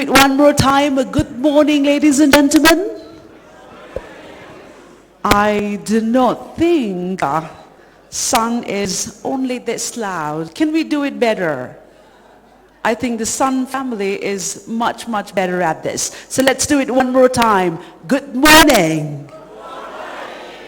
One more time, a good morning, ladies and gentlemen. I do not think sun is only this loud. Can we do it better? I think the Sun family is much, much better at this. So let's do it one more time. Good morning.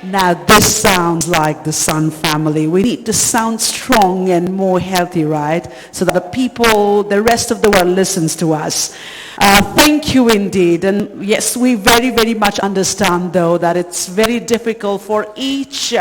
Now this sounds like the Sun family. We need to sound strong and more healthy, right? So that the people, the rest of the world listens to us. Thank you indeed. And yes, we very, very much understand though that it's very difficult for each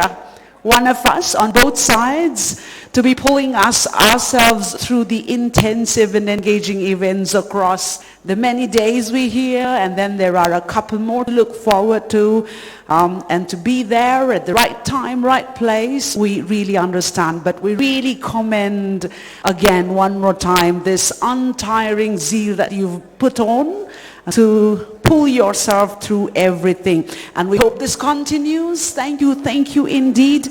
one of us on both sides to be pulling ourselves through the intensive and engaging events across the many days we hear, and then there are a couple more to look forward to, and to be there at the right time, right place. We really understand, but we really commend again one more time this untiring zeal that you've put on to pull yourself through everything, and we hope this continues. Thank you indeed.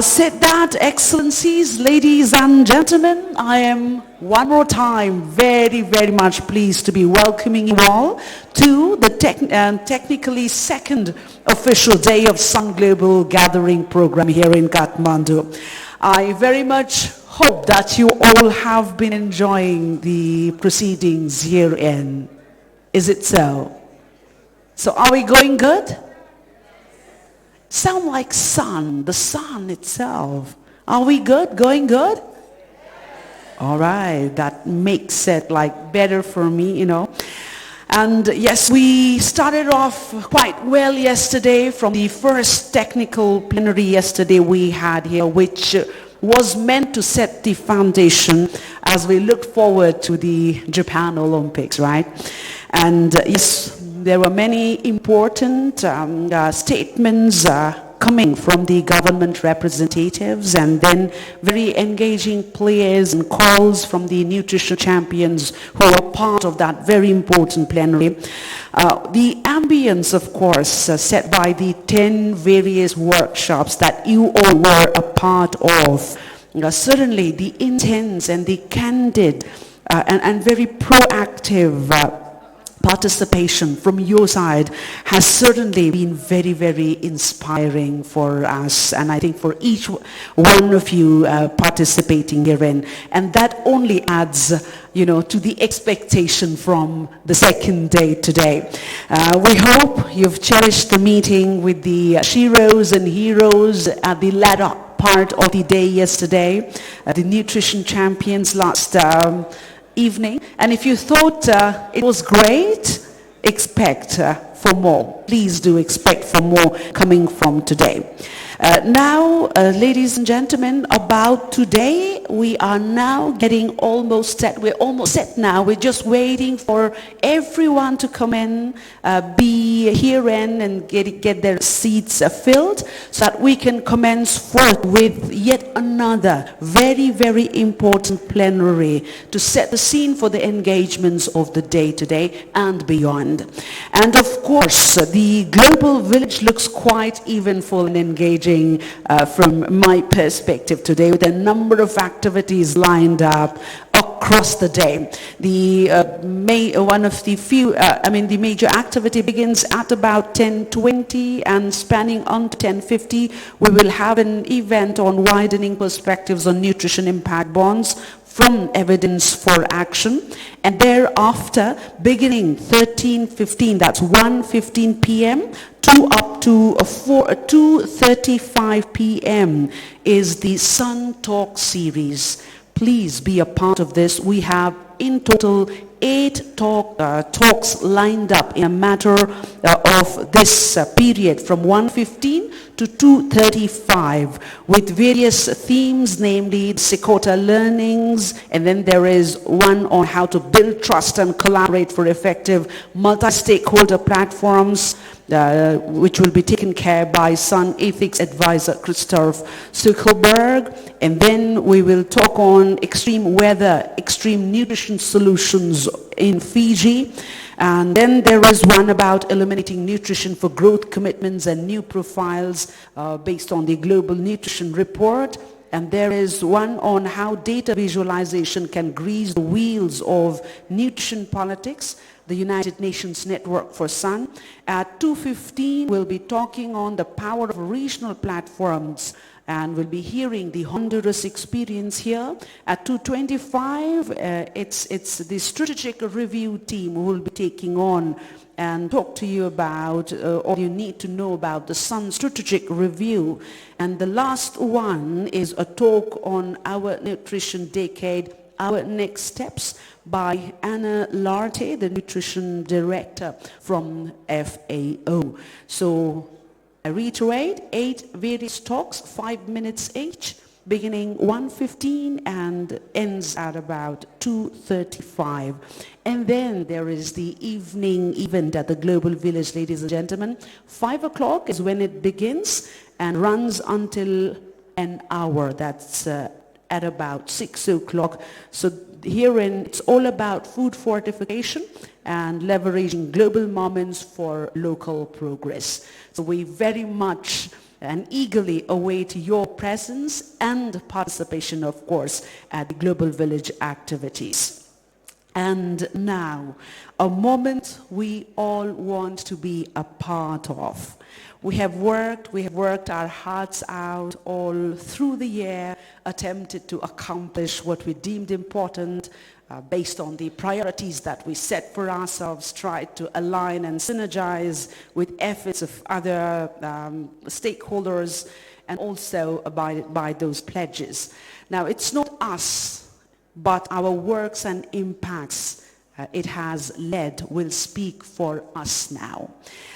Said that, excellencies, ladies and gentlemen, I am one more time very, very much pleased to be welcoming you all to the technically second official day of SUNGG Global Gathering Program here in Kathmandu. I very much hope that you all have been enjoying the proceedings herein. Is it so? So are we going good? Sound like sun, the sun itself. Are we good? Going good? All right, that makes it like better for me, you know. And yes, we started off quite well yesterday from the first technical plenary yesterday we had here, which was meant to set the foundation as we look forward to the Japan Olympics, right? And yes, there were many important statements coming from the government representatives, and then very engaging players and calls from the nutrition champions who were part of that very important plenary. The ambience, of course, set by the 10 various workshops that you all were a part of. Certainly the intense and the candid and very proactive participation from your side has certainly been very, very inspiring for us, and I think for each one of you participating herein. And that only adds, you know, to the expectation from the second day today. We hope you've cherished the meeting with the sheroes and heroes at the led up part of the day yesterday, the nutrition champions last evening. And if you thought it was great, expect for more. Please do expect for more coming from today. Now, ladies and gentlemen, about today, we are now getting almost set. We're almost set now. We're just waiting for everyone to come in, be here and get their seats filled so that we can commence forth with yet another very, very important plenary to set the scene for the engagements of the day today and beyond. And of course, the global village looks quite eventful and engaging from my perspective today, with a number of activities lined up across the day. The major activity begins at about 10:20 and spanning on to 10:50. We will have an event on widening perspectives on nutrition impact bonds from evidence for action, and thereafter beginning 13:15, that's 1:15 p.m. to up to 2:35 p.m. is the Sun Talk series. Please be a part of this. We have in total 8 talks lined up in a matter of this period from 1:15 to 2:35 with various themes, namely Sikota learnings, and then there is one on how to build trust and collaborate for effective multi-stakeholder platforms, which will be taken care by Sun Ethics Advisor Christoph Suckelberg. And then we will talk on extreme weather, extreme nutrition solutions in Fiji. And then there is one about eliminating nutrition for growth commitments and new profiles based on the Global Nutrition Report. And there is one on how data visualization can grease the wheels of nutrition politics, the United Nations Network for Sun. At 2:15, we'll be talking on the power of regional platforms, and we'll be hearing the Honduras experience here. At 2:25, it's the strategic review team who will be taking on and talk to you about all you need to know about the Sun strategic review. And the last one is a talk on our nutrition decade, our next steps, by Anna Larte, the nutrition director from FAO. So I reiterate, 8 various talks, 5 minutes each, beginning 1:15 and ends at about 2:35. And then there is the evening event at the Global Village, ladies and gentlemen. 5 o'clock is when it begins and runs until an hour. That's at about 6 o'clock. So herein, it's all about food fortification and leveraging global moments for local progress. So we very much and eagerly await your presence and participation, of course, at the Global Village activities. And now, a moment we all want to be a part of. We have worked our hearts out all through the year, attempted to accomplish what we deemed important based on the priorities that we set for ourselves, tried to align and synergize with efforts of other stakeholders, and also abided by those pledges. Now, it's not us, but our works and impacts it has led will speak for us now.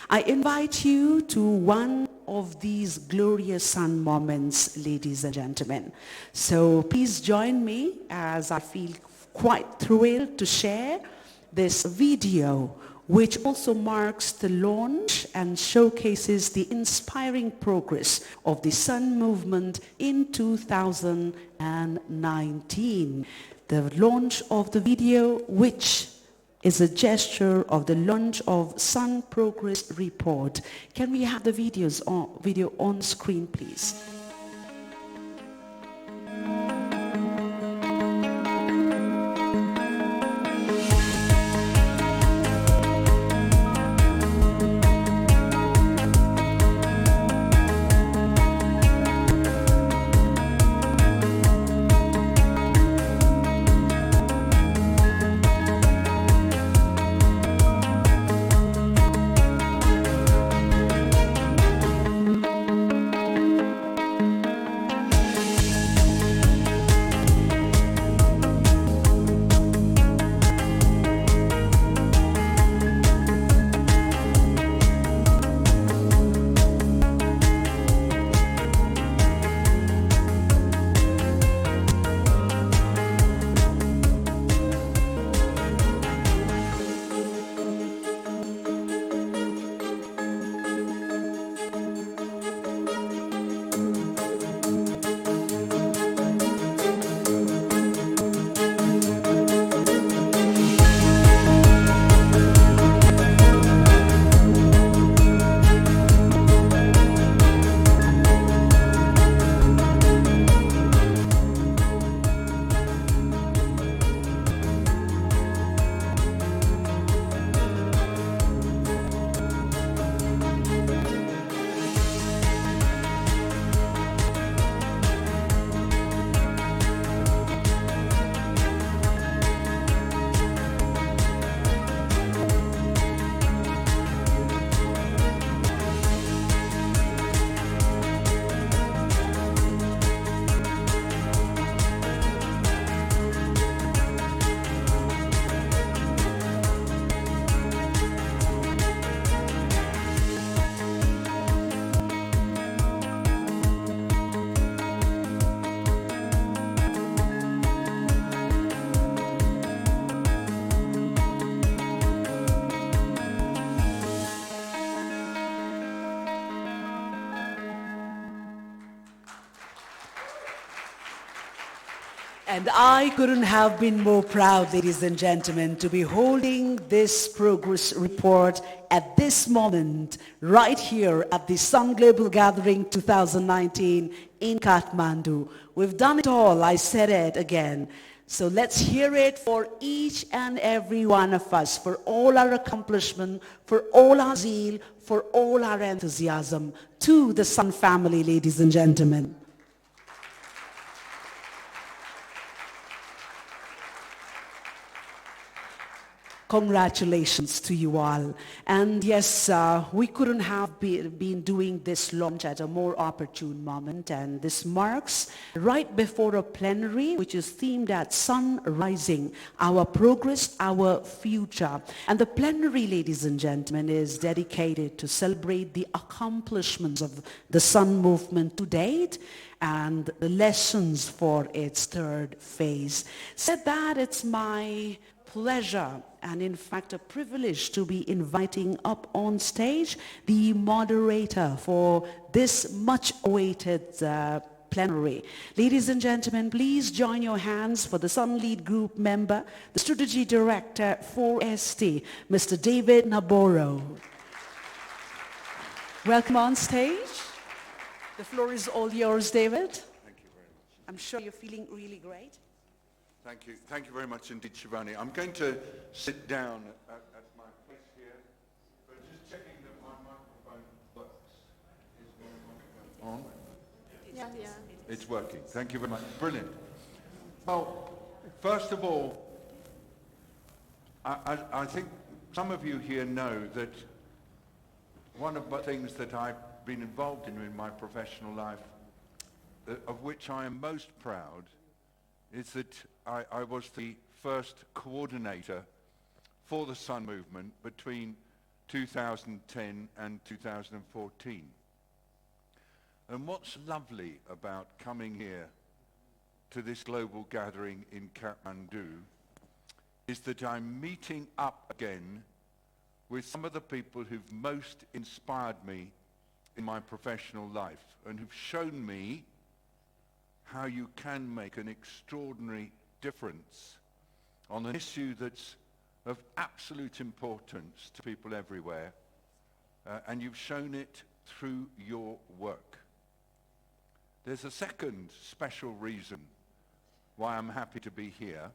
I invite you to one of these glorious sun moments, ladies and gentlemen. So please join me as I feel quite thrilled to share this video, which also marks the launch and showcases the inspiring progress of the Sun movement in 2019. The launch of the video, which is a gesture of the launch of Sun Progress Report. Can we have the video on screen, please? And I couldn't have been more proud, ladies and gentlemen, to be holding this progress report at this moment, right here at the SUNGG Global Gathering 2019 in Kathmandu. We've done it all, I said it again. So let's hear it for each and every one of us, for all our accomplishment, for all our zeal, for all our enthusiasm, to the SUNGG family, ladies and gentlemen. Congratulations to you all. And yes, we couldn't have been doing this launch at a more opportune moment, and this marks right before a plenary which is themed at Sun Rising, our progress, our future. And the plenary, ladies and gentlemen, is dedicated to celebrate the accomplishments of the Sun movement to date and the lessons for its third phase. Said that, it's my pleasure and in fact a privilege to be inviting up on stage the moderator for this much awaited plenary. Ladies and gentlemen, please join your hands for the Sun Lead Group member, the Strategy Director for ST, Mr. David Naboro. Welcome on stage. The floor is all yours, David. Thank you very much. I'm sure you're feeling really great. Thank you. Thank you very much indeed, Shivani. I'm going to sit down at my place here, but just checking that my microphone works. Is my microphone on? Yeah. It's working. Thank you very much. Brilliant. Well, first of all, I think some of you here know that one of the things that I've been involved in my professional life, of which I am most proud, is that I was the first coordinator for the Sun movement between 2010 and 2014. And what's lovely about coming here to this global gathering in Kathmandu is that I'm meeting up again with some of the people who've most inspired me in my professional life and who've shown me how you can make an extraordinary difference on an issue that's of absolute importance to people everywhere, and you've shown it through your work. There's a second special reason why I'm happy to be here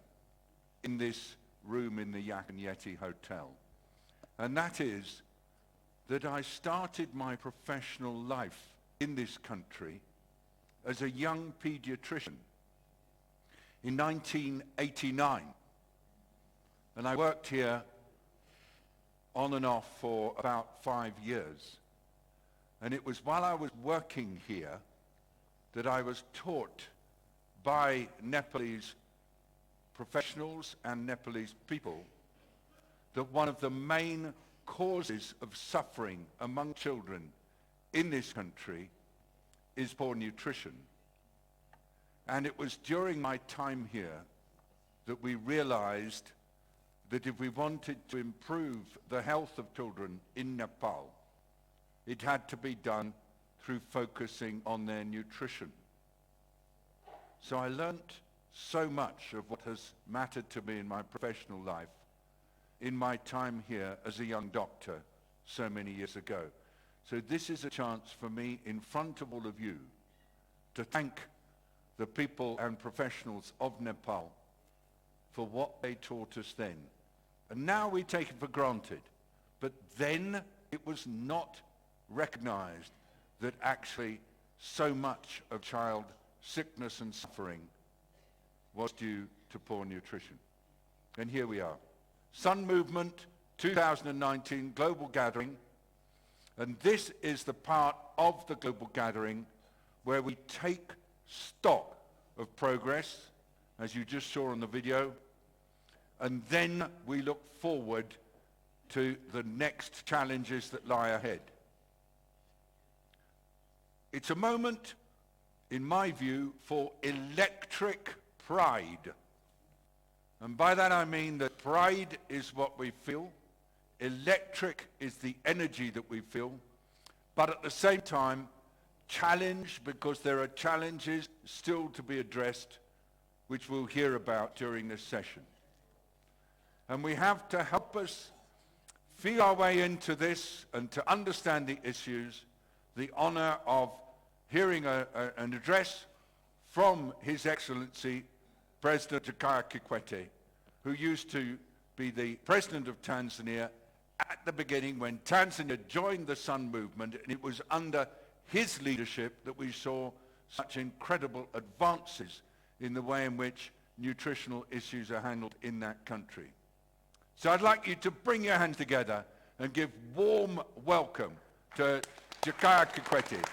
in this room in the Yak and Yeti Hotel, and that is that I started my professional life in this country as a young pediatrician in 1989. And I worked here on and off for about 5 years. And it was while I was working here that I was taught by Nepalese professionals and Nepalese people that one of the main causes of suffering among children in this country is poor nutrition. And it was during my time here that we realized that if we wanted to improve the health of children in Nepal, it had to be done through focusing on their nutrition. So I learnt so much of what has mattered to me in my professional life in my time here as a young doctor so many years ago. So this is a chance for me in front of all of you to thank the people and professionals of Nepal for what they taught us then. And now we take it for granted. But then it was not recognized that actually so much of child sickness and suffering was due to poor nutrition. And here we are. Sun Movement 2019 Global Gathering. And this is the part of the global gathering where we take stock of progress, as you just saw on the video, and then we look forward to the next challenges that lie ahead. It's a moment, in my view, for electric pride. And by that I mean that pride is what we feel, electric is the energy that we feel, but at the same time, challenge, because there are challenges still to be addressed which we'll hear about during this session. And we have to help us feel our way into this and to understand the issues, the honor of hearing an address from His Excellency President Jakaya Kikwete, who used to be the President of Tanzania at the beginning when Tanzania joined the Sun movement, and it was under his leadership that we saw such incredible advances in the way in which nutritional issues are handled in that country. So I'd like you to bring your hands together and give warm welcome to Jakaya Kikwete.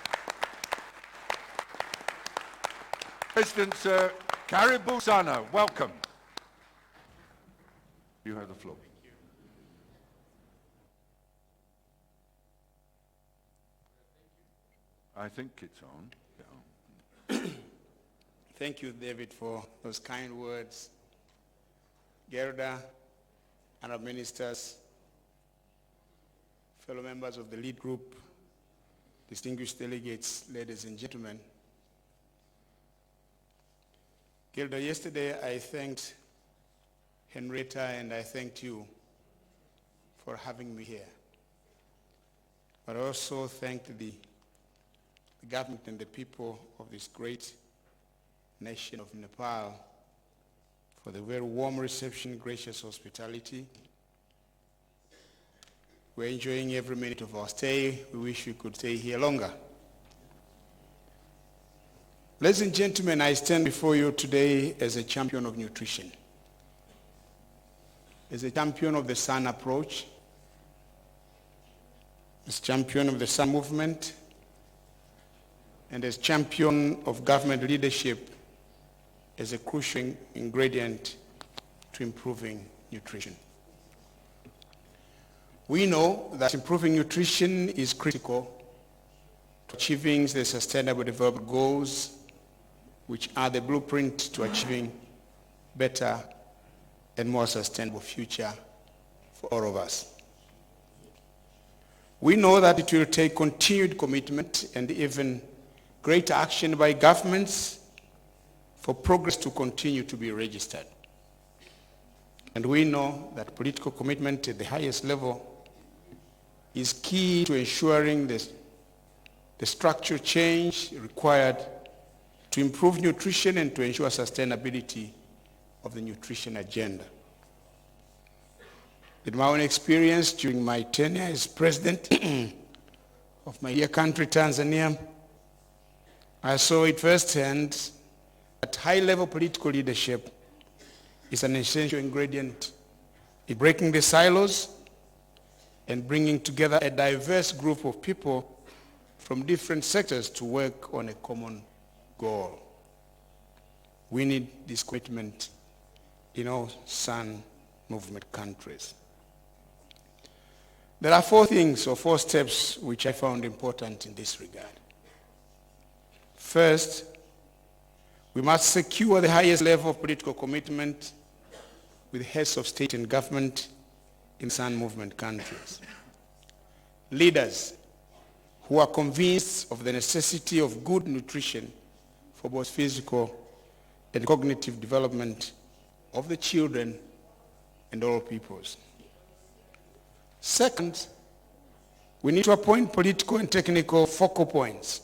President Sir Karibu Sana, welcome. You have the floor. Thank you. I think it's on. Yeah. Thank you, David, for those kind words. Gerda, honorable ministers, fellow members of the lead group, distinguished delegates, ladies and gentlemen. Gerda, yesterday I thanked Henrietta and I thanked you for having me here. But I also thanked the government and the people of this great nation of Nepal for the very warm reception, gracious hospitality. We're enjoying every minute of our stay. We wish we could stay here longer. Ladies and gentlemen, I stand before you today as a champion of nutrition, as a champion of the Sun approach, as champion of the Sun movement, and as champion of government leadership as a crucial ingredient to improving nutrition. We know that improving nutrition is critical to achieving the Sustainable Development Goals, which are the blueprint to achieving better and more sustainable future for all of us. We know that it will take continued commitment and even greater action by governments for progress to continue to be registered. And we know that political commitment at the highest level is key to ensuring the structural change required to improve nutrition and to ensure sustainability of the nutrition agenda. In my own experience during my tenure as president of my dear country, Tanzania, I saw it firsthand that high-level political leadership is an essential ingredient in breaking the silos and bringing together a diverse group of people from different sectors to work on a common goal. We need this commitment in all Sun movement countries. There are four steps which I found important in this regard. First, we must secure the highest level of political commitment with heads of state and government in Sun movement countries. Leaders who are convinced of the necessity of good nutrition for both physical and cognitive development of the children and all peoples. Second, we need to appoint political and technical focal points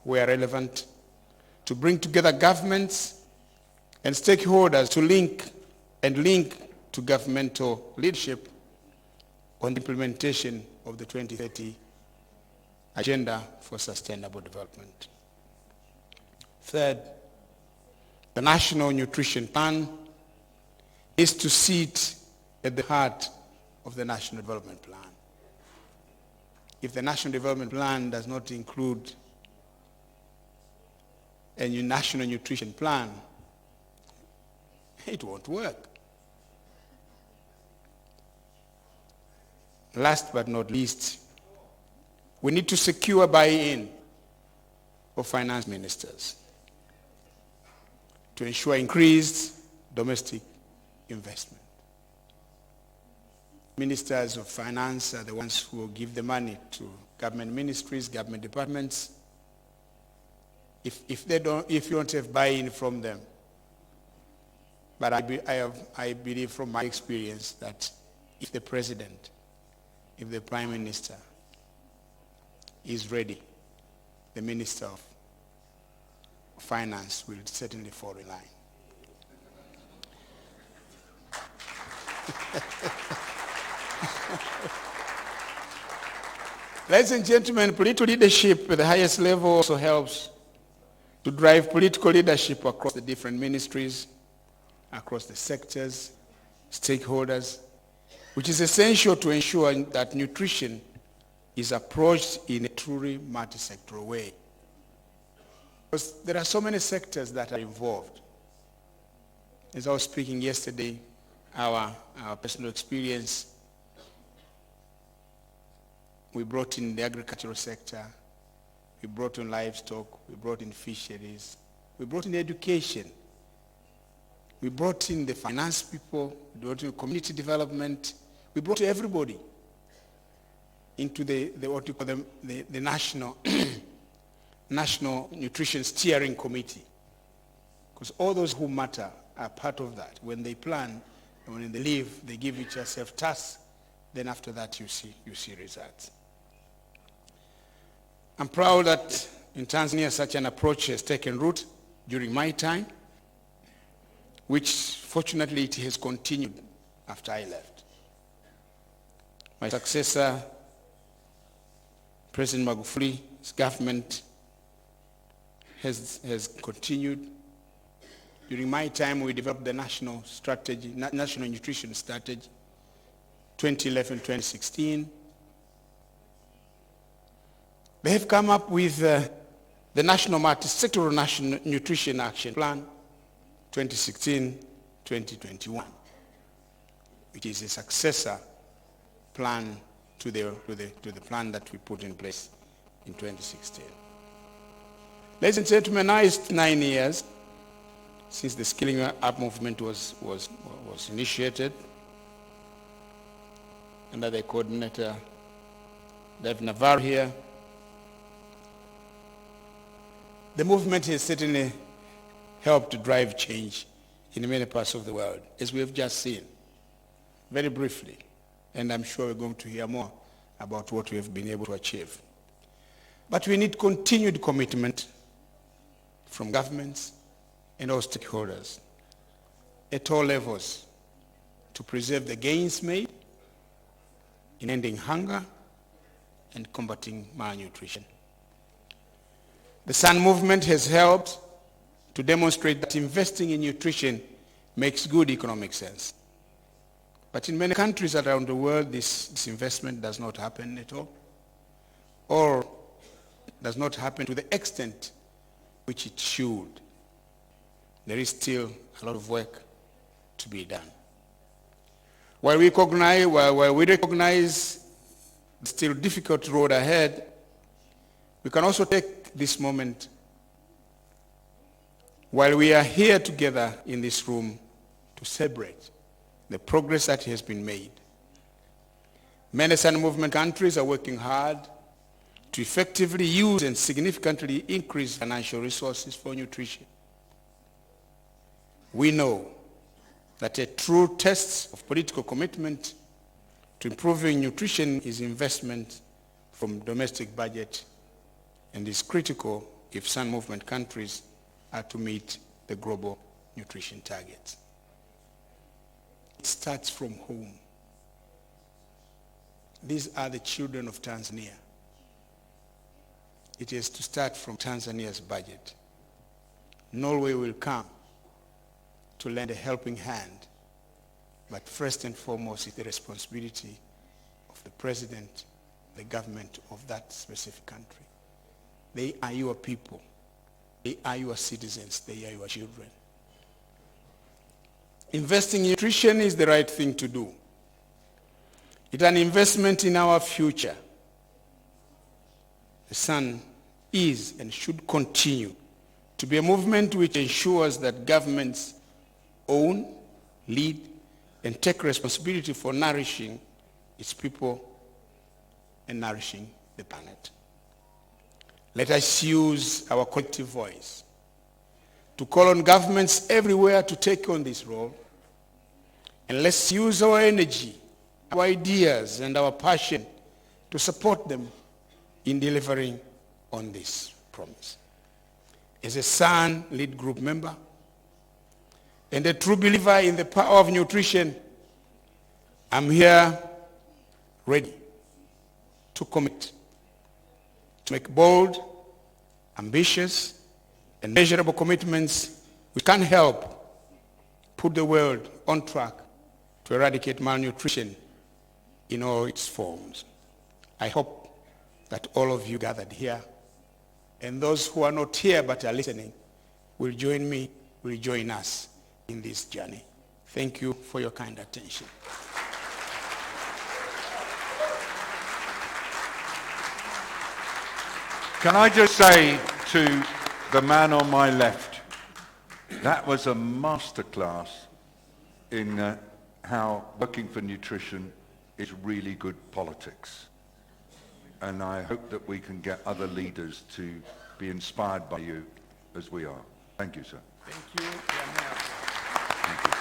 where relevant to bring together governments and stakeholders to link to governmental leadership on the implementation of the 2030 Agenda for Sustainable Development. Third, the National Nutrition Plan is to sit at the heart of the National Development Plan. If the National Development Plan does not include a National Nutrition Plan, it won't work. Last but not least, we need to secure buy-in of finance ministers to ensure increased domestic investment. Ministers of finance are the ones who will give the money to government ministries, government departments. If you don't have buy-in from them, But I believe from my experience that if the president, if the prime minister is ready, the minister of finance will certainly fall in line. Ladies and gentlemen, political leadership at the highest level also helps to drive political leadership across the different ministries, across the sectors, stakeholders, which is essential to ensure that nutrition is approached in a truly multi-sectoral way. Because there are so many sectors that are involved. As I was speaking yesterday, our personal experience, we brought in the agricultural sector, we brought in livestock, we brought in fisheries, we brought in education, we brought in the finance people, we brought in community development, we brought everybody into the what you call the national National Nutrition Steering Committee. Because all those who matter are part of that. When they plan, and when they leave, they give each other tasks, then after that you see results. I'm proud that in Tanzania such an approach has taken root during my time, which fortunately it has continued after I left. My successor, President Magufuli's government has continued. During my time, we developed the national nutrition strategy, 2011-2016. They have come up with the National Multi-Sectoral National Nutrition Action Plan, 2016-2021, which is a successor plan to the plan that we put in place in 2016. Ladies and gentlemen, now it's 9 years since the Skilling Up movement was initiated under the coordinator, Dave Navarro here. The movement has certainly helped to drive change in many parts of the world, as we have just seen, very briefly. And I'm sure we're going to hear more about what we have been able to achieve. But we need continued commitment from governments and all stakeholders at all levels to preserve the gains made in ending hunger and combating malnutrition. The SUNGG movement has helped to demonstrate that investing in nutrition makes good economic sense. But in many countries around the world, this investment does not happen at all, or does not happen to the extent which it should. There is still a lot of work to be done. While we recognize the still difficult road ahead, we can also take this moment while we are here together in this room to celebrate the progress that has been made. Many SUNGG movement countries are working hard to effectively use and significantly increase financial resources for nutrition. We know that a true test of political commitment to improving nutrition is investment from domestic budget, and is critical if SUNGG movement countries are to meet the global nutrition targets. It starts from home. These are the children of Tanzania. It is to start from Tanzania's budget. Norway will come to lend a helping hand, but first and foremost, it's the responsibility of the president, the government of that specific country. They are your people. They are your citizens. They are your children. Investing in nutrition is the right thing to do. It's an investment in our future. The SUNGG is and should continue to be a movement which ensures that governments own, lead, and take responsibility for nourishing its people and nourishing the planet. Let us use our collective voice to call on governments everywhere to take on this role. And let's use our energy, our ideas, and our passion to support them in delivering on this promise. As a SUNGG lead group member and a true believer in the power of nutrition, I'm here ready to commit, to make bold, ambitious, and measurable commitments which can help put the world on track to eradicate malnutrition in all its forms. I hope that all of you gathered here and those who are not here but are listening will join me, will join us in this journey. Thank you for your kind attention. Can I just say to the man on my left, that was a masterclass in how working for nutrition is really good politics. And I hope that we can get other leaders to be inspired by you as we are. Thank you, sir. Thank you. Thank you.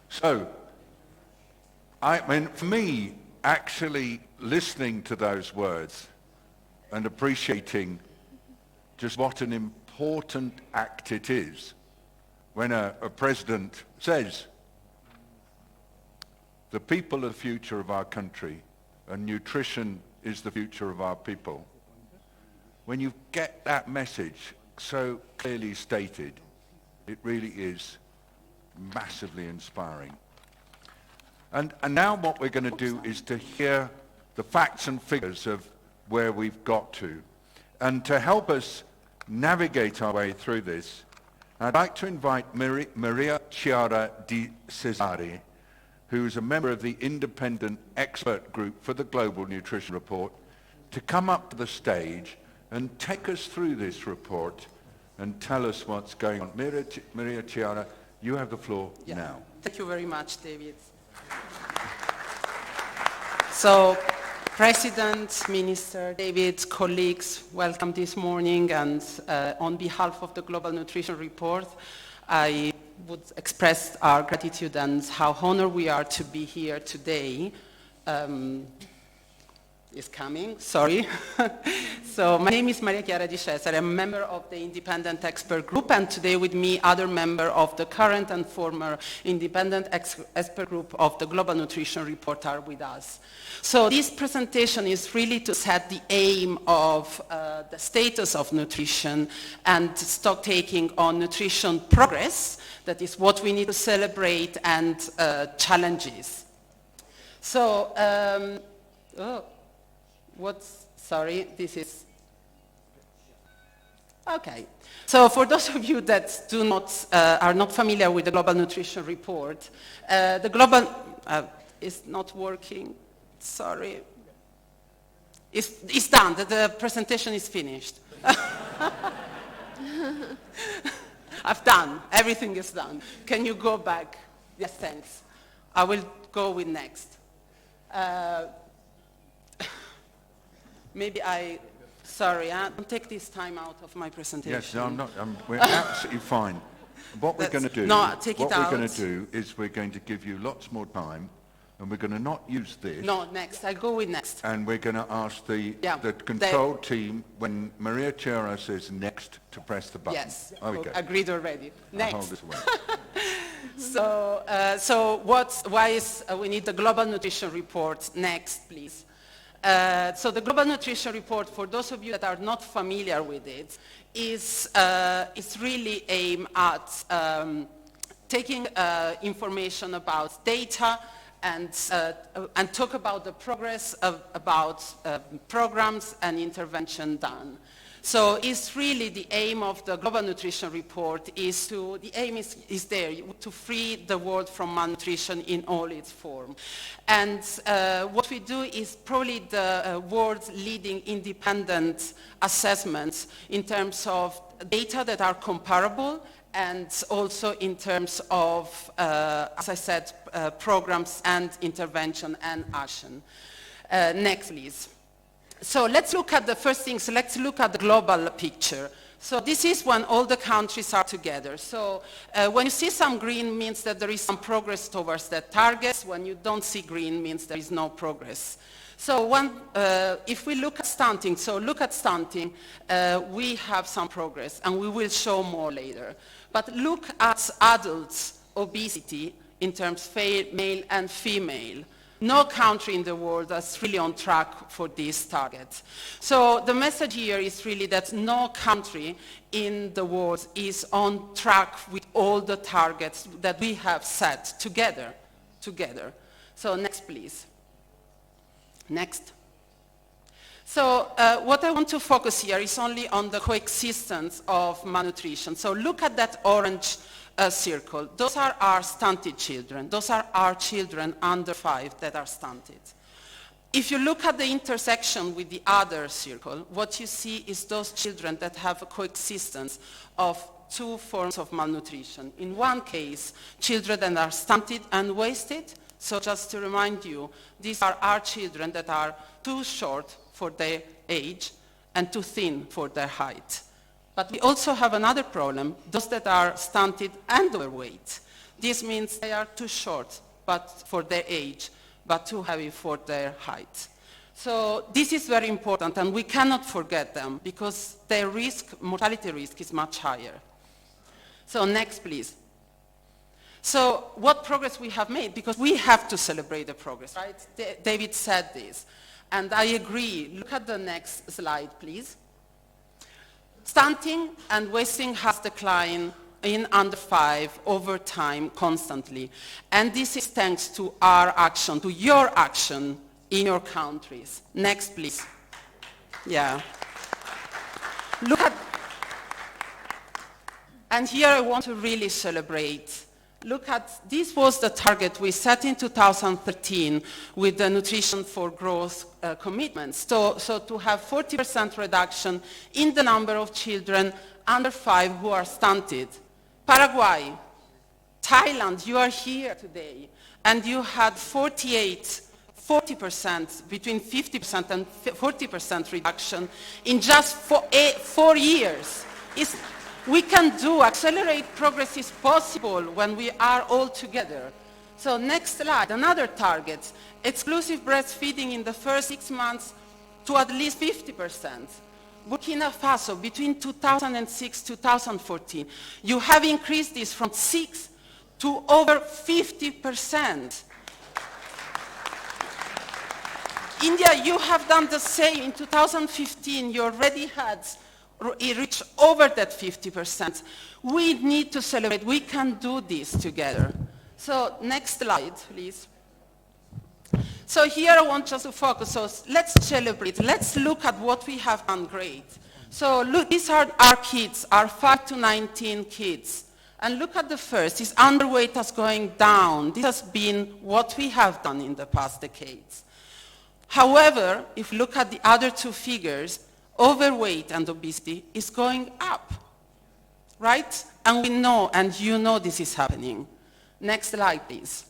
So, I mean, for me, actually listening to those words and appreciating just what an important act it is when a president says, the people are the future of our country and nutrition is the future of our people. When you get that message so clearly stated, it really is massively inspiring. And now what we're going to do is to hear the facts and figures of where we've got to. And to help us navigate our way through this, I'd like to invite Maria Chiara Di Cesare, who is a member of the independent expert group for the Global Nutrition Report, to come up to the stage and take us through this report and tell us what's going on. Maria Chiara, you have the floor now. Thank you very much, David. So, President, Minister, David, colleagues, welcome this morning, and on behalf of the Global Nutrition Report, I would express our gratitude and how honored we are to be here today. Is coming, sorry. So my name is Maria Chiara Di Cesare. I'm a member of the independent expert group, and today with me other member of the current and former independent expert group of the Global Nutrition Report are with us. So this presentation is really to set the aim of the status of nutrition and stock taking on nutrition progress. That is what we need to celebrate, and challenges. So, sorry, this is, okay. So for those of you that are not familiar with the Global Nutrition Report, the global, is not working, sorry. It's done, the presentation is finished. I've done, everything is done. Can you go back? Yes, thanks. I will go with next. Maybe sorry, don't take this time out of my presentation. Yes, no, I'm not, we're absolutely fine. What we're going to do, is we're going to give you lots more time, and we're going to not use this. No, next, I'll go with next. And we're going to ask the control team, when Maria Chiara says next, to press the button. Yes, okay. Agreed already. Next. I'll hold this away. So why we need the Global Nutrition Report next, please? So the Global Nutrition Report, for those of you that are not familiar with it, is really aimed at taking information about data and talk about the progress about programs and intervention done. So it's really the aim of the Global Nutrition Report the aim is there, to free the world from malnutrition in all its form. And what we do is probably the world's leading independent assessments in terms of data that are comparable, and also in terms of, as I said, programs and intervention and action. Next, please. So let's look at the first thing. So let's look at the global picture. So this is when all the countries are together. So when you see some green means that there is some progress towards that targets. When you don't see green means there is no progress. So if we look at stunting, we have some progress and we will show more later. But look at adults' obesity in terms of male and female. No country in the world is really on track for this target. So the message here is really that no country in the world is on track with all the targets that we have set together. So next, please. Next. So what I want to focus here is only on the coexistence of malnutrition. So look at that orange circle. Those are our stunted children. Those are our children under 5 that are stunted. If you look at the intersection with the other circle, what you see is those children that have a coexistence of 2 forms of malnutrition. In one case, children that are stunted and wasted. So just to remind you, these are our children that are too short for their age and too thin for their height. But we also have another problem, those that are stunted and overweight. This means they are too short for their age, but too heavy for their height. So this is very important, and we cannot forget them because their mortality risk is much higher. So next, please. So what progress we have made, because we have to celebrate the progress, right? David said this, and I agree. Look at the next slide, please. Stunting and wasting has declined in under 5 over time constantly. And this is thanks to our action, to your action in your countries. Next, please. Yeah. Look at, and here I want to really celebrate. Look at, this was the target we set in 2013 with the Nutrition for Growth commitments. So to have 40% reduction in the number of children under 5 who are stunted. Paraguay, Thailand, you are here today, and you had 40%, between 50% and 40% reduction in just 4 years. We can do, accelerate progress is possible when we are all together. So next slide, another target, exclusive breastfeeding in the first 6 months to at least 50%. Burkina Faso, between 2006 to 2014, you have increased this from 6 to over 50%. India, you have done the same. In 2015, you already had reach over that 50%. We need to celebrate. We can do this together. So next slide, please. So here I want just to focus. So let's celebrate. Let's look at what we have done great. So look, these are our kids, our 5 to 19 kids. And look at the first. This underweight is going down. This has been what we have done in the past decades. However, if you look at the other 2 figures, overweight and obesity is going up, right? And we know, and you know this is happening. Next slide, please.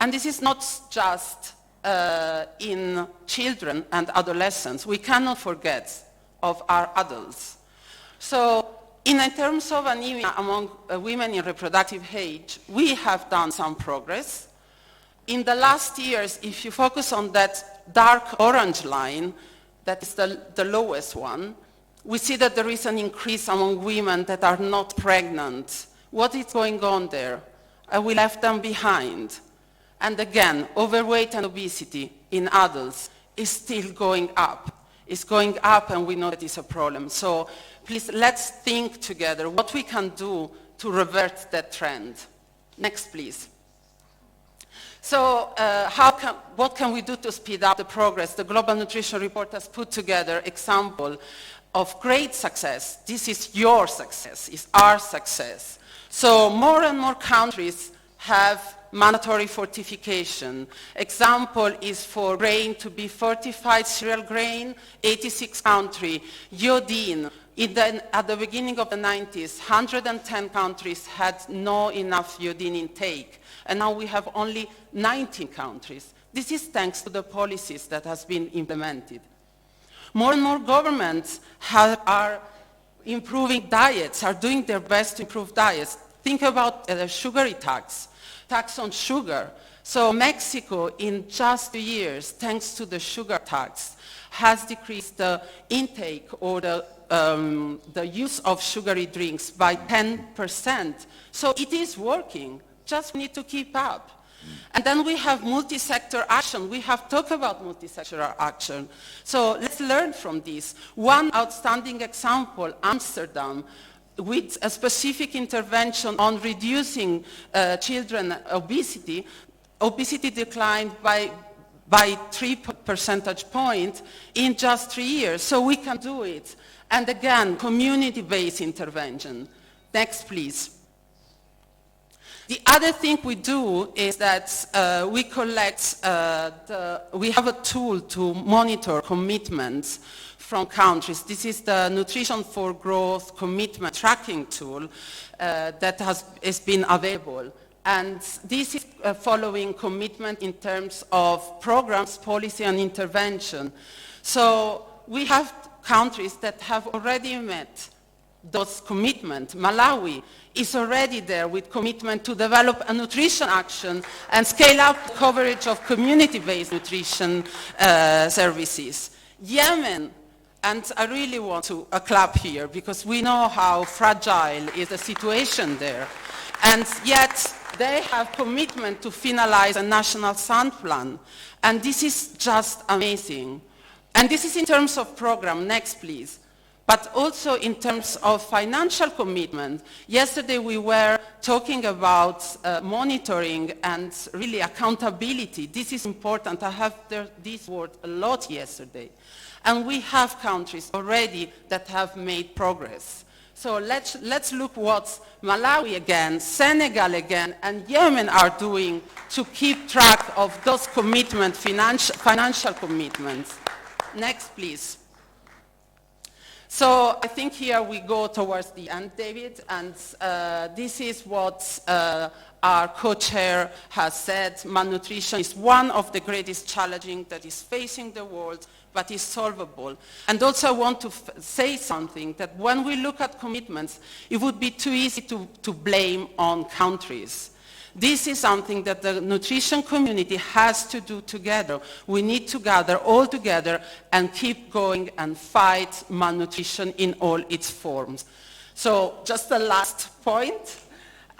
And this is not just in children and adolescents. We cannot forget of our adults. So in terms of anemia among women in reproductive age, we have done some progress. In the last years, if you focus on that dark orange line, that is the lowest one, we see that there is an increase among women that are not pregnant. What is going on there? We left them behind. And again, overweight and obesity in adults is still going up. It's going up, and we know that it's a problem. So please, let's think together what we can do to revert that trend. Next, please. So what can we do to speed up the progress? The Global Nutrition Report has put together example of great success. This is your success, it's our success. So more and more countries have mandatory fortification. Example is for grain to be fortified cereal grain, 86 countries. Iodine, At the beginning of the 90s, 110 countries had no enough iodine intake, and now we have only 19 countries. This is thanks to the policies that has been implemented. More and more governments are improving diets, are doing their best to improve diets. Think about the sugary tax on sugar. So Mexico, in just 2 years, thanks to the sugar tax, has decreased the intake or the use of sugary drinks by 10%. So it is working, just we need to keep up. And then we have multi-sector action. We have talked about multi-sectoral action. So let's learn from this. One outstanding example, Amsterdam, with a specific intervention on reducing children obesity. Obesity declined by 3 percentage points in just 3 years. So we can do it. And again, community-based intervention. Next, please. The other thing we do is that we collect, we have a tool to monitor commitments from countries. This is the Nutrition for Growth Commitment Tracking tool that has been available. And this is following commitment in terms of programs, policy, and intervention. So we have countries that have already met those commitments. Malawi is already there with commitment to develop a nutrition action and scale up the coverage of community-based nutrition services. Yemen, and I really want to clap here because we know how fragile is the situation there. And yet they have commitment to finalize a national sun plan. And this is just amazing. And this is in terms of program. Next, please. But also in terms of financial commitment. Yesterday we were talking about monitoring and really accountability. This is important. I have this word a lot yesterday. And we have countries already that have made progress. So let's look what Malawi again, Senegal again, and Yemen are doing to keep track of those commitments, financial commitments. Next, please. So I think here we go towards the end, David, and this is what our co-chair has said. Malnutrition is one of the greatest challenges that is facing the world, but is solvable. And also I want to say something, that when we look at commitments, it would be too easy to blame on countries. This is something that the nutrition community has to do together. We need to gather all together and keep going and fight malnutrition in all its forms. So just the last point.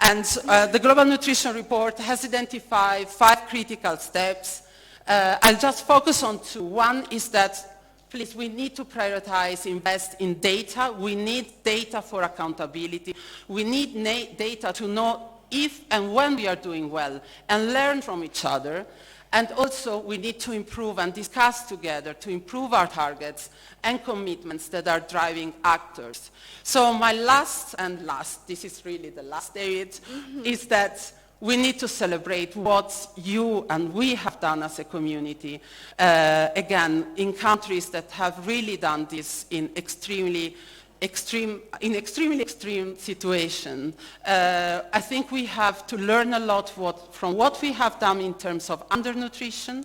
And the Global Nutrition Report has identified 5 critical steps. I'll just focus on 2. One is that, please, we need to prioritize, invest in data. We need data for accountability. We need data to know if and when we are doing well and learn from each other. And also we need to improve and discuss together to improve our targets and commitments that are driving actors. So my last, this is really the last, David, is that we need to celebrate what you and we have done as a community, again, in countries that have really done this in extremely extreme situation. I think we have to learn a lot from what we have done in terms of undernutrition,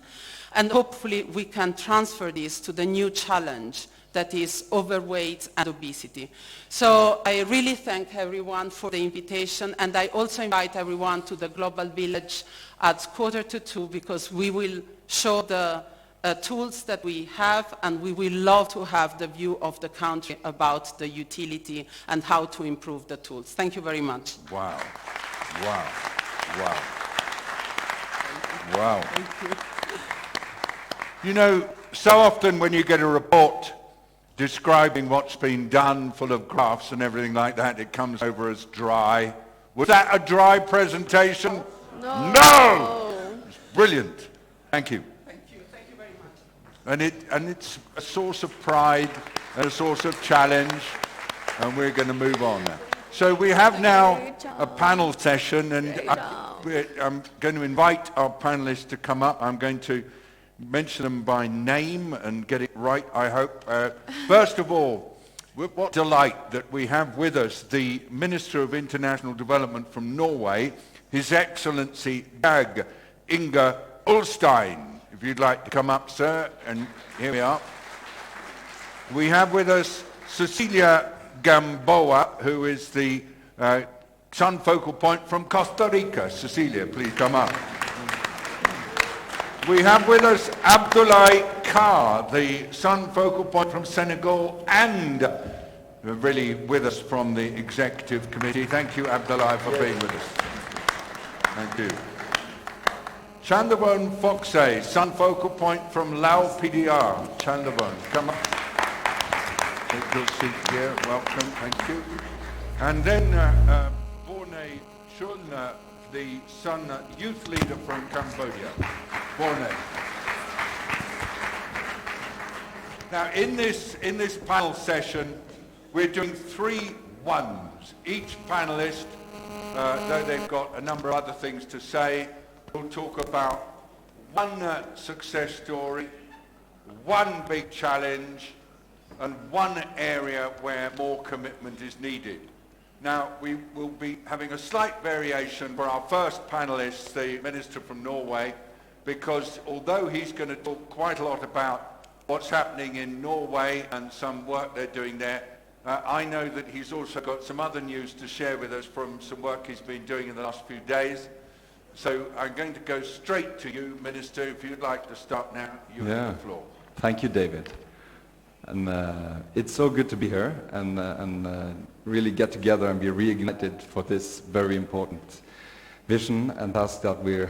and hopefully we can transfer this to the new challenge that is overweight and obesity. So I really thank everyone for the invitation, and I also invite everyone to the Global Village at 1:45, because we will show the tools that we have, and we will love to have the view of the country about the utility and how to improve the tools. Thank you very much. Wow. Wow. Wow. Wow. Thank you. You know, so often when you get a report describing what's been done, full of graphs and everything like that, it comes over as dry. Was that a dry presentation? No. No! It's brilliant. Thank you. And it's a source of pride and a source of challenge, and we're going to move on now. So we have now a panel session, and I'm going to invite our panelists to come up. I'm going to mention them by name and get it right, I hope. First of all, What delight that we have with us the Minister of International Development from Norway, His Excellency Dag Inge Ulstein. If you'd like to come up, sir, and here we are. We have with us Cecilia Gamboa, who is the Sun Focal Point from Costa Rica. Cecilia, please come up. We have with us Abdoulaye Carr, the Sun Focal Point from Senegal, and really with us from the Executive Committee. Thank you, Abdoulaye, for being with us. Thank you. Chandabon Foxe, Sun Focal Point from Lao PDR. Chandabon, come up. Take your seat here. Welcome. Thank you. And then Borne Chun, the Sun Youth Leader from Cambodia. Borne. Now, in this panel session, we're doing 3 ones. Each panelist, though they've got a number of other things to say, will talk about one success story, one big challenge, and one area where more commitment is needed. Now, we will be having a slight variation for our first panelist, the Minister from Norway, because although he's going to talk quite a lot about what's happening in Norway and some work they're doing there, I know that he's also got some other news to share with us from some work he's been doing in the last few days. So I'm going to go straight to you, Minister. If you'd like to start now, you have the floor. Thank you, David. And it's so good to be here and really get together and be reignited for this very important vision and task that we're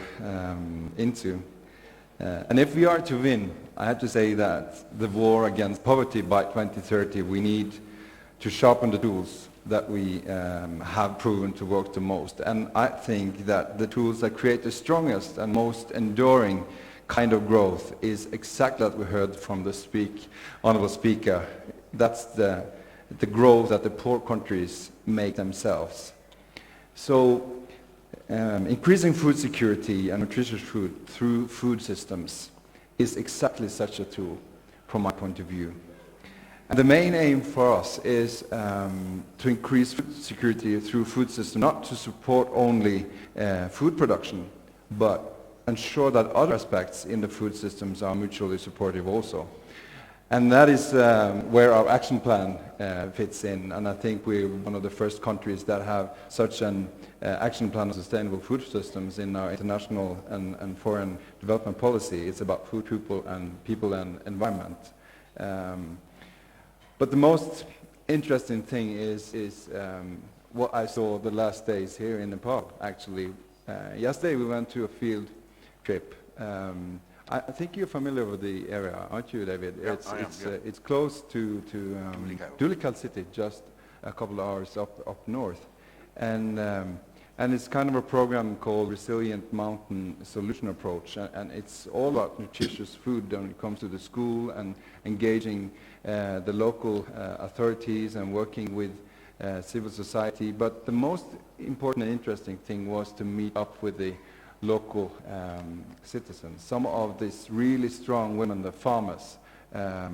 into. And if we are to win, I have to say that the war against poverty by 2030, we need to sharpen the tools that we have proven to work the most. And I think that the tools that create the strongest and most enduring kind of growth is exactly what we heard from the honorable speaker. That's the growth that the poor countries make themselves. So increasing food security and nutritious food through food systems is exactly such a tool from my point of view. And the main aim for us is to increase food security through food systems, not to support only food production, but ensure that other aspects in the food systems are mutually supportive also. And that is where our action plan fits in. And I think we're one of the first countries that have such an action plan on sustainable food systems in our international and foreign development policy. It's about food, people and environment. But the most interesting thing is what I saw the last days here in Nepal, actually. Yesterday we went to a field trip. I think you're familiar with the area, aren't you, David? Yeah, It's close to Dulikal city, just a couple of hours up north. And it's kind of a program called Resilient Mountain Solution Approach. And it's all about nutritious food when it comes to the school and engaging the local authorities and working with civil society. But the most important and interesting thing was to meet up with the local citizens. Some of these really strong women, the farmers, that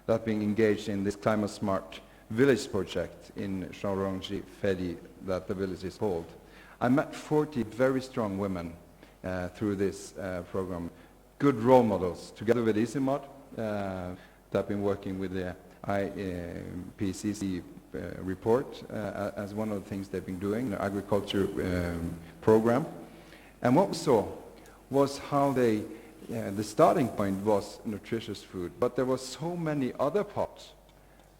have been engaged in this climate smart village project in Shaurongi Fedi, that the village is called. I met 40 very strong women through this program, good role models, together with Isimod, that have been working with the IPCC report as one of the things they've been doing, the agriculture program. And what we saw was how the starting point was nutritious food, but there were so many other parts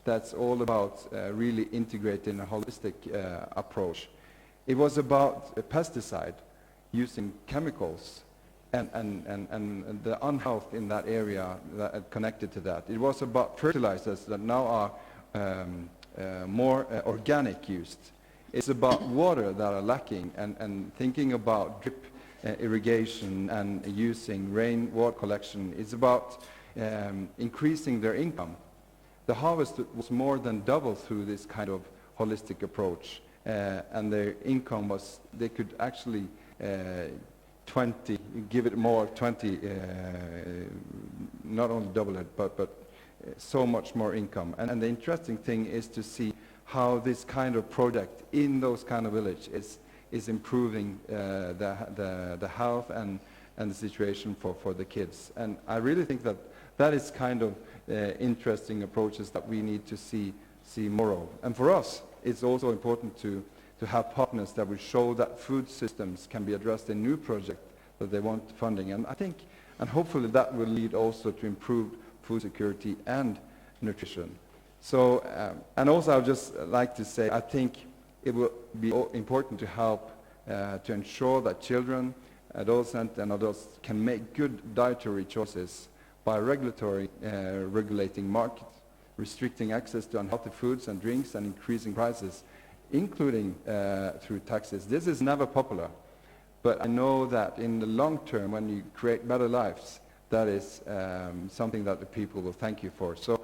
that's all about really integrating a holistic approach. It was about pesticide, using chemicals, and the unhealth in that area that connected to that. It was about fertilizers that now are more organic used. It's about water that are lacking and thinking about drip irrigation and using rainwater collection. It's about increasing their income. The harvest was more than double through this kind of holistic approach, and their income was, they could actually give it more, not only double it, but so much more income. And the interesting thing is to see how this kind of project in those kind of villages is improving the health and the situation for the kids. And I really think that is kind of interesting approaches that we need to see more of. And for us, it's also important to have partners that will show that food systems can be addressed in new projects that they want funding. And I think, and hopefully that will lead also to improved food security and nutrition. So, and also I would just like to say, I think it will be important to help to ensure that children, adolescents and adults can make good dietary choices by regulating markets, restricting access to unhealthy foods and drinks, and increasing prices, including through taxes. This is never popular, but I know that in the long term, when you create better lives, that is something that the people will thank you for. So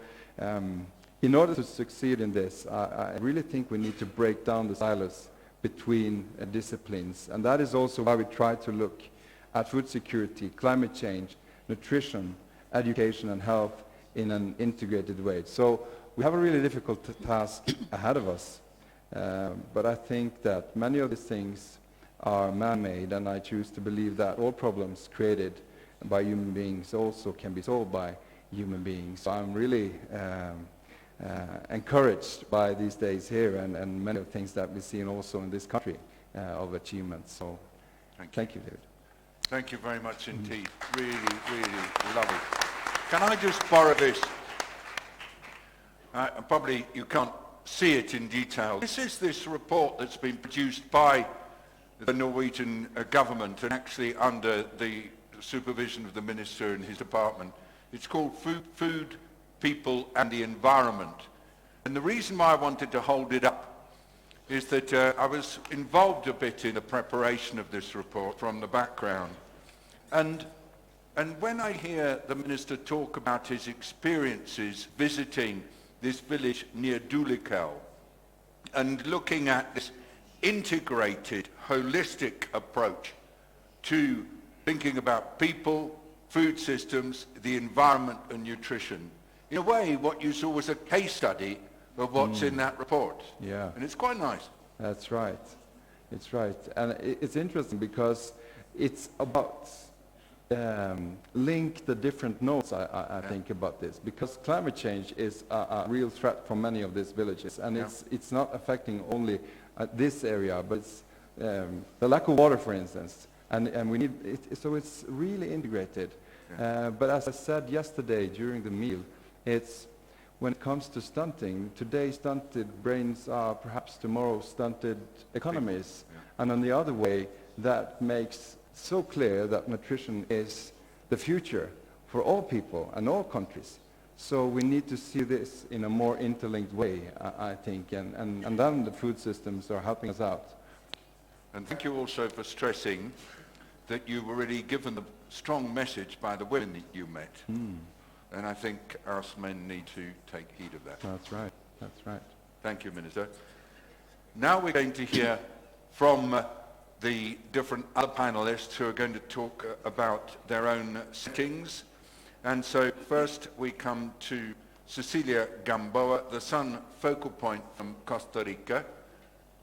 in order to succeed in this, I really think we need to break down the silos between disciplines. And that is also why we try to look at food security, climate change, nutrition, education and health in an integrated way. So we have a really difficult task ahead of us. But I think that many of these things are man-made, and I choose to believe that all problems created by human beings also can be solved by human beings. So I'm really encouraged by these days here and many of the things that we've seen also in this country of achievements. So thank you, David. Thank you very much indeed. Really, really lovely. Can I just borrow this? Probably you can't see it in detail. This is this report that's been produced by the Norwegian government and actually under the supervision of the minister and his department. It's called Food, People and the Environment. And the reason why I wanted to hold it up is that I was involved a bit in the preparation of this report from the background. And when I hear the minister talk about his experiences visiting this village near Dulikel and looking at this integrated, holistic approach to thinking about people, food systems, the environment and nutrition. In a way, what you saw was a case study of what's in that report. Yeah. And it's quite nice. That's right. It's right. And it's interesting because it's about link the different notes, I think, about this. Because climate change is a real threat for many of these villages. And it's not affecting only this area, but it's the lack of water, for instance. And we need it, so it's really integrated. Yeah. But as I said yesterday during the meal, it's when it comes to stunting, today stunted brains are perhaps tomorrow stunted economies. Yeah. And on the other way, that makes so clear that nutrition is the future for all people and all countries. So we need to see this in a more interlinked way, I think, and then the food systems are helping us out. And thank you also for stressing that you were really given the strong message by the women that you met. And I think us men need to take heed of that. That's right. That's right. Thank you, Minister. Now we're going to hear from the different other panelists who are going to talk about their own settings. And so first we come to Cecilia Gamboa, the Sun focal point from Costa Rica.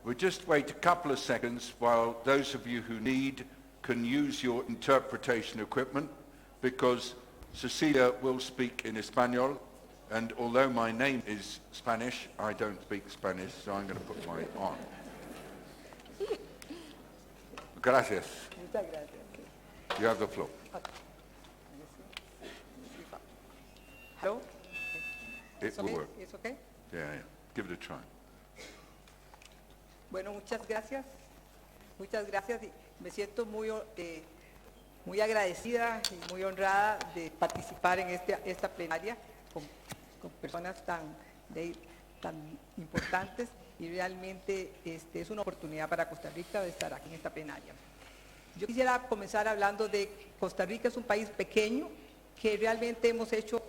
We'll just wait a couple of seconds while those of you who need can use your interpretation equipment, because Cecilia will speak in Espanol, and although my name is Spanish, I don't speak Spanish, so I'm going to put mine on. Gracias. Muchas gracias. You have the floor. Hello? It will work. It's okay? Yeah. Give it a try. Bueno, muchas gracias. Muchas gracias. Y me siento muy agradecida y muy honrada de participar en esta plenaria con personas tan importantes, y realmente es una oportunidad para Costa Rica de estar aquí en esta plenaria. Yo quisiera comenzar hablando de Costa Rica. Es un país pequeño que realmente hemos hecho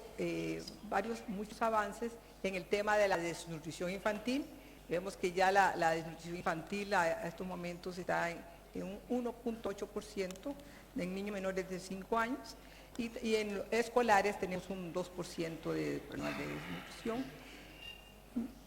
muchos avances en el tema de la desnutrición infantil. Vemos que ya la desnutrición infantil a estos momentos está en un 1.8% en niños menores de 5 años y en escolares tenemos un 2% de problemas de desnutrición.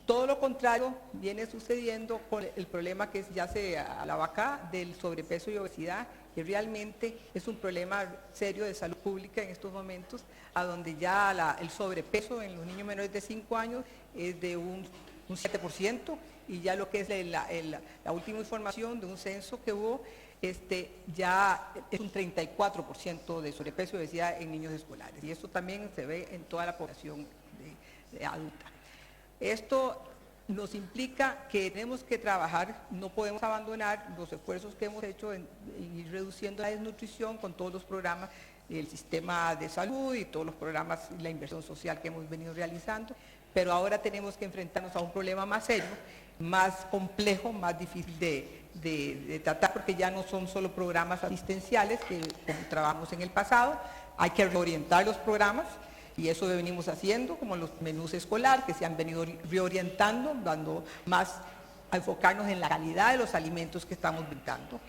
Todo lo contrario viene sucediendo con el problema que ya se hablaba acá del sobrepeso y obesidad, que realmente es un problema serio de salud pública en estos momentos, a donde ya el sobrepeso en los niños menores de 5 años es de un 7%, y ya lo que es la última información de un censo que hubo, ya es un 34% de sobrepeso y obesidad en niños escolares, y esto también se ve en toda la población de adulta. Esto nos implica que tenemos que trabajar, no podemos abandonar los esfuerzos que hemos hecho en ir reduciendo la desnutrición con todos los programas del sistema de salud y todos los programas y la inversión social que hemos venido realizando, pero ahora tenemos que enfrentarnos a un problema más serio, más complejo, más difícil de tratar, porque ya no son solo programas asistenciales que como trabajamos en el pasado, hay que reorientar los programas. Y eso lo venimos haciendo, como los menús escolar, que se han venido reorientando, dando más a enfocarnos en la calidad de los alimentos que estamos brindando.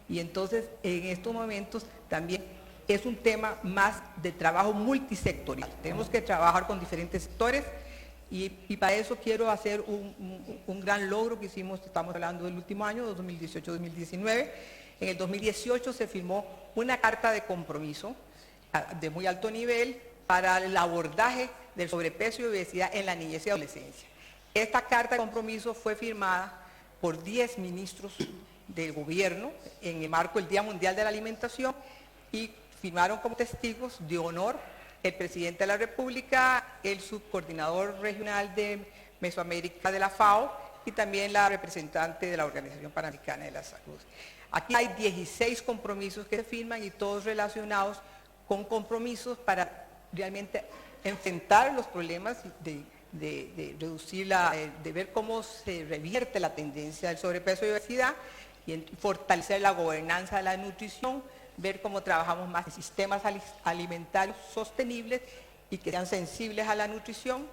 Y entonces, en estos momentos, también es un tema más de trabajo multisectorial. Tenemos que trabajar con diferentes sectores y para eso quiero hacer un gran logro que hicimos, estamos hablando del último año, 2018-2019. En el 2018 se firmó una carta de compromiso de muy alto nivel para el abordaje del sobrepeso y obesidad en la niñez y adolescencia. Esta carta de compromiso fue firmada por 10 ministros del gobierno en el marco del Día Mundial de la Alimentación y firmaron como testigos de honor el presidente de la República, el subcoordinador regional de Mesoamérica de la FAO y también la representante de la Organización Panamericana de la Salud. Aquí hay 16 compromisos que se firman y todos relacionados con compromisos para realmente enfrentar los problemas de reducir de ver cómo se revierte la tendencia del sobrepeso y obesidad y fortalecer la gobernanza de la nutrición, ver cómo trabajamos más en sistemas alimentarios sostenibles y que sean sensibles a la nutrición.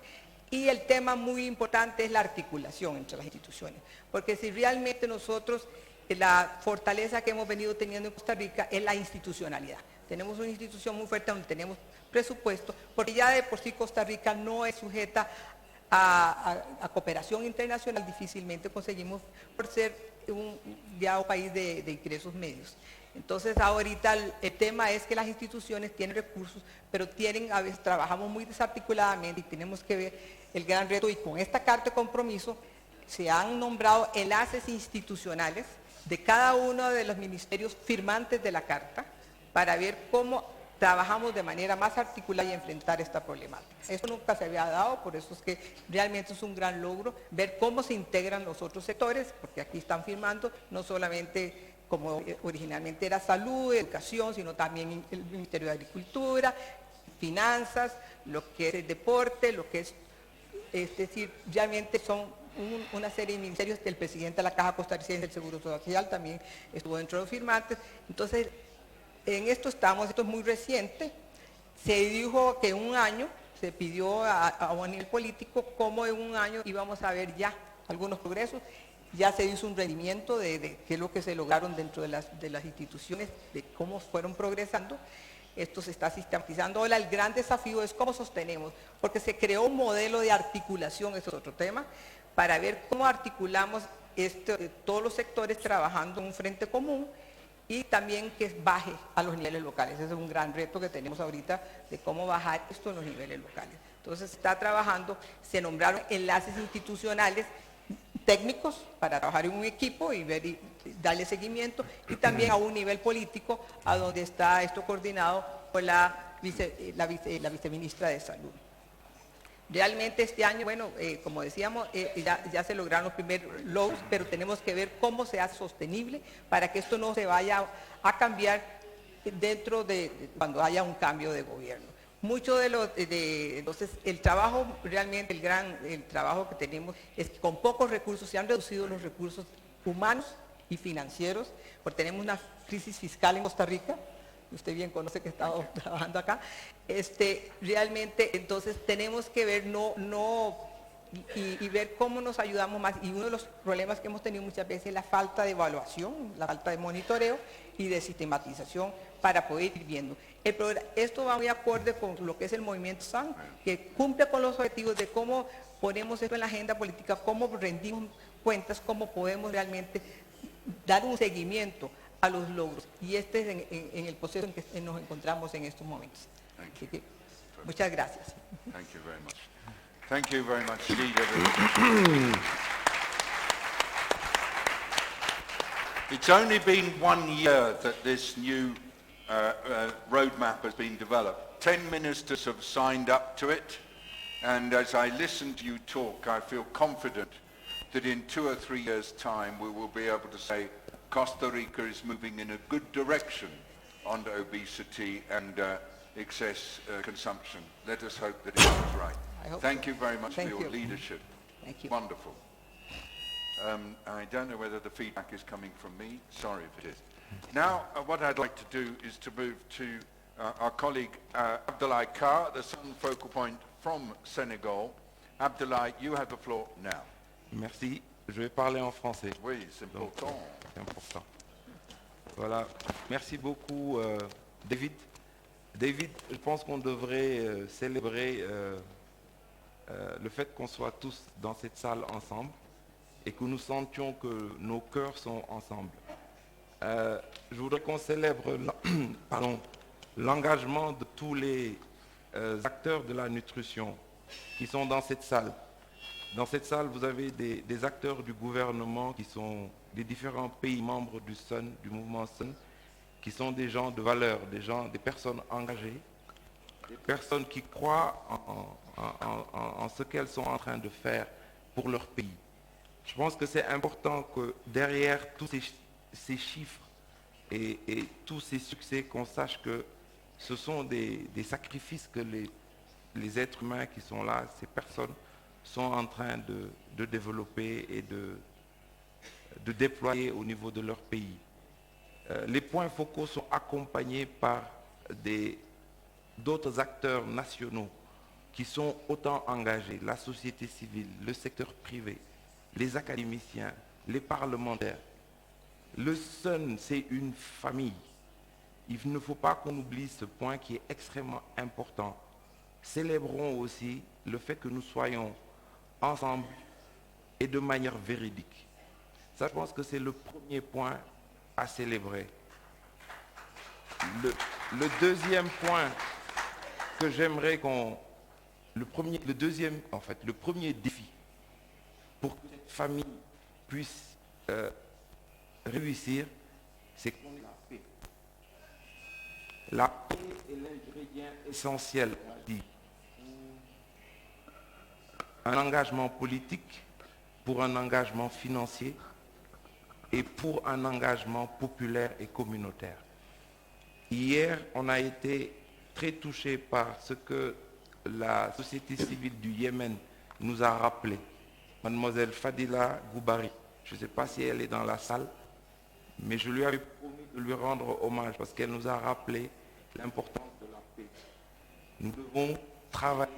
Y el tema muy importante es la articulación entre las instituciones, porque si realmente nosotros, la fortaleza que hemos venido teniendo en Costa Rica es la institucionalidad. Tenemos una institución muy fuerte donde tenemos presupuesto, porque ya de por sí Costa Rica no es sujeta a cooperación internacional, difícilmente conseguimos por ser un país de ingresos medios. Entonces ahorita el tema es que las instituciones tienen recursos, pero a veces trabajamos muy desarticuladamente y tenemos que ver el gran reto, y con esta carta de compromiso se han nombrado enlaces institucionales de cada uno de los ministerios firmantes de la carta para ver cómo trabajamos de manera más articulada y enfrentar esta problemática. Esto nunca se había dado, por eso es que realmente es un gran logro ver cómo se integran los otros sectores, porque aquí están firmando no solamente como originalmente era salud, educación, sino también el Ministerio de Agricultura, finanzas, lo que es el deporte, lo que es decir, realmente son una serie de ministerios. El presidente de la Caja Costarricense del Seguro Social también estuvo dentro de los firmantes. Entonces, en esto estamos, esto es muy reciente. Se dijo que en un año, se pidió a un nivel político, cómo en un año íbamos a ver ya algunos progresos. Ya se hizo un rendimiento de qué es lo que se lograron dentro de las instituciones, de cómo fueron progresando. Esto se está sistematizando. Ahora el gran desafío es cómo sostenemos, porque se creó un modelo de articulación, eso es otro tema, para ver cómo articulamos todos los sectores trabajando en un frente común y también que baje a los niveles locales. Ese es un gran reto que tenemos ahorita de cómo bajar esto en los niveles locales. Entonces se está trabajando, se nombraron enlaces institucionales técnicos para trabajar en un equipo y ver y darle seguimiento, y también a un nivel político, a donde está esto coordinado por la viceministra de Salud. Realmente este año, bueno, como decíamos, ya se lograron los primeros logros, pero tenemos que ver cómo se hace sostenible para que esto no se vaya a cambiar dentro de cuando haya un cambio de gobierno. Mucho entonces el trabajo, realmente el trabajo que tenemos es que con pocos recursos se han reducido los recursos humanos y financieros, porque tenemos una crisis fiscal en Costa Rica. Usted bien conoce que he estado trabajando acá. Realmente, entonces tenemos que ver y ver cómo nos ayudamos más. Y uno de los problemas que hemos tenido muchas veces es la falta de evaluación, la falta de monitoreo y de sistematización, para poder ir viendo. Esto va muy acorde con lo que es el movimiento SUNGG, que cumple con los objetivos de cómo ponemos esto en la agenda política, cómo rendimos cuentas, cómo podemos realmente dar un seguimiento a los logros. Y este es en el proceso en que nos encontramos en estos momentos. Así que, muchas gracias. Thank you very much. Thank you very much indeed, everyone. It's only been 1 year that this new roadmap has been developed. 10 ministers have signed up to it, and as I listen to you talk, I feel confident that in 2 or 3 years' time we will be able to say Costa Rica is moving in a good direction on obesity and excess consumption. Let us hope that it is right. Thank you very much for your leadership. Thank you. Wonderful. I don't know whether the feedback is coming from me. Sorry if it is. Now, what I'd like to do is to move to our colleague Abdoulaye Ka, the Sun Focal Point from Senegal. Abdoulaye, you have the floor now. Merci. Je vais parler en français. Oui, c'est important. C'est important. Voilà. Merci beaucoup, David. David, je pense qu'on devrait célébrer le fait qu'on soit tous dans cette salle ensemble et que nous sentions que nos cœurs sont ensemble. Je voudrais qu'on célèbre l'engagement de tous les acteurs de la nutrition qui sont dans cette salle. Dans cette salle, vous avez des acteurs du gouvernement qui sont des différents pays membres du SUN, du mouvement SUN, qui sont des gens de valeur, des personnes engagées, des personnes qui croient en ce qu'elles sont en train de faire pour leur pays. Je pense que c'est important que derrière tous ces chiffres et tous ces succès, qu'on sache que ce sont des sacrifices que les êtres humains qui sont là, ces personnes, sont en train de développer et de déployer au niveau de leur pays. Les points focaux sont accompagnés par d'autres acteurs nationaux qui sont autant engagés, la société civile, le secteur privé, les académiciens, les parlementaires. Le SUN, c'est une famille. Il ne faut pas qu'on oublie ce point qui est extrêmement important. Célébrons aussi le fait que nous soyons ensemble et de manière véridique. Ça, je pense que c'est le premier point à célébrer. Le deuxième point que j'aimerais le premier défi pour que cette famille puisse réussir, c'est qu'on ait la paix. La paix est l'ingrédient essentiel, on dit, un engagement politique, pour un engagement financier et pour un engagement populaire et communautaire. Hier, on a été très touchés par ce que la société civile du Yémen nous a rappelé. Mademoiselle Fadila Goubari, je ne sais pas si elle est dans la salle, mais je lui avais promis de lui rendre hommage parce qu'elle nous a rappelé l'importance de la paix. Nous devons travailler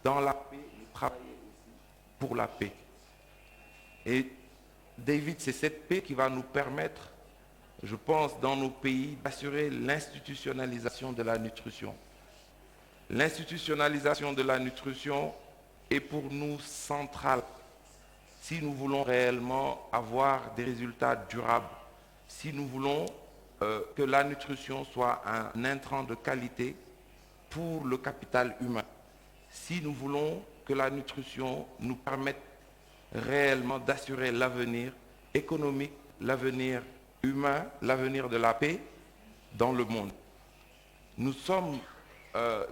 dans la paix, mais travailler aussi pour la paix. Et David, c'est cette paix qui va nous permettre, je pense, dans nos pays, d'assurer l'institutionnalisation de la nutrition. L'institutionnalisation de la nutrition est pour nous centrale si nous voulons réellement avoir des résultats durables, si nous voulons que la nutrition soit un intrant de qualité pour le capital humain, si nous voulons que la nutrition nous permette réellement d'assurer l'avenir économique, l'avenir humain, l'avenir de la paix dans le monde. Nous sommes,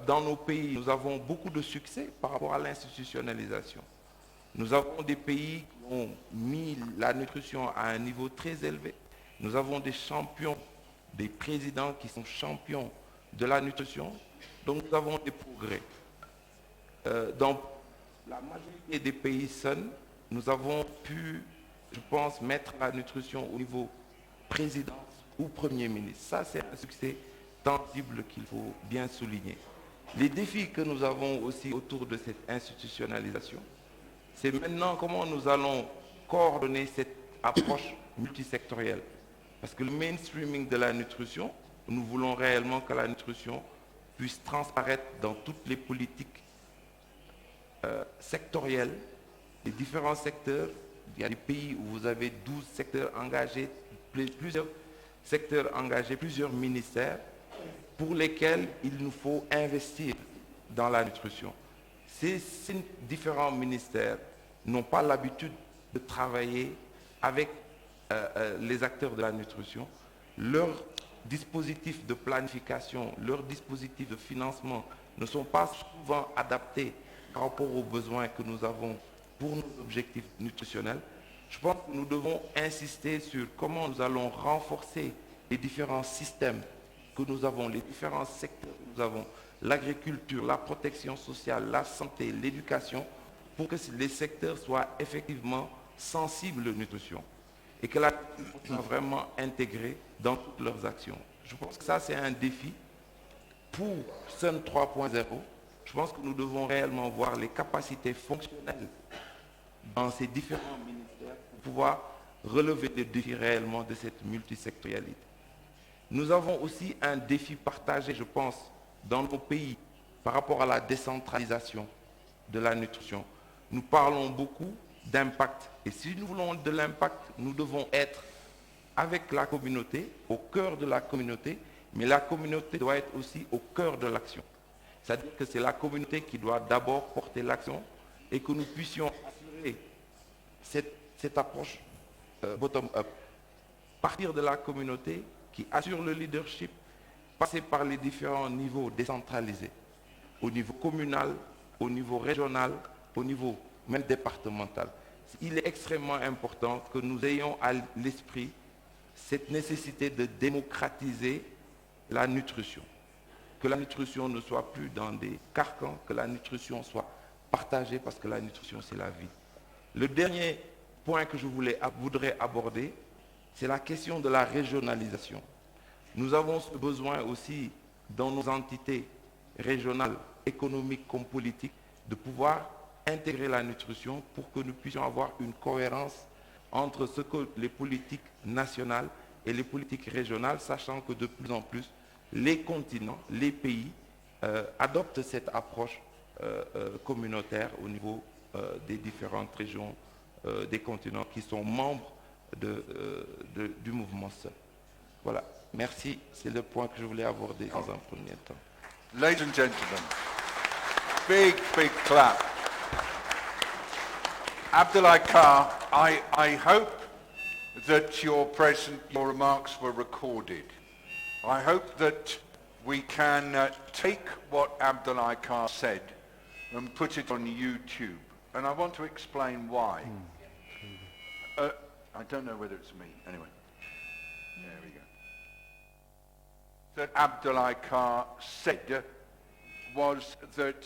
dans nos pays, nous avons beaucoup de succès par rapport à l'institutionnalisation. Nous avons des pays qui ont mis la nutrition à un niveau très élevé. Nous avons des champions, des présidents qui sont champions de la nutrition. Donc nous avons des progrès. Dans la majorité des pays SUN, nous avons pu, je pense, mettre la nutrition au niveau présidence ou Premier ministre. Ça, c'est un succès tangible qu'il faut bien souligner. Les défis que nous avons aussi autour de cette institutionnalisation, c'est maintenant comment nous allons coordonner cette approche multisectorielle. Parce que le mainstreaming de la nutrition, Nous voulons réellement que la nutrition puisse transparaître dans toutes les politiques sectorielles, les différents secteurs. Il y a des pays où vous avez 12 secteurs engagés, plusieurs secteurs engagés, plusieurs ministères pour lesquels il nous faut investir dans la nutrition. Ces différents ministères n'ont pas l'habitude de travailler avec les acteurs de la nutrition. Leurs dispositifs de planification, leurs dispositifs de financement ne sont pas souvent adaptés par rapport aux besoins que nous avons pour nos objectifs nutritionnels. Je pense que nous devons insister sur comment nous allons renforcer les différents systèmes que nous avons, les différents secteurs que nous avons, l'agriculture, la protection sociale, la santé, l'éducation, pour que les secteurs soient effectivement sensibles à la nutrition et que la nutrition soit vraiment intégrée dans toutes leurs actions. Je pense que ça, c'est un défi pour SUNGG 3.0. Je pense que nous devons réellement voir les capacités fonctionnelles dans ces différents ministères pour pouvoir relever les défis réellement de cette multisectorialité. Nous avons aussi un défi partagé, je pense, dans nos pays par rapport à la décentralisation de la nutrition. Nous parlons beaucoup d'impact. Et si nous voulons de l'impact, nous devons être avec la communauté, au cœur de la communauté, mais la communauté doit être aussi au cœur de l'action. C'est-à-dire que c'est la communauté qui doit d'abord porter l'action et que nous puissions assurer cette approche bottom-up. Partir de la communauté qui assure le leadership, passer par les différents niveaux décentralisés, au niveau communal, au niveau régional, au niveau même départemental. Il est extrêmement important que nous ayons à l'esprit cette nécessité de démocratiser la nutrition. Que la nutrition ne soit plus dans des carcans, que la nutrition soit partagée parce que la nutrition c'est la vie. Le dernier point que je voudrais aborder, c'est la question de la régionalisation. Nous avons ce besoin aussi dans nos entités régionales, économiques comme politiques, de pouvoir intégrer la nutrition pour que nous puissions avoir une cohérence entre ce que les politiques nationales et les politiques régionales, sachant que de plus en plus, les continents, les pays adoptent cette approche communautaire au niveau des différentes régions des continents qui sont membres du mouvement SUNGG. Voilà, merci, c'est le point que je voulais aborder dans un premier temps. Ladies and gentlemen, big clap. Abdullah Kar, I hope that your remarks were recorded. I hope that we can take what Abdullah Kar said and put it on YouTube. And I want to explain why. I don't know whether it's me. Anyway, there we go. That Abdullah Kar said was that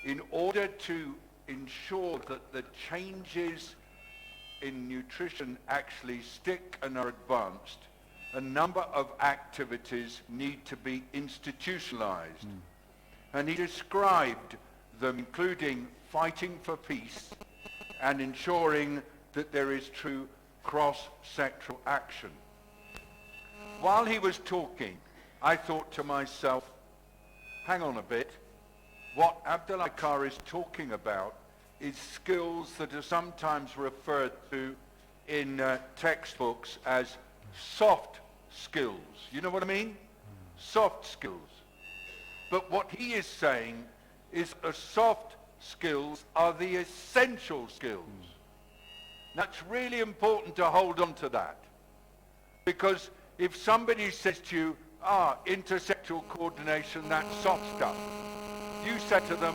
in order to ensure that the changes in nutrition actually stick and are advanced, a number of activities need to be institutionalized. And he described them, including fighting for peace and ensuring that there is true cross-sectoral action. While he was talking, I thought to myself, hang on a bit, what Abdullah Kar is talking about is skills that are sometimes referred to in textbooks as soft skills. You know what I mean? Soft skills. But what he is saying is soft skills are the essential skills. That's really important to hold on to that. Because if somebody says to you, intersectoral coordination, that's soft stuff, you say to them,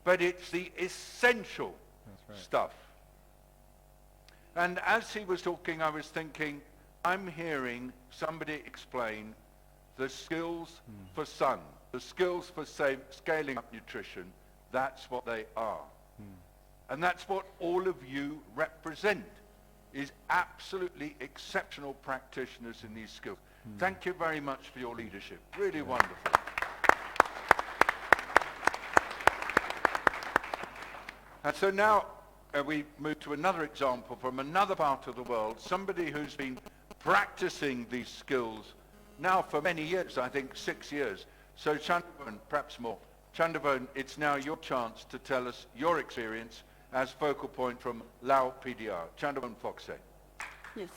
but it's the essential stuff. And as he was talking, I was thinking, I'm hearing somebody explain the skills for SUNGG, the skills for scaling up nutrition. That's what they are. And that's what all of you represent, is absolutely exceptional practitioners in these skills. Thank you very much for your leadership. Really wonderful. And so now we move to another example from another part of the world, somebody who's been practicing these skills now for many years, I think 6 years. So Chandavan, perhaps more. Chandavan, it's now your chance to tell us your experience as focal point from Lao PDR. Chandavan Foxe. Yes.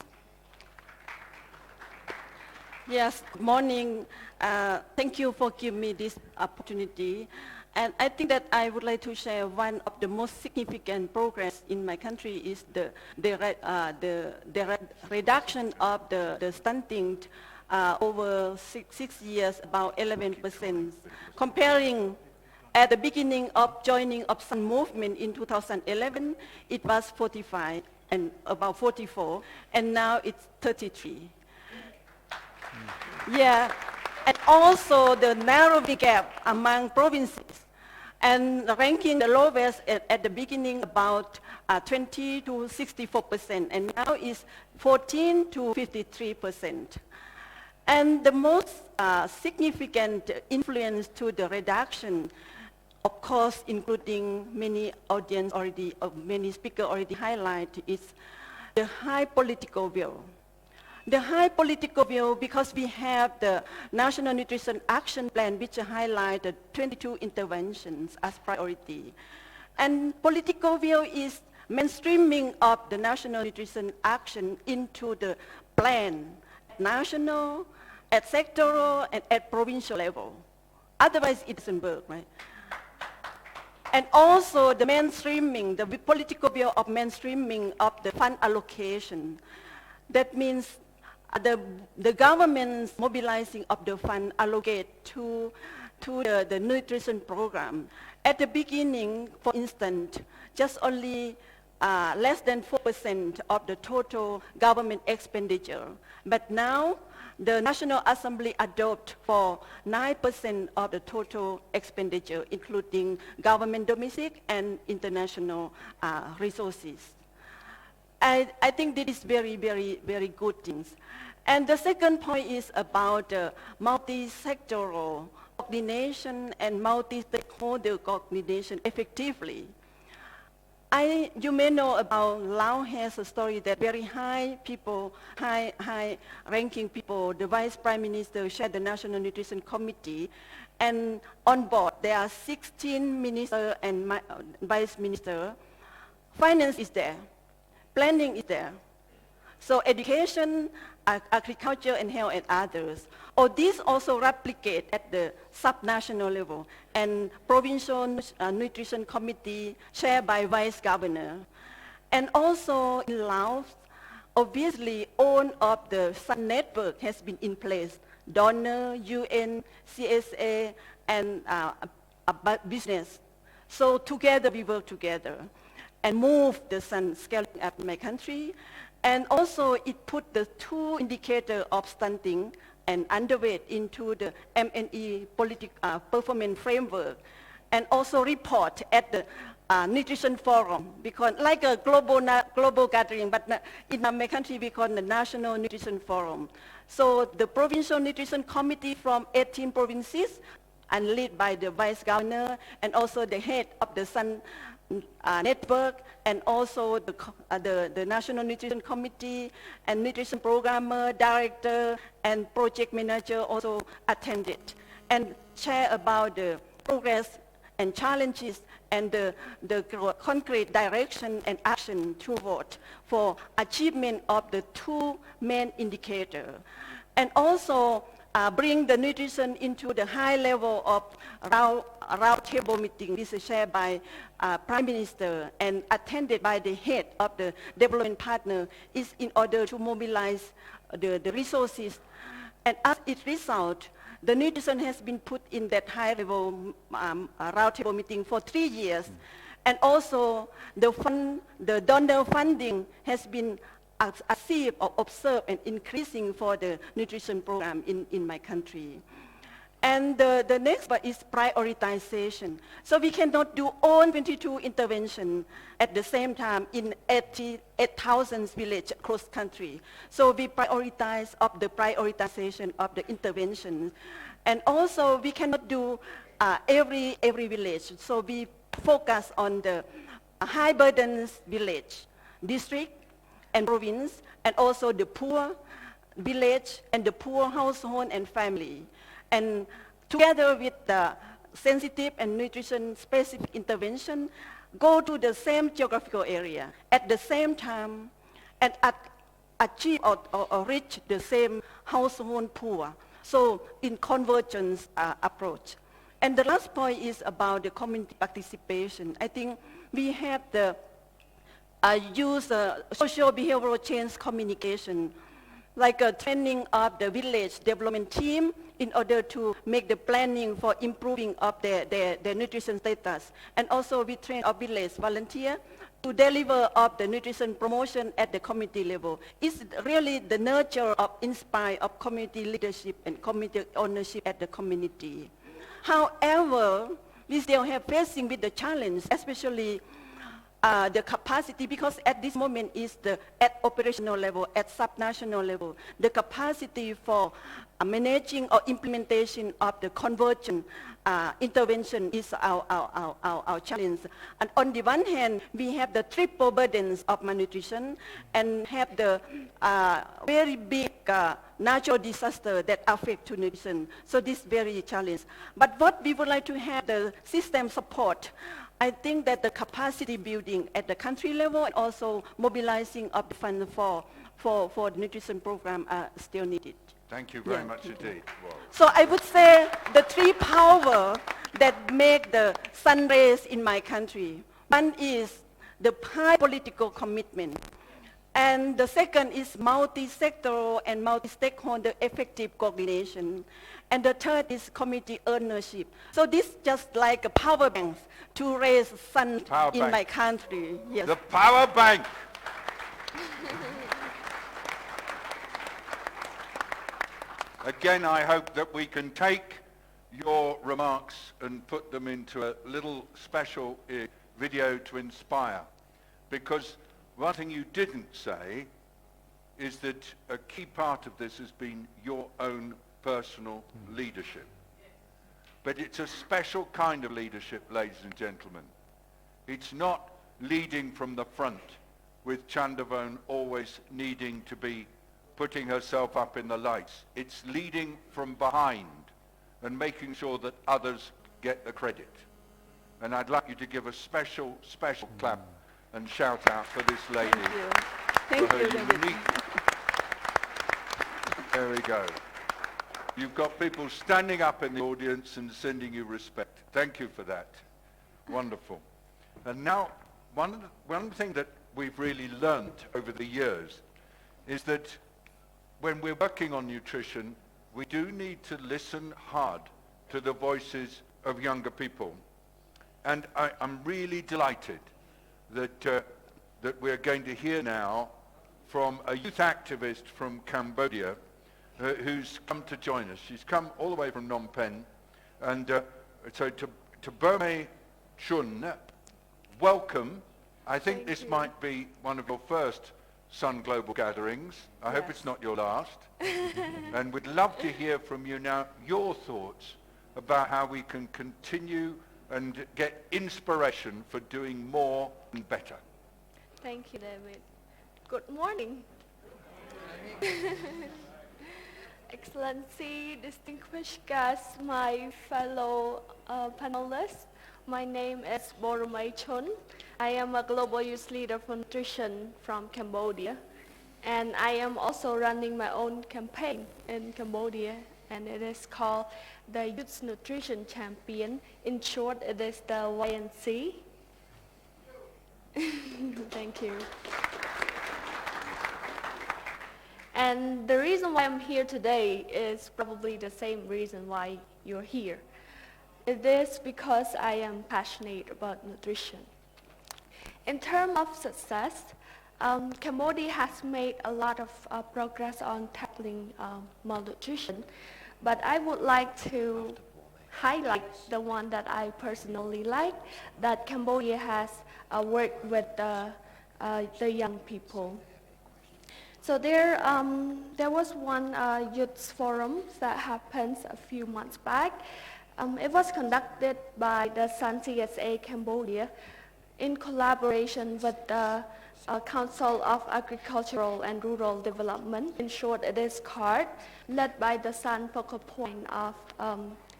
Yes, good morning. Thank you for giving me this opportunity. And I think that I would like to share one of the most significant progress in my country is the reduction of the stunting over six years, about 11%. Comparing at the beginning of joining of Sun movement in 2011, it was 45 and about 44, and now it's 33. Yeah, and also the narrowing gap among provinces, and ranking the lowest at the beginning about 20 to 64%, and now is 14 to 53%. And the most significant influence to the reduction, of course, including many audience already, many speakers already highlight, is the high political will. The high political will, because we have the National Nutrition Action Plan, which highlighted 22 interventions as priority. And political will is mainstreaming of the National Nutrition Action into the plan, at national, at sectoral, and at provincial level. Otherwise, it doesn't work, right? And also the mainstreaming, the political will of mainstreaming of the fund allocation. That means the government's mobilizing of the fund allocate to the nutrition program. At the beginning, for instance, just only less than 4% of the total government expenditure. But now, the National Assembly adopt for 9% of the total expenditure, including government domestic and international resources. I think this is very, very, very good things. And the second point is about multi-sectoral coordination and multi-stakeholder coordination effectively. You may know about Lao has a story that very high people, high-ranking people, the Vice Prime Minister chaired the National Nutrition Committee, and on board there are 16 ministers and Vice Minister. Finance is there. Planning is there. So education, agriculture, and health, and others. Or these also replicate at the subnational level, and provincial nutrition committee chaired by vice governor. And also in Laos, obviously all of the Sun network has been in place. Donor, UN, CSA, and business. So together we work together and move the Sun scaling up in my country. And also it put the two indicators of stunting and underweight into the MNE performance framework, and also report at the nutrition forum, because like a global gathering, but in my country we call the National Nutrition Forum. So the Provincial Nutrition Committee from 18 provinces, and led by the Vice Governor, and also the head of the Sun network, and also the National Nutrition Committee and Nutrition Programmer, Director, and Project Manager also attended and share about the progress and challenges and the concrete direction and action toward for achievement of the two main indicators. And also bring the nutrition into the high level of roundtable meeting. This is shared by Prime Minister and attended by the head of the development partner, is in order to mobilize the resources. And as it result, the nutrition has been put in that high level roundtable meeting for 3 years. And also the donor funding has been achieved or observed and increasing for the nutrition program in my country. And the next part is prioritization. So we cannot do all 22 interventions at the same time in 8,000 villages across country. So we prioritize of the prioritization of the interventions. And also we cannot do every village. So we focus on the high burdens village, district, and province, and also the poor, village and the poor household and family. And together with the sensitive and nutrition-specific intervention, go to the same geographical area at the same time and achieve or reach the same household poor. So in convergence approach. And the last point is about the community participation. I think we have the use social behavioral change communication, like a training of the village development team in order to make the planning for improving of their nutrition status. And also we train our village volunteer to deliver of the nutrition promotion at the community level. It's really the nurture of inspire of community leadership and community ownership at the community. However, we still have facing with the challenge, especially the capacity, because at this moment is at operational level, at subnational level, the capacity for managing or implementation of the convergent intervention is our challenge. And on the one hand, we have the triple burdens of malnutrition and have the very big natural disaster that affect to nutrition. So this very challenge. But what we would like to have the system support, I think that the capacity building at the country level and also mobilizing of the fund for the nutrition program are still needed. Thank you very much indeed. Wow. So I would say the three power that make the sun rays in my country. One is the high political commitment. And the second is multi-sectoral and multi-stakeholder effective coordination. And the third is community ownership. So this just like a power bank to raise sun in my country. Yes. The power bank. Again, I hope that we can take your remarks and put them into a little special video to inspire. Because one thing you didn't say is that a key part of this has been your own personal leadership. But it's a special kind of leadership, ladies and gentlemen. It's not leading from the front, with Chandavon always needing to be putting herself up in the lights. It's leading from behind and making sure that others get the credit. And I'd like you to give a special clap and shout out for this lady. Thank you, David. There we go. You've got people standing up in the audience and sending you respect. Thank you for that. Wonderful. And now, one of the things that we've really learnt over the years is that when we're working on nutrition, we do need to listen hard to the voices of younger people. And I'm really delighted that we're going to hear now from a youth activist from Cambodia who's come to join us. She's come all the way from Phnom Penh. And so to Burme Chun, welcome. I think this might be one of your first Sun Global gatherings. I hope it's not your last. And we'd love to hear from you now your thoughts about how we can continue and get inspiration for doing more and better. Thank you, David. Good morning. Excellency, distinguished guests, my fellow panelists, my name is Boromai Chun. I am a global youth leader for nutrition from Cambodia. And I am also running my own campaign in Cambodia, and it is called the Youth Nutrition Champion. In short, it is the YNC. Thank you. And the reason why I'm here today is probably the same reason why you're here. It is because I am passionate about nutrition. In terms of success, Cambodia has made a lot of progress on tackling malnutrition, but I would like to highlight the one that I personally like, that Cambodia has worked with the young people. So there was one youth forum that happened a few months back. It was conducted by the Sun CSA Cambodia in collaboration with the Council of Agricultural and Rural Development. In short, it is CARD, led by the Sun Focal Point of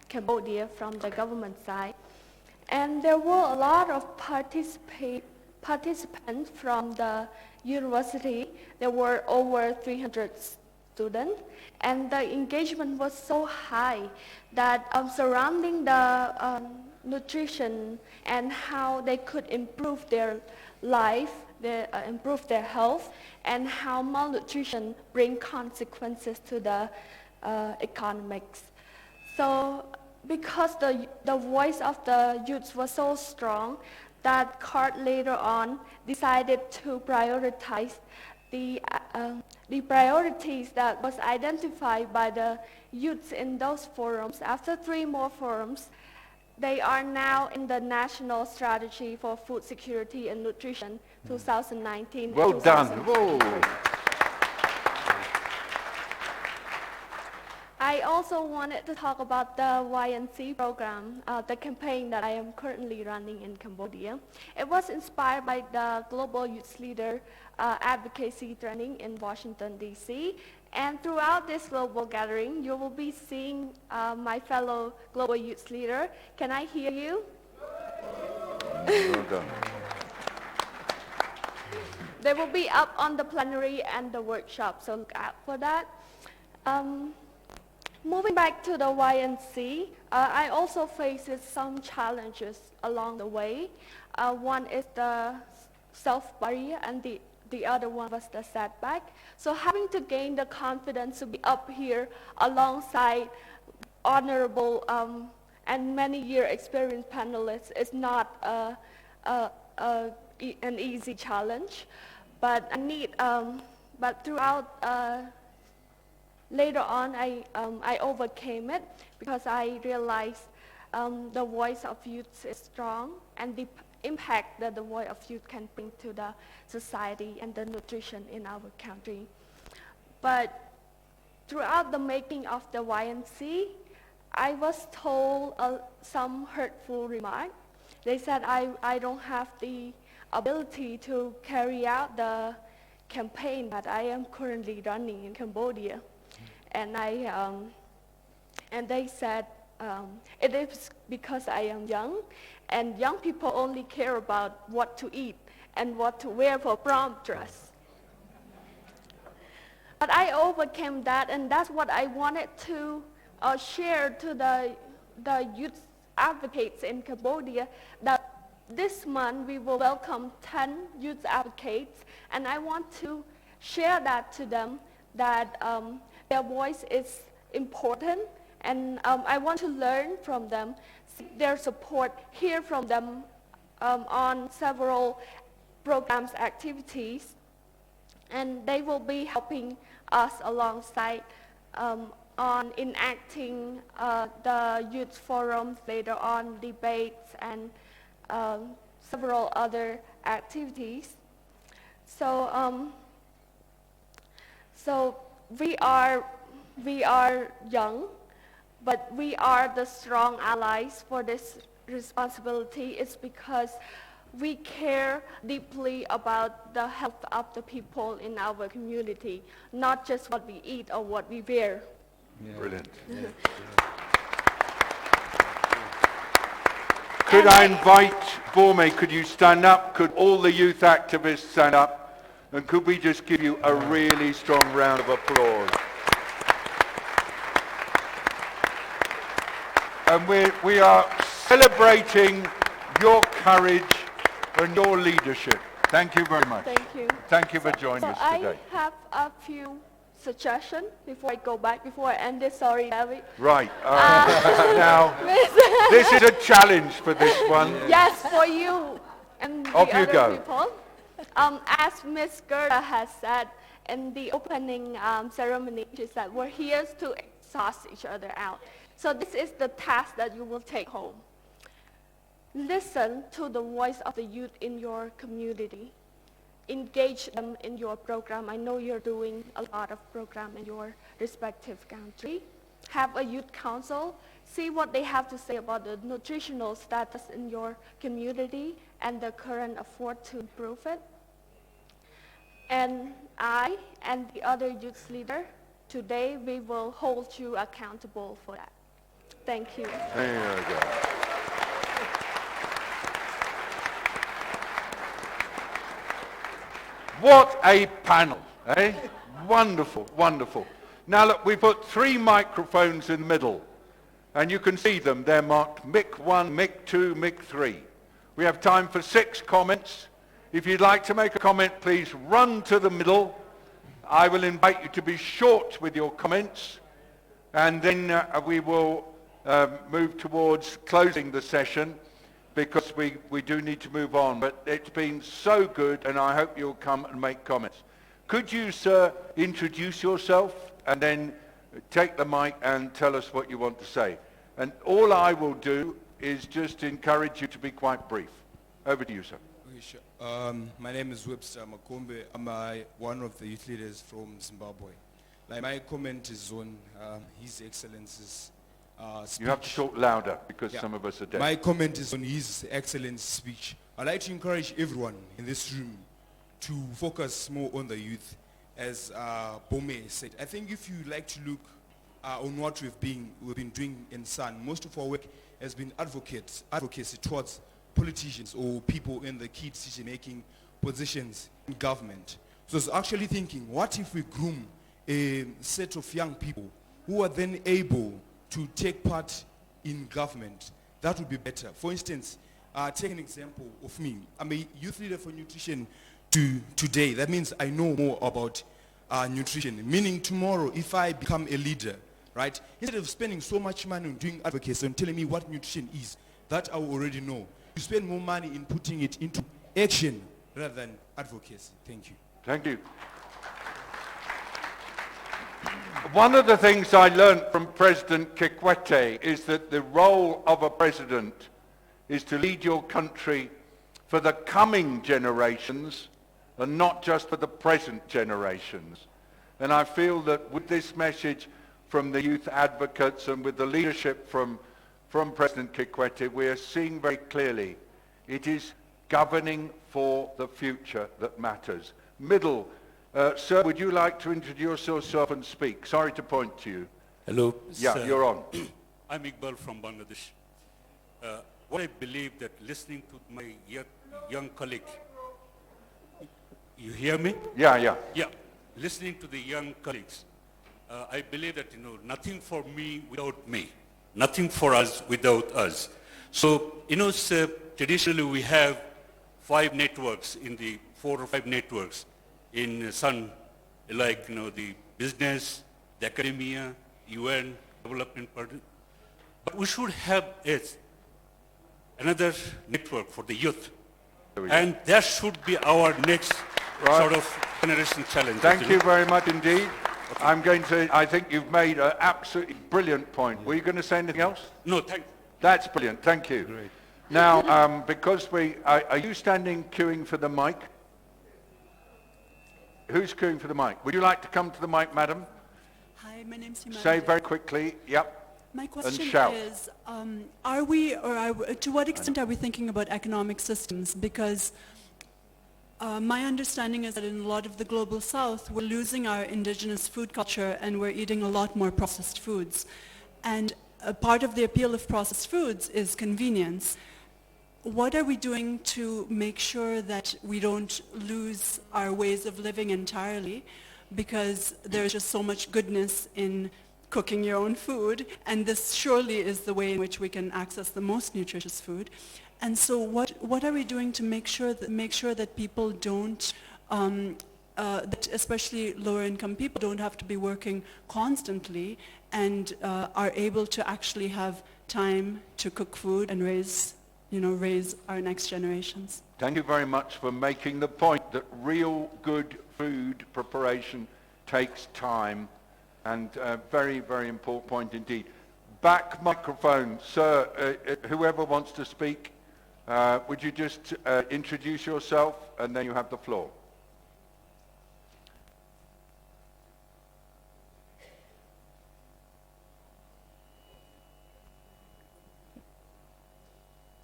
Cambodia from the government side. And there were a lot of participants from the university. There were over 300 students, and the engagement was so high that surrounding the nutrition and how they could improve their life, improve their health, and how malnutrition bring consequences to the economics. So because the voice of the youth was so strong, that CARD later on decided to prioritize the priorities that was identified by the youths in those forums. After 3 more forums, they are now in the National Strategy for Food Security and Nutrition 2019. Well done. Whoa. I also wanted to talk about the YNC program, the campaign that I am currently running in Cambodia. It was inspired by the Global Youth Leader Advocacy Training in Washington, D.C. And throughout this global gathering, you will be seeing my fellow Global Youth Leader. Can I hear you? Well done. They will be up on the plenary and the workshop, so look out for that. Moving back to the YNC, I also faced some challenges along the way. One is the self-barrier, and the other one was the setback. So having to gain the confidence to be up here alongside honorable and many-year experienced panelists is not an easy challenge. But I need, but throughout. Later on, I overcame it because I realized the voice of youth is strong, and the impact that the voice of youth can bring to the society and the nutrition in our country. But throughout the making of the YNC, I was told some hurtful remarks. They said I don't have the ability to carry out the campaign that I am currently running in Cambodia. And and they said it is because I am young, and young people only care about what to eat and what to wear for prom dress. But I overcame that, and that's what I wanted to share to the youth advocates in Cambodia, that this month we will welcome 10 youth advocates, and I want to share that to them, that their voice is important, and I want to learn from them, seek their support, hear from them on several programs, activities, and they will be helping us alongside on enacting the youth forums later on, debates, and several other activities. So we are young, but we are the strong allies for this responsibility. It's because we care deeply about the health of the people in our community, not just what we eat or what we wear. Yeah. Brilliant. Could I invite Borme, could you stand up? Could all the youth activists stand up? And could we just give you a really strong round of applause? And we are celebrating your courage and your leadership. Thank you very much. Thank you. Thank you for joining us today. I have a few suggestions before I go back, before I end this. Sorry, David. Right. Now, this is a challenge for this one. Yes, for you and the other people. As Ms. Gerda has said in the opening ceremony, she said, we're here to exhaust each other out. So this is the task that you will take home. Listen to the voice of the youth in your community. Engage them in your program. I know you're doing a lot of program in your respective country. Have a youth council. See what they have to say about the nutritional status in your community and the current effort to improve it. And I and the other youth leader, today we will hold you accountable for that. Thank you. There you go. What a panel, eh? Wonderful, wonderful. Now look, we put 3 microphones in the middle, and you can see them. They're marked Mic 1, Mic 2, Mic 3. We have time for 6 comments. If you'd like to make a comment, please run to the middle. I will invite you to be short with your comments, and then we will move towards closing the session, because we do need to move on. But it's been so good, and I hope you'll come and make comments. Could you, sir, introduce yourself and then take the mic and tell us what you want to say? And all I will do is just encourage you to be quite brief. Over to you, sir. Okay, sure. My name is Webster Makombe. I'm one of the youth leaders from Zimbabwe. My comment is on His Excellency's speech. You have to talk louder, because some of us are deaf. My comment is on His Excellency's speech. I'd like to encourage everyone in this room to focus more on the youth, as Bome said. I think if you like to look on what we've been doing in SUN, most of our work has been advocacy towards politicians or people in the key decision-making positions in government. So I was actually thinking, what if we groom a set of young people who are then able to take part in government? That would be better. For instance, take an example of me. I'm a youth leader for nutrition today. That means I know more about nutrition. Meaning tomorrow, if I become a leader, right, instead of spending so much money on doing advocacy and telling me what nutrition is, that I already know. You spend more money in putting it into action rather than advocacy. Thank you. Thank you. One of the things I learned from President Kikwete is that the role of a president is to lead your country for the coming generations and not just for the present generations. And I feel that with this message from the youth advocates and with the leadership from President Kikwete, we are seeing very clearly it is governing for the future that matters. Middle. Sir, would you like to introduce yourself and speak? Sorry to point to you. Hello. Yeah, sir. you're on. I'm Iqbal from Bangladesh. What I believe that listening to my young colleague, you hear me? Yeah, yeah. Yeah. Listening to the young colleagues, I believe that, nothing for me without me. Nothing for us without us. So, sir, traditionally we have 5 networks in the 4 or 5 networks in SUN, like, the business, the academia, UN, development partner. But we should have another network for the youth. And that should be our next sort of generation challenge. Thank you very much indeed. Okay. I think you've made an absolutely brilliant point. Yeah. Were you going to say anything else? No, thank you. That's brilliant. Thank you. Great. Now, because are you standing queuing for the mic? Who's queuing for the mic? Would you like to come to the mic, madam? Hi, my name's Himani. Say very quickly, yep. My question is, to what extent are we thinking about economic systems? Because my understanding is that in a lot of the global south, we're losing our indigenous food culture and we're eating a lot more processed foods. And a part of the appeal of processed foods is convenience. What are we doing to make sure that we don't lose our ways of living entirely? Because there's just so much goodness in cooking your own food, and this surely is the way in which we can access the most nutritious food. And so what are we doing to make sure that people don't, that especially lower income people don't have to be working constantly and are able to actually have time to cook food and raise our next generations? Thank you very much for making the point that real good food preparation takes time, and very, very important point indeed. Back microphone, sir, whoever wants to speak, would you just introduce yourself and then you have the floor.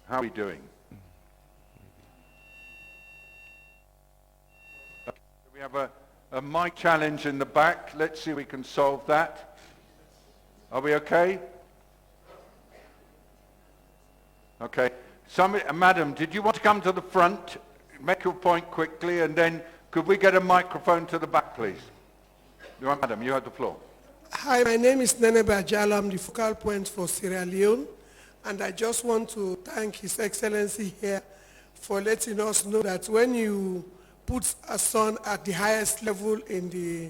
How are we doing? We have a mic challenge in the back. Let's see if we can solve that. Are we okay? Okay. Madam, did you want to come to the front? Make your point quickly, and then could we get a microphone to the back, please? Madam, you have the floor. Hi, my name is Nene Bajalo. I'm the focal point for Sierra Leone, and I just want to thank His Excellency here for letting us know that when you put a son at the highest level in the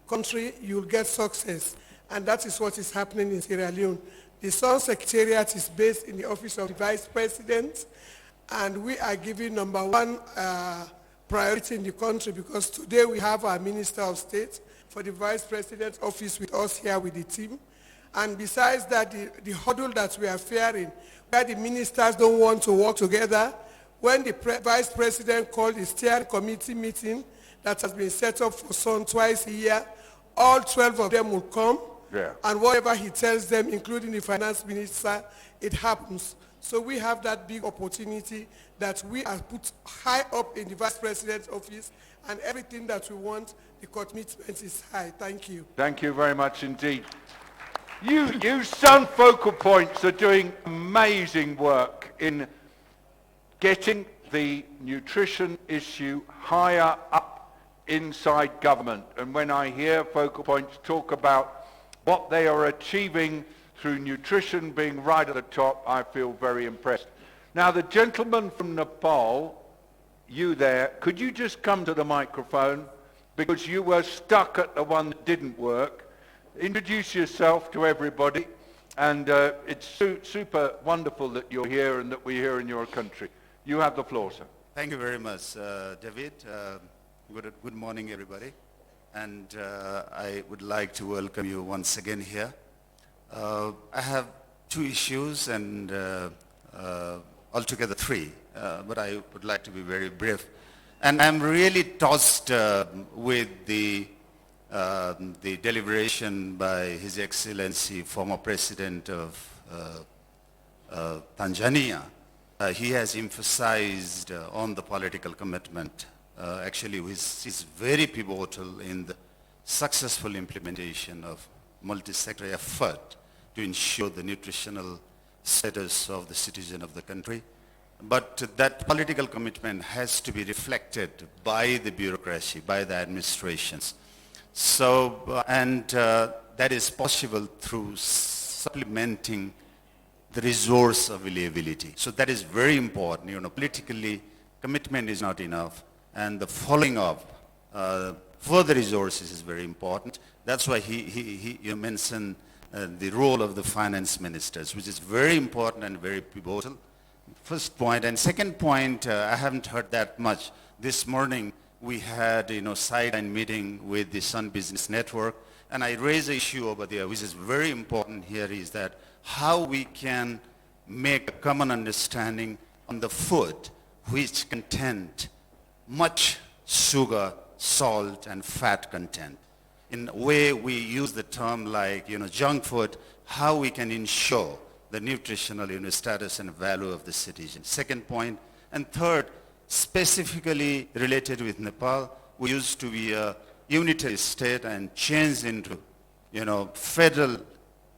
country, you'll get success. And that is what is happening in Sierra Leone. The Son Secretariat is based in the office of the Vice President, and we are giving number one priority in the country because today we have our Minister of State for the Vice President's office with us here with the team. And besides that, the hurdle that we are fearing, where the ministers don't want to work together, when the Vice President called the steering committee meeting that has been set up for Son twice a year, all 12 of them will come, and whatever he tells them, including the Finance Minister, it happens. So we have that big opportunity that we are put high up in the Vice President's office, and everything that we want, the commitment is high. Thank you. Thank you very much indeed. You Sun Focal Points are doing amazing work in getting the nutrition issue higher up inside government. And when I hear Focal Points talk about what they are achieving through nutrition being right at the top, I feel very impressed. Now, the gentleman from Nepal, you there, could you just come to the microphone? Because you were stuck at the one that didn't work. Introduce yourself to everybody. And it's super wonderful that you're here and that we're here in your country. You have the floor, sir. Thank you very much, David. Good morning, everybody. And I would like to welcome you once again here. I have two issues and altogether three, but I would like to be very brief. And I'm really tossed with the deliberation by His Excellency, former President of Tanzania. He has emphasized on the political commitment, actually which is very pivotal in the successful implementation of multi-sector effort to ensure the nutritional status of the citizen of the country. But that political commitment has to be reflected by the bureaucracy, by the administrations. So, that is possible through supplementing the resource availability. So that is very important. Politically, commitment is not enough, and the following up for the resources is very important. That's why you mentioned the role of the finance ministers, which is very important and very pivotal. First point. And second point, I haven't heard that much. This morning, we had sideline meeting with the Sun Business Network, and I raised an issue over there, which is very important here, is that how we can make a common understanding on the food which contain much sugar, salt, and fat content. In a way, we use the term like, junk food, how we can ensure the nutritional status and value of the citizen. Second point. And third, specifically related with Nepal, we used to be a unitary state and changed into, federal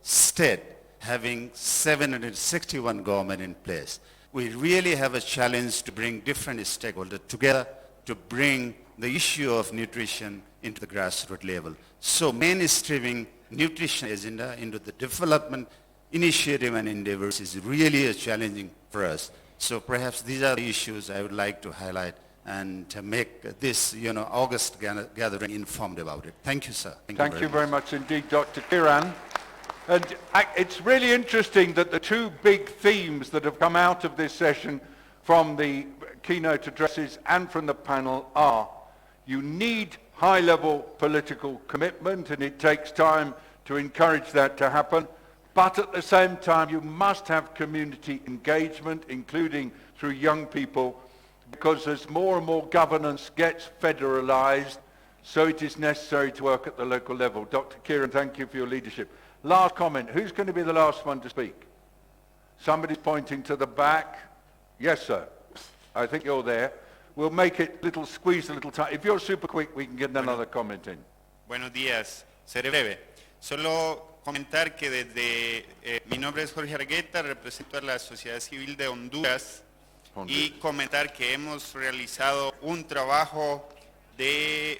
state, having 761 government in place. We really have a challenge to bring different stakeholders together to bring the issue of nutrition into the grassroots level. So mainstreaming nutrition agenda into the development initiative and endeavors is really a challenging for us. So perhaps these are the issues I would like to highlight and to make this, August gathering informed about it. Thank you, sir. Thank you very much indeed, Dr. Kiran. And it's really interesting that the two big themes that have come out of this session from the keynote addresses and from the panel are you need high-level political commitment, and it takes time to encourage that to happen. But at the same time, you must have community engagement, including through young people, because as more and more governance gets federalized, so it is necessary to work at the local level. Dr. Kiran, thank you for your leadership. Last comment. Who's going to be the last one to speak? Somebody's pointing to the back. Yes, sir. I think you're there. we'll make it squeeze a little tight. If you're super quick, we can get another comment in. Buenos días, seré breve. Solo comentar que desde, mi nombre es Jorge Argueta, represento a la sociedad civil de Honduras y comentar que hemos realizado un trabajo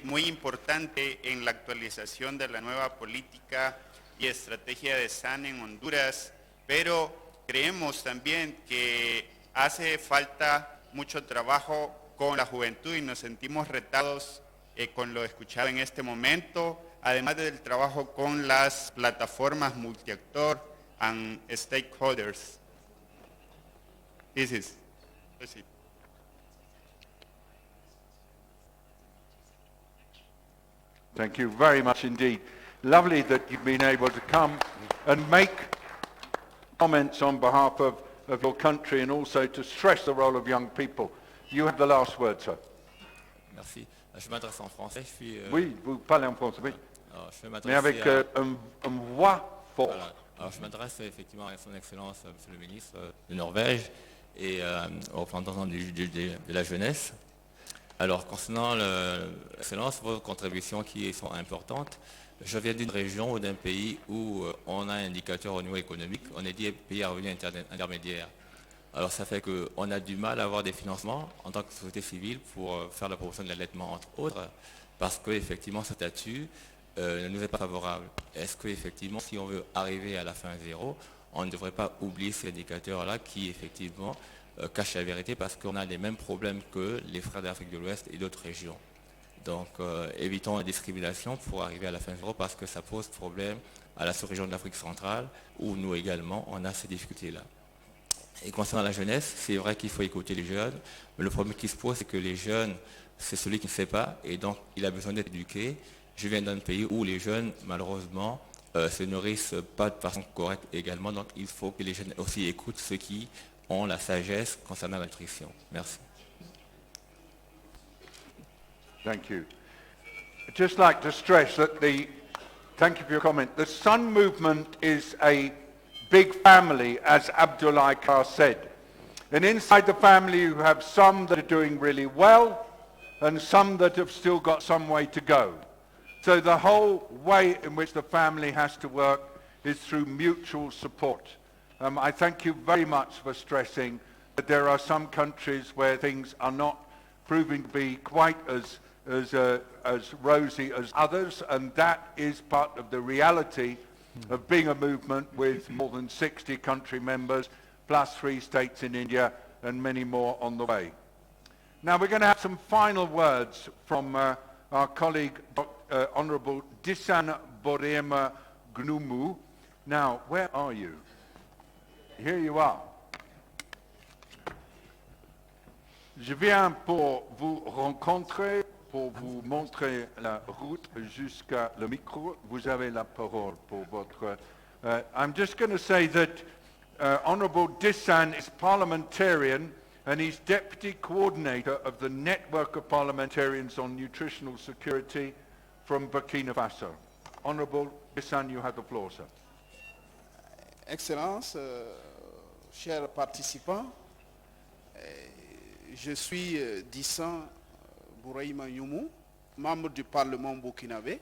muy importante en la actualización de la nueva política y estrategia de SUNGG en Honduras, pero creemos también que hace falta mucho trabajo con la juventud y nos sentimos retados con lo escuchado en este momento, además del trabajo con las plataformas multiactor and stakeholders. This is it. Thank you very much indeed. Lovely that you've been able to come and make comments on behalf of your country and also to stress the role of young people. You have the last word, sir. Merci. Je m'adresse en français. Je suis, Oui, vous parlez en français, oui. Alors, je vais Mais m'adresser avec un voix fort. Voilà. Alors, je m'adresse effectivement à son Excellence, Monsieur le Ministre de Norvège et aux représentants de la jeunesse. Alors, concernant l'Excellence, vos contributions qui sont importantes, je viens d'une région ou d'un pays où on a un indicateur au niveau économique, on est dit pays à revenu intermédiaire. Alors ça fait qu'on a du mal à avoir des financements en tant que société civile pour faire la promotion de l'allaitement, entre autres, parce qu'effectivement ce statut ne nous est pas favorable. Est-ce qu'effectivement, si on veut arriver à la fin zéro, on ne devrait pas oublier ces indicateurs-là qui effectivement cachent la vérité, parce qu'on a les mêmes problèmes que les frères d'Afrique de l'Ouest et d'autres régions. Donc évitons la discrimination pour arriver à la fin zéro, parce que ça pose problème à la sous-région de l'Afrique centrale, où nous également on a ces difficultés-là. Et concernant la jeunesse, c'est vrai qu'il faut écouter les jeunes, mais le problème qui se pose, c'est que les jeunes, c'est celui qui ne sait pas, et donc il a besoin d'être éduqué. Je viens d'un pays où les jeunes, malheureusement, se nourrissent pas de façon correcte également, donc il faut que les jeunes aussi écoutent ceux qui ont la sagesse concernant la nutrition. Merci. Thank you. I'd just like to stress that thank you for your comment. The Sun movement is a big family, as Abdullah Kar said. And inside the family you have some that are doing really well and some that have still got some way to go. So the whole way in which the family has to work is through mutual support. I thank you very much for stressing that there are some countries where things are not proving to be quite as rosy as others, and that is part of the reality of being a movement with more than 60 country members, plus 3 states in India, and many more on the way. Now we're going to have some final words from our colleague, Honourable Disan Borema Gnumu. Now, where are you? Here you are. Je viens pour vous rencontrer, pour vous montrer la route jusqu'à le micro. Vous avez la parole pour votre... I'm just going to say that Honourable Disan is parliamentarian and he's deputy coordinator of the Network of Parliamentarians on Nutritional Security from Burkina Faso. Honourable Disan, you have the floor, sir. Excellence, chers participants, je suis Disan Bouraïma Youmou, membre du Parlement burkinabé.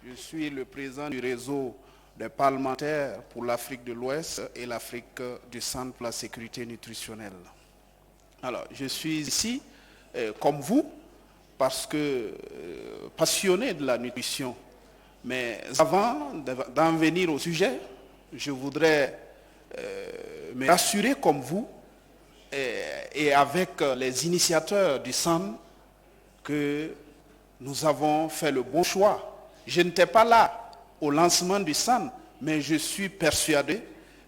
Je suis le président du réseau des parlementaires pour l'Afrique de l'Ouest et l'Afrique du Centre pour la sécurité nutritionnelle. Alors, je suis ici, comme vous, parce que passionné de la nutrition. Mais avant d'en venir au sujet, je voudrais me rassurer comme vous et avec les initiateurs du SUNGG que nous avons fait le bon choix. Je n'étais pas là au lancement du SUNGG, mais je suis persuadé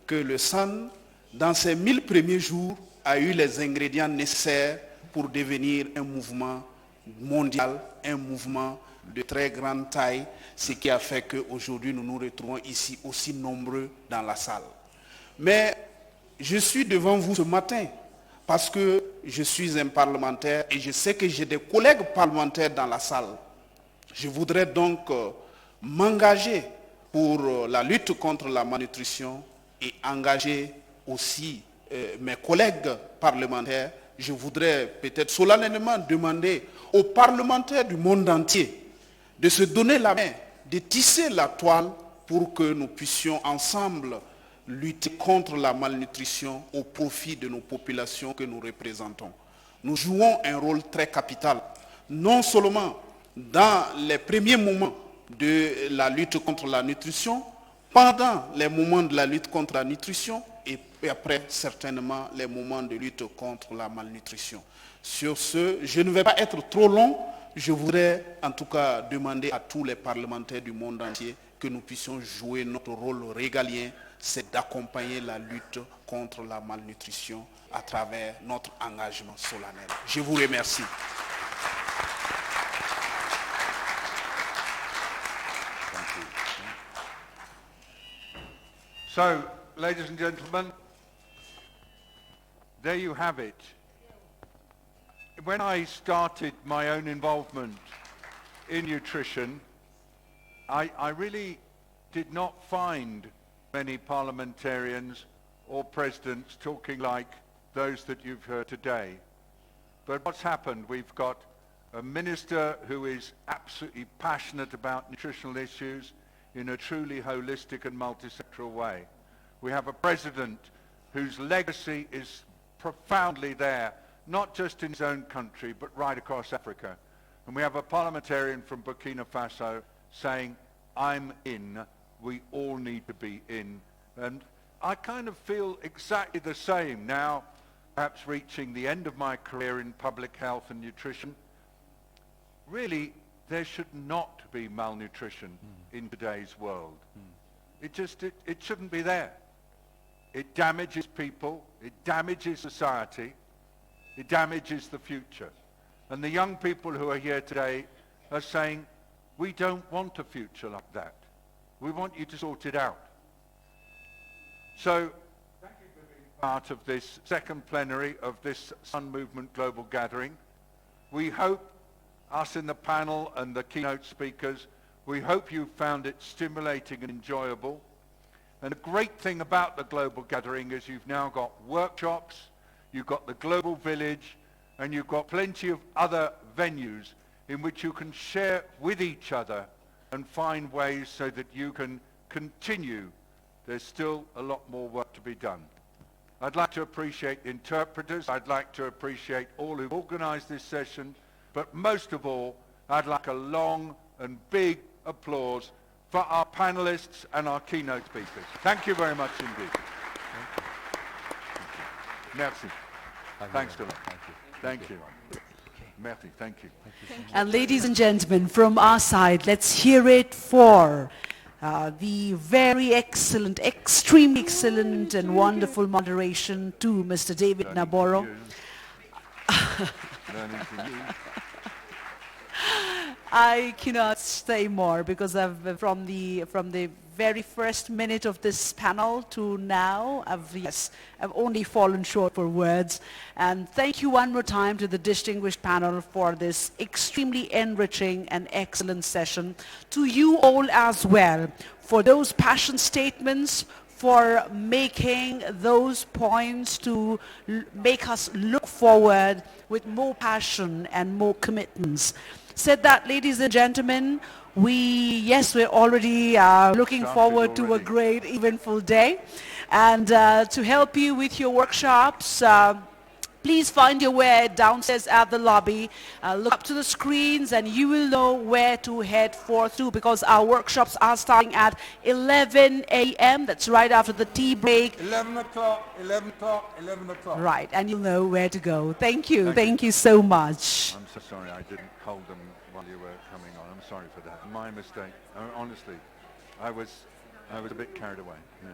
que le SUNGG, dans ses 1000 premiers jours, a eu les ingrédients nécessaires pour devenir un mouvement mondial, un mouvement de très grande taille, ce qui a fait qu'aujourd'hui nous nous retrouvons ici aussi nombreux dans la salle. Mais je suis devant vous ce matin parce que je suis un parlementaire et je sais que j'ai des collègues parlementaires dans la salle. Je voudrais donc m'engager pour la lutte contre la malnutrition et engager aussi mes collègues parlementaires je voudrais peut-être solennellement demander aux parlementaires du monde entier de se donner la main, de tisser la toile pour que nous puissions ensemble lutter contre la malnutrition au profit de nos populations que nous représentons. Nous jouons un rôle très capital, non seulement dans les premiers moments de la lutte contre la nutrition, pendant les moments de la lutte contre la nutrition et après certainement les moments de lutte contre la malnutrition. Sur ce, je ne vais pas être trop long. Je voudrais en tout cas demander à tous les parlementaires du monde entier que nous puissions jouer notre rôle régalien, c'est d'accompagner la lutte contre la malnutrition à travers notre engagement solennel. Je vous remercie. So, ladies and gentlemen, there you have it. When I started my own involvement in nutrition, I really did not find many parliamentarians or presidents talking like those that you've heard today. But what's happened, we've got a minister who is absolutely passionate about nutritional issues in a truly holistic and multisectoral way. We have a president whose legacy is profoundly there, not just in his own country, but right across Africa. And we have a parliamentarian from Burkina Faso saying, I'm in, we all need to be in. And I kind of feel exactly the same now, perhaps reaching the end of my career in public health and nutrition. Really, there should not be malnutrition in today's world. It shouldn't be there. It damages people, it damages society, it damages the future. And the young people who are here today are saying, we don't want a future like that. We want you to sort it out. So, thank you for being part of this second plenary of this Sun Movement Global Gathering. We hope, us in the panel and the keynote speakers, we hope you found it stimulating and enjoyable. And the great thing about the Global Gathering is you've now got workshops, you've got the Global Village, and you've got plenty of other venues in which you can share with each other and find ways so that you can continue. There's still a lot more work to be done. I'd like to appreciate the interpreters. I'd like to appreciate all who've organized this session. But most of all, I'd like a long and big applause for our panelists and our keynote speakers. Thank you very much indeed. Merci. Thanks a lot. Thank you. Merci. Thank you. And ladies and gentlemen, from our side, let's hear it for the very excellent, extremely excellent and wonderful moderation to Mr. David Naboro. I cannot say more because from the very first minute of this panel to now, I've only fallen short for words. And thank you one more time to the distinguished panel for this extremely enriching and excellent session. To you all as well, for those passion statements, for making those points to make us look forward with more passion and more commitments. Said that, ladies and gentlemen, we're already looking forward to a great, eventful day. And to help you with your workshops, please find your way downstairs at the lobby. Look up to the screens and you will know where to head to because our workshops are starting at 11 a.m. That's right after the tea break. 11 o'clock, 11 o'clock, 11 o'clock. Right, and you'll know where to go. Thank you. Thank you so much. I'm so sorry I didn't hold them while you were coming on. I'm sorry for that. My mistake. Honestly, I was a bit carried away. Yeah.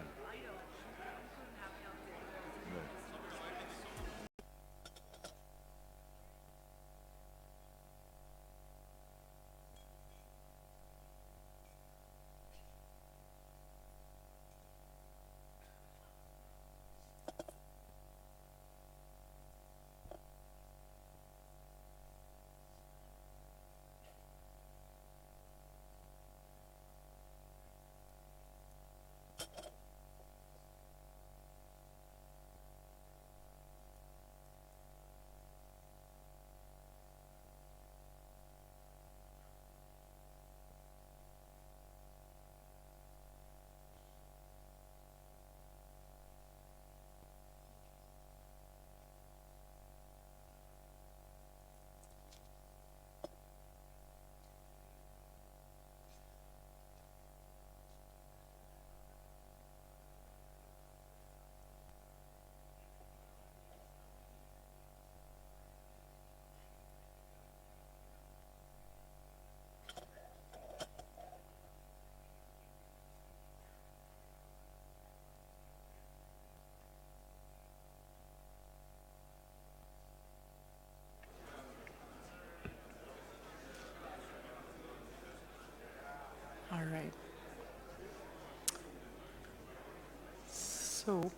So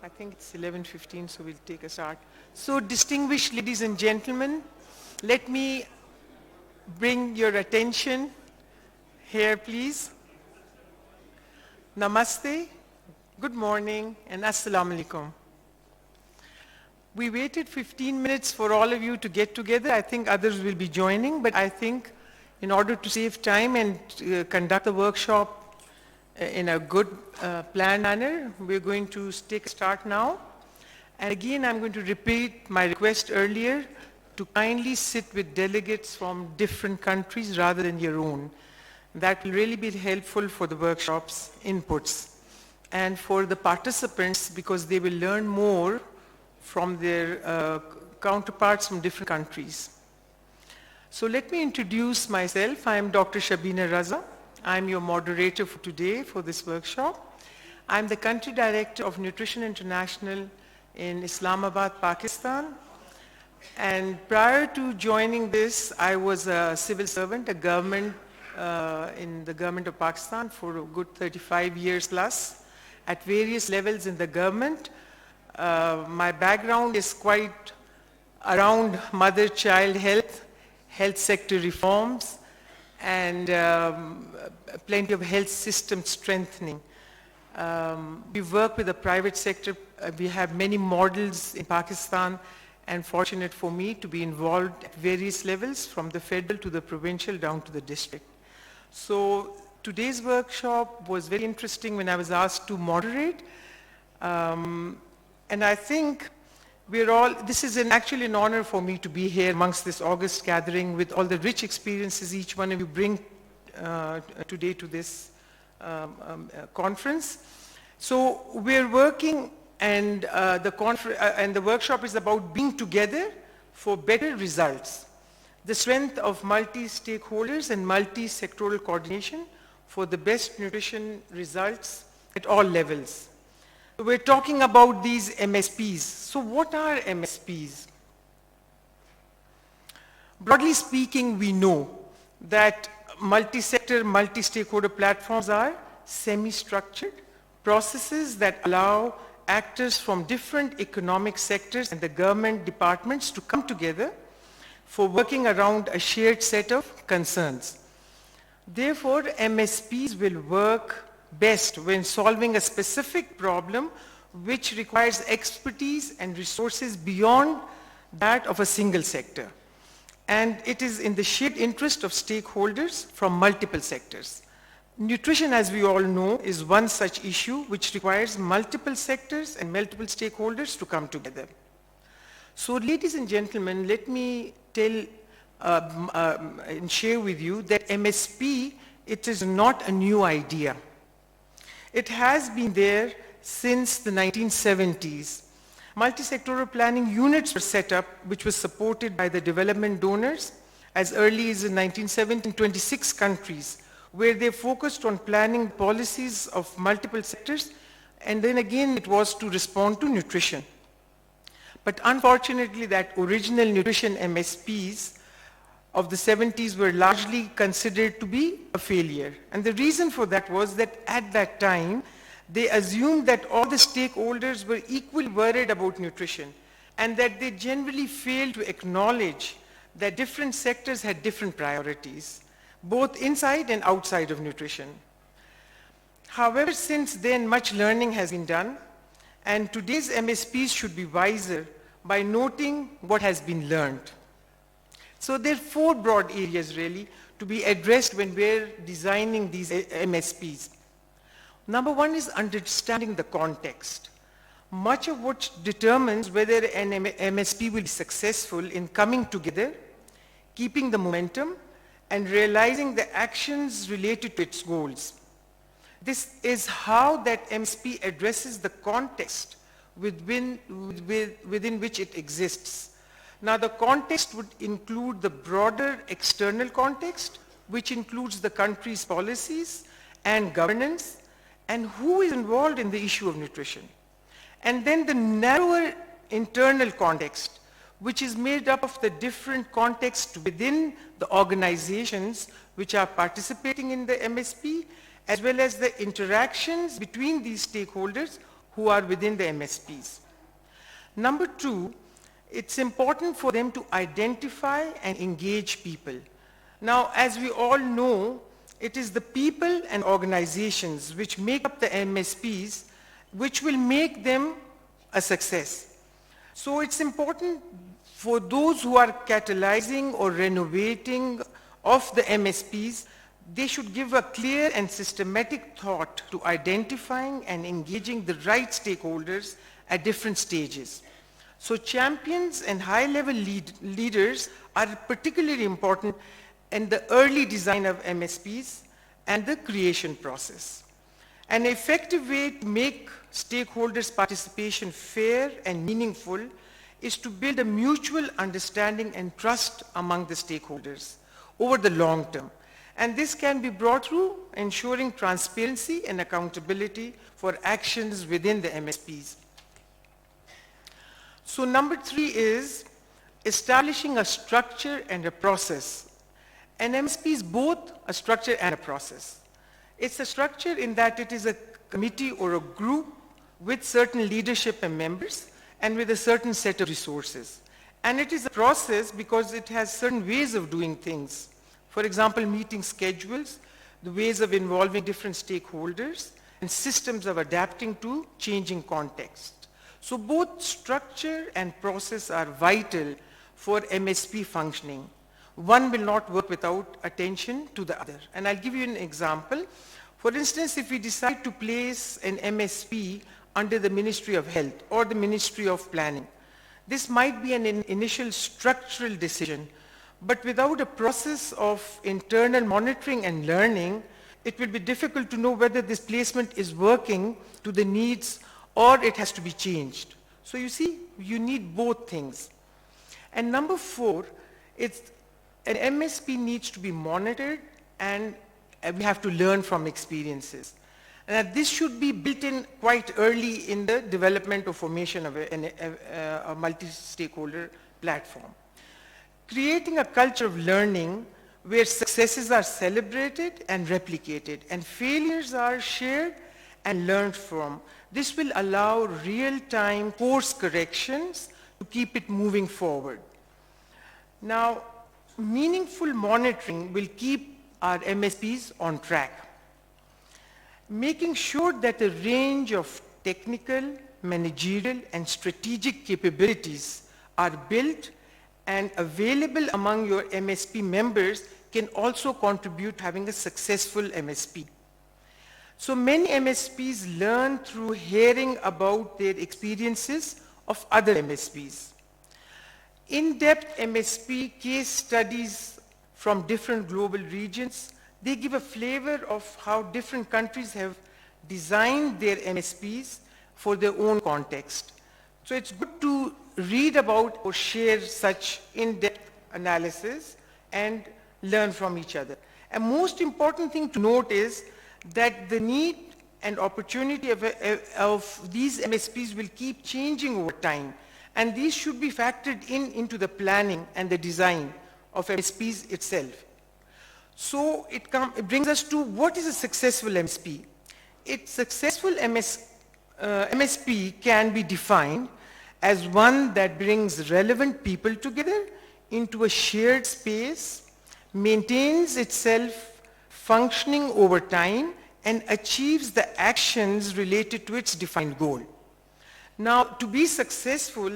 I think it's 11:15, so we'll take a start. So distinguished ladies and gentlemen, let me bring your attention here, please. Namaste, good morning, and assalamu alaikum. We waited 15 minutes for all of you to get together. I think others will be joining, but I think in order to save time and conduct the workshop in a good planned manner, we're going to take a start now. And again, I'm going to repeat my request earlier to kindly sit with delegates from different countries rather than your own. That will really be helpful for the workshop's inputs and for the participants, because they will learn more from their counterparts from different countries. So let me introduce myself. I am Dr. Shabina Raza. I'm your moderator for today for this workshop. I'm the country director of Nutrition International in Islamabad, Pakistan. And prior to joining this, I was a civil servant, a government in the government of Pakistan for a good 35 years plus at various levels in the government. My background is quite around mother-child health, health sector reforms, and plenty of health system strengthening. We work with the private sector. We have many models in Pakistan, and fortunate for me to be involved at various levels, from the federal to the provincial down to the district. So today's workshop was very interesting when I was asked to moderate. And I think this is actually an honor for me to be here amongst this august gathering with all the rich experiences each one of you bring today to this conference. So we're working, and the workshop is about being together for better results. The strength of multi-stakeholders and multi-sectoral coordination for the best nutrition results at all levels. We're talking about these MSPs. So what are MSPs? Broadly speaking, we know that multi-sector, multi-stakeholder platforms are semi-structured processes that allow actors from different economic sectors and the government departments to come together for working around a shared set of concerns. Therefore, MSPs will work best when solving a specific problem which requires expertise and resources beyond that of a single sector. And it is in the shared interest of stakeholders from multiple sectors. Nutrition, as we all know, is one such issue which requires multiple sectors and multiple stakeholders to come together. So, ladies and gentlemen, let me tell and share with you that MSP, it is not a new idea. It has been there since the 1970s. Multi-sectoral planning units were set up, which was supported by the development donors as early as in 1970 in 26 countries, where they focused on planning policies of multiple sectors, and then again it was to respond to nutrition. But unfortunately, that original nutrition MSPs of the 70s were largely considered to be a failure. And the reason for that was that at that time, they assumed that all the stakeholders were equally worried about nutrition, and that they generally failed to acknowledge that different sectors had different priorities, both inside and outside of nutrition. However, since then, much learning has been done, and today's MSPs should be wiser by noting what has been learned. So there are four broad areas really to be addressed when we're designing these MSPs. Number one is understanding the context. Much of what determines whether an MSP will be successful in coming together, keeping the momentum, and realizing the actions related to its goals. This is how that MSP addresses the context within which it exists. Now, the context would include the broader external context, which includes the country's policies and governance, and who is involved in the issue of nutrition. And then the narrower internal context, which is made up of the different contexts within the organizations which are participating in the MSP, as well as the interactions between these stakeholders who are within the MSPs. Number two, it's important for them to identify and engage people. Now, as we all know, it is the people and organizations which make up the MSPs which will make them a success. So it's important for those who are catalyzing or renovating of the MSPs, they should give a clear and systematic thought to identifying and engaging the right stakeholders at different stages. So champions and high-level leaders are particularly important in the early design of MSPs and the creation process. An effective way to make stakeholders' participation fair and meaningful is to build a mutual understanding and trust among the stakeholders over the long term. And this can be brought through ensuring transparency and accountability for actions within the MSPs. So number three is establishing a structure and a process. An MSP is both a structure and a process. It's a structure in that it is a committee or a group with certain leadership and members and with a certain set of resources. And it is a process because it has certain ways of doing things. For example, meeting schedules, the ways of involving different stakeholders, and systems of adapting to changing context. So both structure and process are vital for MSP functioning. One will not work without attention to the other. And I'll give you an example. For instance, if we decide to place an MSP under the Ministry of Health or the Ministry of Planning, this might be an initial structural decision, but without a process of internal monitoring and learning, it will be difficult to know whether this placement is working to the needs or it has to be changed. So you see, you need both things. And number four, an MSP needs to be monitored and we have to learn from experiences. And this should be built in quite early in the development or formation of a multi-stakeholder platform. Creating a culture of learning where successes are celebrated and replicated and failures are shared and learned from. This will allow real-time course corrections to keep it moving forward. Now, meaningful monitoring will keep our MSPs on track. Making sure that a range of technical, managerial, and strategic capabilities are built and available among your MSP members can also contribute to having a successful MSP. So many MSPs learn through hearing about their experiences of other MSPs. In-depth MSP case studies from different global regions, they give a flavor of how different countries have designed their MSPs for their own context. So it's good to read about or share such in-depth analysis and learn from each other. A most important thing to note is that the need and opportunity of these MSPs will keep changing over time, and these should be factored into the planning and the design of MSPs itself. So it brings us to what is a successful MSP. A successful MSP can be defined as one that brings relevant people together into a shared space, maintains itself functioning over time, and achieves the actions related to its defined goal. Now, to be successful,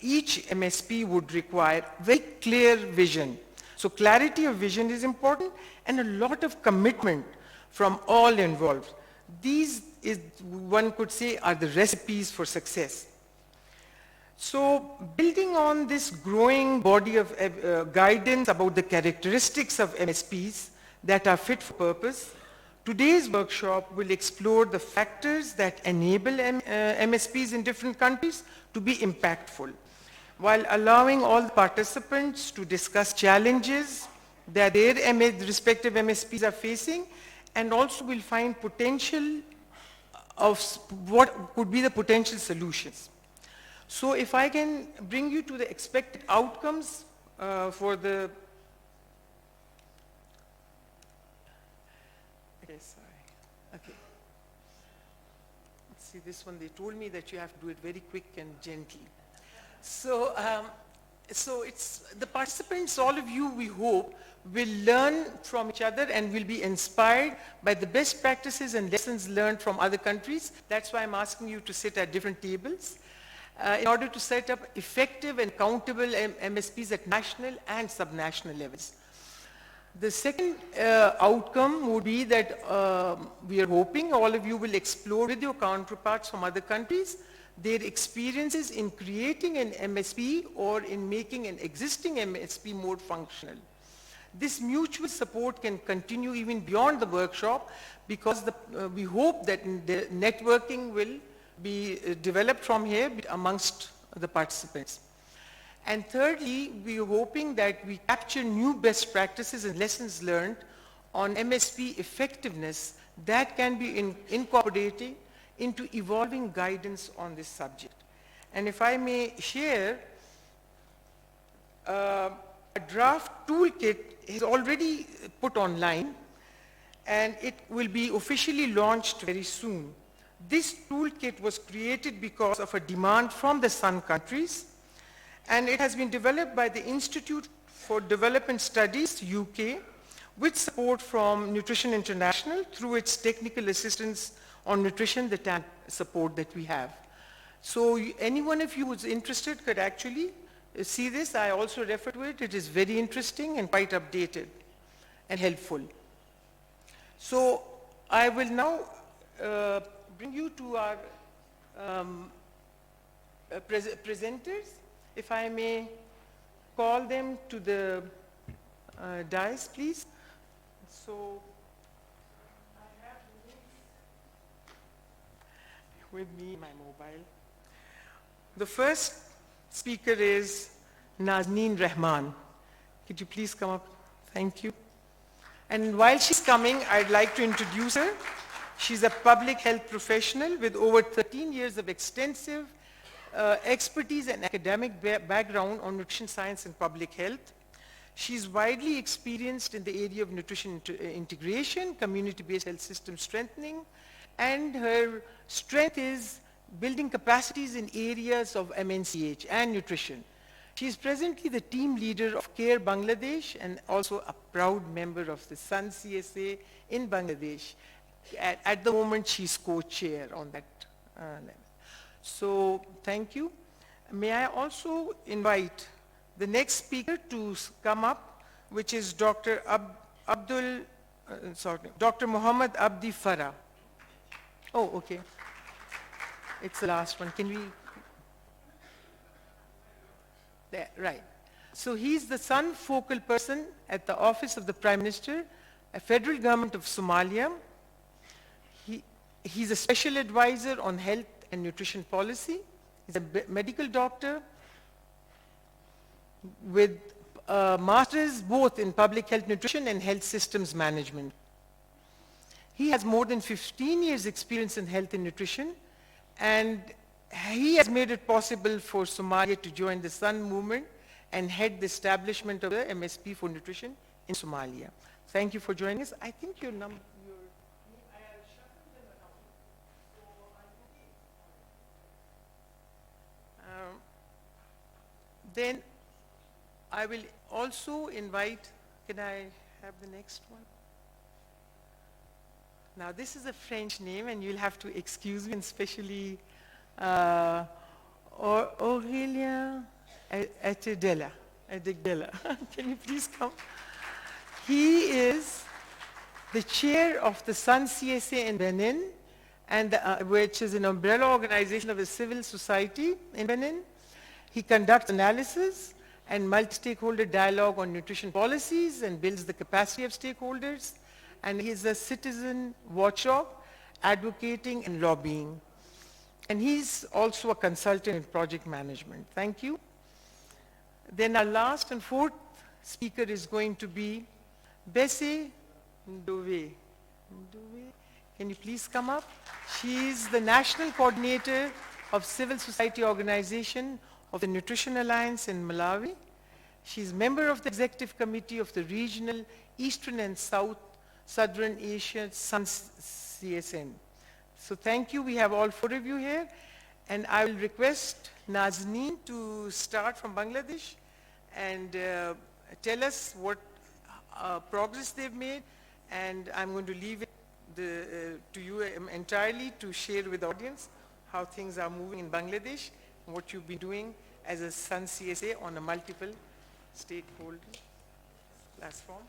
each MSP would require very clear vision. So clarity of vision is important and a lot of commitment from all involved. These, one could say, are the recipes for success. So building on this growing body of guidance about the characteristics of MSPs that are fit for purpose, today's workshop will explore the factors that enable MSPs in different countries to be impactful, while allowing all the participants to discuss challenges that their respective MSPs are facing, and also will find potential of what could be the potential solutions. So if I can bring you to the expected outcomes for the... Okay, sorry. Okay. Let's see this one, they told me that you have to do it very quick and gently. So, the participants, all of you, we hope, will learn from each other and will be inspired by the best practices and lessons learned from other countries. That's why I'm asking you to sit at different tables in order to set up effective and countable MSPs at national and subnational levels. The second outcome would be that we are hoping all of you will explore with your counterparts from other countries their experiences in creating an MSP or in making an existing MSP more functional. This mutual support can continue even beyond the workshop because we hope that the networking will be developed from here amongst the participants. And thirdly, we are hoping that we capture new best practices and lessons learned on MSP effectiveness that can be incorporated into evolving guidance on this subject. And if I may share, a draft toolkit is already put online and it will be officially launched very soon. This toolkit was created because of a demand from the SUNGG countries, and it has been developed by the Institute for Development Studies, UK, with support from Nutrition International through its technical assistance on nutrition, the TANP support that we have. So anyone of you who's interested could actually see this. I also refer to it. It is very interesting and quite updated and helpful. So I will now bring you to our presenters. If I may call them to the dais, please. So I have with me my mobile. The first speaker is Nazneen Rahman. Could you please come up? Thank you. And while she's coming, I'd like to introduce her. She's a public health professional with over 13 years of extensive expertise and academic background on nutrition science and public health. She's widely experienced in the area of nutrition integration, community-based health system strengthening, and her strength is building capacities in areas of MNCH and nutrition. She is presently the team leader of CARE Bangladesh and also a proud member of the SUNGG CSA in Bangladesh. At the moment, she's co-chair on that level. So, thank you. May I also invite the next speaker to come up, which is Dr. Dr. Muhammad Abdi Farah. Oh, okay. It's the last one. Can we? There, right. So he's the SUNGG focal person at the Office of the Prime Minister, a federal government of Somalia. He's a special advisor on health and nutrition policy. He's a medical doctor with masters both in public health nutrition and health systems management. He has more than 15 years experience in health and nutrition, and he has made it possible for Somalia to join the SUNGG movement and head the establishment of the MSP for nutrition in Somalia. Thank you for joining us. I think your number. Then I will also invite, can I have the next one? Now this is a French name and you'll have to excuse me, and especially Aurélien Atedela. Can you please come? He is the chair of the SUNGG CSA in Benin, and which is an umbrella organization of a civil society in Benin. He conducts analysis and multi-stakeholder dialogue on nutrition policies and builds the capacity of stakeholders. And he's a citizen watchdog, advocating and lobbying. And he's also a consultant in project management. Thank you. Then our last and fourth speaker is going to be Bessie Ndove. Can you please come up? She's the national coordinator of civil society organization of the Nutrition Alliance in Malawi. She's member of the executive committee of the regional Eastern and Southern Asia SUNGG CSN. So thank you. We have all 4 of you here. And I will request Nazneen to start from Bangladesh and tell us what progress they've made. And I'm going to leave it to you entirely to share with the audience how things are moving in Bangladesh and what you've been doing as a SUN CSA on a multiple stakeholder platform.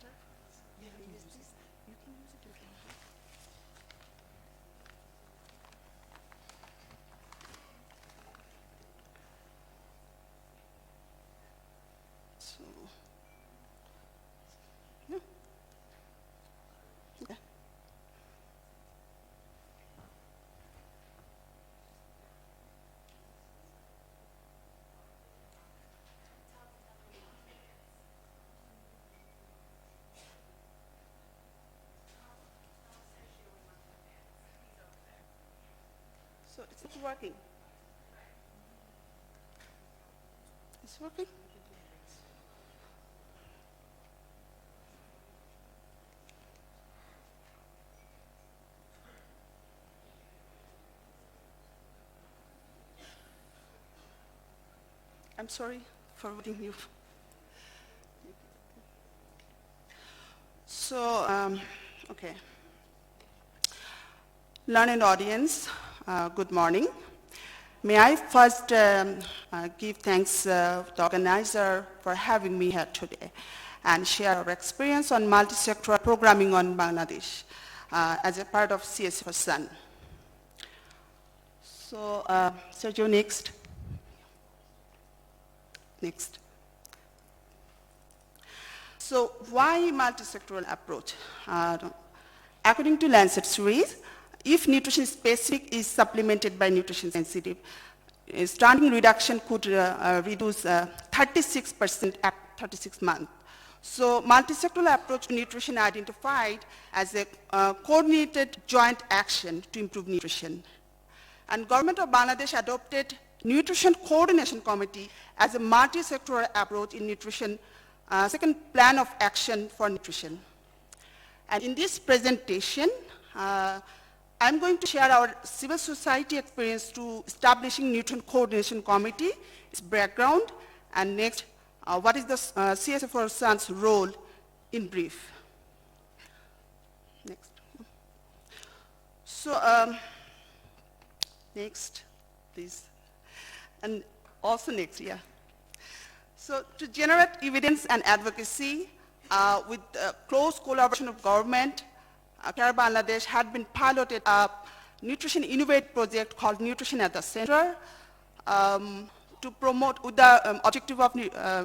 So it's not working. It's working? I'm sorry for forwarding you. So, okay. Learned audience, good morning. May I first give thanks to the organizer for having me here today and share our experience on multi-sectoral programming on Bangladesh as a part of CSA for SUN. So, Sergio, next. Next. So, why multi-sectoral approach? According to Lancet series, if nutrition specific is supplemented by nutrition sensitive, stunting reduction could reduce 36% at 36 months. So multi-sectoral approach to nutrition identified as a coordinated joint action to improve nutrition. And Government of Bangladesh adopted Nutrition Coordination Committee as a multi-sectoral approach in nutrition, second plan of action for nutrition. And in this presentation, I'm going to share our civil society experience to establishing Nutrition Coordination Committee, its background, and next, what is the CSA for SUN's role in brief. Next. So, next, please. And also next, yeah. So, to generate evidence and advocacy with close collaboration of government, CARE Bangladesh had been piloted a nutrition innovate project called Nutrition at the Center to promote with the objective of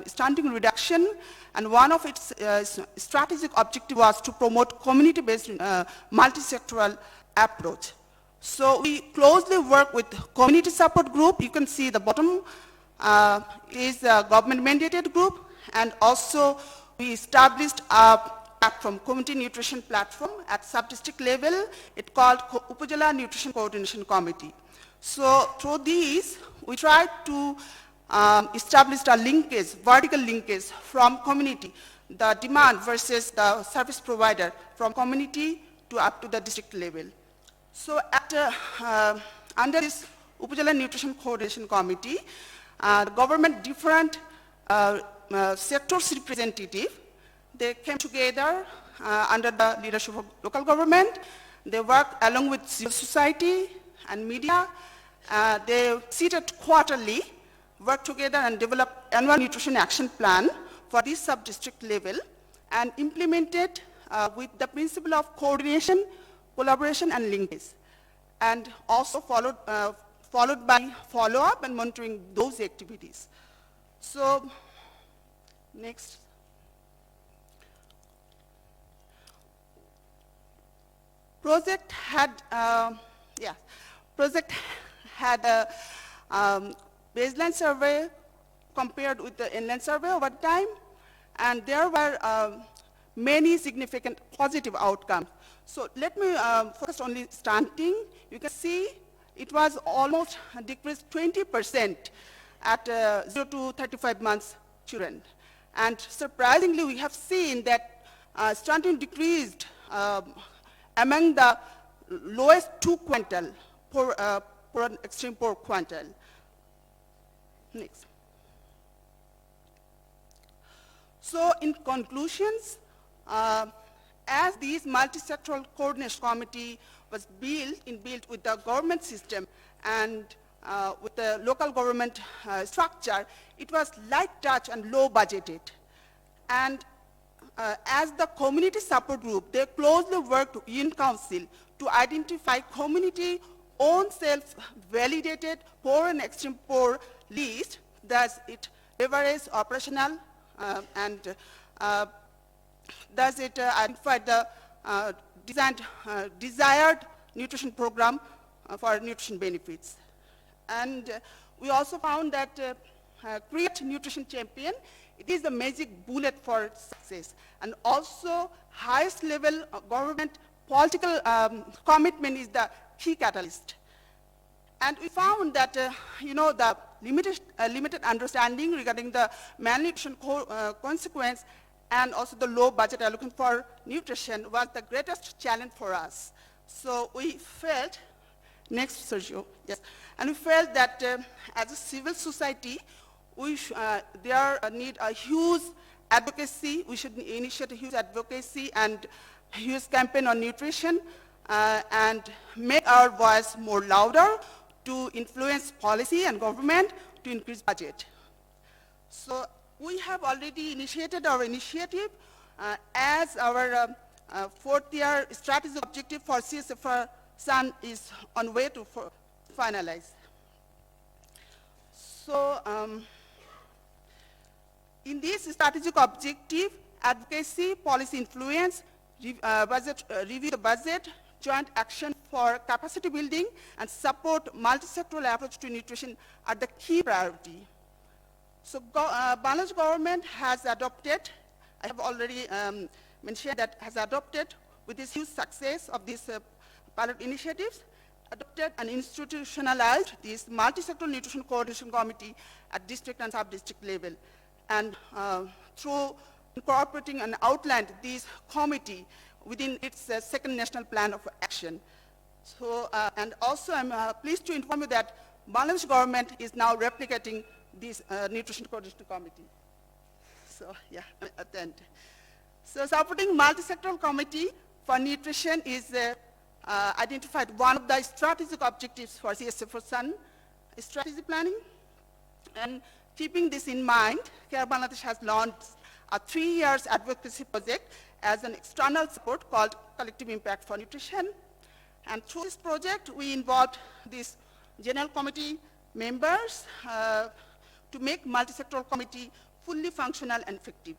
stunting reduction, and one of its strategic objective was to promote community-based multi-sectoral approach. So we closely work with community support group. You can see the bottom is a government mandated group, and also we established a platform, community nutrition platform at sub-district level. It's called Upazila Nutrition Coordination Committee. So through these, we tried to establish a linkage, vertical linkage from community, the demand versus the service provider, from community to up to the district level. So under this Upazila Nutrition Coordination Committee, the government different sectors representative, they came together under the leadership of local government. They work along with civil society and media. They seated quarterly, work together and develop annual nutrition action plan for this sub-district level and implemented with the principle of coordination, collaboration and linkage. And also followed by follow-up and monitoring those activities. So, next. Project had a baseline survey compared with the inland survey over time, and there were many significant positive outcomes. So let me focus only stunting. You can see it was almost decreased 20% at 0 to 35 months children. And surprisingly, we have seen that stunting decreased among the lowest 2 quintile per an extreme poor quintile. Next. So in conclusions, as this multi-sectoral coordination committee was built with the government system and with the local government structure, it was light touch and low budgeted. And as the community support group, they closely worked with UN Council to identify community-owned self-validated poor and extreme poor list. Thus, it leverages operational and thus it identified the desired nutrition program for nutrition benefits. And we also found that create nutrition champion, it is the magic bullet for success. And also highest level government political commitment is the key catalyst. And we found that, the limited understanding regarding the malnutrition consequence and also the low budget allocation for nutrition was the greatest challenge for us. So we felt, next Sergio, yes, and we felt that as a civil society, there need a huge advocacy. We should initiate a huge advocacy and huge campaign on nutrition and make our voice more louder to influence policy and government to increase budget. So we have already initiated our initiative as our fourth-year strategic objective for CSF SUN is on way to finalize. So in this strategic objective, advocacy, policy influence, review the budget, joint action for capacity building, and support multi-sectoral approach to nutrition are the key priority. So Bangladesh government has adopted, I have already mentioned that has adopted with this huge success of these pilot initiatives, adopted and institutionalized this multi-sectoral nutrition coordination committee at district and sub-district level. And through incorporating and outlined this committee within its second national plan of action. So, and also I'm pleased to inform you that Bangladesh government is now replicating this nutrition coordination committee. So yeah, attend. So supporting multi-sectoral committee for nutrition is identified one of the strategic objectives for CSF SUN strategy planning. And keeping this in mind, Care Bangladesh has launched a 3-year advocacy project as an external support called Collective Impact for Nutrition. And through this project, we involved these general committee members to make multi-sectoral committee fully functional and effective.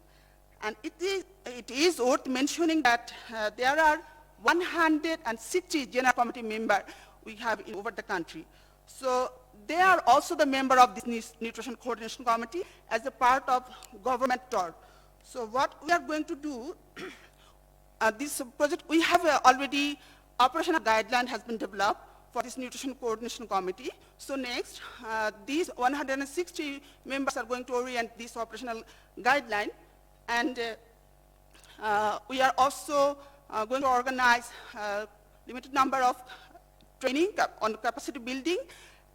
And it is worth mentioning that there are 160 general committee members we have over the country. So they are also the member of this nutrition coordination committee as a part of government tour. So what we are going to do, this project, we have already operational guideline has been developed for this nutrition coordination committee. So next, these 160 members are going to orient this operational guideline. And we are also going to organize a limited number of training on capacity building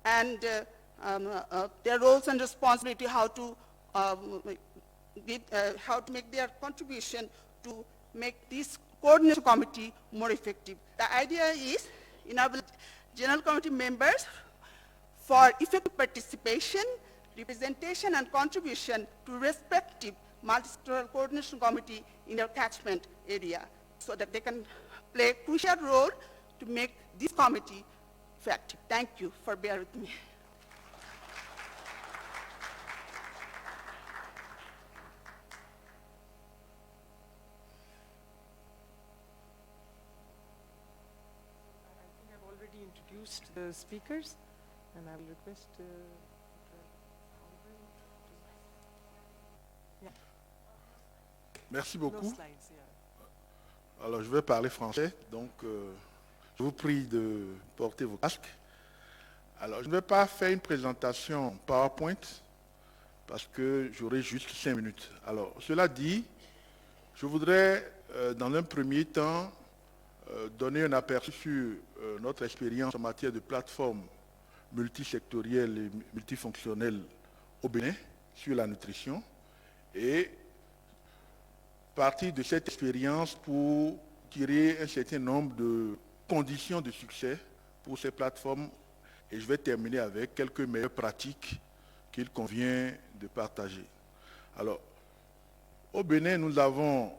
and their roles and responsibility, how to make their contribution to make this coordination committee more effective. The idea is enable general committee members for effective participation, representation, and contribution to respective multi-sectoral coordination committee in their catchment area so that they can play a crucial role to make this committee effective. Thank you for bearing with me. I think I've already introduced the speakers, and I will request Merci beaucoup. Alors, je vais parler français, donc je vous prie de porter vos casques. Alors, je ne vais pas faire une présentation PowerPoint parce que j'aurai juste 5 minutes. Alors, cela dit, je voudrais, dans un premier temps, donner un aperçu sur notre expérience en matière de plateforme multisectorielle et multifonctionnelle au Bénin sur la nutrition et partir de cette expérience pour tirer un certain nombre de conditions de succès pour ces plateformes et je vais terminer avec quelques meilleures pratiques qu'il convient de partager. Alors, au Bénin, nous avons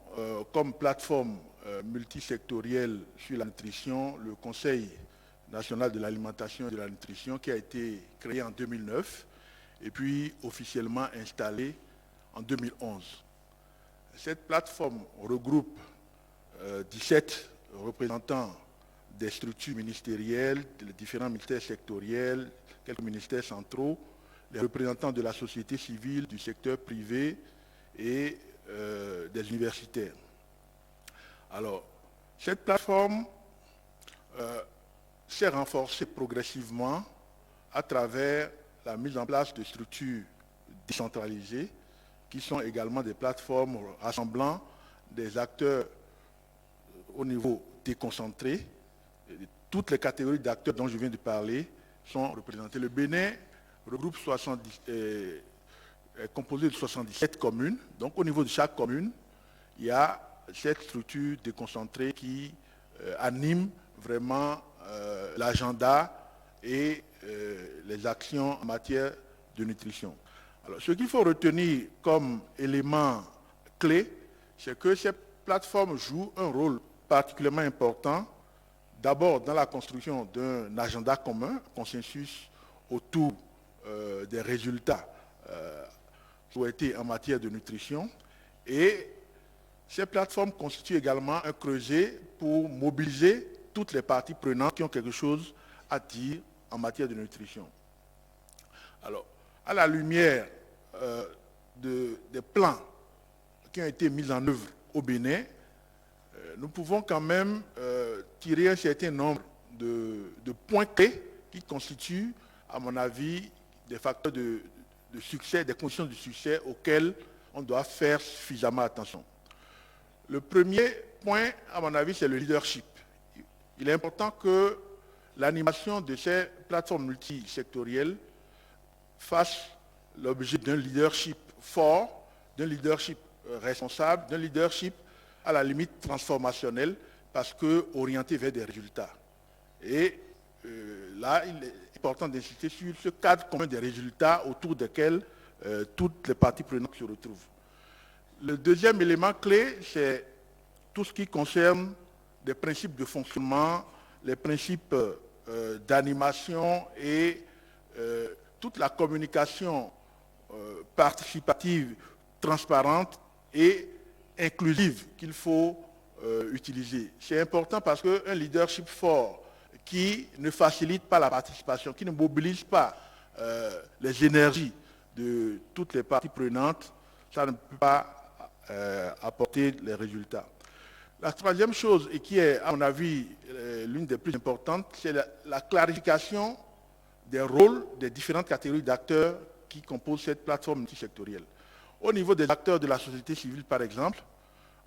comme plateforme multisectorielle sur la nutrition le Conseil national de l'alimentation et de la nutrition qui a été créé en 2009 et puis officiellement installé en 2011. Cette plateforme regroupe 17 représentants des structures ministérielles, des différents ministères sectoriels, quelques ministères centraux, les représentants de la société civile, du secteur privé et des universitaires. Alors, cette plateforme s'est renforcée progressivement à travers la mise en place de structures décentralisées qui sont également des plateformes rassemblant des acteurs au niveau déconcentré. Toutes les catégories d'acteurs dont je viens de parler sont représentées. Le Bénin regroupe est composé de 77 communes. Donc au niveau de chaque commune, il y a cette structure déconcentrée qui anime vraiment l'agenda et les actions en matière de nutrition. Alors, ce qu'il faut retenir comme élément clé, c'est que ces plateformes jouent un rôle particulièrement important, d'abord dans la construction d'un agenda commun, consensus autour des résultats souhaités en matière de nutrition, et ces plateformes constituent également un creuset pour mobiliser toutes les parties prenantes qui ont quelque chose à dire en matière de nutrition. Alors, à la lumière des plans qui ont été mis en œuvre au Bénin, nous pouvons quand même tirer un certain nombre de points clés qui constituent, à mon avis, des facteurs de succès, des conditions de succès auxquelles on doit faire suffisamment attention. Le premier point, à mon avis, c'est le leadership. Il est important que l'animation de ces plateformes multisectorielles fasse l'objet d'un leadership fort, d'un leadership responsable, d'un leadership à la limite transformationnel, parce que orienté vers des résultats. Et là, il est important d'insister sur ce cadre commun des résultats autour desquels toutes les parties prenantes se retrouvent. Le deuxième élément clé, c'est tout ce qui concerne les principes de fonctionnement, les principes d'animation et toute la communication participative, transparente et inclusive qu'il faut utiliser. C'est important parce qu'un leadership fort qui ne facilite pas la participation, qui ne mobilise pas les énergies de toutes les parties prenantes, ça ne peut pas apporter les résultats. La troisième chose, et qui est à mon avis l'une des plus importantes, c'est la clarification des rôles des différentes catégories d'acteurs qui composent cette plateforme multisectorielle. Au niveau des acteurs de la société civile, par exemple,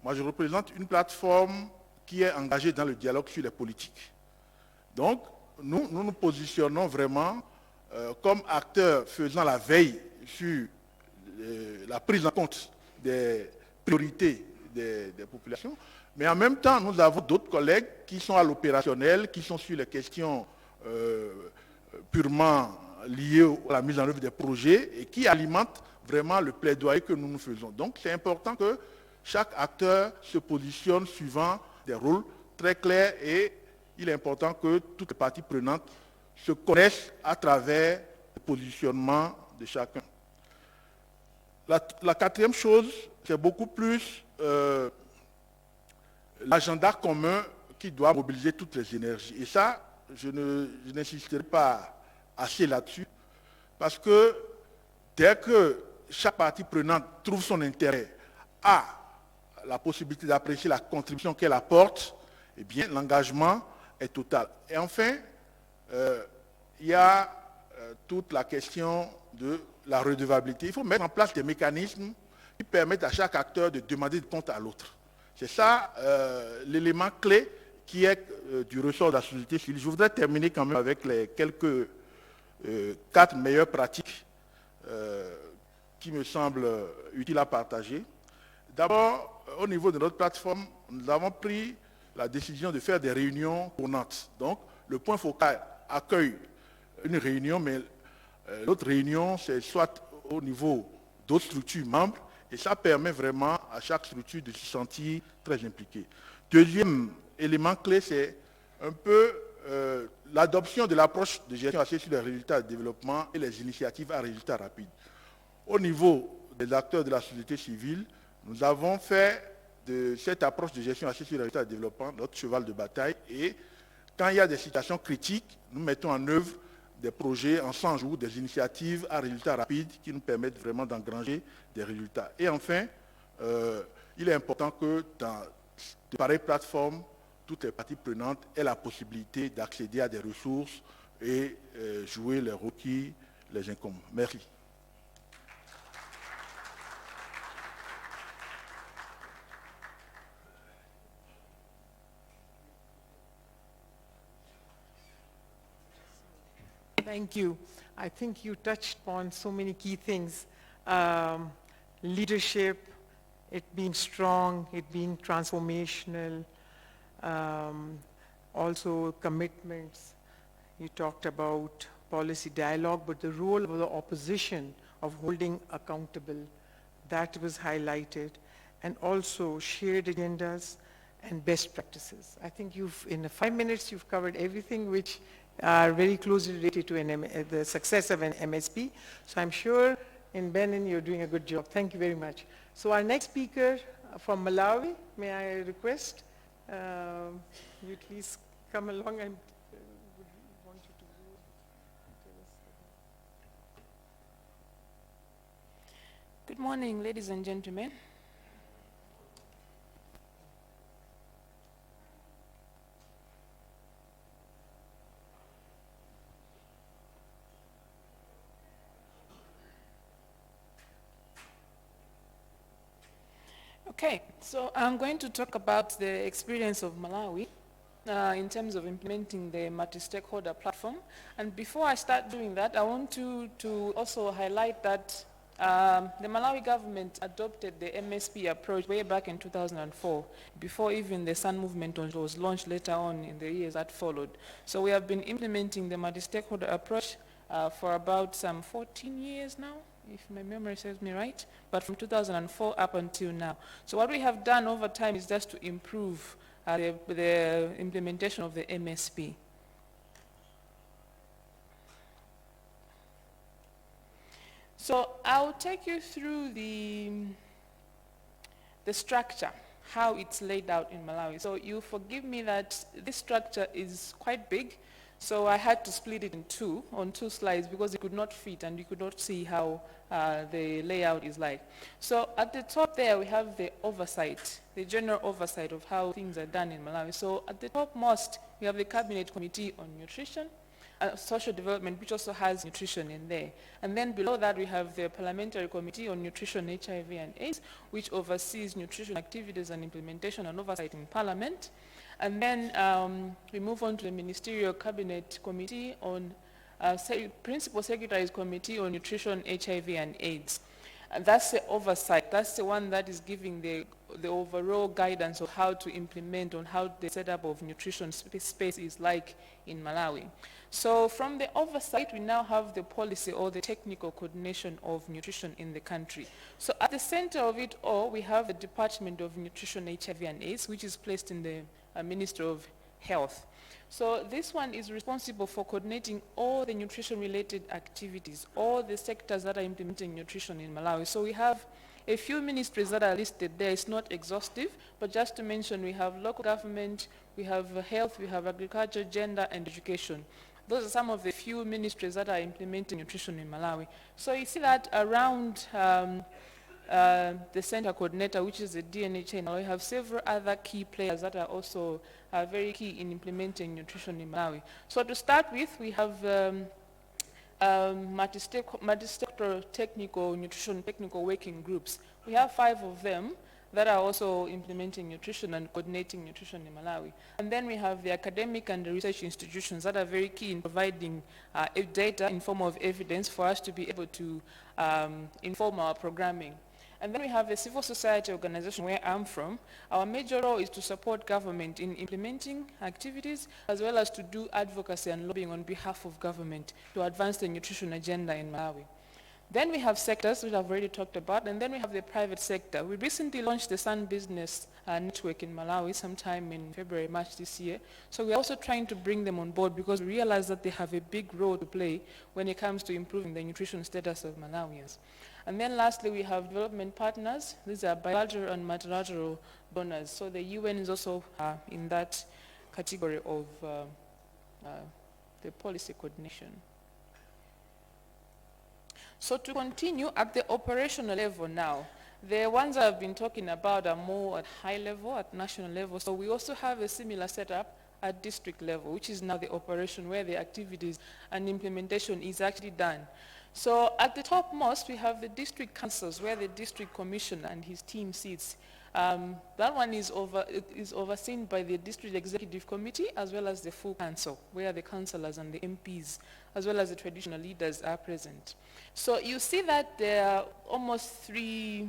moi je représente une plateforme qui est engagée dans le dialogue sur les politiques. Donc, nous nous positionnons vraiment comme acteurs faisant la veille sur la prise en compte des priorités des populations, mais en même temps, nous avons d'autres collègues qui sont à l'opérationnel, qui sont sur les questions purement liées à la mise en œuvre des projets et qui alimentent vraiment le plaidoyer que nous faisons. Donc, c'est important que chaque acteur se positionne suivant des rôles très clairs et il est important que toutes les parties prenantes se connaissent à travers le positionnement de chacun. La quatrième chose, c'est beaucoup plus l'agenda commun qui doit mobiliser toutes les énergies. Et ça, je n'insisterai pas assez là-dessus, parce que dès que chaque partie prenante trouve son intérêt à la possibilité d'apprécier la contribution qu'elle apporte, eh bien, l'engagement est total. Et enfin, il y a toute la question de la redevabilité. Il faut mettre en place des mécanismes qui permettent à chaque acteur de demander de compte à l'autre. C'est ça l'élément clé qui est du ressort de la société civile. Je voudrais terminer quand même avec les quelques 4 meilleures pratiques qui me semblent utiles à partager. D'abord, au niveau de notre plateforme, nous avons pris la décision de faire des réunions tournantes. Donc, le point focal accueille une réunion, mais l'autre réunion, c'est soit au niveau d'autres structures membres, et ça permet vraiment à chaque structure de se sentir très impliquée. Deuxième élément clé, c'est un peu l'adoption de l'approche de gestion axée sur les résultats de développement et les initiatives à résultats rapides. Au niveau des acteurs de la société civile, nous avons fait de cette approche de gestion axée sur les résultats de développement notre cheval de bataille, et quand il y a des situations critiques, nous mettons en œuvre des projets en 100 jours, des initiatives à résultats rapides qui nous permettent vraiment d'engranger des résultats. Et enfin, il est important que dans de pareilles plateformes, toutes les parties prenantes aient la possibilité d'accéder à des ressources et jouer les rôles qui les incombent. Merci. Thank you. I think you touched on so many key things. Leadership, it being strong, it being transformational, also commitments. You talked about policy dialogue, but the role of the opposition of holding accountable, that was highlighted, and also shared agendas and best practices. I think in 5 minutes, you've covered everything which are very closely related to the success of an MSP. So I'm sure in Benin you're doing a good job. Thank you very much. So our next speaker from Malawi, may I request you please come along and want you to tell us. Good morning, ladies and gentlemen. Okay, so I'm going to talk about the experience of Malawi in terms of implementing the multi-stakeholder platform. And before I start doing that, I want to also highlight that the Malawi government adopted the MSP approach way back in 2004, before even the SUNGG movement was launched later on in the years that followed. So we have been implementing the multi-stakeholder approach for about some 14 years now, if my memory serves me right, but from 2004 up until now. So what we have done over time is just to improve the implementation of the MSP. So I'll take you through the structure, how it's laid out in Malawi. So you forgive me that this structure is quite big, so I had to split it on two slides because it could not fit and you could not see how the layout is like. So at the top there we have the oversight, the general oversight of how things are done in Malawi. So at the topmost we have the Cabinet Committee on Nutrition, Social Development, which also has nutrition in there. And then below that we have the Parliamentary Committee on Nutrition, HIV and AIDS, which oversees nutrition activities and implementation and oversight in Parliament. And then we move on to the Ministerial Cabinet Committee on Principal Secretary's Committee on Nutrition, HIV and AIDS. And that's the oversight. That's the one that is giving the overall guidance of how to implement on how the setup of nutrition space is like in Malawi. So from the oversight, we now have the policy or the technical coordination of nutrition in the country. So at the center of it all, we have the Department of Nutrition, HIV and AIDS, which is placed in the Ministry of Health. So this one is responsible for coordinating all the nutrition-related activities, all the sectors that are implementing nutrition in Malawi. So we have a few ministries that are listed there. It's not exhaustive, but just to mention, we have local government, we have health, we have agriculture, gender, and education. Those are some of the few ministries that are implementing nutrition in Malawi. So you see that around the center coordinator, which is the DNHA, now we have several other key players that are also very key in implementing nutrition in Malawi. So to start with, we have multi-sectoral technical nutrition technical working groups. We have 5 of them. that are also implementing nutrition and coordinating nutrition in Malawi. And then we have the academic and the research institutions that are very key in providing data in form of evidence for us to be able to inform our programming. And then we have a civil society organization where I'm from. Our major role is to support government in implementing activities as well as to do advocacy and lobbying on behalf of government to advance the nutrition agenda in Malawi. Then we have sectors, which I've already talked about, and then we have the private sector. We recently launched the SUNGG Business Network in Malawi sometime in February, March this year. So we're also trying to bring them on board because we realize that they have a big role to play when it comes to improving the nutrition status of Malawians. And then lastly, we have development partners. These are bilateral and multilateral donors. So the UN is also in that category of the policy coordination. So to continue at the operational level now, the ones I've been talking about are more at high level, at national level. So we also have a similar setup at district level, which is now the operation where the activities and implementation is actually done. So at the topmost, we have the district councils where the district commissioner and his team sits. That one is overseen by the district executive committee as well as the full council, where the councillors and the MPs as well as the traditional leaders are present. So you see that there are almost three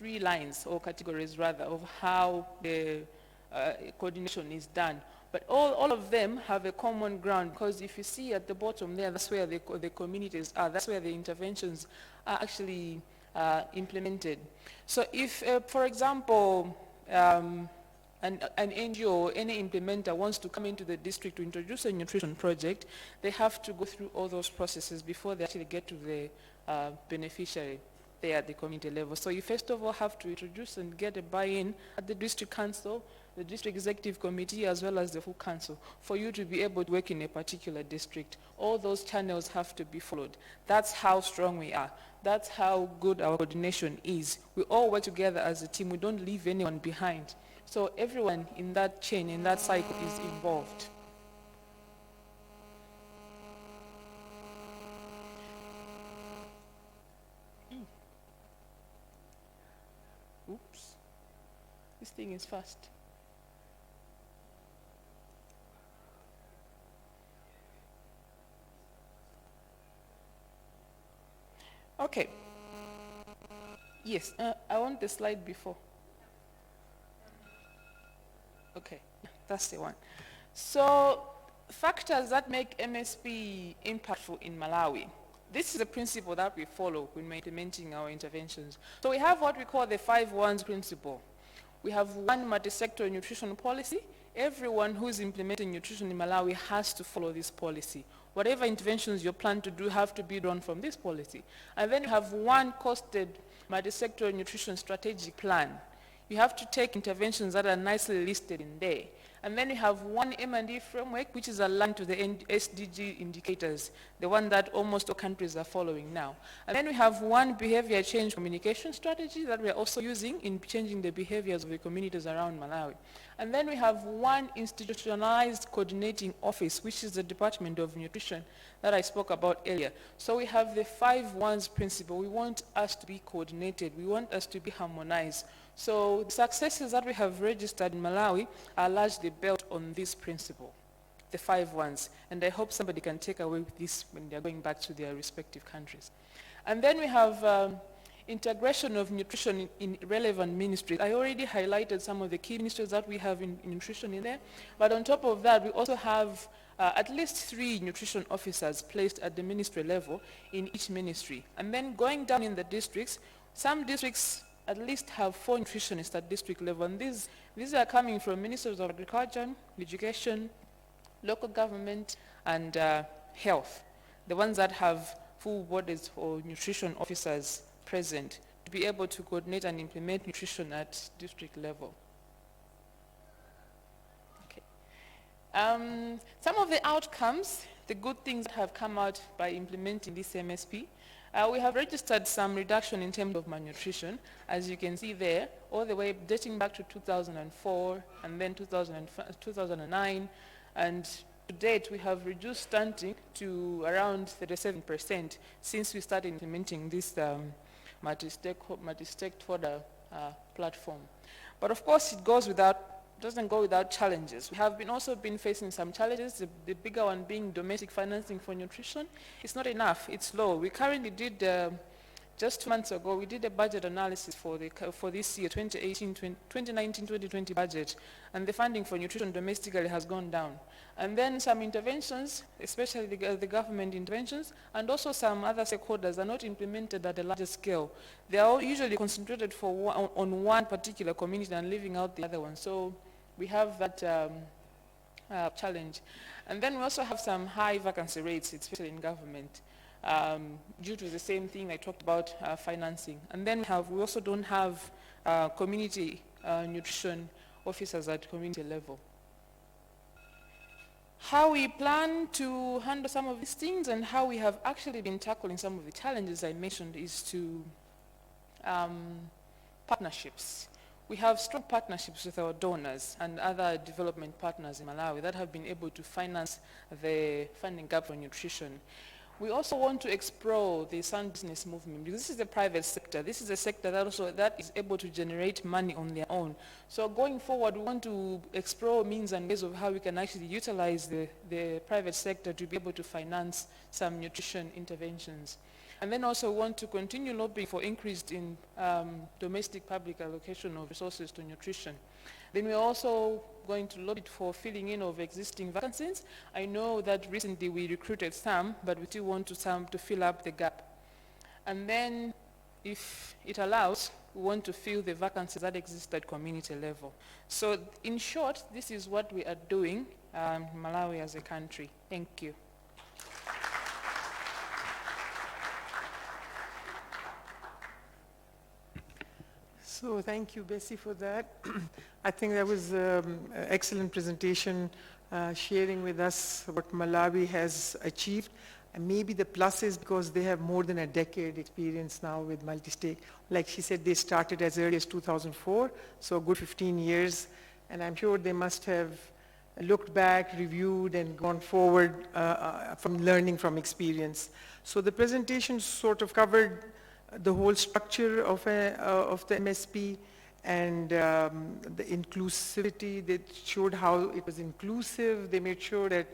lines or categories rather of how the coordination is done. But all of them have a common ground because if you see at the bottom there, that's where the communities are, that's where the interventions are actually implemented. So if, for example, an NGO or any implementer wants to come into the district to introduce a nutrition project, they have to go through all those processes before they actually get to the beneficiary there at the community level. So you first of all have to introduce and get a buy-in at the district council, the district executive committee, as well as the full council for you to be able to work in a particular district. All those channels have to be followed. That's how strong we are. That's how good our coordination is. We all work together as a team. We don't leave anyone behind. So everyone in that chain, in that cycle is involved. Oops. This thing is fast. Okay. Yes, I want the slide before. Okay, that's the one. So, factors that make MSP impactful in Malawi. This is a principle that we follow when we're implementing our interventions. So we have what we call the 5 1s principle. We have one multi-sector nutrition policy. Everyone who's implementing nutrition in Malawi has to follow this policy. Whatever interventions you plan to do have to be done from this policy. And then you have one costed multi-sector nutrition strategic plan. You have to take interventions that are nicely listed in there. And then you have one M&E framework which is aligned to the SDG indicators, the one that almost all countries are following now. And then we have one behavior change communication strategy that we are also using in changing the behaviors of the communities around Malawi. And then we have one institutionalized coordinating office, which is the Department of Nutrition that I spoke about earlier. So we have the 5 1s principle. We want us to be coordinated. We want us to be harmonized. So the successes that we have registered in Malawi are largely built on this principle, the 5 1s. And I hope somebody can take away with this when they're going back to their respective countries. And then we have integration of nutrition in relevant ministries. I already highlighted some of the key ministries that we have in nutrition in there. But on top of that, we also have at least 3 nutrition officers placed at the ministry level in each ministry. And then going down in the districts, some districts at least have 4 nutritionists at district level. And these are coming from ministers of agriculture, education, local government, and health. The ones that have full bodies for nutrition officers present to be able to coordinate and implement nutrition at district level. Okay. Some of the outcomes, the good things that have come out by implementing this MSP, we have registered some reduction in terms of malnutrition, as you can see there, all the way dating back to 2004 and then 2009, and to date we have reduced stunting to around 37% since we started implementing this multi-stakeholder platform. But of course, doesn't go without challenges. We have also been facing some challenges, the bigger one being domestic financing for nutrition. It's not enough, it's low. We currently did, just 2 months ago, we did a budget analysis for this year, 2019-2020 budget, and the funding for nutrition domestically has gone down. And then some interventions, especially the government interventions, and also some other stakeholders are not implemented at a larger scale. They are all usually concentrated on one particular community and leaving out the other one. So we have that challenge. And then we also have some high vacancy rates, especially in government, due to the same thing I talked about, financing. And then we also don't have community nutrition officers at community level. How we plan to handle some of these things and how we have actually been tackling some of the challenges I mentioned is to partnerships. We have strong partnerships with our donors and other development partners in Malawi that have been able to finance the funding gap for nutrition. We also want to explore the SUNGG business movement because this is the private sector. This is a sector that is able to generate money on their own. So going forward, we want to explore means and ways of how we can actually utilize the private sector to be able to finance some nutrition interventions. And then also want to continue lobbying for increased in domestic public allocation of resources to nutrition. Then we're also going to lobby for filling in of existing vacancies. I know that recently we recruited some, but we still want to fill up the gap. And then, if it allows, we want to fill the vacancies that exist at community level. So, in short, this is what we are doing in Malawi as a country. Thank you. So thank you, Bessie, for that. I think that was an excellent presentation, sharing with us what Malawi has achieved. And maybe the plus is because they have more than a decade experience now with multi-stake. Like she said, they started as early as 2004, so a good 15 years. And I'm sure they must have looked back, reviewed, and gone forward from learning from experience. So the presentation sort of covered the whole structure of the MSP and the inclusivity. They showed how it was inclusive. They made sure that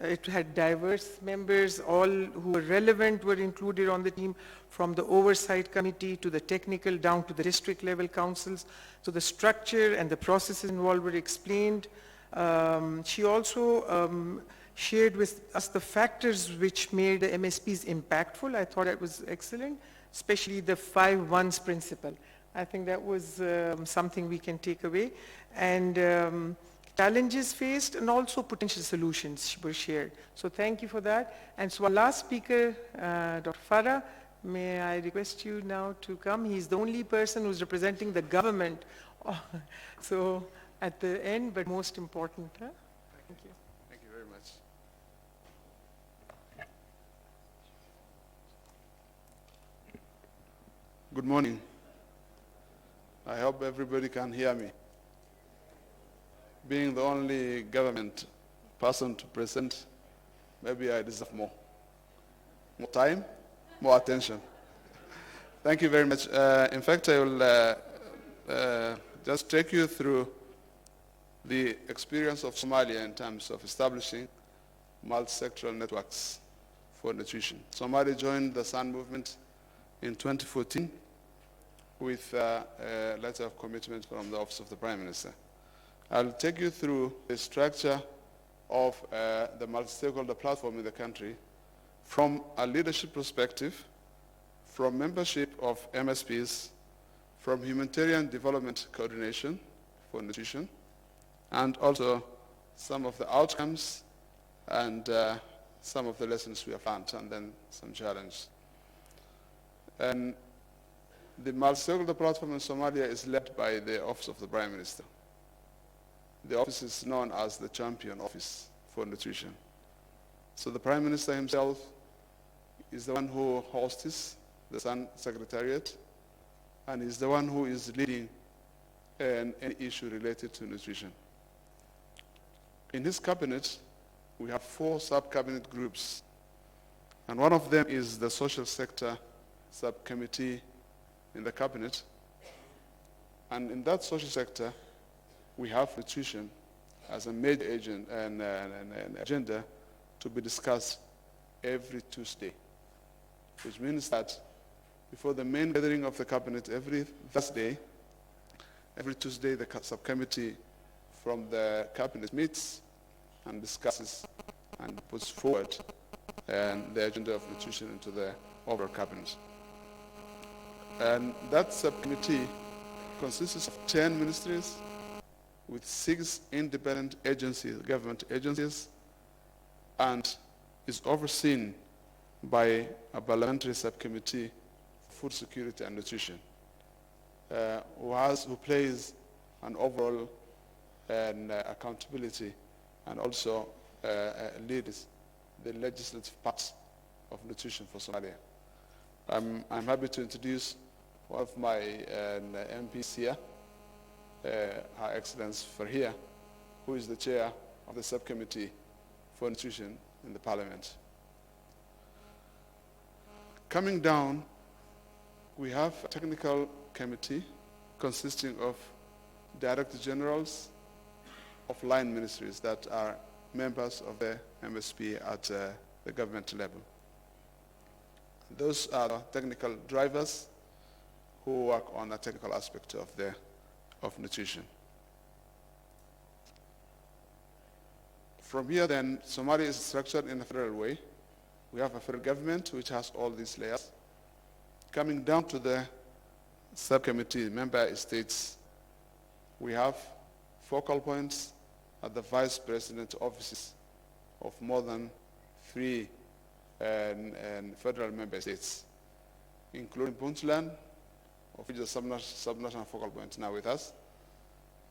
it had diverse members. All who were relevant were included on the team, from the oversight committee to the technical down to the district level councils. So the structure and the processes involved were explained. She also shared with us the factors which made the MSPs impactful. I thought that was excellent, especially the 5 1s principle. I think that was something we can take away. And challenges faced and also potential solutions were shared. So thank you for that. And so our last speaker, Dr. Farah, may I request you now to come? He's the only person who's representing the government. So at the end, but most important. Huh? Thank you. Thank you very much. Good morning. I hope everybody can hear me. Being the only government person to present, maybe I deserve more. More time, more attention. Thank you very much. In fact, I will just take you through the experience of Somalia in terms of establishing multi-sectoral networks for nutrition. Somalia joined the SUNGG movement in 2014 with a letter of commitment from the Office of the Prime Minister. I'll take you through the structure of the multi-stakeholder platform in the country from a leadership perspective, from membership of MSPs, from humanitarian development coordination for nutrition, and also some of the outcomes and some of the lessons we have learned, and then some challenges. And the multi-stakeholder platform in Somalia is led by the Office of the Prime Minister. The office is known as the Champion Office for Nutrition. So the Prime Minister himself is the one who hosts the SUNGG Secretariat, and is the one who is leading any issue related to nutrition. In his cabinet, we have 4 sub-cabinet groups, and one of them is the social sector subcommittee in the cabinet. And in that social sector, we have nutrition as a major agent and an agenda to be discussed every Tuesday, which means that before the main gathering of the cabinet every Thursday, every Tuesday the subcommittee from the cabinet meets and discusses and puts forward the agenda of nutrition into the overall cabinet. And that subcommittee consists of 10 ministries with 6 independent agencies, government agencies, and is overseen by a parliamentary subcommittee for food security and nutrition, who plays an overall accountability and also leads the legislative part of nutrition for Somalia. I'm happy to introduce one of my MPs here, Her Excellency Farhia, who is the chair of the subcommittee for nutrition in the parliament. Coming down, we have a technical committee consisting of director generals of line ministries that are members of the MSP at the government level. Those are the technical drivers who work on the technical aspect of nutrition. From here then, Somalia is structured in a federal way. We have a federal government which has all these layers. Coming down to the subcommittee member states, we have focal points at the vice president offices of more than 3 federal member states, including Puntland, of which is a subnational focal point now with us,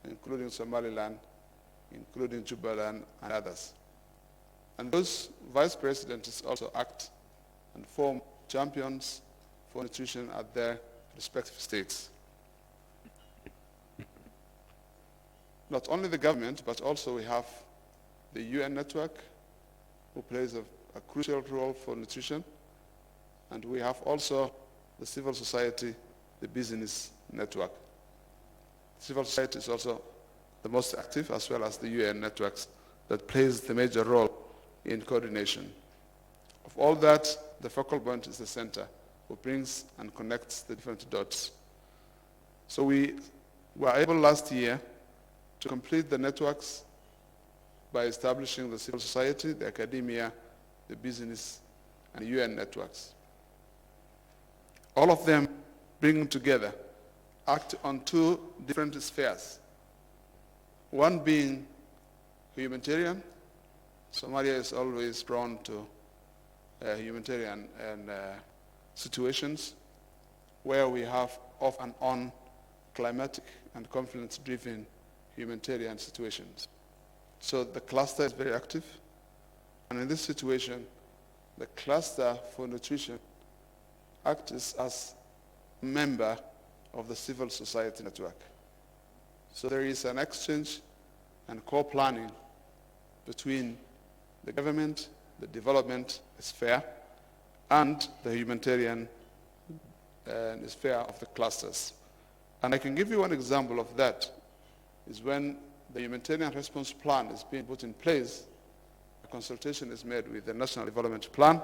including Somaliland, including Jubaland, and others. And those vice presidents also act and form champions for nutrition at their respective states. Not only the government, but also we have the UN network, who plays a crucial role for nutrition, and we have also the civil society, the business network. Civil society is also the most active, as well as the UN networks that plays the major role in coordination. Of all that, the focal point is the center, who brings and connects the different dots. So we were able last year to complete the networks by establishing the civil society, the academia, the business, and UN networks. All of them bring together, act on 2 different spheres. One being humanitarian. Somalia is always prone to humanitarian situations where we have off and on climatic and conflict-driven humanitarian situations. So the cluster is very active, and in this situation, the cluster for nutrition acts as a member of the civil society network. So there is an exchange and co-planning between the government, the development sphere, and the humanitarian sphere of the clusters. And I can give you one example of that, is when the humanitarian response plan is being put in place, a consultation is made with the National Development Plan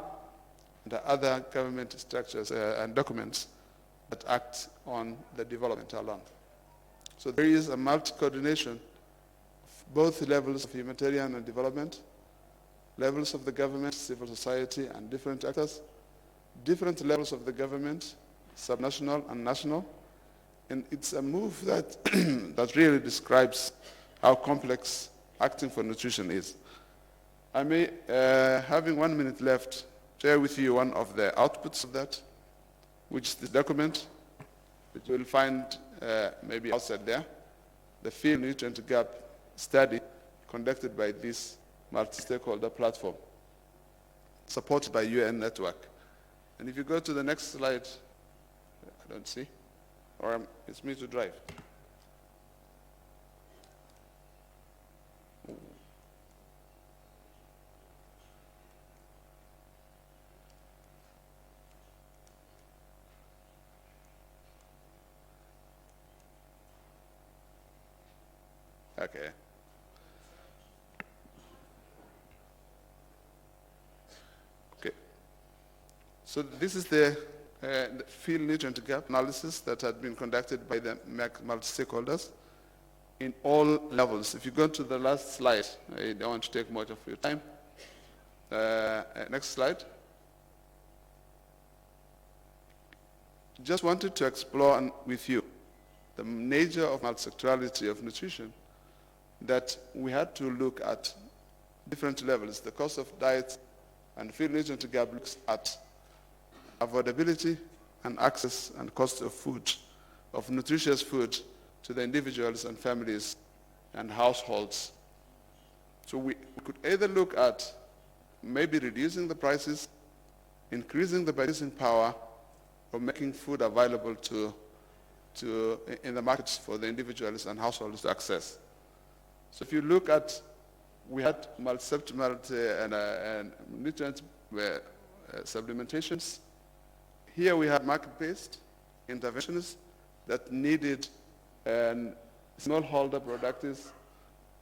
and the other government structures and documents that act on the development alone. So there is a multi-coordination of both levels of humanitarian and development, levels of the government, civil society, and different actors, different levels of the government, subnational and national. And it's a move that, that really describes how complex acting for nutrition is. I may, having 1 minute left, share with you one of the outputs of that, which is the document, which you will find maybe outside there, the field nutrient gap study conducted by this multi-stakeholder platform, supported by UN network. And if you go to the next slide, I don't see, or it's me to drive. Okay. Okay. So this is the field nutrient gap analysis that had been conducted by the multi-stakeholders in all levels. If you go to the last slide, I don't want to take much of your time. Next slide. Just wanted to explore with you the nature of multisectorality of nutrition, that we had to look at different levels. The cost of diet and field nutrient gap looks at affordability and access and cost of food, of nutritious food to the individuals and families and households. So we could either look at maybe reducing the prices, increasing the purchasing power, or making food available in the markets for the individuals and households to access. So if you look at, we had and nutrient supplementations. Here we had market-based interventions that needed smallholder products,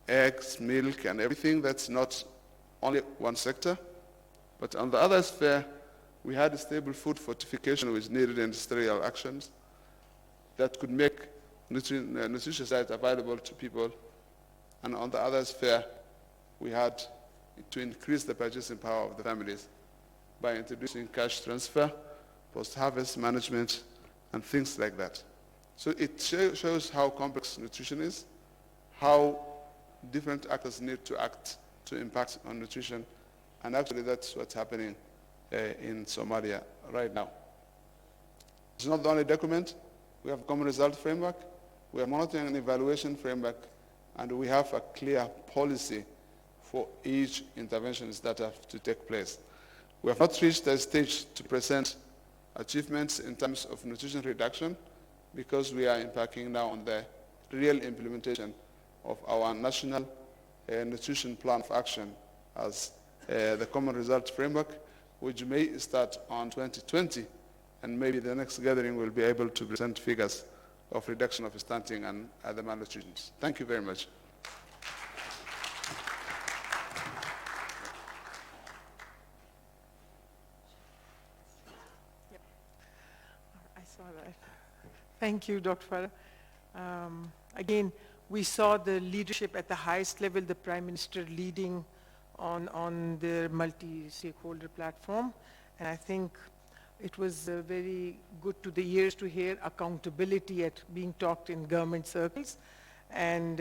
eggs, milk, and everything that's not only one sector. But on the other sphere, we had a stable food fortification which needed industrial actions that could make nutritious diet available to people. And on the other sphere, we had to increase the purchasing power of the families by introducing cash transfer, post-harvest management, and things like that. So it shows how complex nutrition is, how different actors need to act to impact on nutrition, and actually that's what's happening in Somalia right now. It's not the only document. We have a common result framework, we have monitoring and evaluation framework, and we have a clear policy for each interventions that have to take place. We have not reached a stage to present achievements in terms of nutrition reduction because we are embarking now on the real implementation of our national nutrition plan of action as the common results framework, which may start on 2020, and maybe the next gathering will be able to present figures of reduction of stunting and other malnutrition. Thank you very much. I saw that. Thank you, Dr. Farah. Again, we saw the leadership at the highest level, the Prime Minister leading on the multi-stakeholder platform. And I think it was very good to the ears to hear accountability at being talked in government circles. And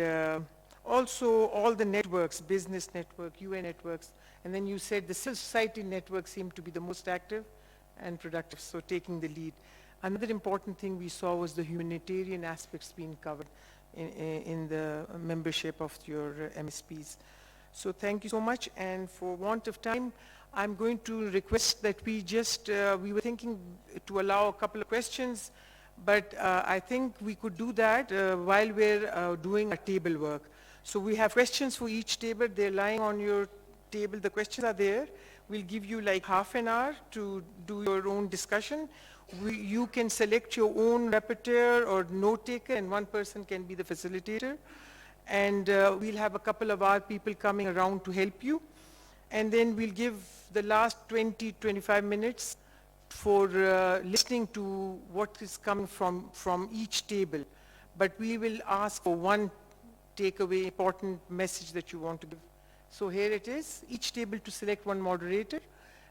also all the networks, business network, UN networks, and then you said the civil society network seemed to be the most active and productive, so taking the lead. Another important thing we saw was the humanitarian aspects being covered in the membership of your MSPs. So thank you so much, and for want of time, I'm going to request that we just, we were thinking to allow a couple of questions, but I think we could do that while we're doing our table work. So we have questions for each table. They're lying on your table. The questions are there. We'll give you like half an hour to do your own discussion. You can select your own rapporteur or note taker, and one person can be the facilitator. And we'll have a couple of our people coming around to help you. And then we'll give the last 20, 25 minutes for listening to what is coming from each table. But we will ask for one takeaway, important message that you want to give. So here it is, each table to select one moderator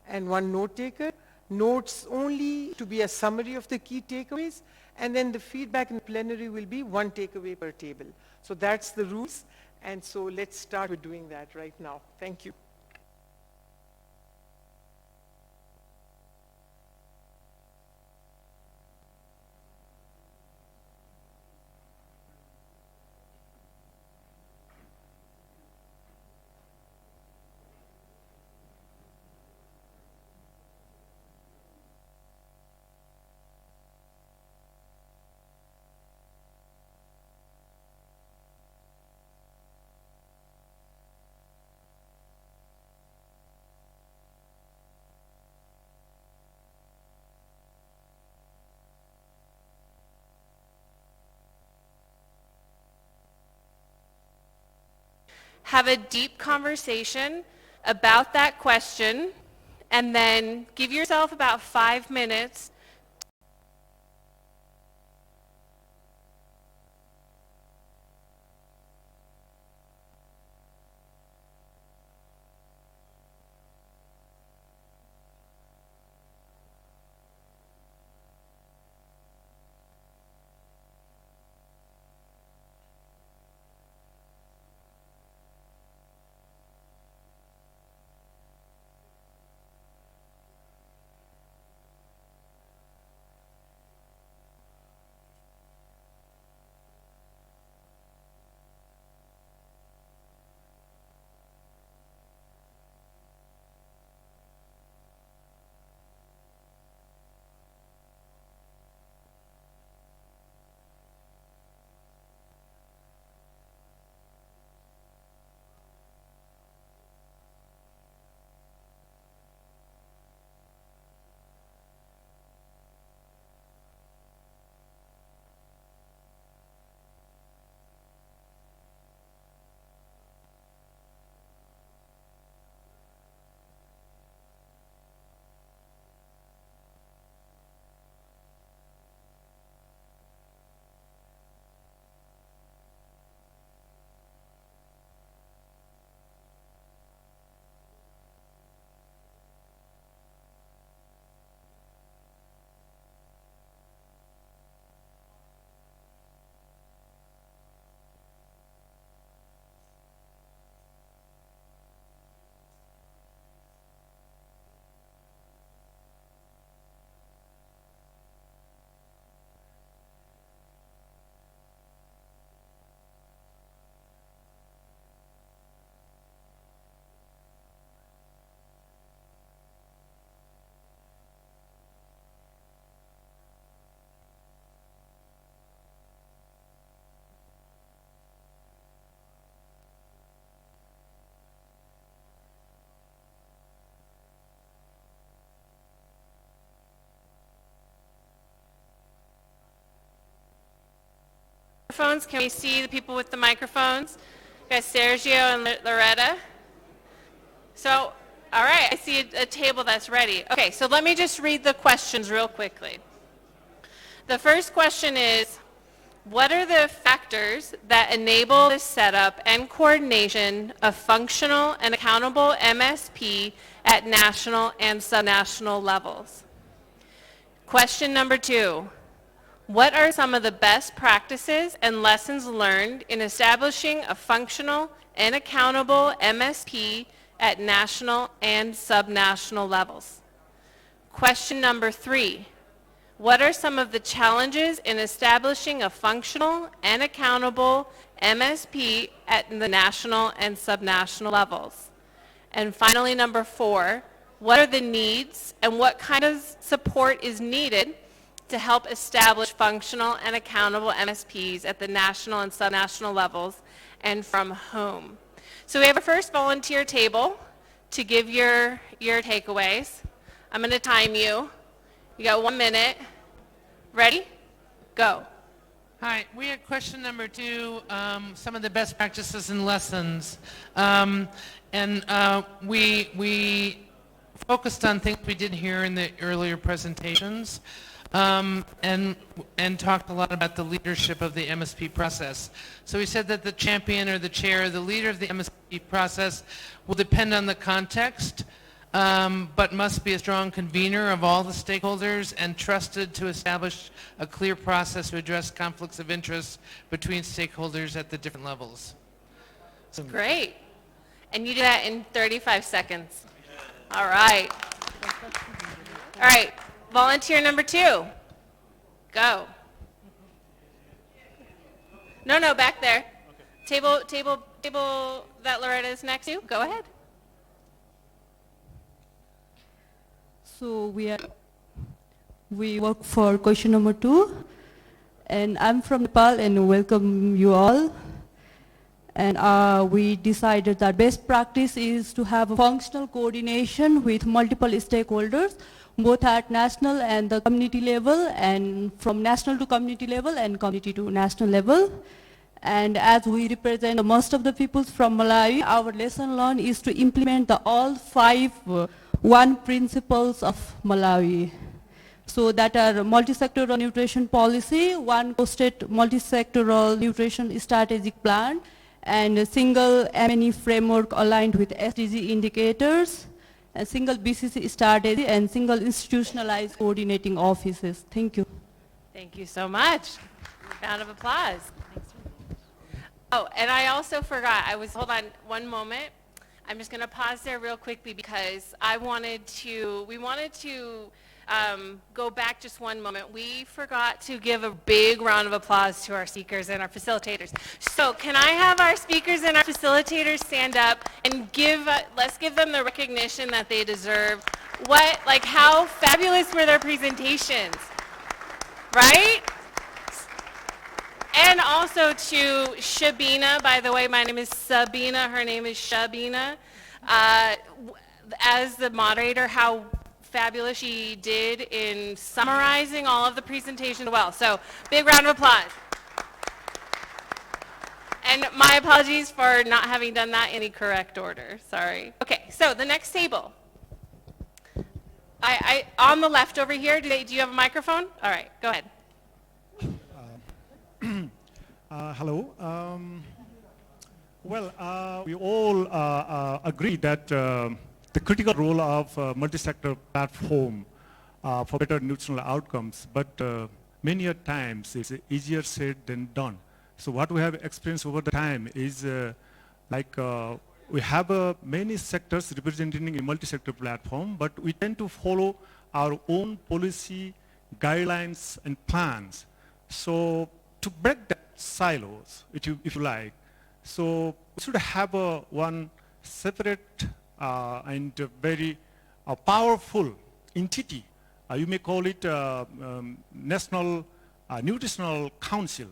and one note taker. Notes only to be a summary of the key takeaways, and then the feedback in the plenary will be one takeaway per table. So that's the rules, and so let's start with doing that right now. Thank you. have a deep conversation about that question, and then give yourself about 5 minutes. Microphones. Can we see the people with the microphones? We got Sergio and Loretta. So, all right, I see a table that's ready. Okay, so let me just read the questions real quickly. The first question is, what are the factors that enable the setup and coordination of functional and accountable MSP at national and subnational levels? Question number 2. What are some of the best practices and lessons learned in establishing a functional and accountable MSP at national and subnational levels? Question number 3. What are some of the challenges in establishing a functional and accountable MSP at the national and subnational levels? And finally, number 4, what are the needs and what kind of support is needed to help establish functional and accountable MSPs at the national and subnational levels, and from whom? So we have our first volunteer table to give your takeaways. I'm going to time you. You got 1 minute. Ready? Go. Hi, we had question number 2, some of the best practices and lessons. We focused on things we did hear in the earlier presentations. And talked a lot about the leadership of the MSP process. So we said that the champion or the chair, the leader of the MSP process will depend on the context, but must be a strong convener of all the stakeholders and trusted to establish a clear process to address conflicts of interest between stakeholders at the different levels. So, great. And you did that in 35 seconds. All right. All right. Volunteer number 2, go. No, back there. Okay. Table that Loretta is next to, go ahead. So we work for question number 2, and I'm from Nepal and welcome you all. And we decided that best practice is to have a functional coordination with multiple stakeholders, both at national and the community level, and from national to community level and community to national level. And as we represent most of the people from Malawi, our lesson learned is to implement the all 5 one principles of Malawi. So that are multi-sectoral nutrition policy, one co-state multi-sectoral nutrition strategic plan, and a single M&E framework aligned with SDG indicators, a single BCC strategy, and single institutionalized coordinating offices. Thank you. Thank you so much. Round of applause. Oh, and I also forgot, hold on one moment. I'm just going to pause there real quickly because we wanted to go back just one moment. We forgot to give a big round of applause to our speakers and our facilitators. So can I have our speakers and our facilitators stand up and let's give them the recognition that they deserve. How fabulous were their presentations, right? And also to Shabina, by the way, my name is Sabina, her name is Shabina. As the moderator, how fabulous she did in summarizing all of the presentations well. So big round of applause. And my apologies for not having done that in the correct order, sorry. Okay, so the next table. On the left over here, do you have a microphone? All right, go ahead. Hello. We all agree that the critical role of multi-sector platform for better nutritional outcomes, but many a times it's easier said than done. So what we have experienced over the time is we have many sectors representing a multi-sector platform, but we tend to follow our own policy, guidelines, and plans. So to break the silos, if you like, so we should have one separate and very powerful entity. You may call it National Nutritional Council,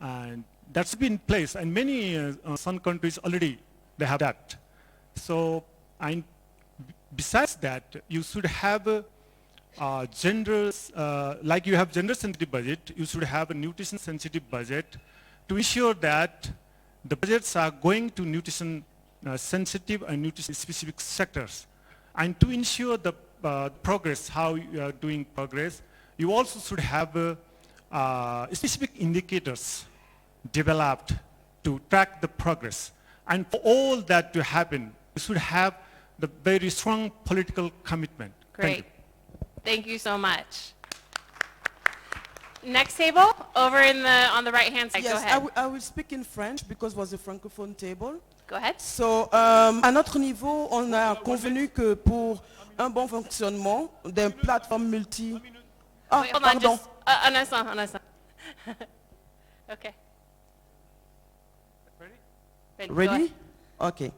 and that's been in place. And many some countries already they have that. So, and besides that, you should have like you have gender-sensitive budget, you should have a nutrition-sensitive budget to ensure that the budgets are going to nutrition-sensitive and nutrition-specific sectors. And to ensure the progress, how you are doing progress, you also should have specific indicators developed to track the progress. And for all that to happen, you should have the very strong political commitment. Great. Thank you so much. Next table, over on the right-hand side. Yes, go ahead. I will speak in French because it was a francophone table. Go ahead. So, à notre niveau, on a convenu que pour un bon fonctionnement des plateformes multi... Ah, Wait, hold on, pardon. just un instant. Okay. Ready? Ready? OK.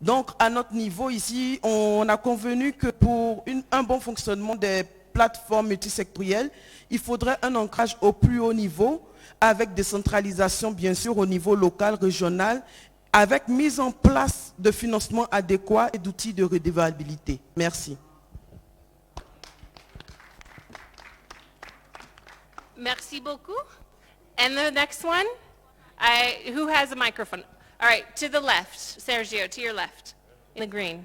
Donc, à notre niveau ici, on a convenu que pour un bon fonctionnement des plateformes multisectorielles, il faudrait un ancrage au plus haut niveau, avec décentralisation bien sûr au niveau local, régional, avec mise en place de financement adéquat et d'outils de redevabilité. Merci. Merci beaucoup. And the next one, who has a microphone? All right, to the left, Sergio, to your left, in the green.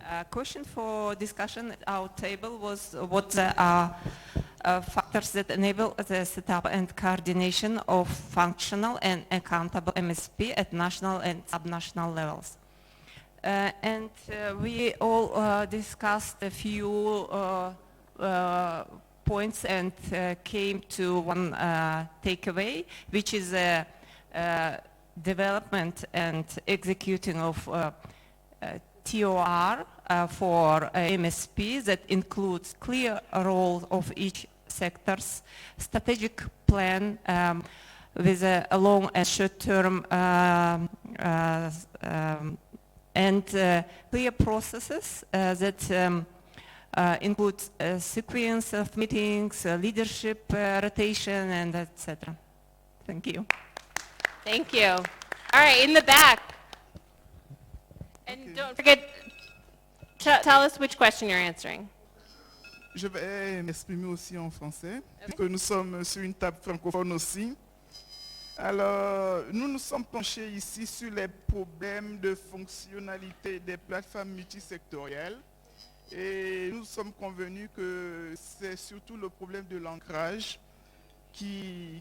A question for discussion at our table was what are factors that enable the setup and coordination of functional and accountable MSP at national and subnational levels. And we all discussed a few points and came to one takeaway, which is development and executing of TOR for MSP that includes clear role of each sector's strategic plan with a long and short-term and clear processes that include a sequence of meetings, leadership rotation, and etc. Thank you. Thank you. All right, in the back. And don't forget, tell us which question you're answering. Je vais m'exprimer aussi en français, puisque nous sommes sur une table francophone aussi. Alors, nous nous sommes penchés ici sur les problèmes de fonctionnalité des plateformes multisectorielles et nous sommes convenus que c'est surtout le problème de l'ancrage que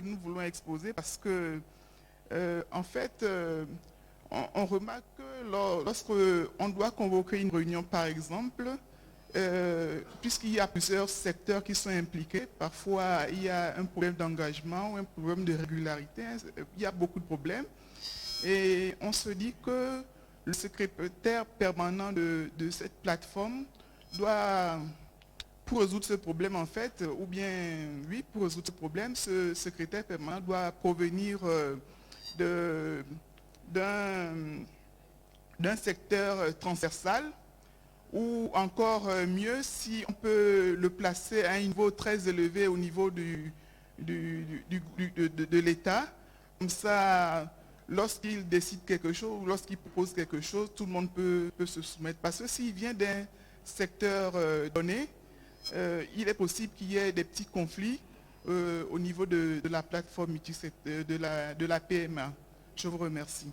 nous voulons exposer parce que, en fait, on remarque que lorsqu'on doit convoquer une réunion, par exemple, puisqu'il y a plusieurs secteurs qui sont impliqués, parfois il y a un problème d'engagement ou un problème de régularité, il y a beaucoup de problèmes. Et on se dit que le secrétaire permanent de cette plateforme doit, pour résoudre ce problème en fait, ou bien, oui, pour résoudre ce problème, ce secrétaire permanent doit provenir d'un secteur transversal, ou encore mieux si on peut le placer à un niveau très élevé au niveau de l'État. Comme ça, lorsqu'il décide quelque chose, lorsqu'il propose quelque chose, tout le monde peut se soumettre. Parce que s'il vient d'un secteur donné, il est possible qu'il y ait des petits conflits au niveau de la plateforme de la PMA. Je vous remercie.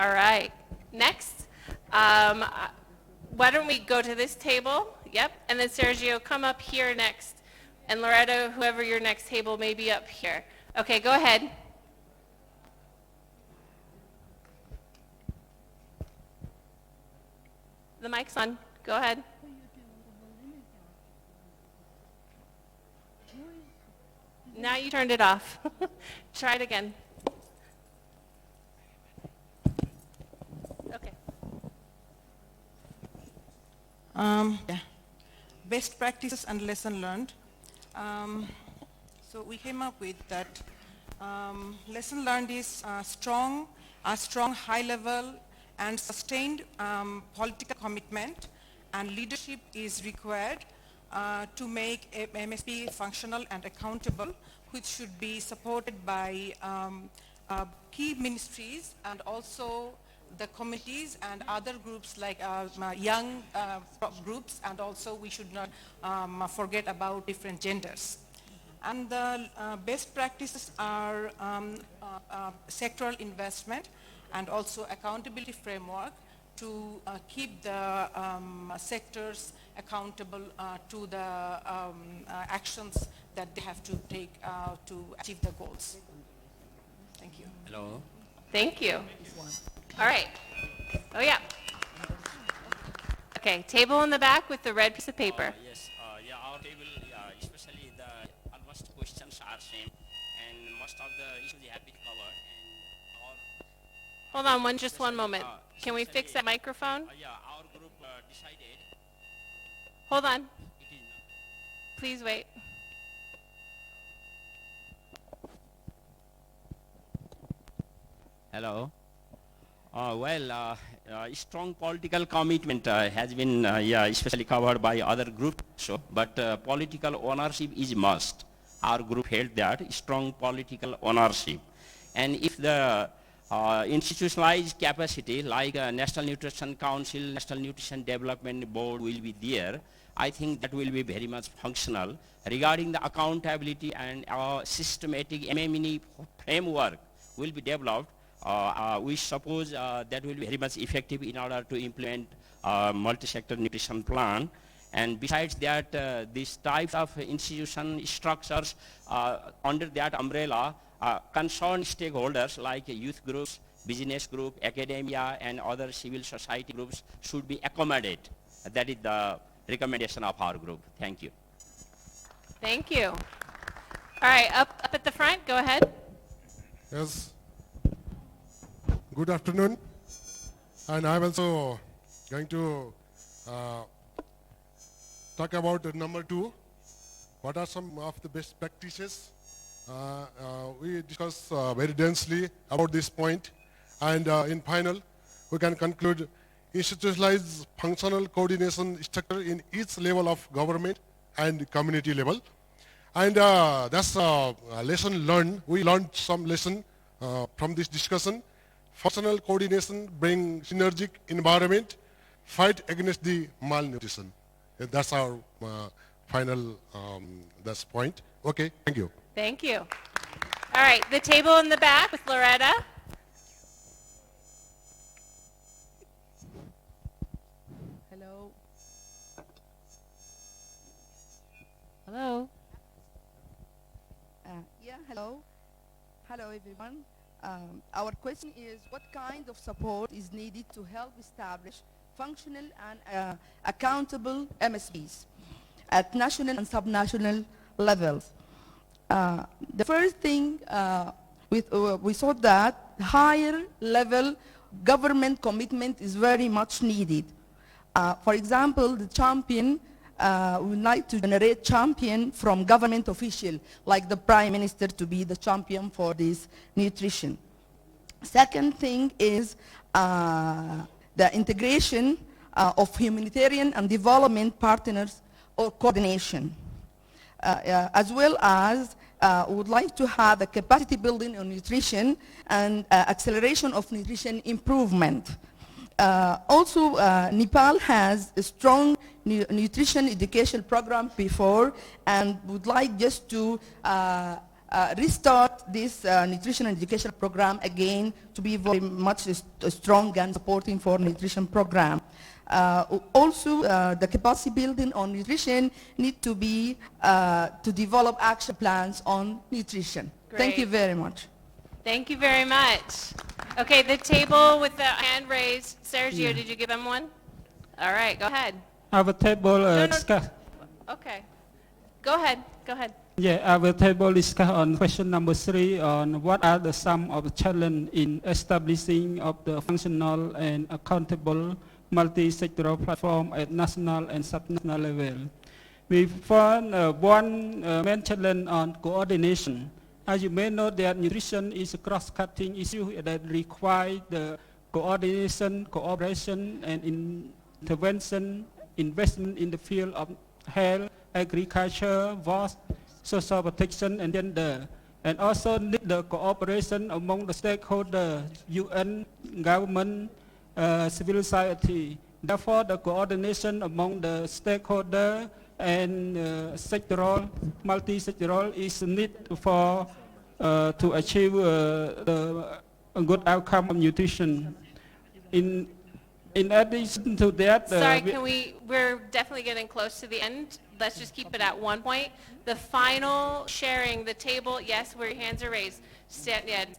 All right, next, why don't we go to this table? Yep, and then Sergio, come up here next. And Loretta, whoever your next table may be up here. Okay, go ahead. The mic's on, go ahead. Now you turned it off. Try it again. Okay. Best practices and lesson learned. So we came up with that lesson learned is a strong, high level and sustained political commitment, and leadership is required to make MSP functional and accountable, which should be supported by key ministries and also the committees and other groups like young groups, and also we should not forget about different genders. And the best practices are sectoral investment and also accountability framework to keep the sectors accountable to the actions that they have to take to achieve the goals. Thank you. Hello. Thank you. All right. Oh yeah. Okay, table in the back with the red piece of paper. Yes, our table, especially the almost questions are same, and most of the issues have been covered. Hold on, just one moment. Can we fix that microphone? Our group decided. Hold on. Please wait. Hello. Strong political commitment has been especially covered by other groups, but political ownership is must. Our group held that strong political ownership. And if the institutionalized capacity like National Nutrition Council, National Nutrition Development Board will be there, I think that will be very much functional. Regarding the accountability and systematic MMNE framework will be developed, we suppose that will be very much effective in order to implement multi-sector nutrition plan. And besides that, these types of institution structures under that umbrella, concerned stakeholders like youth groups, business group, academia, and other civil society groups should be accommodated. That is the recommendation of our group. Thank you. Thank you. All right, up at the front, go ahead. Yes. Good afternoon. And I'm also going to talk about number 2. What are some of the best practices? We discussed very densely about this point, and in final, we can conclude institutionalized functional coordination structure in each level of government and community level. And that's a lesson learned. We learned some lesson from this discussion. functional coordination, bring synergic environment, fight against the malnutrition. That's our final that's point. Okay, thank you. Thank you. All right, the table in the back with Loretta. Hello. Hello. Yeah, hello. Hello, everyone. Our question is, what kind of support is needed to help establish functional and accountable MSPs at national and subnational levels? The first thing, we saw that higher level government commitment is very much needed. For example, the champion, we would like to generate champion from government official, like the Prime Minister to be the champion for this nutrition. Second thing is the integration of humanitarian and development partners or coordination. As well as we would like to have a capacity building on nutrition and acceleration of nutrition improvement. Also, Nepal has a strong nutrition education program before, and would like just to restart this nutrition education program again to be very much strong and supporting for nutrition program. Also, the capacity building on nutrition need to be to develop action plans on nutrition. Thank you very much. Thank you very much. Okay, the table with the hand raised. Sergio, did you give him one? All right, go ahead. Our table discuss. Okay. Go ahead. Go ahead. Yeah, our table discuss on question number 3 on what are the some of the challenge in establishing of the functional and accountable multi-sectoral platform at national and subnational level. We found one main challenge on coordination. As you may know, that nutrition is a cross-cutting issue that requires the coordination, cooperation, and intervention, investment in the field of health, agriculture, water, social protection, and gender. And also need the cooperation among the stakeholders, UN, government, civil society. Therefore, the coordination among the stakeholders and sectoral, multi-sectoral is needed for to achieve a good outcome of nutrition. In addition to that, Sorry, we're definitely getting close to the end. Let's just keep it at one point. The final sharing, the table, yes, where your hands are raised.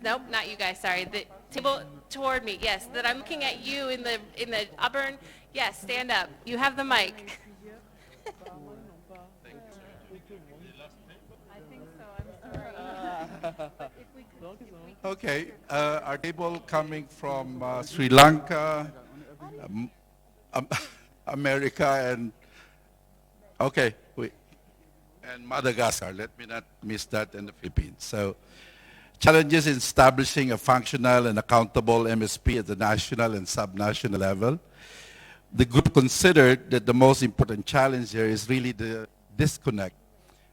Nope, not you guys, sorry. The table toward me, yes, that I'm looking at you in the upper, yes, stand up. You have the mic. Okay, our table coming from Sri Lanka, America, and and Madagascar. Let me not miss that, and the Philippines. So, challenges in establishing a functional and accountable MSP at the national and subnational level. The group considered that the most important challenge here is really the disconnect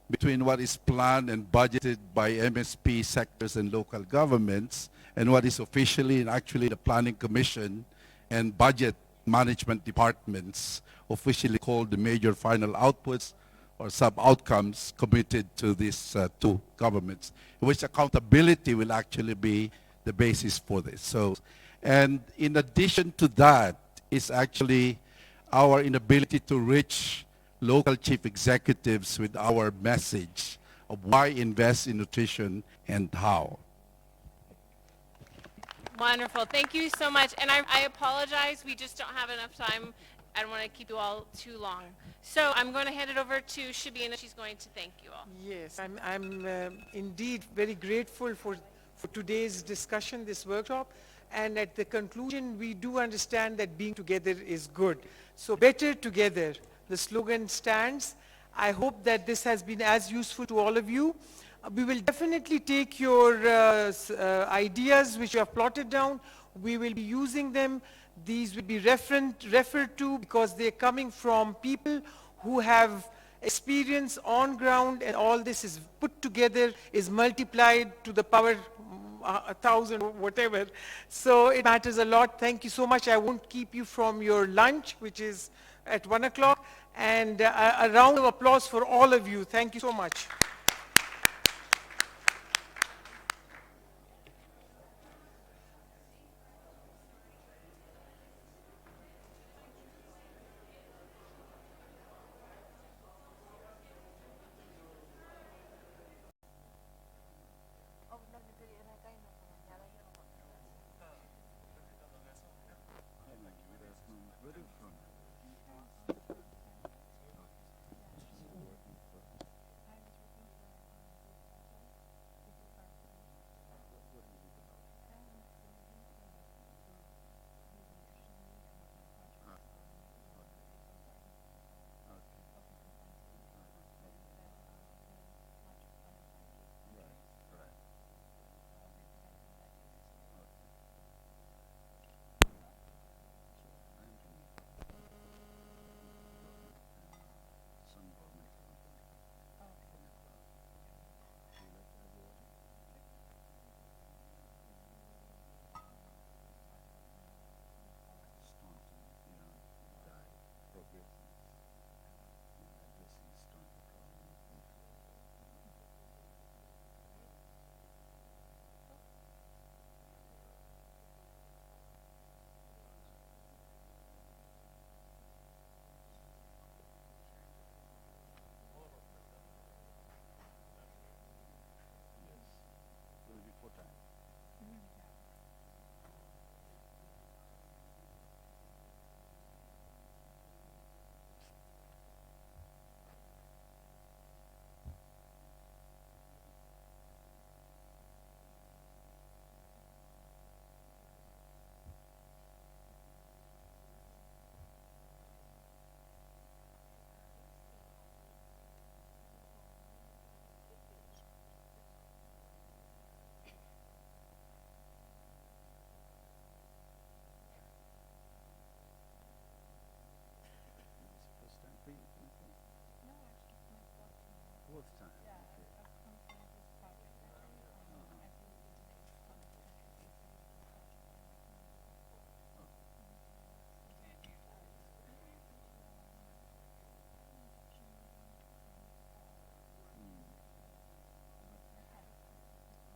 between what is planned and budgeted by MSP sectors and local governments and what is officially and actually the Planning Commission and budget management departments officially called the major final outputs or sub-outcomes committed to these two governments, which accountability will actually be the basis for this. So, and in addition to that is actually our inability to reach local chief executives with our message of why invest in nutrition and how. Wonderful. Thank you so much. And I apologize. We just don't have enough time. I don't want to keep you all too long. So I'm going to hand it over to Shabina. She's going to thank you all. Yes, I'm indeed very grateful for today's discussion, this workshop. And at the conclusion, we do understand that being together is good. So better together. The slogan stands. I hope that this has been as useful to all of you. We will definitely take your ideas which you have plotted down. We will be using them. These will be referred to because they're coming from people who have experience on ground, and all this is put together, is multiplied to the power 1,000 or whatever. So it matters a lot. Thank you so much. I won't keep you from your lunch, which is at 1 o'clock. And a round of applause for all of you. Thank you so much.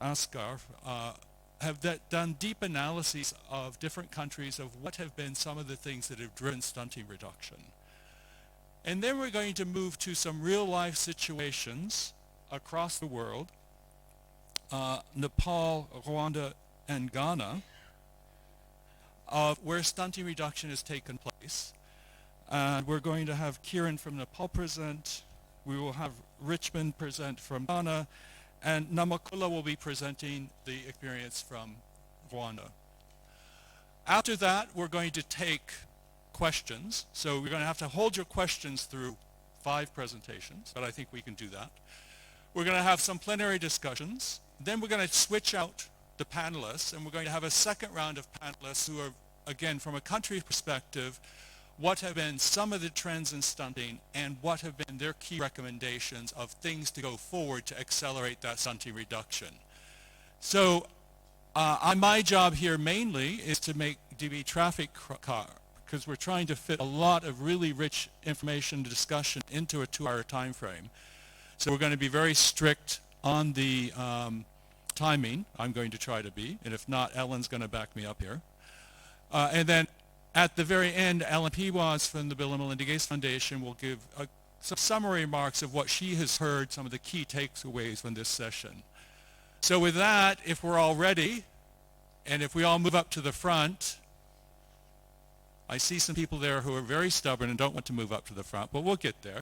ASCAR have done deep analyses of different countries of what have been some of the things that have driven stunting reduction. And then we're going to move to some real-life situations across the world, Nepal, Rwanda, and Ghana, of where stunting reduction has taken place. And we're going to have Kieran from Nepal present, we will have Richmond present from Ghana, and Namakula will be presenting the experience from Rwanda. After that, we're going to take questions. So we're going to have to hold your questions through 5 presentations, but I think we can do that. We're going to have some plenary discussions. Then we're going to switch out the panelists, and we're going to have a second round of panelists who are, again, from a country perspective, what have been some of the trends in stunting and what have been their key recommendations of things to go forward to accelerate that stunting reduction. So my job here mainly is to be traffic car, because we're trying to fit a lot of really rich information discussion into a 2-hour time frame. So we're going to be very strict on the timing. I'm going to try to be, and if not, Ellen's going to back me up here. And then at the very end, Ellen Piwas from the Bill and Melinda Gates Foundation will give some summary remarks of what she has heard, some of the key takeaways from this session. So with that, if we're all ready, and if we all move up to the front, I see some people there who are very stubborn and don't want to move up to the front, but we'll get there.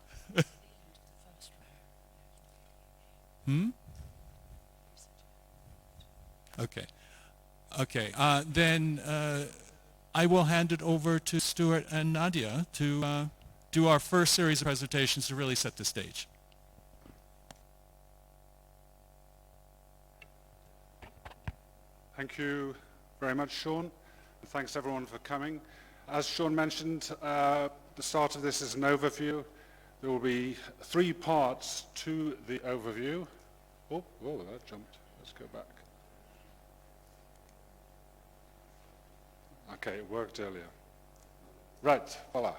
Okay. Okay. Then I will hand it over to Stuart and Nadia to do our first series of presentations to really set the stage. Thank you very much, Sean. Thanks everyone for coming. As Sean mentioned, the start of this is an overview. There will be 3 parts to the overview. Oh, that jumped. Let's go back. Okay, it worked earlier. Right, voila.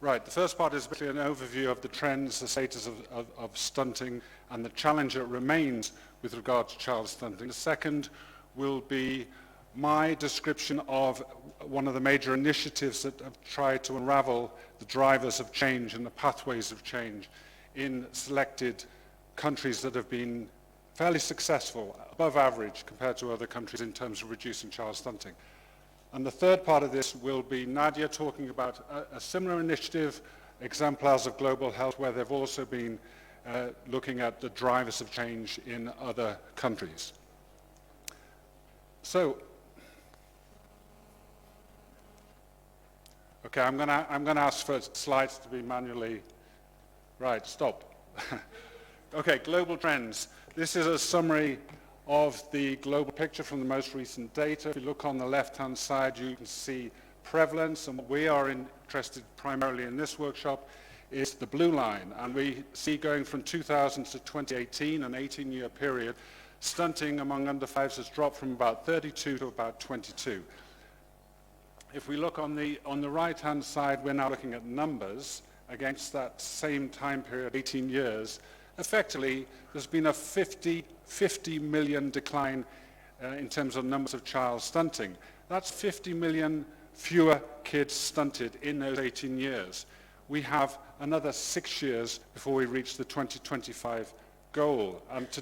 Right, the first part is basically an overview of the trends, the status of stunting, and the challenge that remains with regard to child stunting. The second will be my description of one of the major initiatives that have tried to unravel the drivers of change and the pathways of change in selected countries that have been fairly successful, above average compared to other countries in terms of reducing child stunting. And the third part of this will be Nadia talking about a similar initiative, Exemplars of Global Health, where they've also been looking at the drivers of change in other countries. So, okay, I'm going to ask for slides to be manually, right, stop. Okay, global trends. This is a summary of the global picture from the most recent data. If you look on the left-hand side, you can see prevalence, and what we are interested primarily in this workshop is the blue line. And we see going from 2000 to 2018, an 18-year period, stunting among under fives has dropped from about 32 to about 22. If we look on the right-hand side, we're now looking at numbers against that same time period, 18 years. Effectively, there's been a 50 million decline in terms of numbers of child stunting. That's 50 million fewer kids stunted in those 18 years. We have another 6 years before we reach the 2025 goal. And to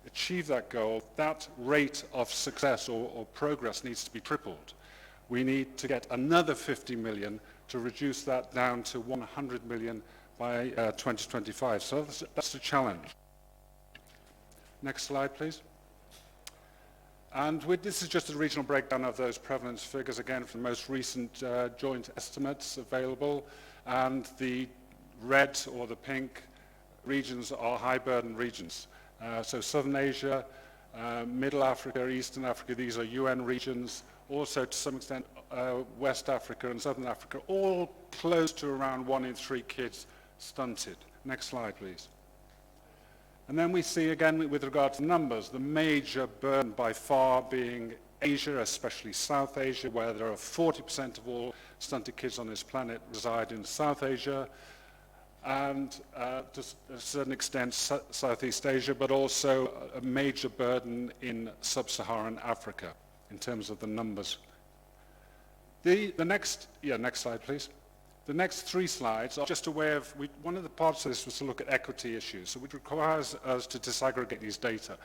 achieve that goal, that rate of success or progress needs to be tripled. We need to get another 50 million to reduce that down to 100 million by 2025. So that's a challenge. Next slide, please. And this is just a regional breakdown of those prevalence figures, again, from the most recent joint estimates available. And the red or the pink regions are high burden regions. So Southern Asia, Middle Africa, Eastern Africa, these are UN regions. Also, to some extent, West Africa and Southern Africa, all close to around 1 in 3 kids stunted. Next slide, please. And then we see, again, with regard to numbers, the major burden by far being Asia, especially South Asia, where there are 40% of all stunted kids on this planet reside in South Asia, and to a certain extent Southeast Asia, but also a major burden in sub-Saharan Africa in terms of the numbers. The next slide, please. The next 3 slides are just a way of, one of the parts of this was to look at equity issues, so it requires us to disaggregate these data.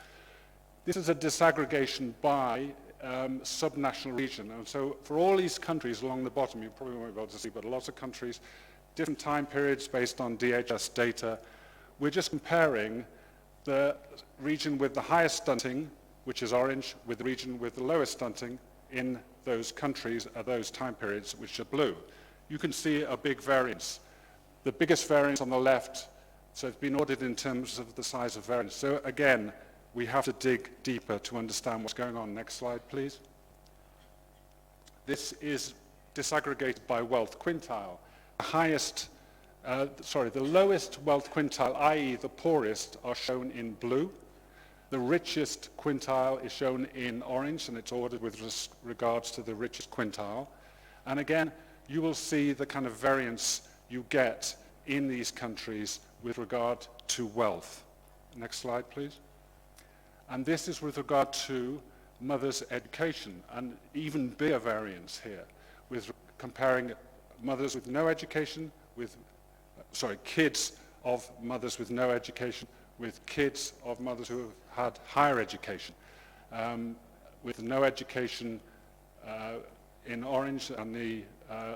This is a disaggregation by subnational region, and so for all these countries along the bottom, you probably won't be able to see, but lots of countries, different time periods based on DHS data, we're just comparing the region with the highest stunting, which is orange, with the region with the lowest stunting in those countries at those time periods, which are blue. You can see a big variance. The biggest variance on the left, so it's been ordered in terms of the size of variance. So again, we have to dig deeper to understand what's going on. Next slide, please. This is disaggregated by wealth quintile. The lowest wealth quintile, i.e. the poorest, are shown in blue. The richest quintile is shown in orange, and it's ordered with regards to the richest quintile. And again, you will see the kind of variance you get in these countries with regard to wealth. Next slide, please. And this is with regard to mothers' education, and even bigger variance here, with comparing mothers with no education with, kids of mothers with no education with kids of mothers who have had higher education, with no education in orange and the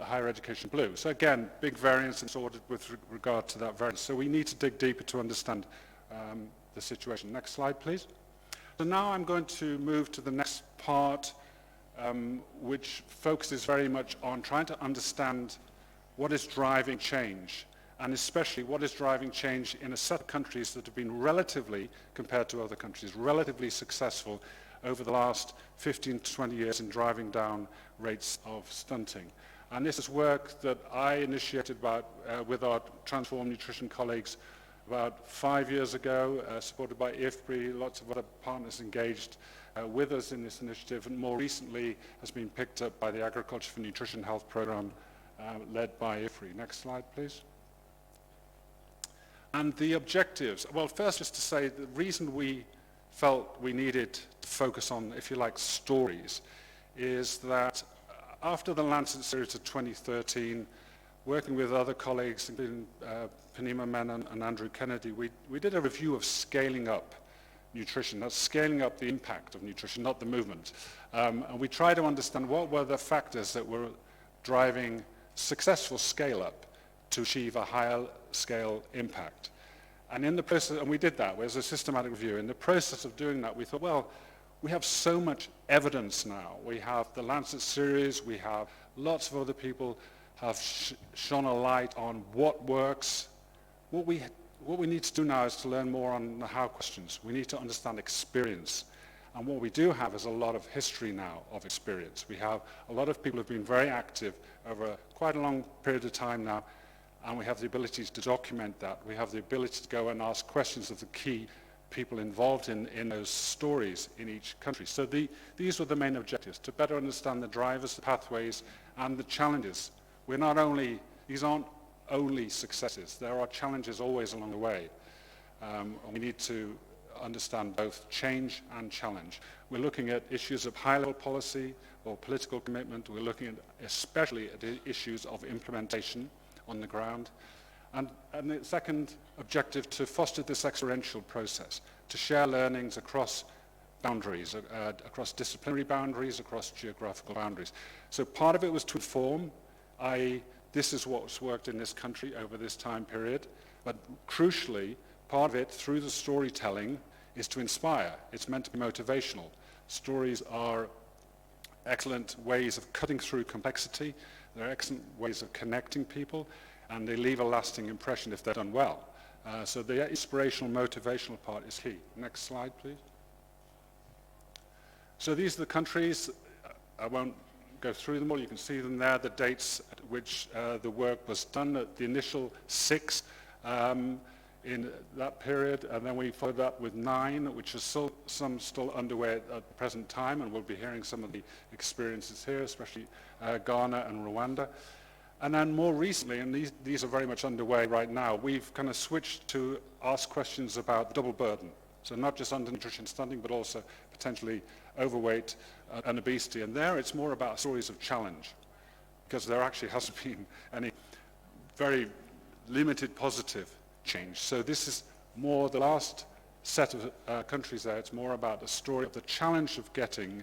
higher education blue. So again, big variance is ordered with regard to that variance. So we need to dig deeper to understand the situation. Next slide, please. So now I'm going to move to the next part, which focuses very much on trying to understand what is driving change, and especially what is driving change in a set of countries that have been relatively, compared to other countries, relatively successful over the last 15 to 20 years in driving down rates of stunting. And this is work that I initiated with our Transform Nutrition colleagues about 5 years ago, supported by IFPRI, lots of other partners engaged, with us in this initiative, and more recently has been picked up by the Agriculture for Nutrition Health Programme led by IFRI. Next slide, please. And the objectives, well, first just to say the reason we felt we needed to focus on, if you like, stories, is that after the Lancet series of 2013, working with other colleagues, including Panima Menon and Andrew Kennedy, we did a review of scaling up nutrition. That's scaling up the impact of nutrition, not the movement. And we tried to understand what were the factors that were driving successful scale-up to achieve a higher scale impact. And in the process, and we did that, it was a systematic review. In the process of doing that, we thought, well, we have so much evidence now. We have the Lancet series, we have lots of other people have shone a light on what works. What we need to do now is to learn more on the how questions. We need to understand experience. And what we do have is a lot of history now of experience. We have a lot of people who have been very active over quite a long period of time now, and we have the ability to document that. We have the ability to go and ask questions of the key people involved in those stories in each country. So these were the main objectives, to better understand the drivers, the pathways, and the challenges. These aren't only successes. There are challenges always along the way. And we need to understand both change and challenge. We're looking at issues of high-level policy or political commitment. We're looking at especially at the issues of implementation on the ground. And the second objective, to foster this experiential process, to share learnings across boundaries, across disciplinary boundaries, across geographical boundaries. So part of it was to inform, i.e., this is what's worked in this country over this time period, but crucially, part of it, through the storytelling, is to inspire. It's meant to be motivational. Stories are excellent ways of cutting through complexity. They're excellent ways of connecting people, and they leave a lasting impression if they're done well. So the inspirational, motivational part is key. Next slide, please. So these are the countries. I won't go through them all. You can see them there, the dates at which the work was done, at the initial 6 in that period, and then we followed up with 9, which is some still underway at the present time, and we'll be hearing some of the experiences here, especially Ghana and Rwanda. And then more recently, and these are very much underway right now, we've kind of switched to ask questions about double burden. So not just undernutrition stunting, but also potentially overweight and obesity. And there it's more about stories of challenge, because there actually hasn't been any very limited positive change. So this is more the last set of countries there. It's more about the story of the challenge of getting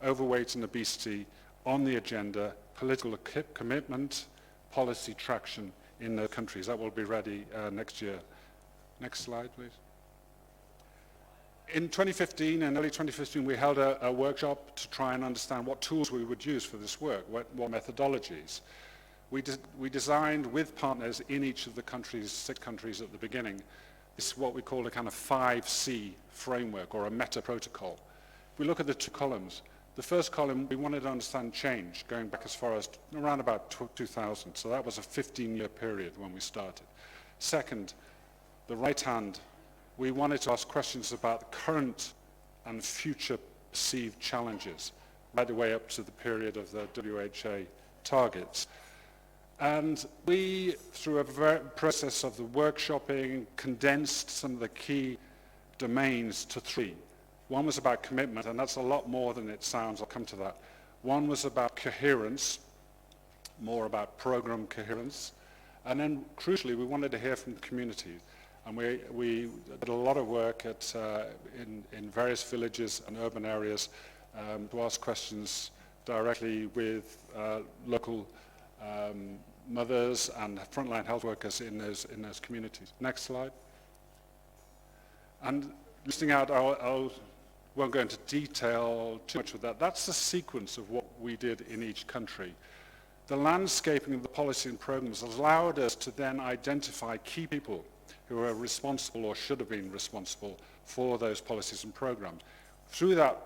overweight and obesity on the agenda, political commitment, policy traction in those countries. That will be ready next year. Next slide, please. In 2015, in early 2015, we held a workshop to try and understand what tools we would use for this work, what methodologies. We designed with partners in each of the countries, 6 countries at the beginning, this what we call a kind of 5C framework or a meta protocol. If we look at the 2 columns, the first column, we wanted to understand change, going back as far as around about 2000. So that was a 15-year period when we started. Second, the right hand, we wanted to ask questions about the current and future perceived challenges, right the way up to the period of the WHO targets. And we, through a process of the workshopping, condensed some of the key domains to 3. One was about commitment, and that's a lot more than it sounds. I'll come to that. One was about coherence, more about program coherence. And then, crucially, we wanted to hear from the community. And we did a lot of work in various villages and urban areas to ask questions directly with local mothers and frontline health workers in those communities. Next slide. And listing out, I won't go into detail too much with that. That's the sequence of what we did in each country. The landscaping of the policy and programs allowed us to then identify key people who are responsible or should have been responsible for those policies and programs. Through that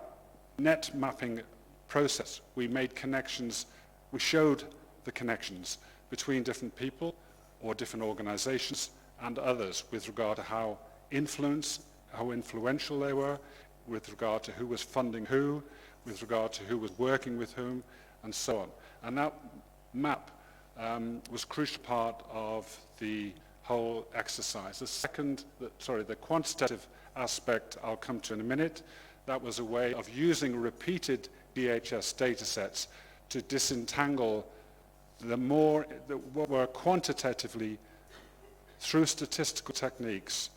net mapping process, we made connections, we showed the connections between different people or different organizations and others with regard to how influential they were with regard to who was funding who, with regard to who was working with whom, and so on. And that map was a crucial part of the whole exercise. The quantitative aspect I'll come to in a minute. That was a way of using repeated DHS data sets to disentangle what were quantitatively, through statistical techniques,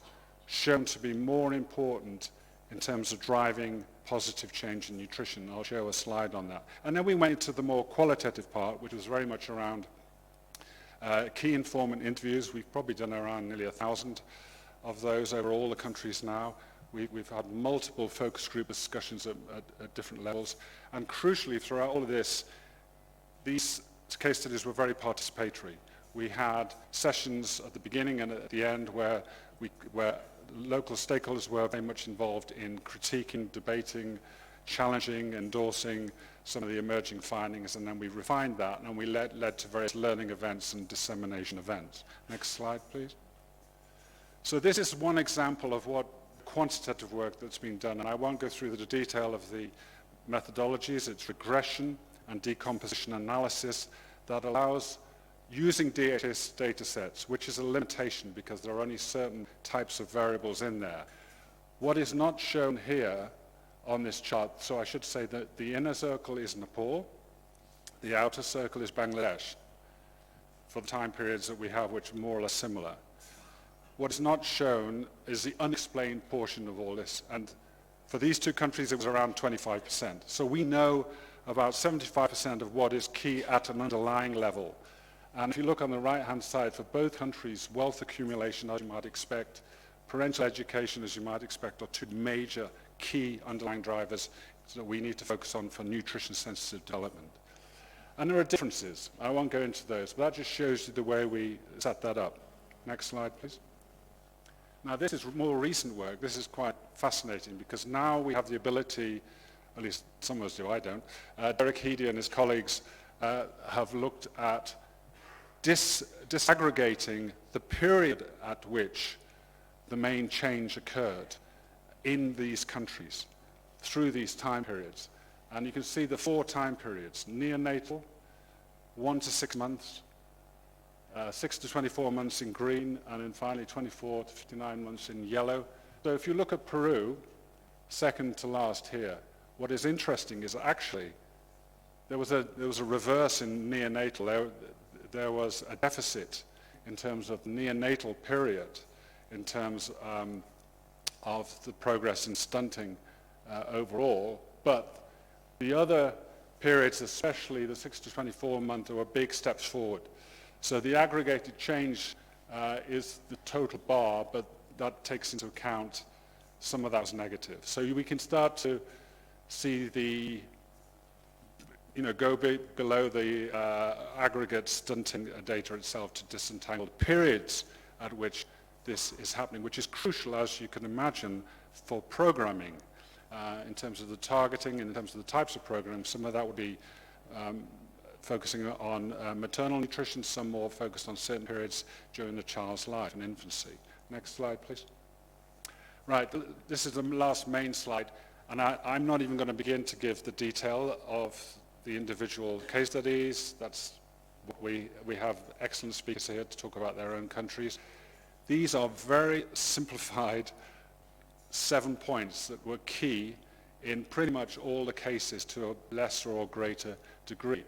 shown to be more important in terms of driving positive change in nutrition. I'll show a slide on that. And then we went into the more qualitative part, which was very much around key informant interviews. We've probably done around nearly 1,000 of those over all the countries now. We've had multiple focus group discussions at different levels. And crucially, throughout all of this, these case studies were very participatory. We had sessions at the beginning and at the end where local stakeholders were very much involved in critiquing, debating, challenging, endorsing some of the emerging findings, and then we refined that and we led to various learning events and dissemination events. Next slide, please. So this is one example of what quantitative work that's been done, and I won't go through the detail of the methodologies. It's regression and decomposition analysis that allows using DHS data sets, which is a limitation because there are only certain types of variables in there. What is not shown here on this chart, so I should say that the inner circle is Nepal, the outer circle is Bangladesh, for the time periods that we have, which are more or less similar. What is not shown is the unexplained portion of all this, and for these two countries it was around 25%. So we know about 75% of what is key at an underlying level. And if you look on the right-hand side, for both countries, wealth accumulation, as you might expect, parental education, as you might expect, are two major key underlying drivers that we need to focus on for nutrition-sensitive development. And there are differences. I won't go into those, but that just shows you the way we set that up. Next slide, please. Now, this is more recent work. This is quite fascinating because now we have the ability, at least some of us do, I don't. Derek Heady and his colleagues have looked at disaggregating the period at which the main change occurred in these countries through these time periods. And you can see the 4 time periods: neonatal, 1 to 6 months, 6 to 24 months in green, and then finally 24 to 59 months in yellow. So if you look at Peru, second to last here, what is interesting is actually there was a reverse in neonatal. There was a deficit in terms of neonatal period, in terms of the progress in stunting overall, but the other periods, especially the 6 to 24 month, there were big steps forward. So the aggregated change is the total bar, but that takes into account some of that was negative. So we can start to see the go below the aggregate stunting data itself to disentangle the periods at which this is happening, which is crucial, as you can imagine, for programming in terms of the targeting, in terms of the types of programs. Some of that would be focusing on maternal nutrition, some more focused on certain periods during the child's life and infancy. Next slide, please. Right, this is the last main slide, and I'm not even going to begin to give the detail of the individual case studies. That's what we have excellent speakers here to talk about their own countries. These are very simplified 7 points that were key in pretty much all the cases to a lesser or greater degree.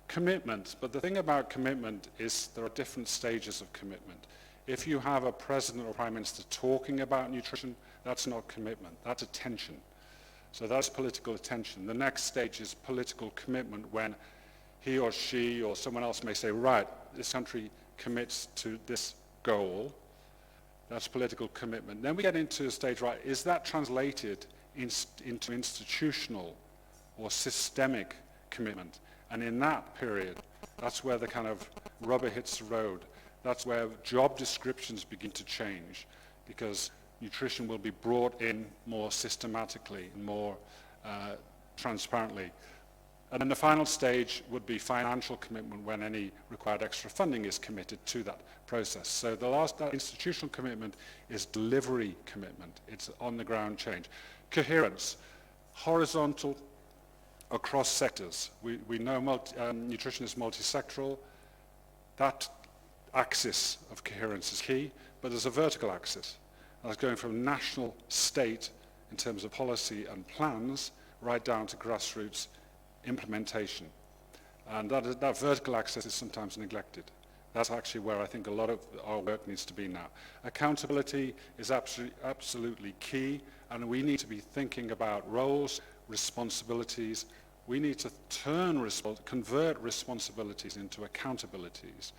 Commitment, but the thing about commitment is there are different stages of commitment. If you have a president or prime minister talking about nutrition, that's not commitment, that's attention. So that's political attention. The next stage is political commitment, when he or she or someone else may say, right, this country commits to this goal. That's political commitment. Then we get into a stage, right, is that translated into institutional or systemic commitment? And in that period, that's where the kind of rubber hits the road. That's where job descriptions begin to change, because nutrition will be brought in more systematically and more transparently. And then the final stage would be financial commitment when any required extra funding is committed to that process. So the last institutional commitment is delivery commitment. It's on the ground change. Coherence, horizontal across sectors. We know nutrition is multi-sectoral. That axis of coherence is key, but there's a vertical axis. That's going from national state in terms of policy and plans right down to grassroots implementation. And that vertical axis is sometimes neglected. That's actually where I think a lot of our work needs to be now. Accountability is absolutely key, and we need to be thinking about roles, responsibilities. We need to convert responsibilities into accountabilities.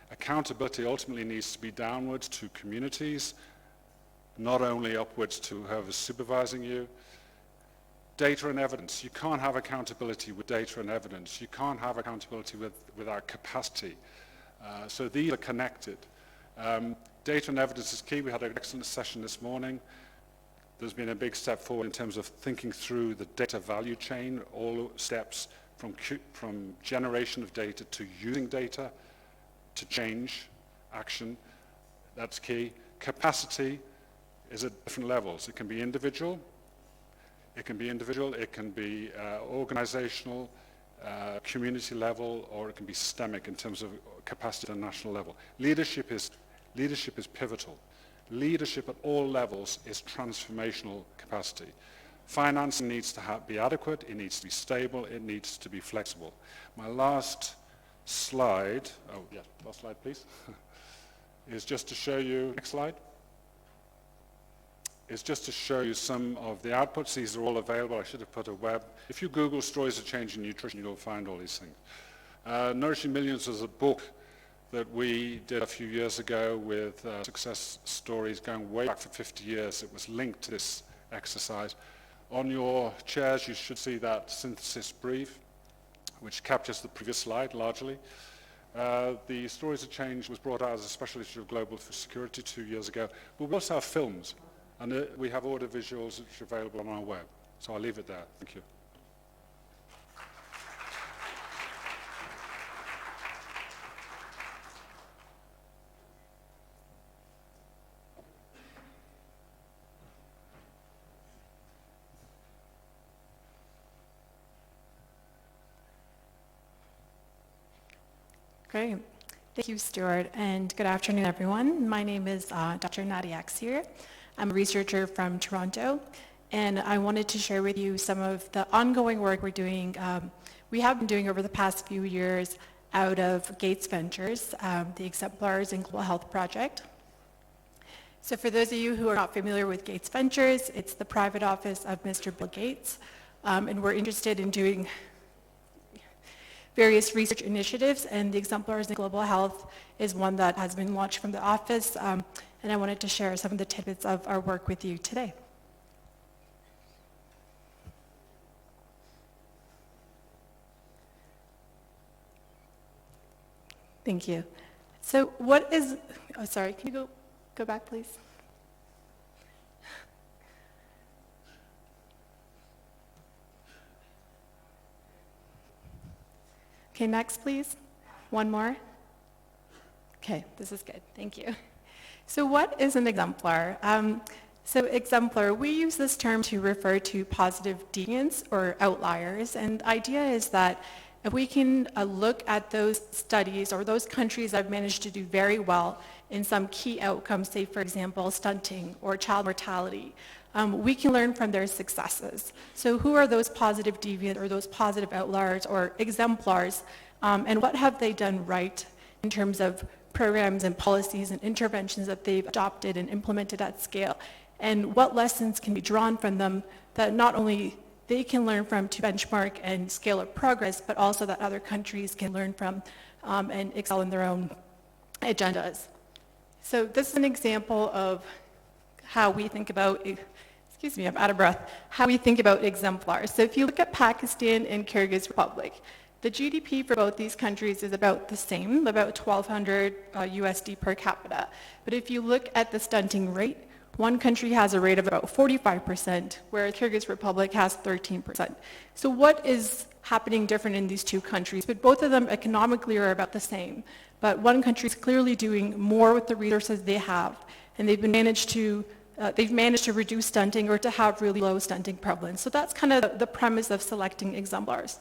Accountability ultimately needs to be downwards to communities, not only upwards to whoever's supervising you. Data and evidence. You can't have accountability with data and evidence. You can't have accountability without capacity. So these are connected. Data and evidence is key. We had an excellent session this morning. There's been a big step forward in terms of thinking through the data value chain, all steps from generation of data to using data to change action. That's key. Capacity is at different levels. It can be individual. It can be organizational, community level, or it can be systemic in terms of capacity at a national level. Leadership is pivotal. Leadership at all levels is transformational capacity. Financing needs to be adequate, it needs to be stable, it needs to be flexible. My last slide, last slide please, is just to show you, next slide, is just to show you some of the outputs. These are all available. I should have put a web. If you Google stories of change in nutrition, you'll find all these things. Nourishing Millions was a book that we did a few years ago with success stories going way back for 50 years. It was linked to this exercise. On your chairs, you should see that synthesis brief, which captures the previous slide largely. The Stories of Change was brought out as a special issue of Global Security 2 years ago. But we also have films. And we have audio visuals which are available on our web. So I'll leave it there. Thank you. Great. Thank you, Stuart, and good afternoon, everyone. My name is Dr. Nadia Aksir. I'm a researcher from Toronto, and I wanted to share with you some of the ongoing work we have been doing over the past few years out of Gates Ventures, the Exemplars in Global Health Project. So for those of you who are not familiar with Gates Ventures, it's the private office of Mr. Bill Gates, and we're interested in doing various research initiatives, and the Exemplars in Global Health is one that has been launched from the office, and I wanted to share some of the tidbits of our work with you today. Thank you. So what is, oh sorry, can you go back please? Okay, next please. One more. Okay, this is good, thank you. So what is an exemplar? So exemplar, we use this term to refer to positive deviants or outliers, and the idea is that if we can look at those studies or those countries that have managed to do very well in some key outcomes, say for example stunting or child mortality, we can learn from their successes. So who are those positive deviants or those positive outliers or exemplars, and what have they done right in terms of programs and policies and interventions that they've adopted and implemented at scale, and what lessons can be drawn from them that not only they can learn from to benchmark and scale up progress, but also that other countries can learn from and excel in their own agendas. So this is an example of how we think about, excuse me, I'm out of breath, how we think about exemplars. So if you look at Pakistan and Kyrgyz Republic, the GDP for both these countries is about the same, about $1,200 USD per capita. But if you look at the stunting rate One country has a rate of about 45%, where the Kyrgyz Republic has 13%. So what is happening different in these two countries? But both of them economically are about the same. But one country is clearly doing more with the resources they have, and they've managed to reduce stunting or to have really low stunting prevalence. So that's kind of the premise of selecting exemplars.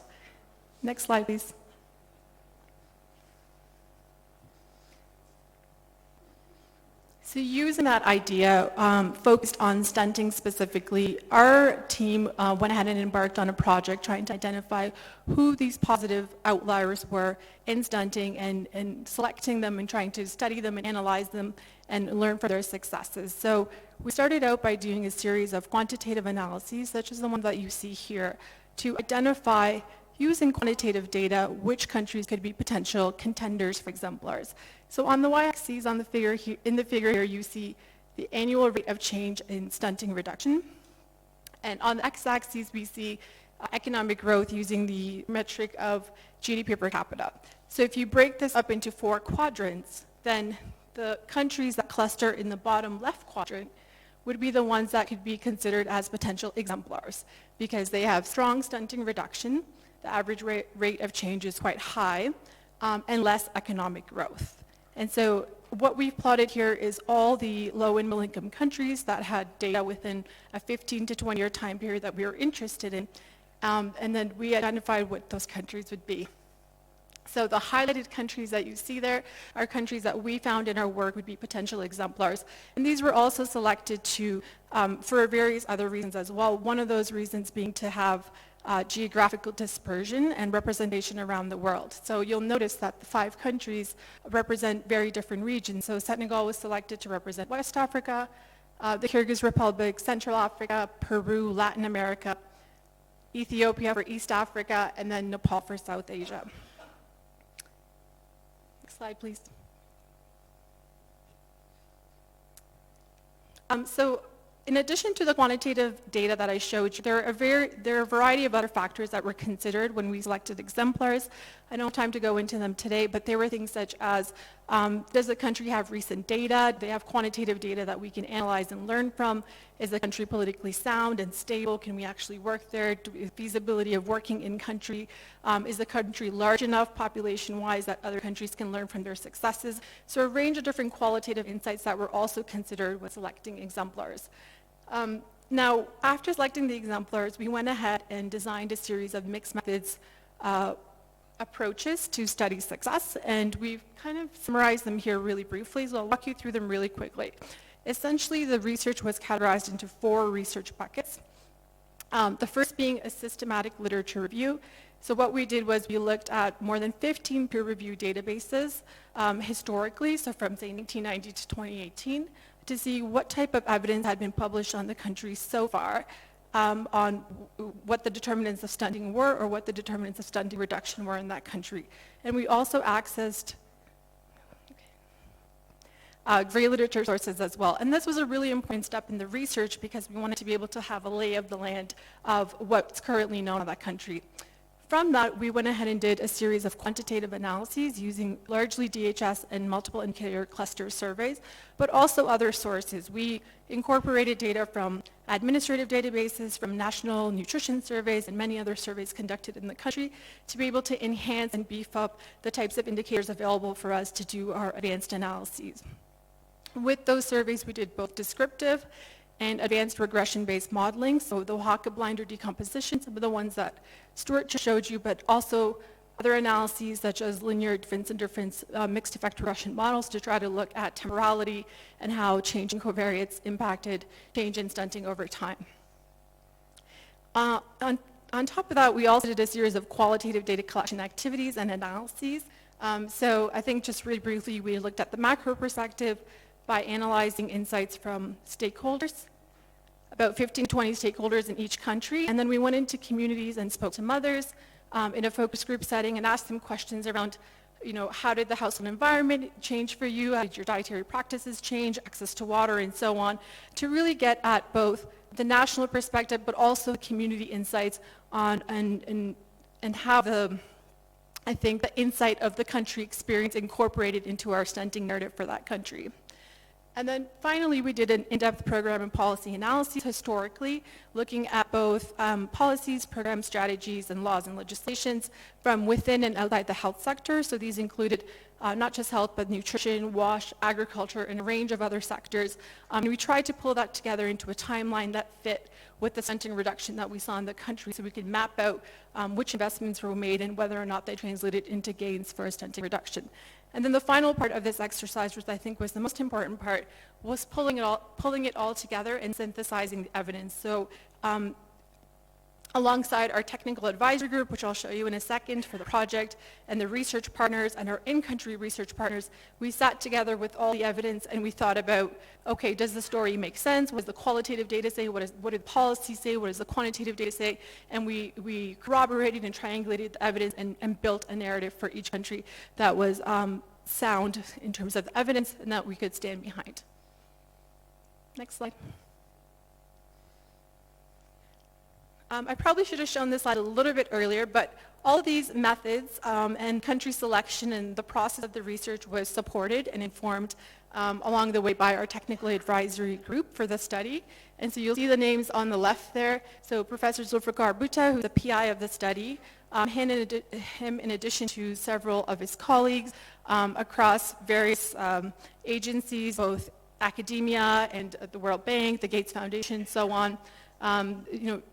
Next slide, please. So using that idea, focused on stunting specifically, our team went ahead and embarked on a project trying to identify who these positive outliers were in stunting and selecting them and trying to study them and analyze them and learn from their successes. So we started out by doing a series of quantitative analyses, such as the one that you see here, to identify, using quantitative data, which countries could be potential contenders for exemplars. So on the y-axis in the figure here, you see the annual rate of change in stunting reduction. And on the x-axis, we see economic growth using the metric of GDP per capita. So if you break this up into 4 quadrants, then the countries that cluster in the bottom left quadrant would be the ones that could be considered as potential exemplars because they have strong stunting reduction, the average rate of change is quite high, and less economic growth. And so what we've plotted here is all the low and middle income countries that had data within a 15 to 20 year time period that we were interested in, and then we identified what those countries would be. So the highlighted countries that you see there are countries that we found in our work would be potential exemplars. And these were also selected for various other reasons as well. One of those reasons being to have geographical dispersion and representation around the world. So you'll notice that the 5 countries represent very different regions. So Senegal was selected to represent West Africa, the Kyrgyz Republic, Central Africa, Peru, Latin America, Ethiopia for East Africa, and then Nepal for South Asia. Next slide, please. So in addition to the quantitative data that I showed you, there are a variety of other factors that were considered when we selected exemplars. I don't have time to go into them today, but there were things such as, does the country have recent data? Do they have quantitative data that we can analyze and learn from? Is the country politically sound and stable? Can we actually work there? Feasibility of working in country? Is the country large enough population-wise that other countries can learn from their successes? So a range of different qualitative insights that were also considered when selecting exemplars. Now, after selecting the exemplars, we went ahead and designed a series of mixed methods approaches to study success, and we've kind of summarized them here really briefly, so I'll walk you through them really quickly. Essentially, the research was categorized into 4 research buckets. The first being a systematic literature review. So what we did was we looked at more than 15 peer-reviewed databases historically, so from say 1990 to 2018, to see what type of evidence had been published on the country so far on what the determinants of stunting were or what the determinants of stunting reduction were in that country. And we also accessed great literature sources as well. And this was a really important step in the research because we wanted to be able to have a lay of the land of what's currently known in that country. From that, we went ahead and did a series of quantitative analyses using largely DHS and multiple indicator cluster surveys, but also other sources. We incorporated data from administrative databases, from national nutrition surveys, and many other surveys conducted in the country to be able to enhance and beef up the types of indicators available for us to do our advanced analyses. With those surveys, we did both descriptive and advanced regression-based modeling, so the Oaxaca blinder decomposition, some of the ones that Stuart just showed you, but also other analyses such as linear difference mixed effect regression models to try to look at temporality and how changing covariates impacted change in stunting over time. On top of that, we also did a series of qualitative data collection activities and analyses. So I think just really briefly, we looked at the macro perspective by analyzing insights from stakeholders, about 15 to 20 stakeholders in each country, and then we went into communities and spoke to mothers in a focus group setting and asked them questions around, how did the household environment change for you? How did your dietary practices change, access to water, and so on, to really get at both the national perspective, but also the community insights on and how the insight of the country experience incorporated into our stunting narrative for that country. And then finally, we did an in-depth program and policy analysis historically, looking at both policies, programs, strategies, and laws and legislations from within and outside the health sector. So these included not just health, but nutrition, WASH, agriculture, and a range of other sectors. And we tried to pull that together into a timeline that fit with the stunting reduction that we saw in the country, so we could map out which investments were made and whether or not they translated into gains for a stunting reduction. And then the final part of this exercise, which I think was the most important part, was pulling it all together and synthesizing the evidence. So alongside our technical advisory group, which I'll show you in a second for the project, and the research partners and our in-country research partners, we sat together with all the evidence and we thought about, okay, does the story make sense? What does the qualitative data say? What did policy say? What does the quantitative data say? And we corroborated and triangulated the evidence and built a narrative for each country that was sound in terms of the evidence and that we could stand behind. Next slide. I probably should have shown this slide a little bit earlier, but all of these methods and country selection and the process of the research was supported and informed along the way by our technical advisory group for the study. And so you'll see the names on the left there. So Professor Zulfikar Bhutta, who's the PI of the study, him in addition to several of his colleagues across various agencies, both academia and the World Bank, the Gates Foundation, so on.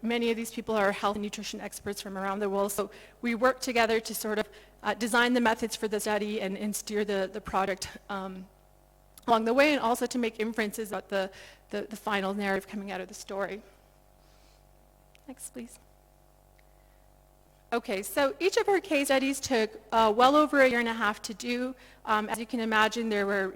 Many of these people are health and nutrition experts from around the world, so we work together to sort of design the methods for the study and steer the project along the way, and also to make inferences about the final narrative coming out of the story. Next, please. Okay, so each of our case studies took well over a year and a half to do. As you can imagine, there were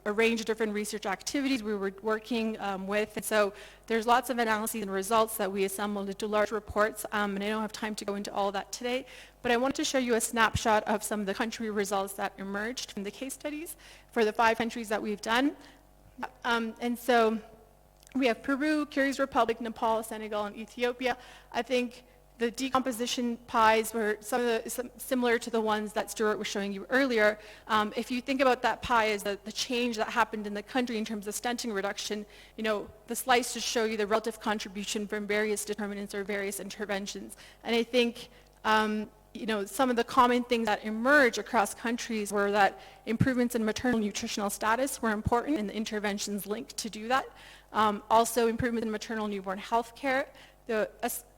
a range of different research activities we were working with, and so there's lots of analyses and results that we assembled into large reports, and I don't have time to go into all that today, but I wanted to show you a snapshot of some of the country results that emerged from the case studies for the 5 countries that we've done. And so we have Peru, Kyrgyz Republic, Nepal, Senegal, and Ethiopia. I think the decomposition pies were similar to the ones that Stuart was showing you earlier. If you think about that pie as the change that happened in the country in terms of stunting reduction, the slice to show you the relative contribution from various determinants or various interventions. And I think some of the common things that emerge across countries were that improvements in maternal nutritional status were important and the interventions linked to do that. Also improvements in maternal newborn health care.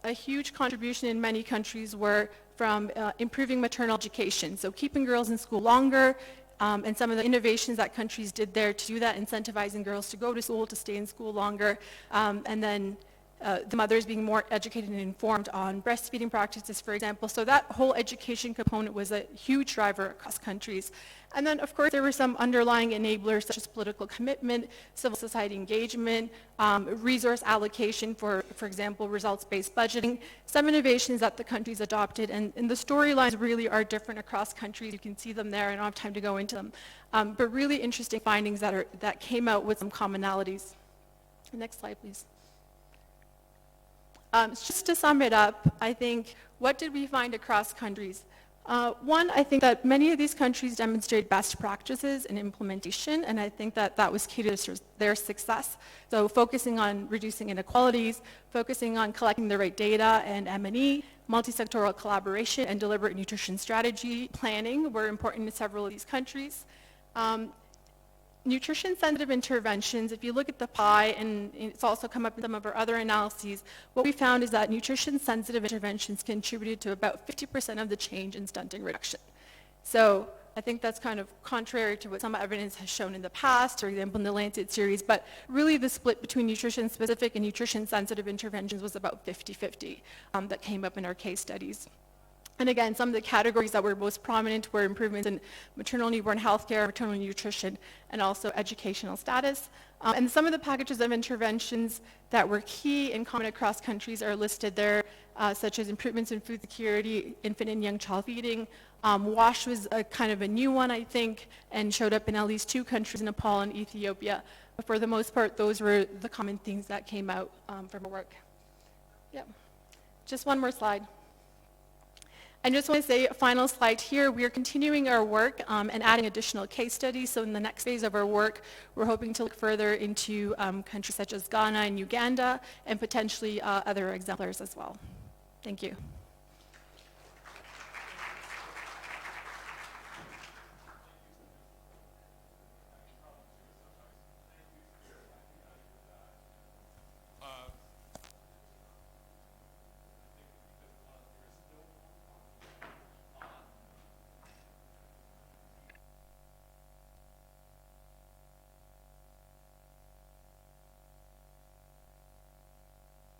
A huge contribution in many countries were from improving maternal education, so keeping girls in school longer, and some of the innovations that countries did there to do that, incentivizing girls to go to school, to stay in school longer, and then the mothers being more educated and informed on breastfeeding practices, for example. So that whole education component was a huge driver across countries. And then, of course, there were some underlying enablers such as political commitment, civil society engagement, resource allocation, for example, results-based budgeting, some innovations that the countries adopted. And the storylines really are different across countries. You can see them there. I don't have time to go into them. But really interesting findings that came out with some commonalities. Next slide, please. Just to sum it up, I think, what did we find across countries? One, I think that many of these countries demonstrate best practices in implementation, and I think that was key to their success. So focusing on reducing inequalities, focusing on collecting the right data and M&E, multi-sectoral collaboration, and deliberate nutrition strategy planning were important in several of these countries. Nutrition-sensitive interventions, if you look at the pie, and it's also come up in some of our other analyses, what we found is that nutrition-sensitive interventions contributed to about 50% of the change in stunting reduction. So I think that's kind of contrary to what some evidence has shown in the past, for example, in the Lancet series, but really the split between nutrition-specific and nutrition-sensitive interventions was about 50-50 that came up in our case studies. And again, some of the categories that were most prominent were improvements in maternal newborn health care, maternal nutrition, and also educational status. And some of the packages of interventions that were key and common across countries are listed there, such as improvements in food security, infant and young child feeding. WASH was a kind of a new one, I think, and showed up in at least 2 countries, Nepal and Ethiopia. But for the most part, those were the common things that came out from our work. Yeah. Just one more slide. I just want to say a final slide here. We are continuing our work and adding additional case studies. So in the next phase of our work, we're hoping to look further into countries such as Ghana and Uganda and potentially other exemplars as well. Thank you.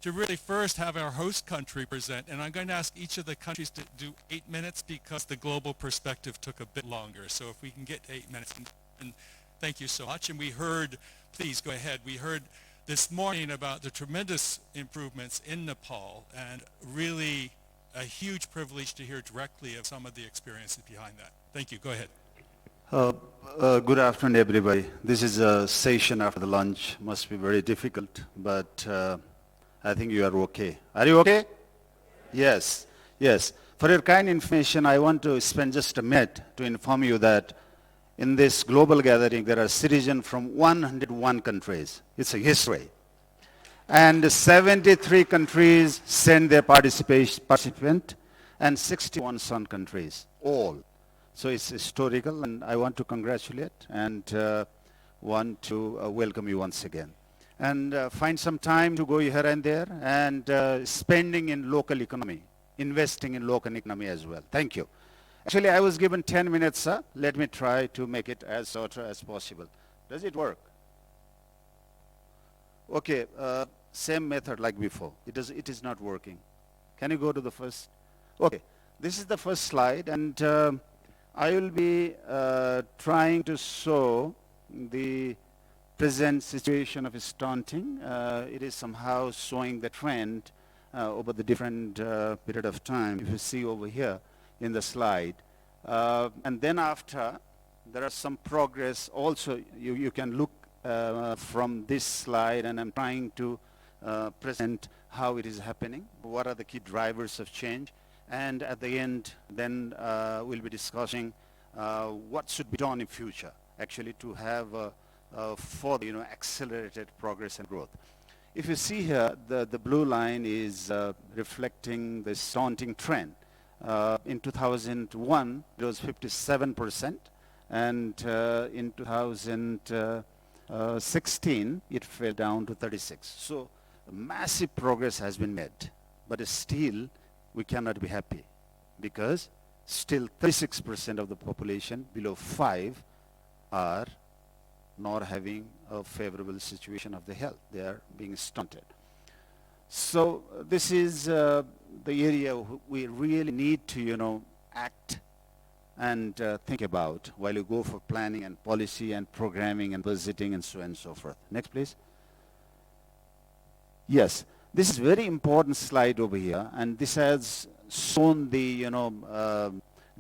To really first have our host country present, and I'm going to ask each of the countries to do 8 minutes because the global perspective took a bit longer. So if we can get 8 minutes, and thank you so much. And we heard, please go ahead, we heard this morning about the tremendous improvements in Nepal, and really a huge privilege to hear directly of some of the experiences behind that. Thank you, go ahead. Good afternoon, everybody. This is a session after the lunch. Must be very difficult, but I think you are okay. Are you okay? Yes, yes. For your kind information, I want to spend just a minute to inform you that in this global gathering, there are citizens from 101 countries. It's a history. And 73 countries send their participant, and 61 son countries, all. So it's historical, and I want to congratulate and want to welcome you once again. And find some time to go here and there, and spending in local economy, investing in local economy as well. Thank you. Actually, I was given 10 minutes, sir. Let me try to make it as short as possible. Does it work? Okay, same method like before. It is not working. Can you go to the first? Okay, this is the first slide, and I will be trying to show the present situation of stunting. It is somehow showing the trend over the different period of time. If you see over here in the slide. And then after, there are some progress. Also, you can look from this slide, and I'm trying to present how it is happening, what are the key drivers of change, and at the end, then we'll be discussing what should be done in future, actually, to have further, accelerated progress and growth. If you see here, the blue line is reflecting the stunting trend. In 2001, it was 57%, and in 2016, it fell down to 36. So massive progress has been made, but still, we cannot be happy, because still 36% of the population below 5 are not having a favorable situation of the health. They are being stunted. So this is the area we really need to, act and think about while you go for planning and policy and programming and budgeting and so on and so forth. Next, please. Yes, this is a very important slide over here, and this has shown the,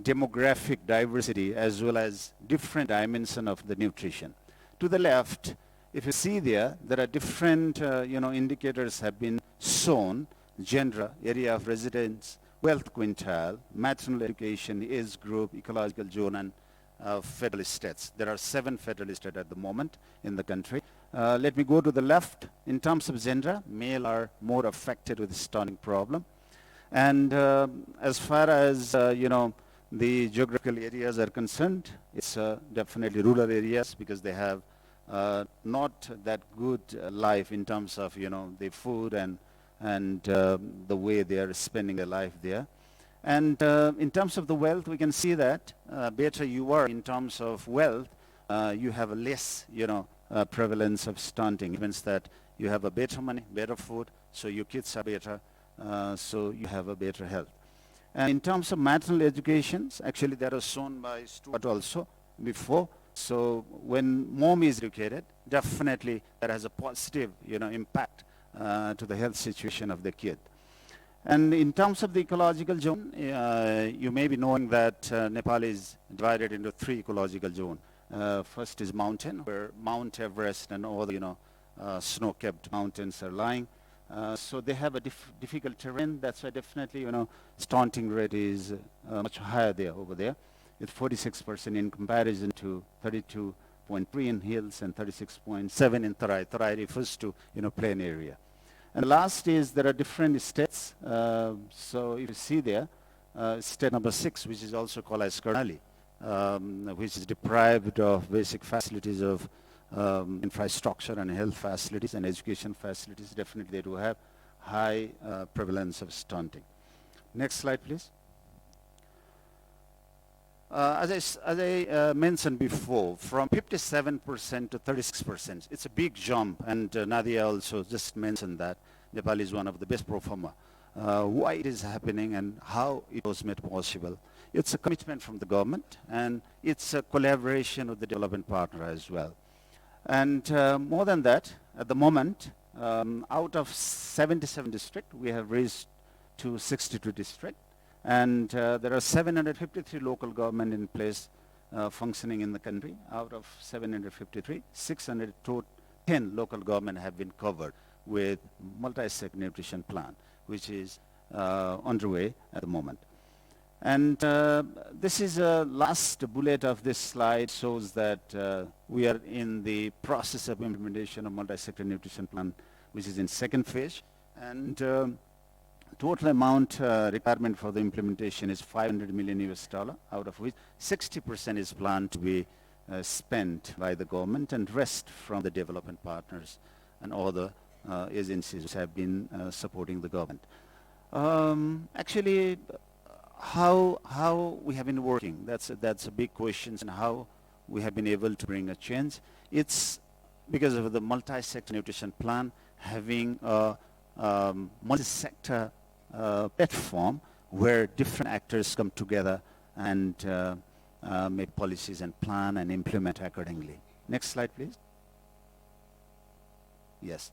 demographic diversity as well as different dimension of the nutrition. To the left, if you see there are different, indicators have been shown: gender, area of residence, wealth quintile, maternal education, age group, ecological zone, and federal states. There are 7 federal states at the moment in the country. Let me go to the left. In terms of gender, male are more affected with the stunting problem. And as far as, the geographical areas are concerned, it's definitely rural areas, because they have not that good life in terms of, the food and the way they are spending their life there. And in terms of the wealth, we can see that better you are in terms of wealth, you have a less, prevalence of stunting. It means that you have a better money, better food, so your kids are better, so you have a better health. And in terms of maternal educations, actually that was shown by Stuart also before. So when mom is educated, definitely that has a positive, impact to the health situation of the kid. And in terms of the ecological zone, you may be knowing that Nepal is divided into 3 ecological zones. First is mountain, where Mount Everest and all the, snow-capped mountains are lying. So they have a difficult terrain. That's why definitely, stunting rate is much higher there over there. It's 46% in comparison to 32.3 in hills and 36.7 in Tarai. Tarai refers to, plain area. And last is there are different states. So if you see there, state number 6, which is also called as Karnali, which is deprived of basic facilities of infrastructure and health facilities and education facilities. Definitely they do have high prevalence of stunting. Next slide, please. As I mentioned before, from 57% to 36%, it's a big jump, and Nadia also just mentioned that Nepal is one of the best performer. Why it is happening and how it was made possible. It's a commitment from the government, and it's a collaboration with the development partner as well. And more than that, at the moment, out of 77 districts, we have reached to 62 districts. And there are 753 local government in place functioning in the country. Out of 753, 610 local government have been covered with multi-sector nutrition plan, which is underway at the moment. And this is a last bullet of this slide, shows that we are in the process of implementation of multi-sector nutrition plan, which is in second phase. And total amount requirement for the implementation is $500 million US, out of which 60% is planned to be spent by the government and rest from the development partners and other agencies which have been supporting the government. Actually, how we have been working, that's a big question, and how we have been able to bring a change. It's because of the multi-sector nutrition plan having a multi-sector platform where different actors come together and make policies and plan and implement accordingly. Next slide, please. Yes.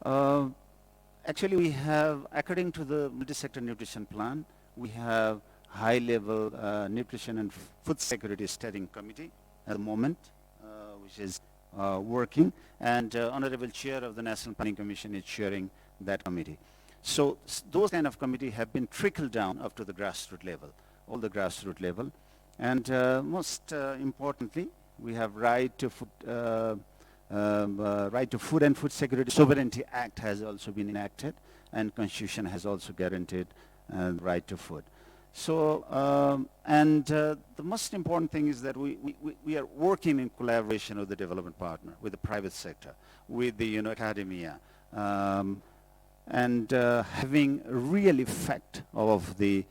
Actually, we have, according to the multi-sector nutrition plan, we have high-level nutrition and food security steering committee at the moment, which is working, and Honorable Chair of the National Planning Commission is chairing that committee. So those kind of committee have been trickled down up to the grassroots level, all the grassroots level. And most importantly, we have right to food and food security sovereignty act has also been enacted, and constitution has also guaranteed right to food. So the most important thing is that we are working in collaboration with the development partner, with the private sector, with the academia, and having a real effect of the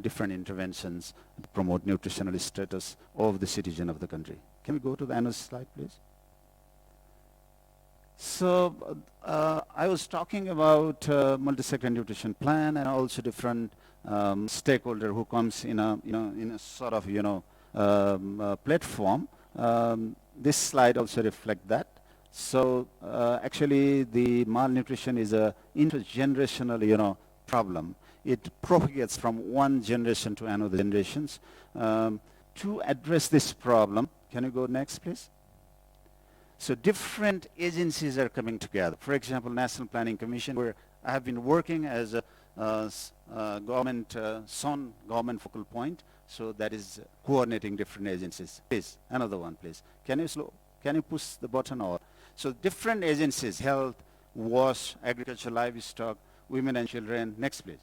different interventions to promote nutritional status of the citizen of the country. Can we go to the next slide, please? So I was talking about multi-sector nutrition plan and also different stakeholder who comes in a sort of platform. This slide also reflects that. So actually, the malnutrition is a intergenerational problem. It propagates from one generation to another generations. To address this problem, can you go next, please? So different agencies are coming together. For example, National Planning Commission, where I have been working as a government focal point. So that is coordinating different agencies. Please, another one, please. Can you push the button or? So different agencies, health, WASH, agriculture, livestock, women and children, next please,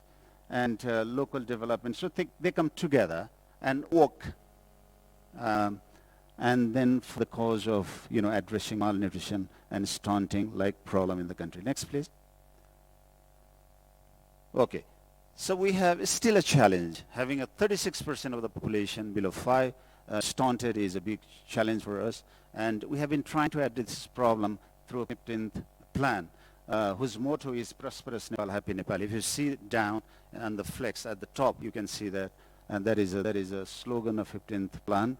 and local development. So they come together and work, and then for the cause of addressing malnutrition and stunting like problem in the country. Next please. Okay, so we have still a challenge. Having a 36% of the population below 5 stunted is a big challenge for us, and we have been trying to address this problem through a 15th plan, whose motto is Prosperous Nepal, Happy Nepal. If you see down on the flex at the top, you can see that, and that is a slogan of 15th plan.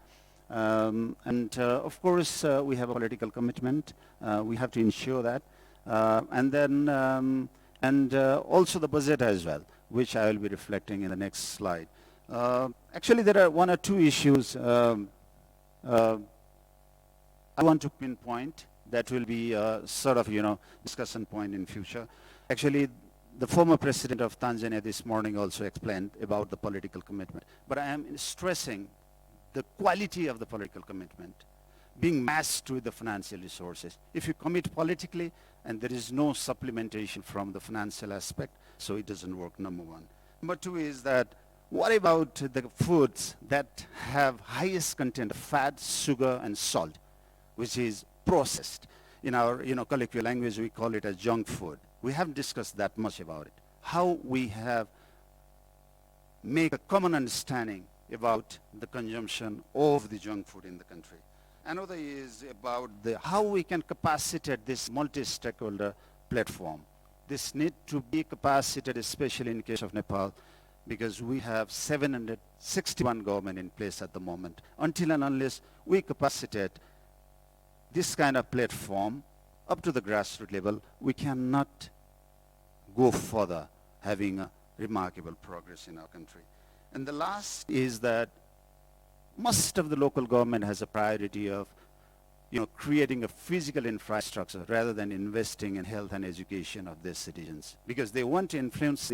Of course, we have a political commitment. We have to ensure that, and then also the budget as well, which I will be reflecting in the next slide. Actually, there are one or two issues I want to pinpoint that will be a sort of, discussion point in future. Actually, the former president of Tanzania this morning also explained about the political commitment. But I am stressing the quality of the political commitment being matched with the financial resources. If you commit politically and there is no supplementation from the financial aspect, so it doesn't work, number one. Number two is that what about the foods that have highest content of fat, sugar, and salt, which is processed? In our colloquial language, we call it as junk food. We haven't discussed that much about it. How we have make a common understanding about the consumption of the junk food in the country. Another is about how we can capacitate this multi-stakeholder platform. This need to be capacitated, especially in case of Nepal, because we have 761 government in place at the moment. Until and unless we capacitate this kind of platform up to the grassroots level, we cannot go further having a remarkable progress in our country. And the last is that most of the local government has a priority of creating a physical infrastructure rather than investing in health and education of their citizens, because they want to influence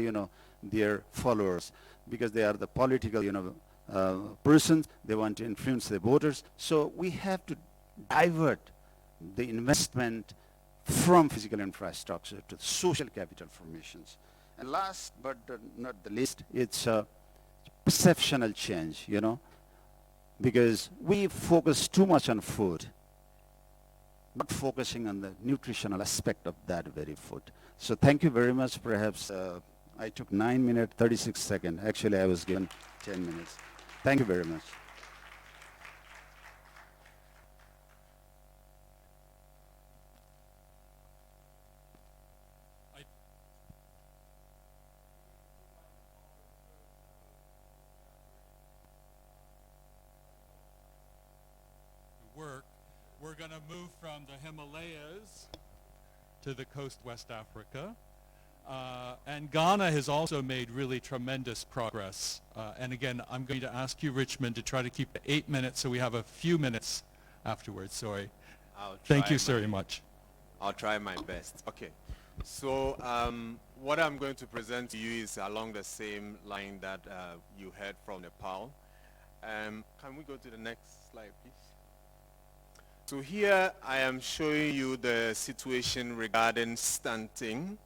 their followers, because they are the political persons. They want to influence the voters. So we have to divert the investment from physical infrastructure to social capital formations. And last but not the least, it's a perceptional change, because we focus too much on food, not focusing on the nutritional aspect of that very food. So thank you very much. Perhaps I took 9 minutes, 36 seconds. Actually, I was given 10 minutes. Thank you very much. We're going to move from the Himalayas to the coast West Africa. And Ghana has also made really tremendous progress. And again, I'm going to ask you, Richmond, to try to keep it 8 minutes so we have a few minutes afterwards. Sorry. Thank you very much. I'll try my best. Okay. So what I'm going to present to you is along the same line that you heard from Nepal. Can we go to the next slide, please? So here I am showing you the situation regarding stunting,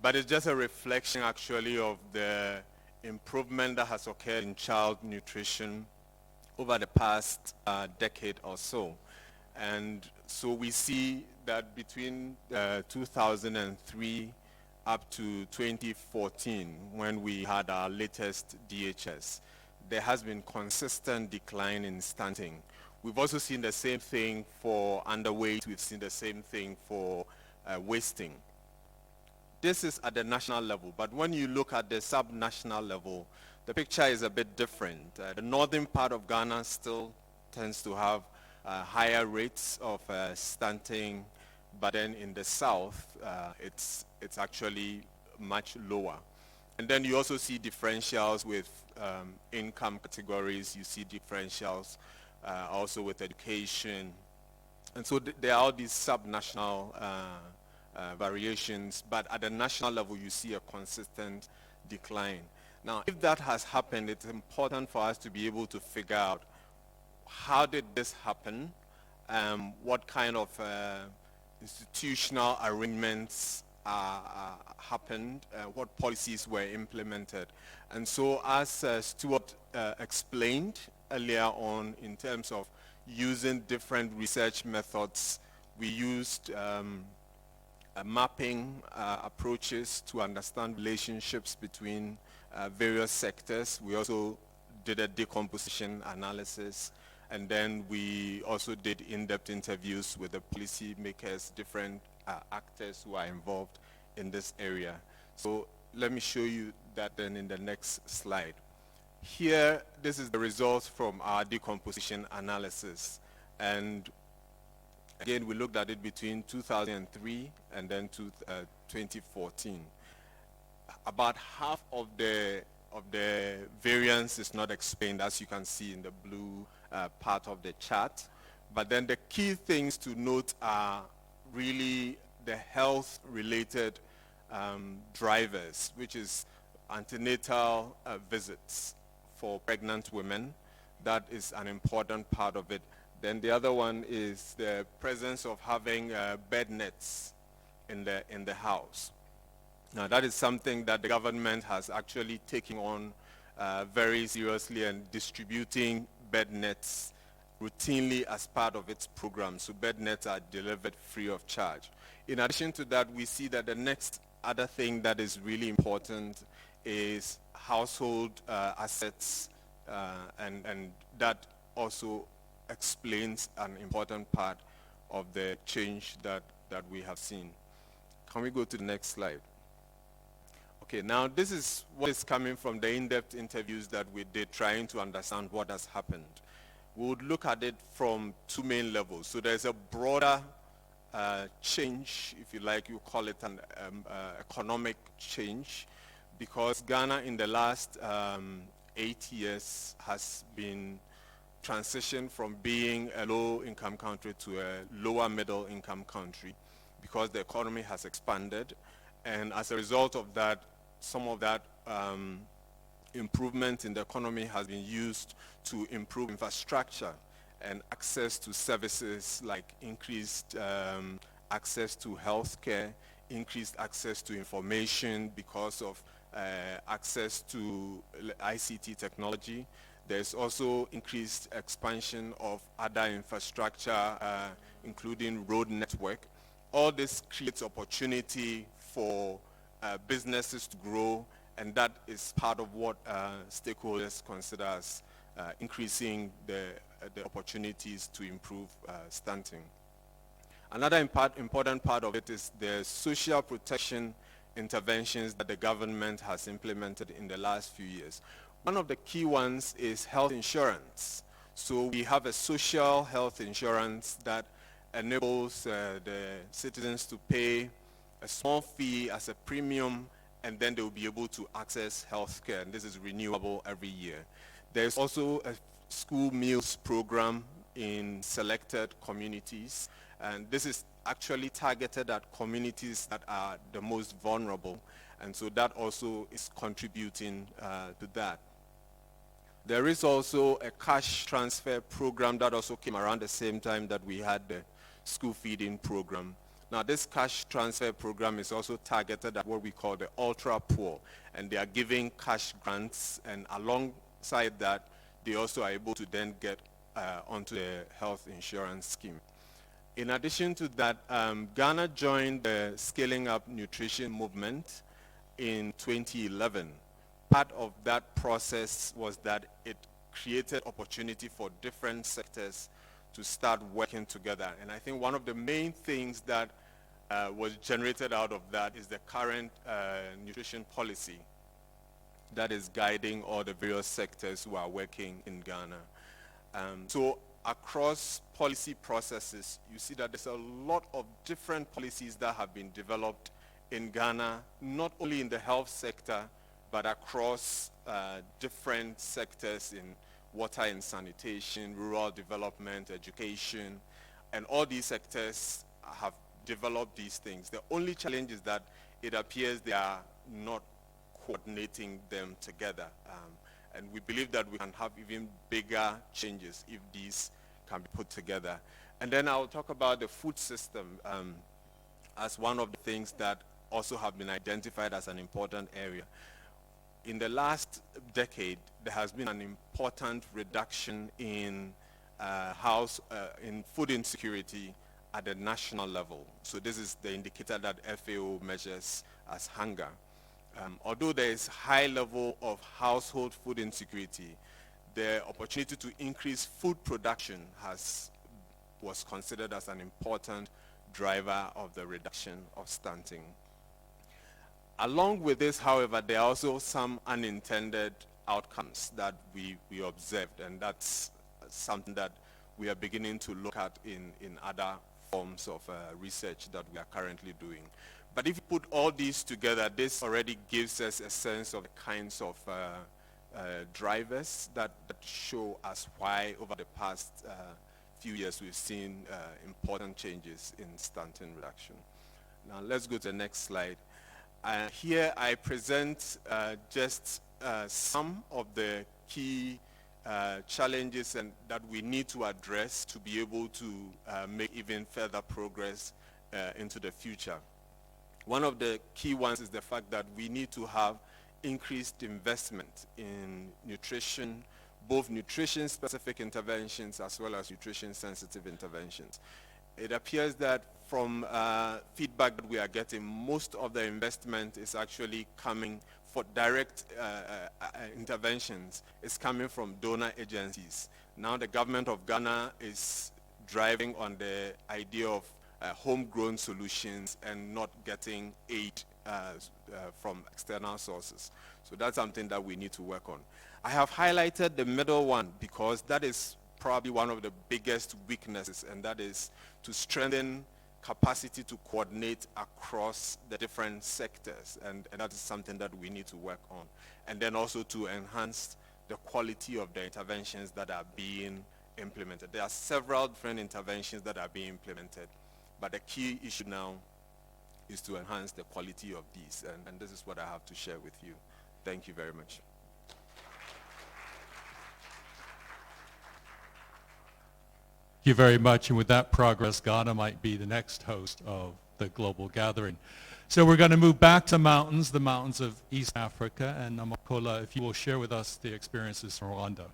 but it's just a reflection actually of the improvement that has occurred in child nutrition over the past decade or so. And so we see that between 2003 up to 2014, when we had our latest DHS, there has been consistent decline in stunting. We've also seen the same thing for underweight. We've seen the same thing for wasting. This is at the national level, but when you look at the sub-national level, the picture is a bit different. The northern part of Ghana still tends to have higher rates of stunting, but then in the south, it's actually much lower. And then you also see differentials with income categories. You see differentials also with education. And so there are all these sub-national variations, but at the national level, you see a consistent decline. Now, if that has happened, it's important for us to be able to figure out how did this happen, what kind of institutional arrangements happened, what policies were implemented. And so as Stuart explained earlier on, in terms of using different research methods, we used mapping approaches to understand relationships between various sectors. We also did a decomposition analysis, and then we also did in-depth interviews with the policy makers, different actors who are involved in this area. So let me show you that then in the next slide. Here, this is the results from our decomposition analysis. And again, we looked at it between 2003 and then to 2014. About half of the variance is not explained, as you can see in the blue part of the chart. But then the key things to note are really the health-related drivers, which is antenatal visits for pregnant women. That is an important part of it. Then the other one is the presence of having bed nets in the house. Now that is something that the government has actually taken on very seriously and distributing bed nets routinely as part of its program. So bed nets are delivered free of charge. In addition to that, we see that the next other thing that is really important is household assets, and that also explains an important part of the change that we have seen. Can we go to the next slide? Okay, now this is what is coming from the in-depth interviews that we did trying to understand what has happened. We would look at it from two main levels. So there's a broader change, if you like, you call it an economic change, because Ghana in the last 8 years has been transitioned from being a low-income country to a lower middle-income country because the economy has expanded. And as a result of that, some of that improvement in the economy has been used to improve infrastructure and access to services like increased access to healthcare, increased access to information because of access to ICT technology. There's also increased expansion of other infrastructure, including road network. All this creates opportunity for businesses to grow, and that is part of what stakeholders consider as increasing the opportunities to improve stunting. Another important part of it is the social protection interventions that the government has implemented in the last few years. One of the key ones is health insurance. So we have a social health insurance that enables the citizens to pay a small fee as a premium, and then they will be able to access health care, and this is renewable every year. There's also a school meals program in selected communities, and this is actually targeted at communities that are the most vulnerable, and so that also is contributing to that. There is also a cash transfer program that also came around the same time that we had the school feeding program. Now this cash transfer program is also targeted at what we call the ultra poor, and they are giving cash grants, and alongside that they also are able to then get onto the health insurance scheme. In addition to that, Ghana joined the Scaling Up Nutrition movement in 2011. Part of that process was that it created opportunity for different sectors to start working together. And I think one of the main things that was generated out of that is the current nutrition policy that is guiding all the various sectors who are working in Ghana. So across policy processes, you see that there's a lot of different policies that have been developed in Ghana, not only in the health sector, but across different sectors in water and sanitation, rural development, education, and all these sectors have developed these things. The only challenge is that it appears they are not coordinating them together. And we believe that we can have even bigger changes if these can be put together. And then I'll talk about the food system as one of the things that also have been identified as an important area. In the last decade, there has been an important reduction in in food insecurity at the national level. So this is the indicator that FAO measures as hunger. Although there is high level of household food insecurity, the opportunity to increase food production was considered as an important driver of the reduction of stunting. Along with this, however, there are also some unintended outcomes that we observed, and that's something that we are beginning to look at in other forms of research that we are currently doing. But if you put all these together, this already gives us a sense of the kinds of drivers that show us why over the past few years we've seen important changes in stunting reduction. Now let's go to the next slide. Here I present just some of the key challenges that we need to address to be able to make even further progress into the future. One of the key ones is the fact that we need to have increased investment in nutrition, both nutrition-specific interventions as well as nutrition-sensitive interventions. It appears that from feedback that we are getting, most of the investment is actually coming for direct interventions. It's coming from donor agencies. Now the government of Ghana is driving on the idea of homegrown solutions and not getting aid from external sources. So that's something that we need to work on. I have highlighted the middle one because that is probably one of the biggest weaknesses, and that is to strengthen capacity to coordinate across the different sectors, and that is something that we need to work on. And then also to enhance the quality of the interventions that are being implemented. There are several different interventions that are being implemented, but the key issue now is to enhance the quality of these, and this is what I have to share with you. Thank you very much. Thank you very much, and with that progress, Ghana might be the next host of the global gathering. So we're going to move back to mountains, the mountains of East Africa, and Namakola, if you will share with us the experiences from Rwanda.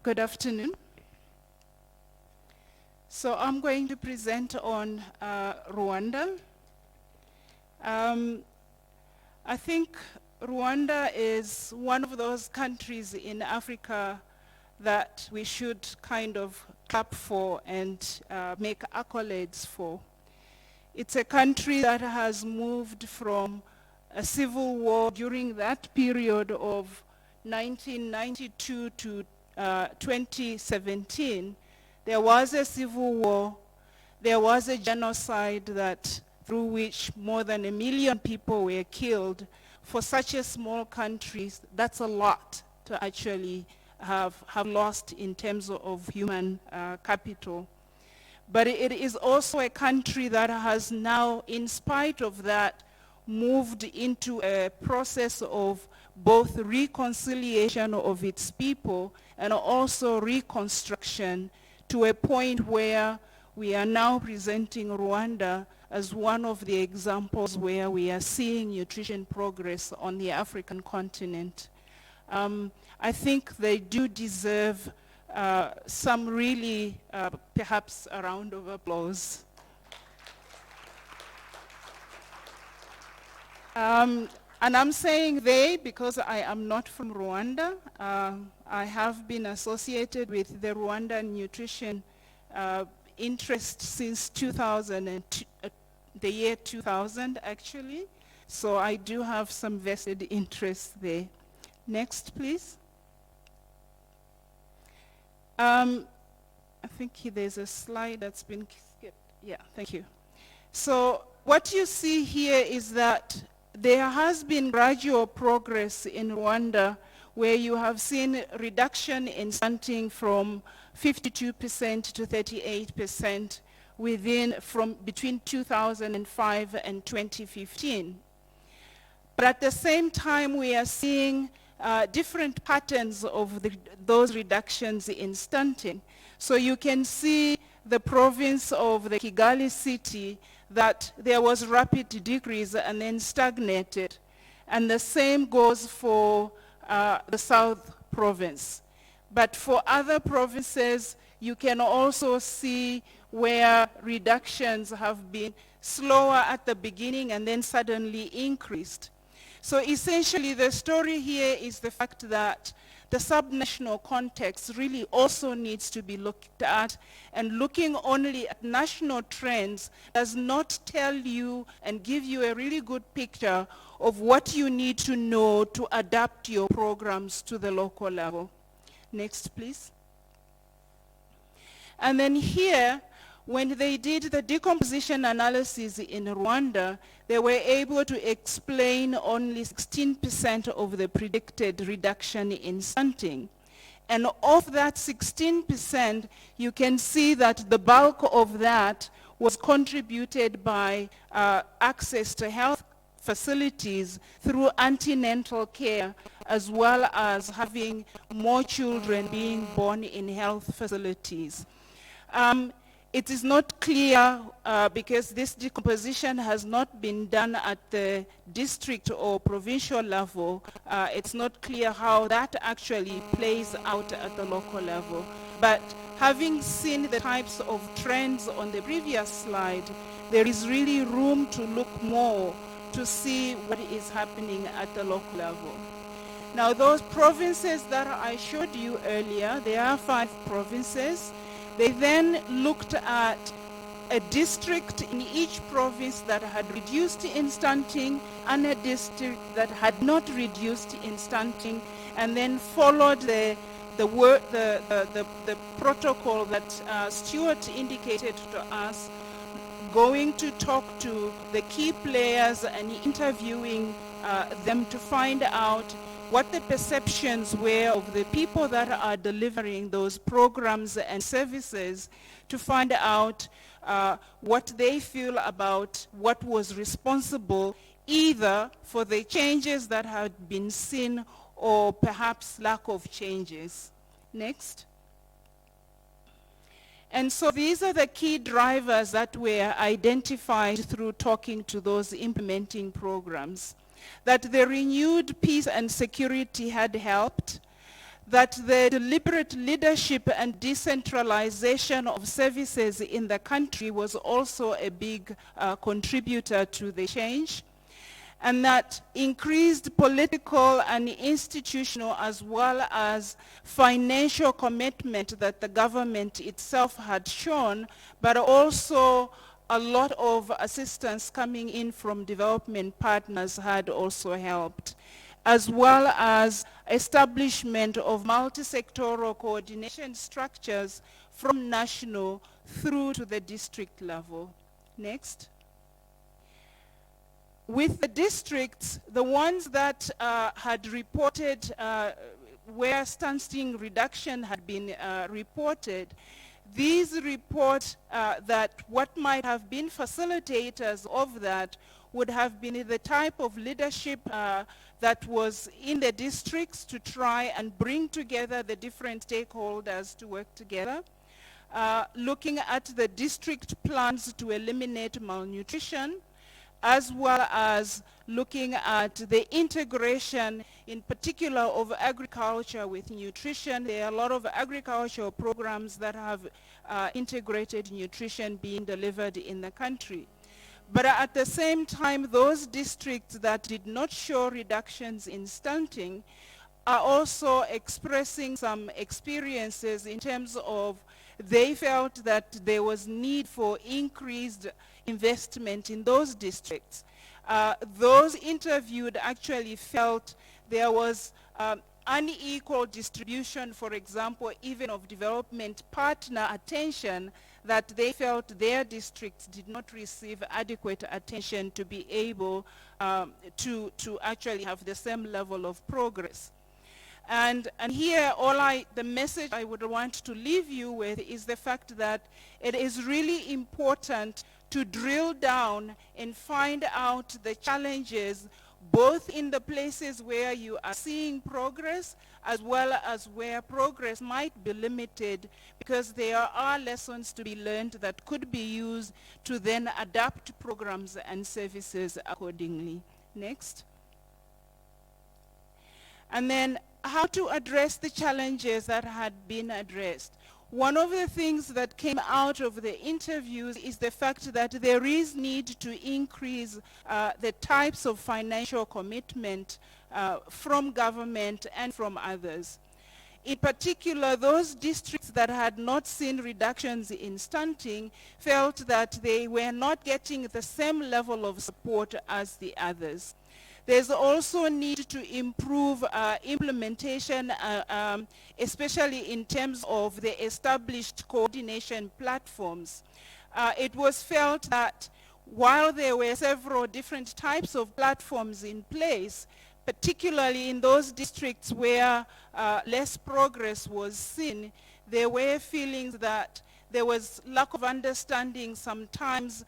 Good afternoon. So I'm going to present on Rwanda. I think Rwanda is one of those countries in Africa that we should kind of clap for and make accolades for. It's a country that has moved from a civil war during that period of 1992 to 2017. There was a civil war, there was a genocide through which more than 1 million people were killed. For such a small country, that's a lot to actually have lost in terms of human capital. But it is also a country that has now, in spite of that, moved into a process of both reconciliation of its people and also reconstruction, to a point where we are now presenting Rwanda as one of the examples where we are seeing nutrition progress on the African continent. I think they do deserve some really, perhaps a round of applause. And I'm saying they because I am not from Rwanda. I have been associated with the Rwandan nutrition interest since 2002, the year 2000 actually. So I do have some vested interest there. Next, please. I think there's a slide that's been skipped. Yeah, thank you. So what you see here is that there has been gradual progress in Rwanda, where you have seen reduction in stunting from 52% to 38% between 2005 and 2015. But at the same time, we are seeing different patterns of those reductions in stunting. So you can see the province of the Kigali city, that there was rapid decrease and then stagnated. And the same goes for the South province. But for other provinces, you can also see where reductions have been slower at the beginning and then suddenly increased. So essentially the story here is the fact that the subnational context really also needs to be looked at, and looking only at national trends does not tell you and give you a really good picture of what you need to know to adapt your programs to the local level. Next, please. And then here, when they did the decomposition analysis in Rwanda, they were able to explain only 16% of the predicted reduction in stunting. And of that 16%, you can see that the bulk of that was contributed by access to health facilities through antenatal care, as well as having more children being born in health facilities. It is not clear, because this decomposition has not been done at the district or provincial level, it's not clear how that actually plays out at the local level. But having seen the types of trends on the previous slide, there is really room to look more to see what is happening at the local level. Now, those provinces that I showed you earlier, there are 5 provinces. They then looked at a district in each province that had reduced in stunting and a district that had not reduced in stunting, and then followed the protocol that Stuart indicated to us, going to talk to the key players and interviewing them to find out what the perceptions were of the people that are delivering those programs and services, to find out what they feel about what was responsible either for the changes that had been seen or perhaps lack of changes. Next. And so these are the key drivers that were identified through talking to those implementing programs. That the renewed peace and security had helped, that the deliberate leadership and decentralization of services in the country was also a big contributor to the change, and that increased political and institutional as well as financial commitment that the government itself had shown, but also a lot of assistance coming in from development partners had also helped, as well as establishment of multi-sectoral coordination structures from national through to the district level. Next. With the districts, the ones that had reported where stunting reduction had been reported, these report that what might have been facilitators of that would have been the type of leadership that was in the districts to try and bring together the different stakeholders to work together. Looking at the district plans to eliminate malnutrition, as well as looking at the integration, in particular, of agriculture with nutrition. There are a lot of agricultural programs that have integrated nutrition being delivered in the country. But at the same time, those districts that did not show reductions in stunting are also expressing some experiences in terms of they felt that there was need for increased investment in those districts. Those interviewed actually felt there was unequal distribution, for example, even of development partner attention, that they felt their districts did not receive adequate attention to be able to actually have the same level of progress. And here, the message I would want to leave you with is the fact that it is really important to drill down and find out the challenges, both in the places where you are seeing progress, as well as where progress might be limited, because there are lessons to be learned that could be used to then adapt programs and services accordingly. Next. And then how to address the challenges that had been addressed. One of the things that came out of the interviews is the fact that there is need to increase the types of financial commitment from government and from others. In particular, those districts that had not seen reductions in stunting felt that they were not getting the same level of support as the others. There's also a need to improve implementation, especially in terms of the established coordination platforms. It was felt that while there were several different types of platforms in place, particularly in those districts where less progress was seen, there were feelings that there was lack of understanding sometimes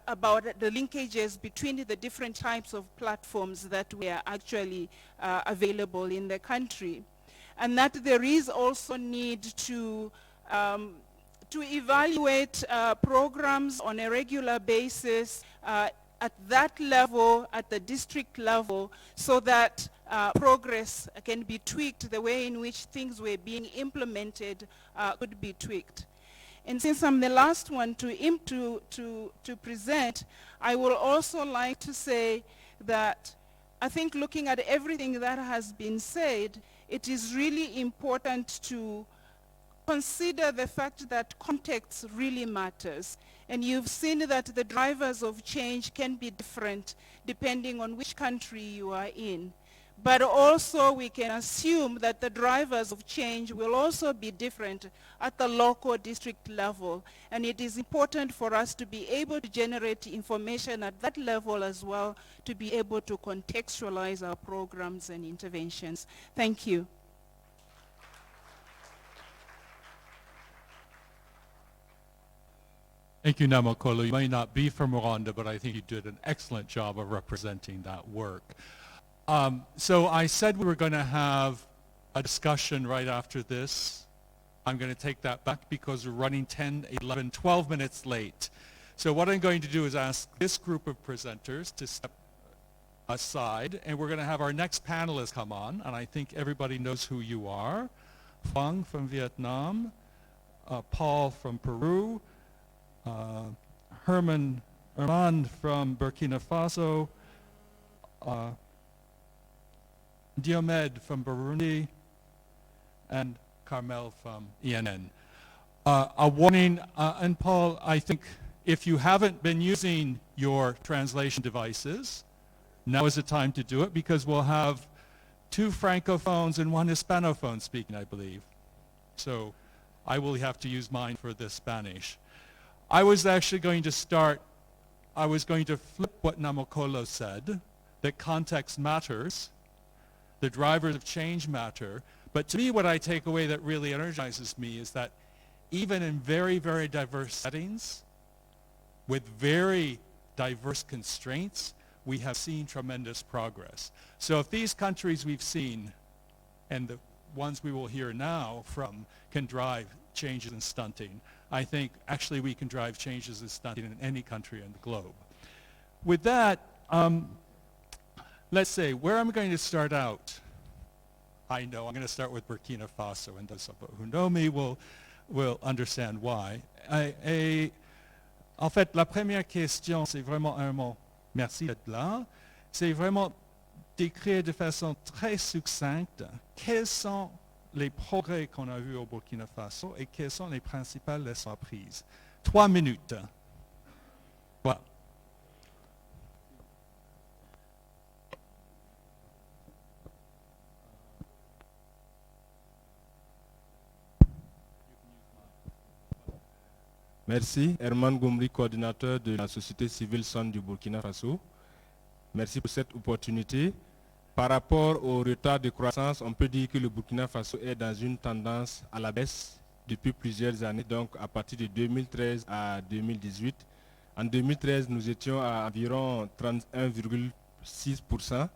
about the linkages between the different types of platforms that were actually available in the country. And that there is also need to evaluate programs on a regular basis at that level, at the district level, so that progress can be tweaked, the way in which things were being implemented could be tweaked. And since I'm the last one to present, I will also like to say that I think looking at everything that has been said, it is really important to consider the fact that context really matters. And you've seen that the drivers of change can be different depending on which country you are in. But also we can assume that the drivers of change will also be different at the local district level. And it is important for us to be able to generate information at that level as well, to be able to contextualize our programs and interventions. Thank you. Thank you, Namakolo. You may not be from Rwanda, but I think you did an excellent job of representing that work. So I said we were going to have a discussion right after this. I'm going to take that back because we're running 10, 11, 12 minutes late. So what I'm going to do is ask this group of presenters to step aside, and we're going to have our next panelist come on, and I think everybody knows who you are. Fang from Vietnam, Paul from Peru, Herman from Burkina Faso, Diomed from Burundi, and Carmel from ENN. A warning, and Paul, I think if you haven't been using your translation devices, now is the time to do it, because we'll have 2 Francophones and 1 Hispanophone speaking, I believe. So I will have to use mine for the Spanish. I was actually going to start, I was going to flip what Namakolo said, that context matters, the drivers of change matter, but to me what I take away that really energizes me is that even in very, very diverse settings, with very diverse constraints, we have seen tremendous progress. So if these countries we've seen, and the ones we will hear now from, can drive changes in stunting, I think actually we can drive changes in stunting in any country in the globe. With that, let's say where I'm going to start out. I know I'm going to start with Burkina Faso, and those who know me will understand why. En fait, la première question, c'est vraiment un mot. Merci d'être là. C'est vraiment décrire de façon très succincte quels sont les progrès qu'on a vus au Burkina Faso et quelles sont les principales leçons apprises. 3 minutes. Voilà. Merci, Herman Goumri, coordinateur de la société civile SUNGG du Burkina Faso. Merci pour cette opportunité. Par rapport au retard de croissance, on peut dire que le Burkina Faso est dans une tendance à la baisse depuis plusieurs années, donc à partir de 2013 à 2018. En 2013, nous étions à environ 31,6%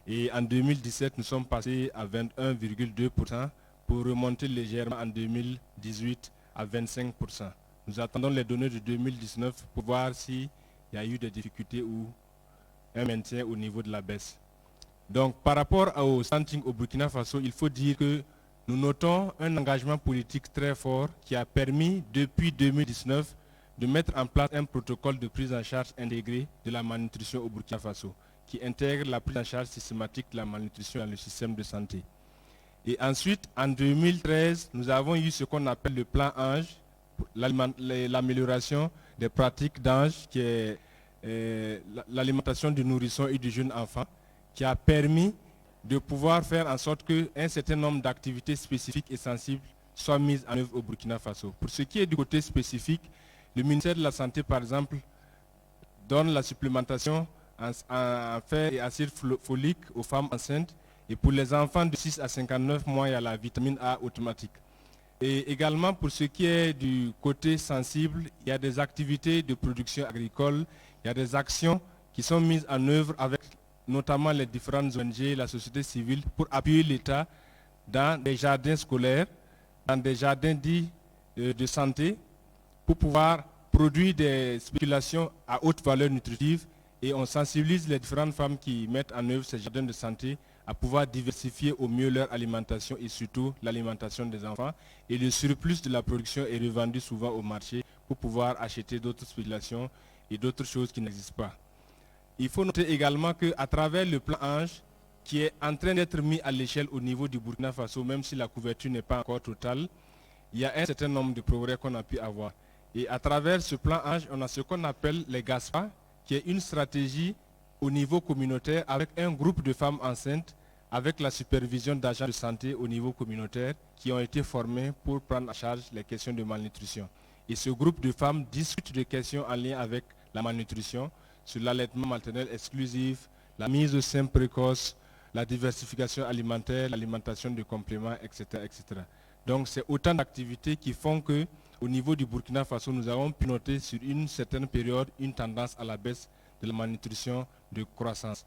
et en 2017, nous sommes passés à 21,2% pour remonter légèrement en 2018 à 25%. Nous attendons les données de 2019 pour voir s'il y a eu des difficultés ou un maintien au niveau de la baisse. Donc par rapport au stunting au Burkina Faso, il faut dire que nous notons un engagement politique très fort qui a permis depuis 2019 de mettre en place un protocole de prise en charge intégrée de la malnutrition au Burkina Faso qui intègre la prise en charge systématique de la malnutrition dans le système de santé. Et ensuite, en 2013, nous avons eu ce qu'on appelle le plan ANGE, l'amélioration des pratiques d'ANGE, qui est l'alimentation du nourrisson et du jeune enfant, qui a permis de pouvoir faire en sorte qu'un certain nombre d'activités spécifiques et sensibles soient mises en œuvre au Burkina Faso. Pour ce qui est du côté spécifique, le ministère de la Santé, par exemple, donne la supplémentation en fer et acide folique aux femmes enceintes. Et pour les enfants de 6 à 59 mois, il y a la vitamine A automatique. Et également pour ce qui est du côté sensible, il y a des activités de production agricole, il y a des actions qui sont mises en œuvre avec notamment les différentes ONG, la société civile, pour appuyer l'État dans des jardins scolaires, dans des jardins dits de santé, pour pouvoir produire des spéculations à haute valeur nutritive, et on sensibilise les différentes femmes qui mettent en œuvre ces jardins de santé à pouvoir diversifier au mieux leur alimentation et surtout l'alimentation des enfants. Et le surplus de la production est revendu souvent au marché pour pouvoir acheter d'autres spéculations et d'autres choses qui n'existent pas. Il faut noter également qu'à travers le plan Ange, qui est en train d'être mis à l'échelle au niveau du Burkina Faso, même si la couverture n'est pas encore totale, il y a un certain nombre de progrès qu'on a pu avoir. Et à travers ce plan Ange, on a ce qu'on appelle les GASPA, qui est une stratégie au niveau communautaire avec un groupe de femmes enceintes, avec la supervision d'agents de santé au niveau communautaire qui ont été formés pour prendre en charge les questions de malnutrition. Et ce groupe de femmes discute de questions en lien avec la malnutrition, sur l'allaitement maternel exclusif, la mise au sein précoce, la diversification alimentaire, l'alimentation de compléments, etc., etc. Donc c'est autant d'activités qui font que au niveau du Burkina Faso, nous avons pu noter sur une certaine période une tendance à la baisse de la malnutrition de croissance.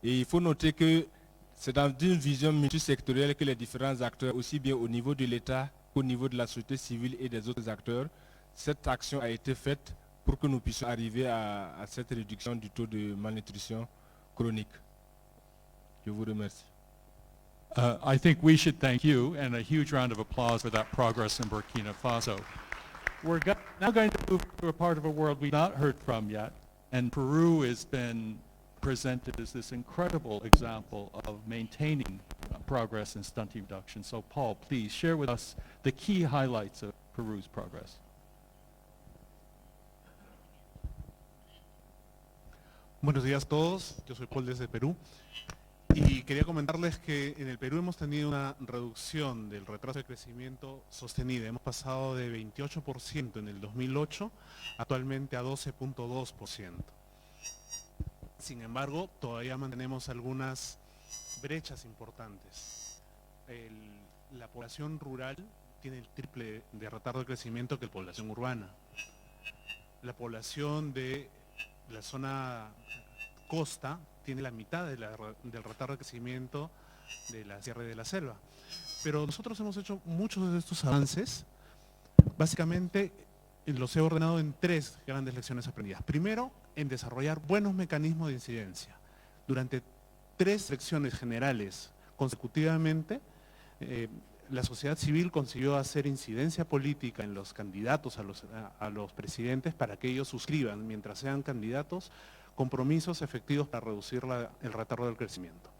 Et il faut noter que c'est dans une vision multisectorielle que les différents acteurs, aussi bien au niveau de l'État qu'au niveau de la société civile et des autres acteurs, cette action a été faite pour que nous puissions arriver à cette réduction du taux de malnutrition chronique. Je vous remercie. I think we should thank you, and a huge round of applause for that progress in Burkina Faso. We're now going to move to a part of the world we've not heard from yet, and Peru has been presented as this incredible example of maintaining progress in stunting reduction. So Paul, please share with us the key highlights of Peru's progress. Buenos días a todos, yo soy Paul desde Perú y quería comentarles que en el Perú hemos tenido una reducción del retraso de crecimiento sostenida. Hemos pasado de 28% en el 2008 actualmente a 12.2%. Sin embargo, todavía mantenemos algunas brechas importantes. La población rural tiene el triple de retardo de crecimiento que la población urbana. La población de la zona costa tiene la mitad del retardo de crecimiento de la sierra y de la selva. Pero nosotros hemos hecho muchos de estos avances. Básicamente los he ordenado en 3 grandes lecciones aprendidas. Primero, en desarrollar buenos mecanismos de incidencia. Durante 3 lecciones generales consecutivamente, la sociedad civil consiguió hacer incidencia política en los candidatos a los presidentes para que ellos suscriban, mientras sean candidatos, compromisos efectivos para reducir el retardo del crecimiento.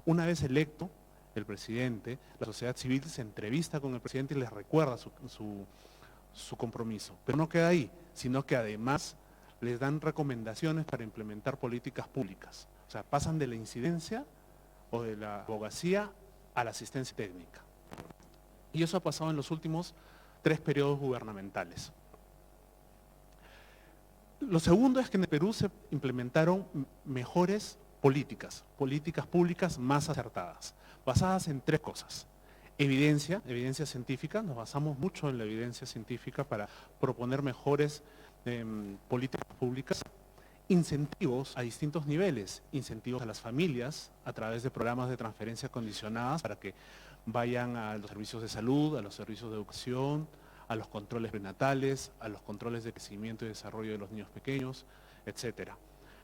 Una vez electo el presidente, la sociedad civil se entrevista con el presidente y les recuerda su compromiso. Pero no queda ahí, sino que además les dan recomendaciones para implementar políticas públicas. O sea, pasan de la incidencia o de la abogacía a la asistencia técnica. Y eso ha pasado en los últimos 3 periodos gubernamentales. Lo segundo es que en el Perú se implementaron mejores políticas públicas más acertadas, basadas en 3 cosas. Evidencia científica, nos basamos mucho en la evidencia científica para proponer mejores políticas públicas. Incentivos a distintos niveles, incentivos a las familias a través de programas de transferencia condicionadas para que vayan a los servicios de salud, a los servicios de educación, a los controles prenatales, a los controles de crecimiento y desarrollo de los niños pequeños, etc.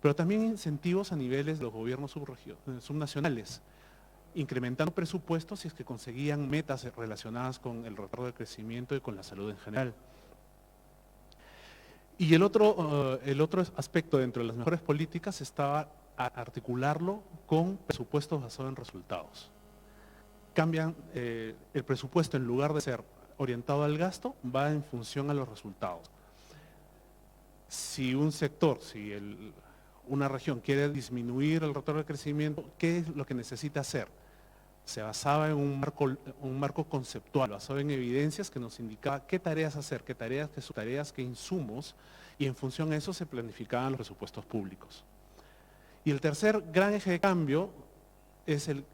Pero también incentivos a niveles de los gobiernos subnacionales, incrementando presupuestos si es que conseguían metas relacionadas con el retardo de crecimiento y con la salud en general. Y el otro aspecto dentro de las mejores políticas estaba a articularlo con presupuestos basados en resultados. Cambian el presupuesto, en lugar de ser orientado al gasto, va en función a los resultados. Si un sector, una región quiere disminuir el retardo de crecimiento, ¿qué es lo que necesita hacer? Se basaba en un marco conceptual, basado en evidencias que nos indicaba qué tareas hacer, qué tareas, qué insumos, y en función a eso se planificaban los presupuestos públicos. Y el tercer gran eje de cambio es el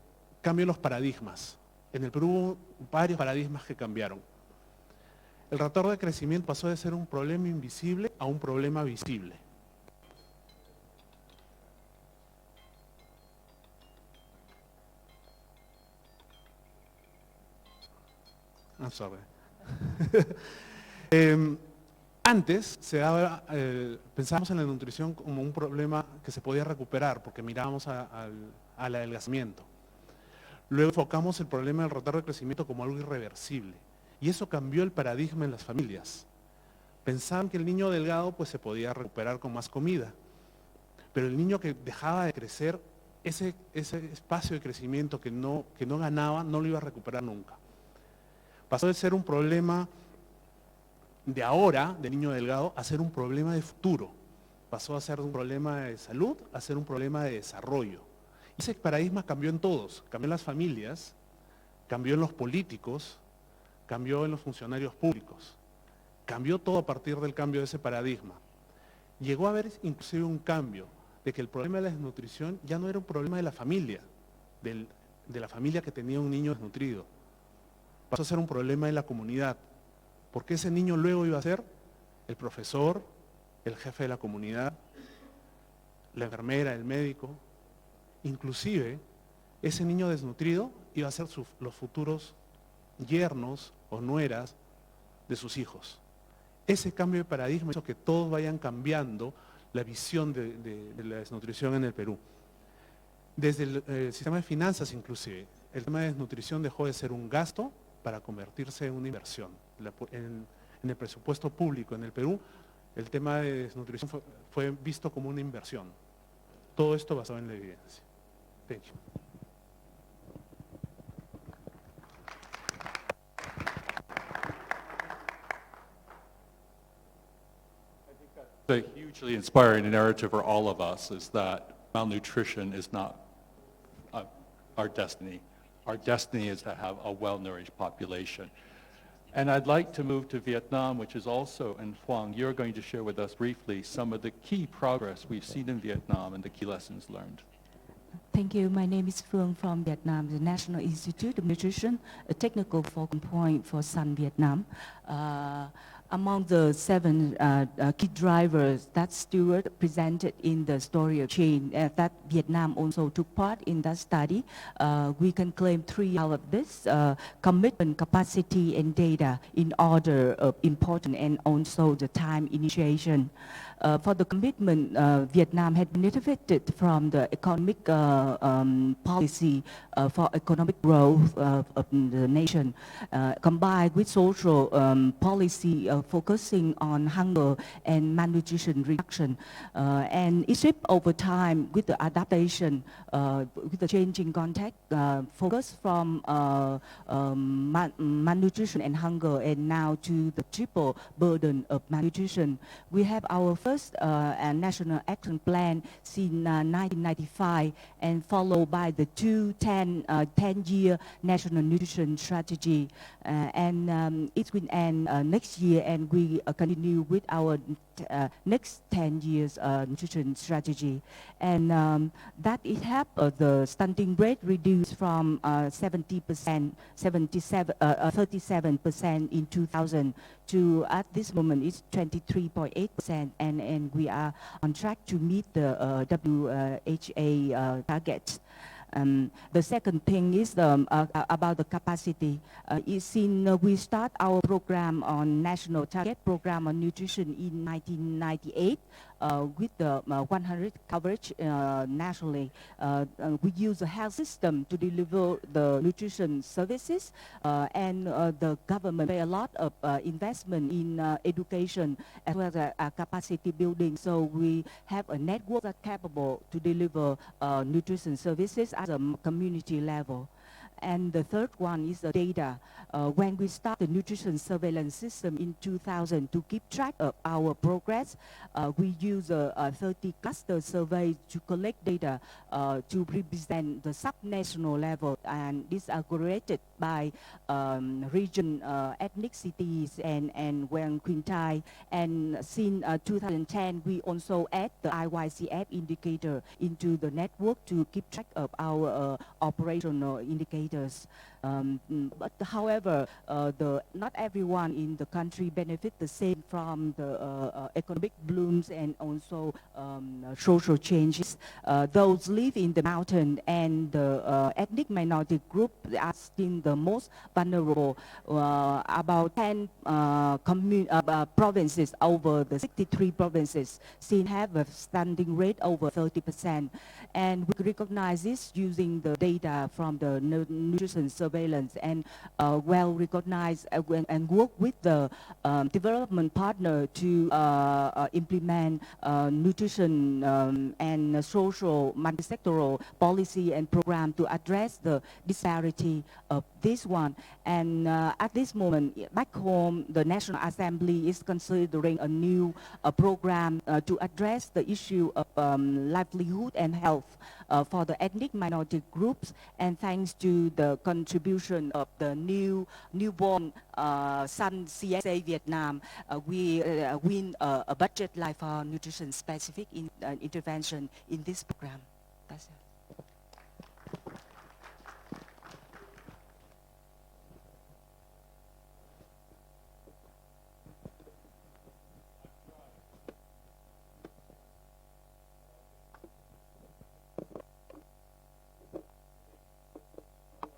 cambio en los paradigmas. En el Perú hubo varios paradigmas que cambiaron. El retorno de crecimiento pasó de ser un problema invisible a un problema visible. I'm sorry. Antes pensábamos en la nutrición como un problema que se podía recuperar porque mirábamos al adelgazamiento. Luego enfocamos el problema del retardo de crecimiento como algo irreversible. Y eso cambió el paradigma en las familias. Pensaban que el niño delgado pues, se podía recuperar con más comida. Pero el niño que dejaba de crecer, ese espacio de crecimiento que no ganaba, no lo iba a recuperar nunca. Pasó de ser un problema de ahora, de niño delgado, a ser un problema de futuro. Pasó a ser un problema de salud, a ser un problema de desarrollo. Y ese paradigma cambió en todos, cambió en las familias, cambió en los políticos, cambió en los funcionarios públicos. Cambió todo a partir del cambio de ese paradigma. Llegó a haber inclusive un cambio de que el problema de la desnutrición ya no era un problema de la familia, de la familia que tenía un niño desnutrido. Pasó a ser un problema de la comunidad, porque ese niño luego iba a ser el profesor, el jefe de la comunidad, la enfermera, el médico. Inclusive, ese niño desnutrido iba a ser los futuros yernos o nueras de sus hijos. Ese cambio de paradigma hizo que todos vayan cambiando la visión de la desnutrición en el Perú. Desde el sistema de finanzas inclusive, el tema de desnutrición dejó de ser un gasto para convertirse en una inversión. En el presupuesto público en el Perú, el tema de desnutrición fue visto como una inversión. Todo esto basado en la evidencia. Thank you. The hugely inspiring narrative for all of us is that malnutrition is not our destiny. Our destiny is to have a well-nourished population. And I'd like to move to Vietnam, which is also in Phuong. You're going to share with us briefly some of the key progress we've seen in Vietnam and the key lessons learned. Thank you. My name is Phương from Vietnam, the National Institute of Nutrition, a technical focal point for SUNGG Vietnam. Among the 7 key drivers that Stuart presented in the story of change, that Vietnam also took part in that study, we can claim 3 out of this: commitment, capacity, and data in order of importance, and also the time initiation. For the commitment, Vietnam had benefited from the economic policy for economic growth of the nation, combined with social policy focusing on hunger and malnutrition reduction. And it shifted over time with the adaptation, with the changing context, focus from malnutrition and hunger, and now to the triple burden of malnutrition. We have our first National Action Plan since 1995, and followed by the 10-year National Nutrition Strategy. And it will end next year, and we continue with our next 10 years nutrition strategy. And that it helped the stunting rate reduce from 37% in 2000 to, at this moment, it's 23.8%, and we are on track to meet the WHA targets. The second thing is about the capacity. We start our program on National Target Program on Nutrition in 1998 with the 100 coverage nationally. We use a health system to deliver the nutrition services, and the government pay a lot of investment in education as well as capacity building. So we have a network that's capable to deliver nutrition services at a community level. And the third one is the data. When we start the nutrition surveillance system in 2000 to keep track of our progress, we use a 30 cluster survey to collect data to represent the sub-national level, and these are correlated by region ethnicities and when quintile. And since 2010, we also add the IYCF indicator into the network to keep track of our operational indicators. But however, not everyone in the country benefit the same from the economic blooms and also social changes. Those live in the mountain and the ethnic minority group are still the most vulnerable. About 10 provinces over the 63 provinces still have a standing rate over 30%. And we recognize this using the data from the nutrition surveillance and well recognize and work with the development partner to implement nutrition and social multi-sectoral policy and program to address the disparity of this one. And at this moment, back home, the National Assembly is considering a new program to address the issue of livelihood and health for the ethnic minority groups. And thanks to the contribution of the newborn son CSA Vietnam, we win a budget line for nutrition specific intervention in this program. That's it.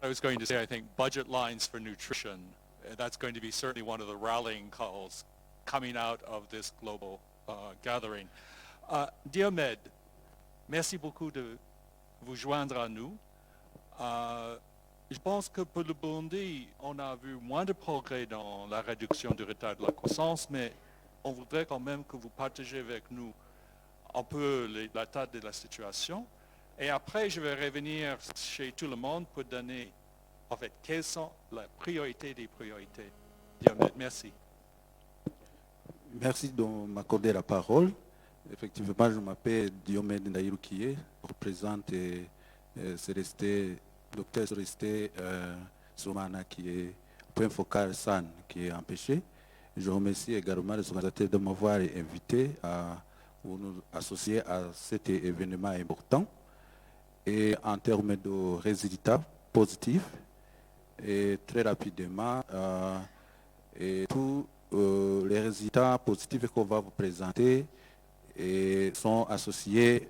I was going to say, I think budget lines for nutrition, that's going to be certainly one of the rallying calls coming out of this global gathering. Diomed, merci beaucoup de vous joindre à nous. Je pense que pour le Burundi, on a vu moins de progrès dans la réduction du retard de la croissance, mais on voudrait quand même que vous partagez avec nous un peu l'état de la situation. Et après, je vais revenir chez tout le monde pour donner, en fait, quelles sont les priorités des priorités. Diomed, merci. Merci de m'accorder la parole. Effectivement, je m'appelle Diomed Ndaïroukié, je représente Dr Célestin Soumana, qui est point focal SAN, qui est empêché. Je remercie également les organisateurs de m'avoir invité à nous associer à cet événement important. Et en termes de résultats positifs, et très rapidement, tous les résultats positifs qu'on va vous présenter sont associés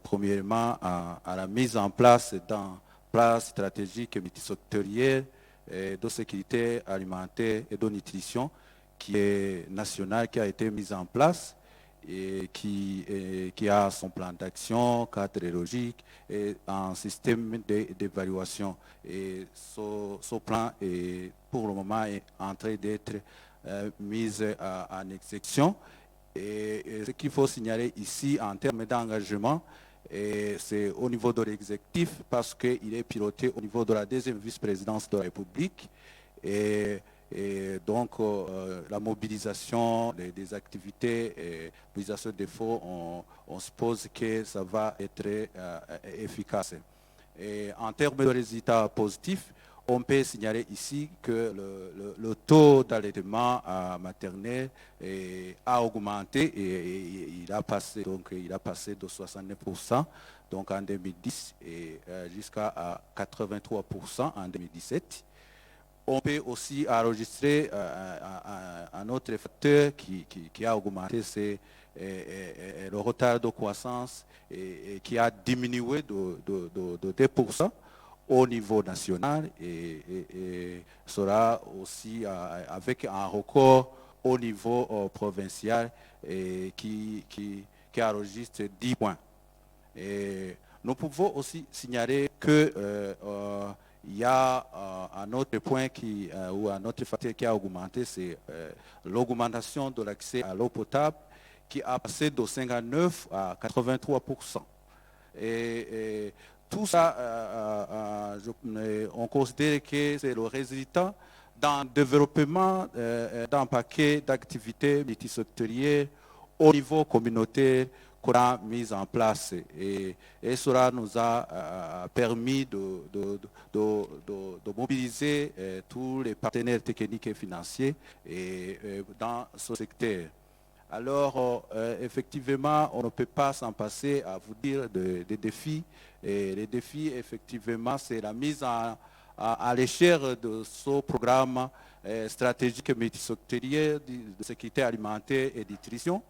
premièrement à la mise en place d'un plan stratégique multisectoriel de sécurité alimentaire et de nutrition qui est national, qui a été mis en place et qui a son plan d'action, cadre logique et un système d'évaluation. Et ce plan est pour le moment en train d'être mis en exécution. Et ce qu'il faut signaler ici en termes d'engagement, c'est au niveau de l'exécutif parce qu'il est piloté au niveau de la deuxième vice-présidence de la République. Et donc, la mobilisation des activités et l'utilisation des fonds, on suppose que ça va être efficace. Et en termes de résultats positifs, on peut signaler ici que le taux d'allaitement maternel a augmenté et il a passé de 69% donc en 2010 et jusqu'à 83% en 2017. On peut aussi enregistrer un autre facteur qui a augmenté, c'est le retard de croissance et qui a diminué de 2% au niveau national et sera aussi avec un record au niveau provincial qui enregistre 10 points. Et nous pouvons aussi signaler que il y a un autre point ou un autre facteur qui a augmenté, c'est l'augmentation de l'accès à l'eau potable qui a passé de 59 à 83%. Et tout ça, on considère que c'est le résultat d'un développement d'un paquet d'activités multisectorielles au niveau communautaire qu'on a mis en place. Et cela nous a permis de mobiliser tous les partenaires techniques et financiers dans ce secteur. Alors, effectivement, on ne peut pas s'en passer à vous dire des défis. Et les défis, effectivement, c'est la mise à l'échelle de ce programme stratégique multisectoriel de sécurité alimentaire et nutrition,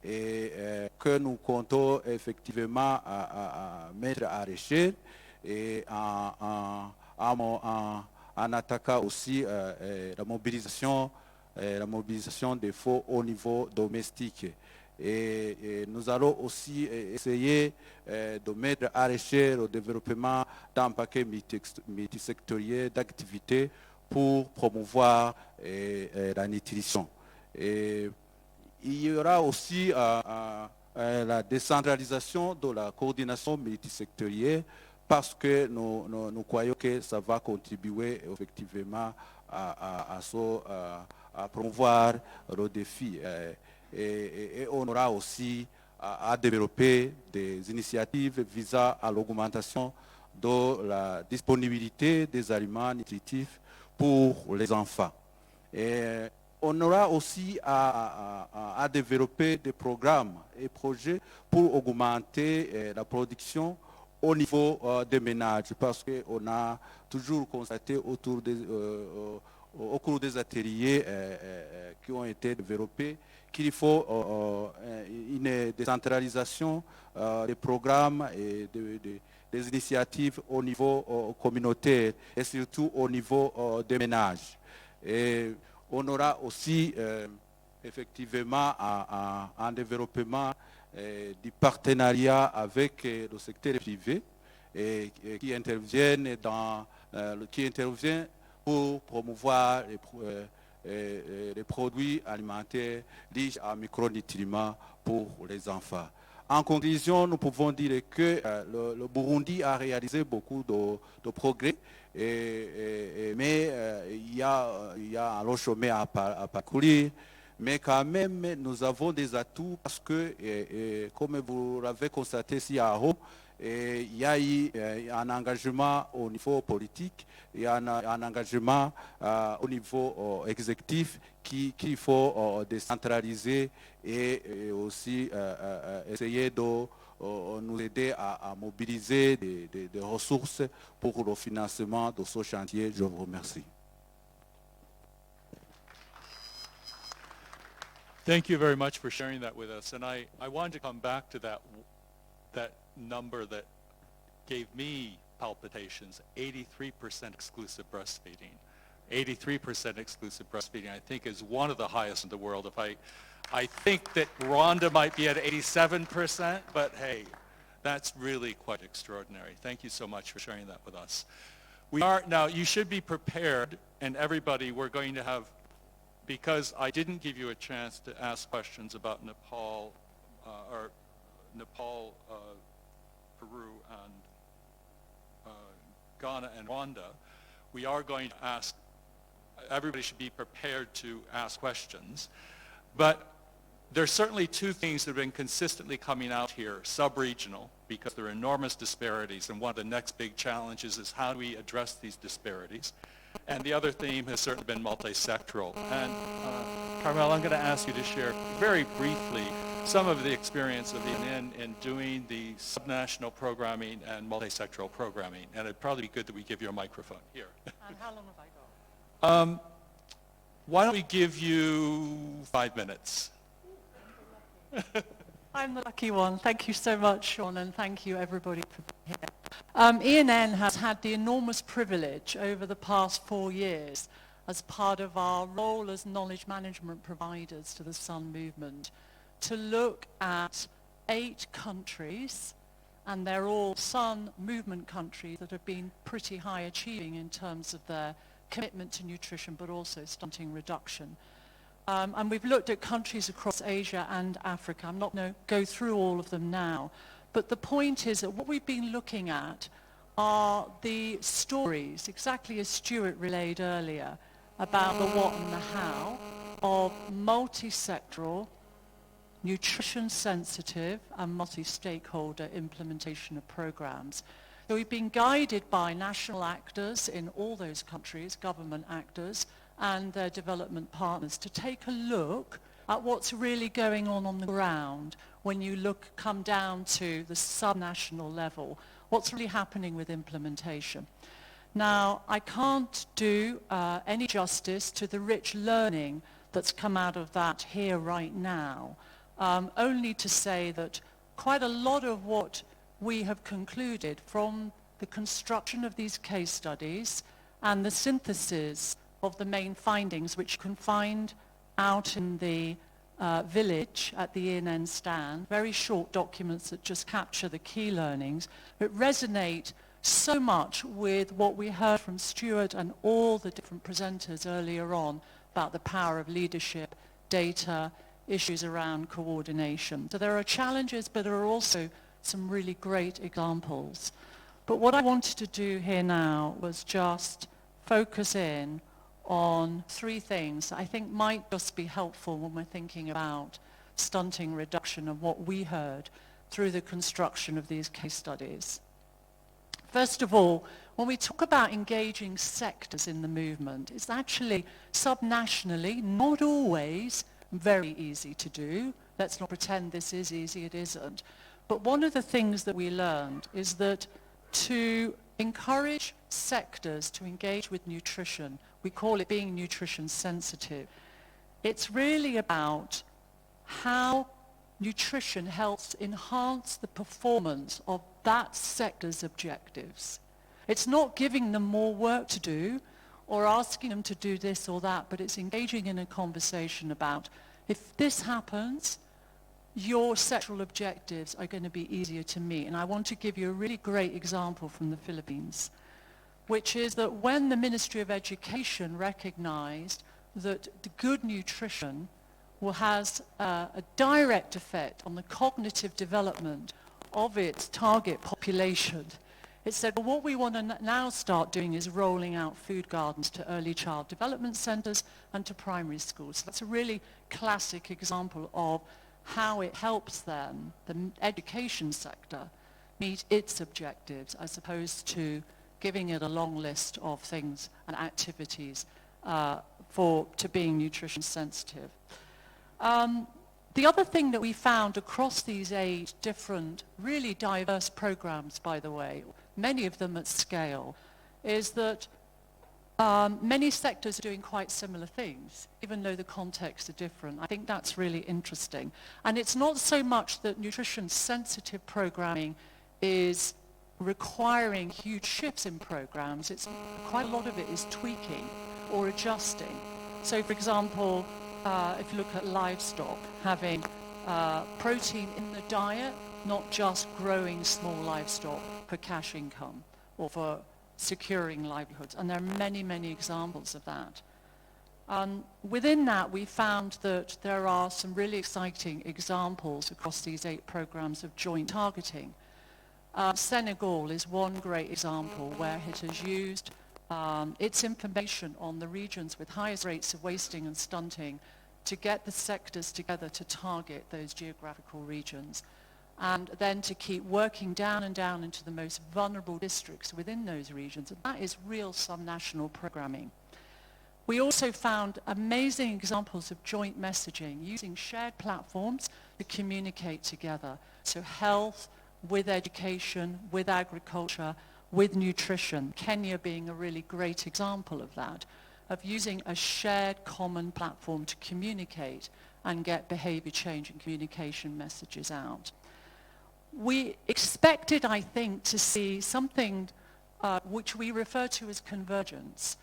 et que nous comptons effectivement à mettre à l'échelle et en attaquant aussi la mobilisation des fonds au niveau domestique. Et nous allons aussi essayer de mettre à l'échelle le développement d'un paquet multisectoriel d'activités pour promouvoir la nutrition. Et il y aura aussi la décentralisation de la coordination multisectorielle, parce que nous croyons que ça va contribuer effectivement à promouvoir le défi. Et on aura aussi à développer des initiatives visant à l'augmentation de la disponibilité des aliments nutritifs pour les enfants. Et on aura aussi à développer des programmes et projets pour augmenter la production au niveau des ménages, parce qu'on a toujours constaté au cours des ateliers qui ont été développés qu'il faut une décentralisation des programmes et des initiatives au niveau communautaire et surtout au niveau des ménages. Et on aura aussi effectivement un développement du partenariat avec le secteur privé qui intervient pour promouvoir les produits alimentaires riches en micronutriments pour les enfants. En conclusion, nous pouvons dire que le Burundi a réalisé beaucoup de progrès, mais il y a un long chemin à parcourir. Mais quand même, nous avons des atouts parce que, comme vous l'avez constaté ici à Rome, il y a eu un engagement au niveau politique, il y a un engagement au niveau exécutif qu'il faut décentraliser et aussi essayer de nous aider à mobiliser des ressources pour le financement de ce chantier. Je vous remercie. Thank you very much for sharing that with us. And I wanted to come back to that number that gave me palpitations, 83% exclusive breastfeeding. 83% exclusive breastfeeding, I think, is one of the highest in the world. I think that Rwanda might be at 87%, but hey, that's really quite extraordinary. Thank you so much for sharing that with us. Now, you should be prepared, and everybody, we're going to have, because I didn't give you a chance to ask questions about Nepal, Peru, and Ghana and Rwanda, we are going to ask, everybody should be prepared to ask questions. But there's certainly two things that have been consistently coming out here, sub-regional, because there are enormous disparities, and one of the next big challenges is how do we address these disparities. And the other theme has certainly been multi-sectoral. And Carmel, I'm going to ask you to share very briefly some of the experience of being in doing the subnational programming and multi-sectoral programming. And it'd probably be good that we give you a microphone here. And how long have I got? Why don't we give you 5 minutes? I'm the lucky one. Thank you so much, Sean, and thank you everybody for being here. ENN has had the enormous privilege over the past 4 years as part of our role as knowledge management providers to the SUN movement to look at 8 countries, and they're all SUN movement countries that have been pretty high achieving in terms of their commitment to nutrition, but also stunting reduction. And we've looked at countries across Asia and Africa. I'm not going to go through all of them now, but the point is that what we've been looking at are the stories, exactly as Stuart relayed earlier, about the what and the how of multi-sectoral, nutrition sensitive and multi-stakeholder implementation of programs. So we've been guided by national actors in all those countries, government actors, and their development partners to take a look at what's really going on the ground when you come down to the subnational level, what's really happening with implementation. Now, I can't do any justice to the rich learning that's come out of that here right now, only to say that quite a lot of what we have concluded from the construction of these case studies and the synthesis of the main findings, which you can find out in the village at the ENN stand, very short documents that just capture the key learnings, that resonate so much with what we heard from Stuart and all the different presenters earlier on about the power of leadership, data, issues around coordination. So there are challenges, but there are also some really great examples. But what I wanted to do here now was just focus in on three things that I think might just be helpful when we're thinking about stunting reduction and what we heard through the construction of these case studies. First of all, when we talk about engaging sectors in the movement, it's actually subnationally not always very easy to do. Let's not pretend this is easy, it isn't. But one of the things that we learned is that to encourage sectors to engage with nutrition, we call it being nutrition sensitive. It's really about how nutrition helps enhance the performance of that sector's objectives. It's not giving them more work to do or asking them to do this or that, but it's engaging in a conversation about if this happens, your sectoral objectives are going to be easier to meet. And I want to give you a really great example from the Philippines, which is that when the Ministry of Education recognized that the good nutrition has a direct effect on the cognitive development of its target population, it said, well, what we want to now start doing is rolling out food gardens to early child development centers and to primary schools. So that's a really classic example of how it helps them, the education sector, meet its objectives as opposed to giving it a long list of things and activities to being nutrition sensitive. The other thing that we found across these 8 different, really diverse programs, by the way, many of them at scale, is that many sectors are doing quite similar things, even though the contexts are different. I think that's really interesting. And it's not so much that nutrition-sensitive programming is requiring huge shifts in programs. It's quite a lot of it is tweaking or adjusting. So, for example, if you look at livestock, having protein in the diet, not just growing small livestock for cash income or for securing livelihoods. And there are many, many examples of that. Within that, we found that there are some really exciting examples across these 8 programs of joint targeting. Senegal is one great example where it has used its information on the regions with highest rates of wasting and stunting to get the sectors together to target those geographical regions, and then to keep working down and down into the most vulnerable districts within those regions. And that is real subnational programming. We also found amazing examples of joint messaging using shared platforms to communicate together. So health with education, with agriculture, with nutrition. Kenya being a really great example of that, of using a shared common platform to communicate and get behavior change and communication messages out. We expected, I think, to see something which we refer to as convergence,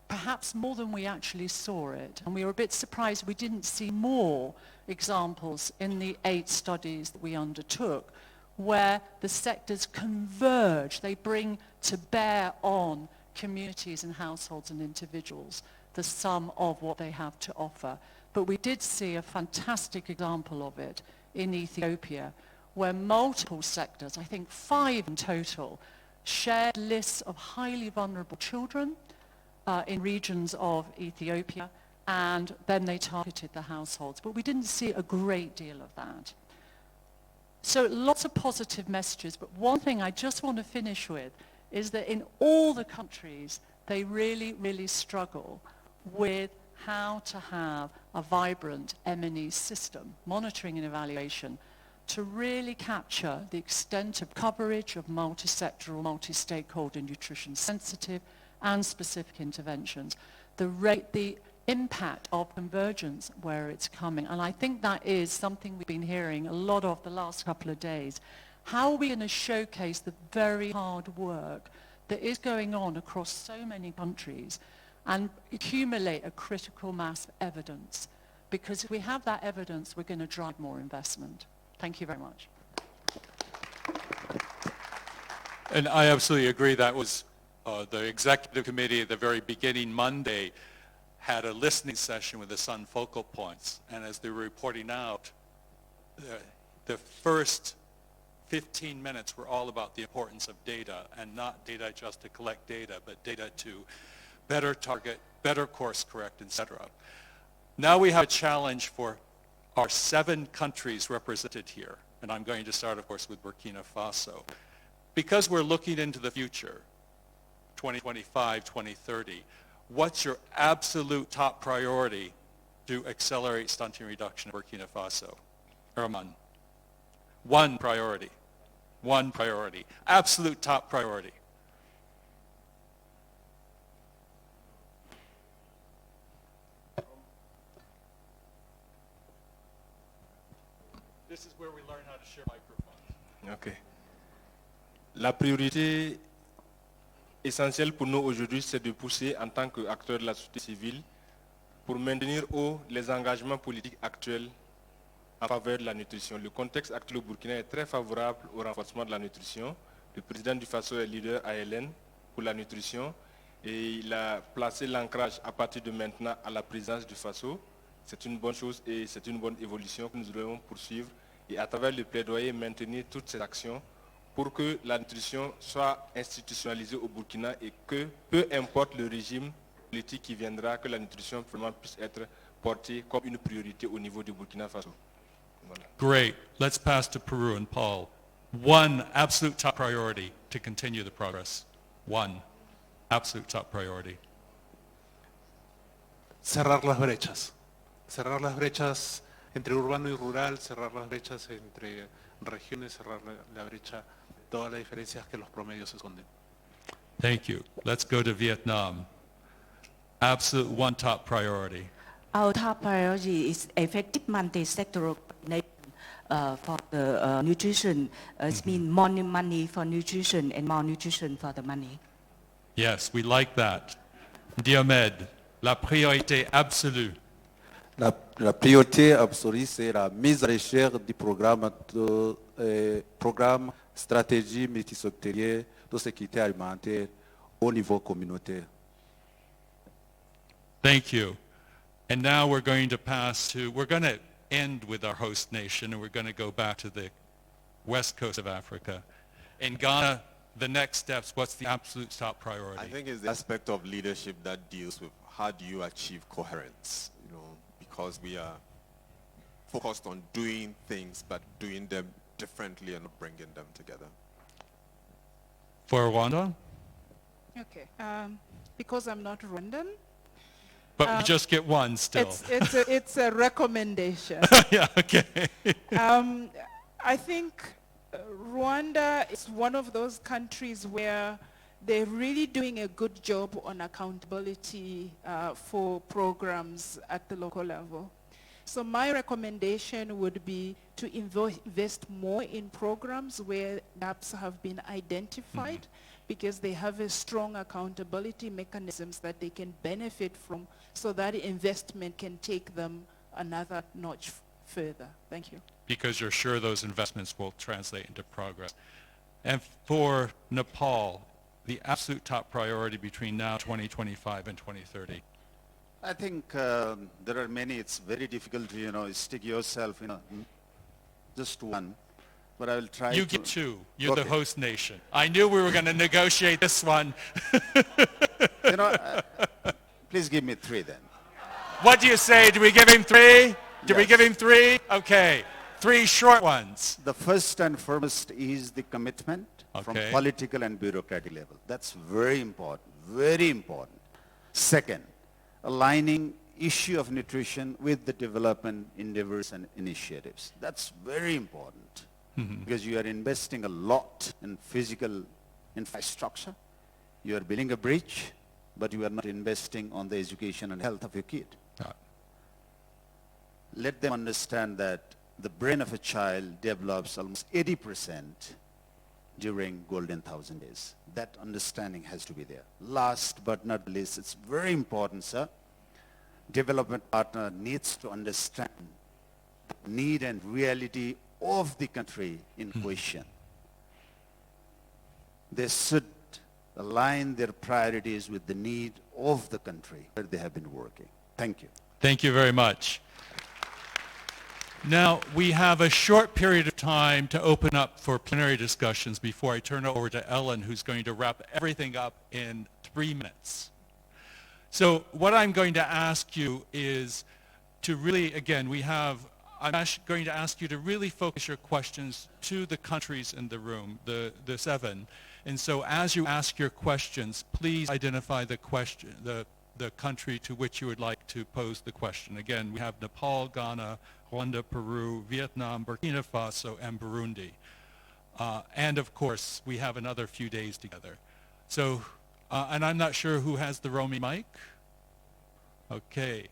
perhaps more than we actually saw it. And we were a bit surprised we didn't see more examples in the 8 studies that we undertook where the sectors converge. They bring to bear on communities and households and individuals the sum of what they have to offer. But we did see a fantastic example of it in Ethiopia, where multiple sectors, I think 5 in total, shared lists of highly vulnerable children in regions of Ethiopia and then they targeted the households. But we didn't see a great deal of that. So lots of positive messages, but one thing I just want to finish with is that in all the countries, they really, really struggle with how to have a vibrant M&E system, monitoring and evaluation, to really capture the extent of coverage of multi-sectoral, multi-stakeholder nutrition sensitive and specific interventions, the impact of convergence where it's coming. And I think that is something we've been hearing a lot of the last couple of days. How are we going to showcase the very hard work that is going on across so many countries and accumulate a critical mass of evidence? Because if we have that evidence, we're going to drive more investment. Thank you very much. And I absolutely agree. That was the executive committee at the very beginning Monday had a listening session with the Sun focal points. And as they were reporting out, the first 15 minutes were all about the importance of data, and not data just to collect data, but data to better target, better course correct, etc. Now we have a challenge for our 7 countries represented here. And I'm going to start, of course, with Burkina Faso. Because we're looking into the future, 2025, 2030, what's your absolute top priority to accelerate stunting reduction in Burkina Faso? Erman. One priority. One priority. Absolute top priority. This is where we learn how to share microphones. Okay. La priorité essentielle pour nous aujourd'hui, c'est de pousser en tant qu'acteurs de la société civile pour maintenir haut les engagements politiques actuels en faveur de la nutrition. Le contexte actuel au Burkina est très favorable au renforcement de la nutrition. Le président du Faso est leader ALN pour la nutrition et il a placé l'ancrage à partir de maintenant à la présidence du Faso. C'est une bonne chose et c'est une bonne évolution que nous devons poursuivre et à travers le plaidoyer maintenir toutes ces actions pour que la nutrition soit institutionnalisée au Burkina et que, peu importe le régime politique qui viendra, que la nutrition vraiment puisse être portée comme une priorité au niveau du Burkina Faso. Voilà. Great. Let's pass to Peru and Paul. One absolute top priority to continue the progress. One absolute top priority. Cerrar las brechas. Cerrar las brechas entre urbano y rural, cerrar las brechas entre regiones, cerrar la brecha, todas las diferencias que los promedios esconden. Thank you. Let's go to Vietnam. Absolute one top priority. Our top priority is effective multi-sectoral coordination for the nutrition. It means more money for nutrition and more nutrition for the money. Yes, we like that. Diomed, la priorité absolue. La priorité absolue, c'est la mise à recherche du programme stratégie multisectorielle de sécurité alimentaire au niveau communautaire. Thank you. And now we're going to end with our host nation, and we're going to go back to the west coast of Africa. In Ghana, the next steps, what's the absolute top priority? I think it's the aspect of leadership that deals with how do you achieve coherence, because we are focused on doing things, but doing them differently and not bringing them together. For Rwanda? Okay. Because I'm not Rwandan. But we just get one still. It's a recommendation. Yeah, okay. I think Rwanda is one of those countries where they're really doing a good job on accountability for programs at the local level. So my recommendation would be to invest more in programs where gaps have been identified, because they have a strong accountability mechanisms that they can benefit from, so that investment can take them another notch further. Thank you. Because you're sure those investments will translate into progress. And for Nepal, the absolute top priority between now, 2025 and 2030? I think there are many. It's very difficult to, stick yourself, just one. But I will try You to... get two. You're Okay. the host nation. I knew we were going to negotiate this one. Please give me 3 then. What do you say? Do we give him 3? Do we Yes. give him 3? Okay. 3 short ones. The first and foremost is the commitment from Okay. political and bureaucratic level. That's very important, very important. Second, aligning issue of nutrition with the development endeavors and initiatives. That's very important because you are investing a lot in physical infrastructure. You are building a bridge, but you are not investing on the education and health of your kid. Let them understand that the brain of a child develops almost 80% during golden 1,000 days. That understanding has to be there. Last but not least, it's very important, sir. Development partner needs to understand the need and reality of the country in question. They should align their priorities with the need of the country where they have been working. Thank you. Thank you very much. Now, we have a short period of time to open up for plenary discussions before I turn it over to Ellen, who's going to wrap everything up in 3 minutes. So what I'm going to ask you is to really, again, I'm going to ask you to really focus your questions to the countries in the room, the 7. And so as you ask your questions, please identify the question, the country to which you would like to pose the question. Again, we have Nepal, Ghana, Rwanda, Peru, Vietnam, Burkina Faso, and Burundi. And of course, we have another few days together. So, and I'm not sure who has the roaming mic. Okay.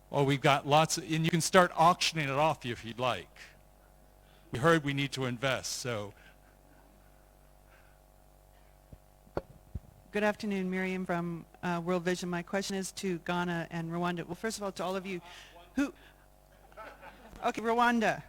Well, we've got lots, and you can start auctioning it off if you'd like. We heard we need to invest, so. Good afternoon, Miriam from World Vision. My question is to Ghana and Rwanda. Well, first of all, to all of you okay, Rwanda.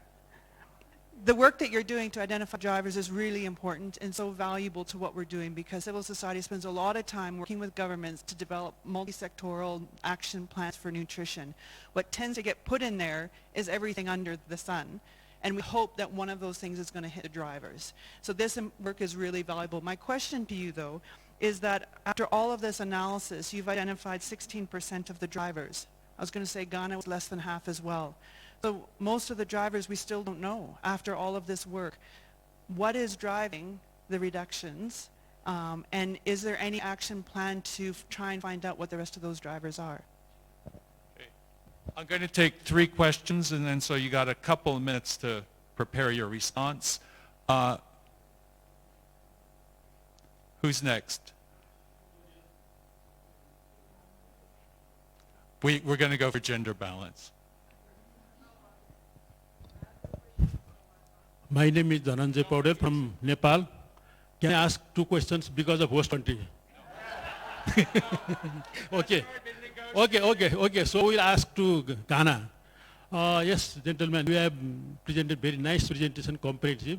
The work that you're doing to identify drivers is really important and so valuable to what we're doing because civil society spends a lot of time working with governments to develop multi-sectoral action plans for nutrition. What tends to get put in there is everything under the sun. And we hope that one of those things is going to hit the drivers. So this work is really valuable. My question to you, though, is that after all of this analysis, you've identified 16% of the drivers. I was going to say Ghana was less than half as well. So most of the drivers we still don't know after all of this work. What is driving the reductions? And is there any action plan to try and find out what the rest of those drivers are? Okay. I'm going to take 3 questions, and then so you got a couple of minutes to prepare your response. Who's next? We're going to go for gender balance. My name is Dhananjay Paudel from Nepal. Can I ask 2 questions because of host country? Okay. So we'll ask to Ghana. Yes, gentlemen, we have presented very nice presentation, comprehensive.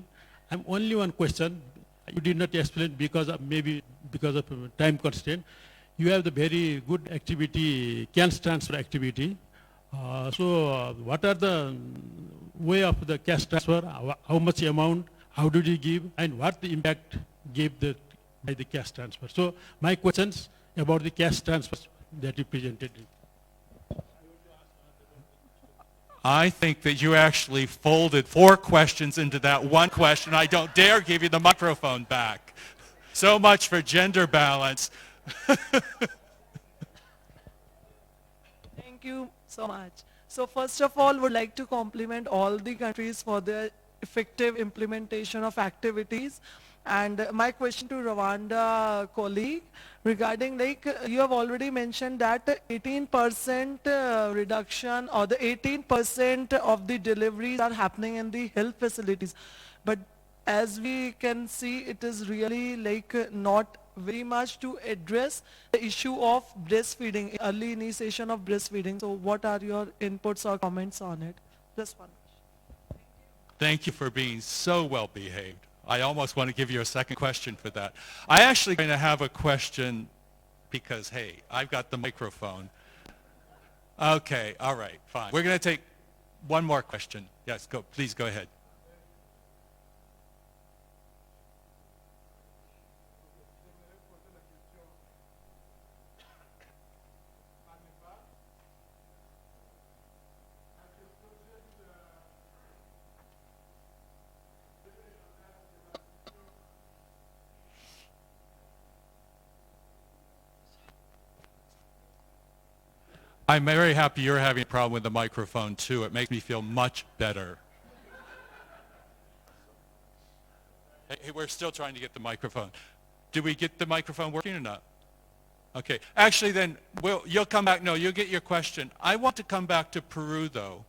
I'm only one question. You did not explain because of maybe because of time constraint. You have the very good activity, cash transfer activity. What are the way of the cash transfer? How much amount? How did you give? And what the impact gave by the cash transfer? So my questions about the cash transfer that you presented. I think that you actually folded 4 questions into that one question. I don't dare give you the microphone back. So much for gender balance. Thank you so much. So first of all, would like to compliment all the countries for their effective implementation of activities. And my question to Rwanda colleague regarding, like, you have already mentioned that 18% reduction or the 18% of the deliveries are happening in the health facilities. But as we can see, it is really like not very much to address the issue of breastfeeding, early initiation of breastfeeding. So what are your inputs or comments on it? Just one. Thank you for being so well behaved. I almost want to give you a second question for that. I actually going to have a question because, hey, I've got the microphone. Okay, all right, fine. We're going to take one more question. Yes, go. Please go ahead. I'm very happy you're having a problem with the microphone too. It makes me feel much better. Hey, we're still trying to get the microphone. Did we get the microphone working or not? Okay. Actually then, you'll come back. No, you'll get your question. I want to come back to Peru though,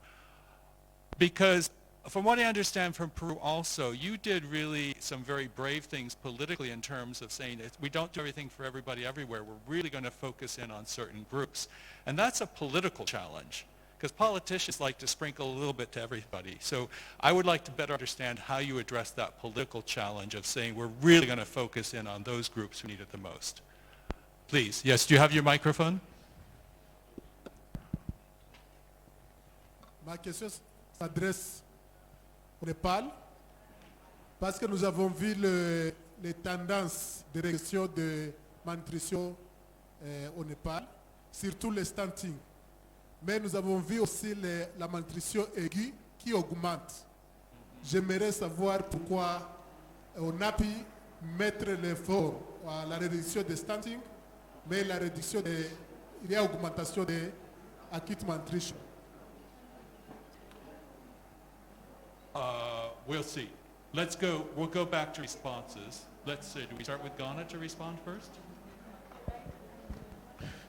because from what I understand from Peru also, you did really some very brave things politically in terms of saying that we don't do everything for everybody everywhere. We're really going to focus in on certain groups. And that's a political challenge, because politicians like to sprinkle a little bit to everybody. So I would like to better understand how you address that political challenge of saying we're really going to focus in on those groups who need it the most. Please. Yes, do you have your microphone? Ma question s'adresse au Népal, parce que nous avons vu les tendances de réduction de malnutrition au Népal, surtout le stunting. Mais nous avons vu aussi la malnutrition aiguë qui augmente. J'aimerais savoir pourquoi on a pu mettre l'effort à la réduction des stunting, mais la réduction il y a augmentation de acute malnutrition. We'll see. We'll go back to responses. Let's see, do we start with Ghana to respond first?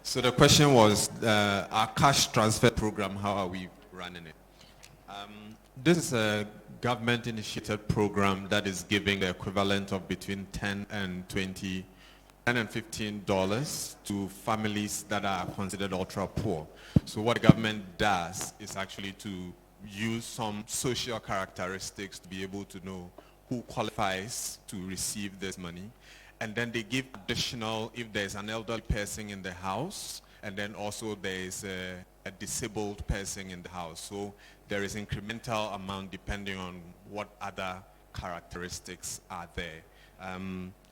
So the question was, our cash transfer program, how are we running it? This is a government-initiated program that is giving the equivalent of between $10 and $15 to families that are considered ultra poor. So what the government does is actually to use some social characteristics to be able to know who qualifies to receive this money. And then they give additional if there's an elderly person in the house, and then also there is a disabled person in the house. So there is incremental amount depending on what other characteristics are there.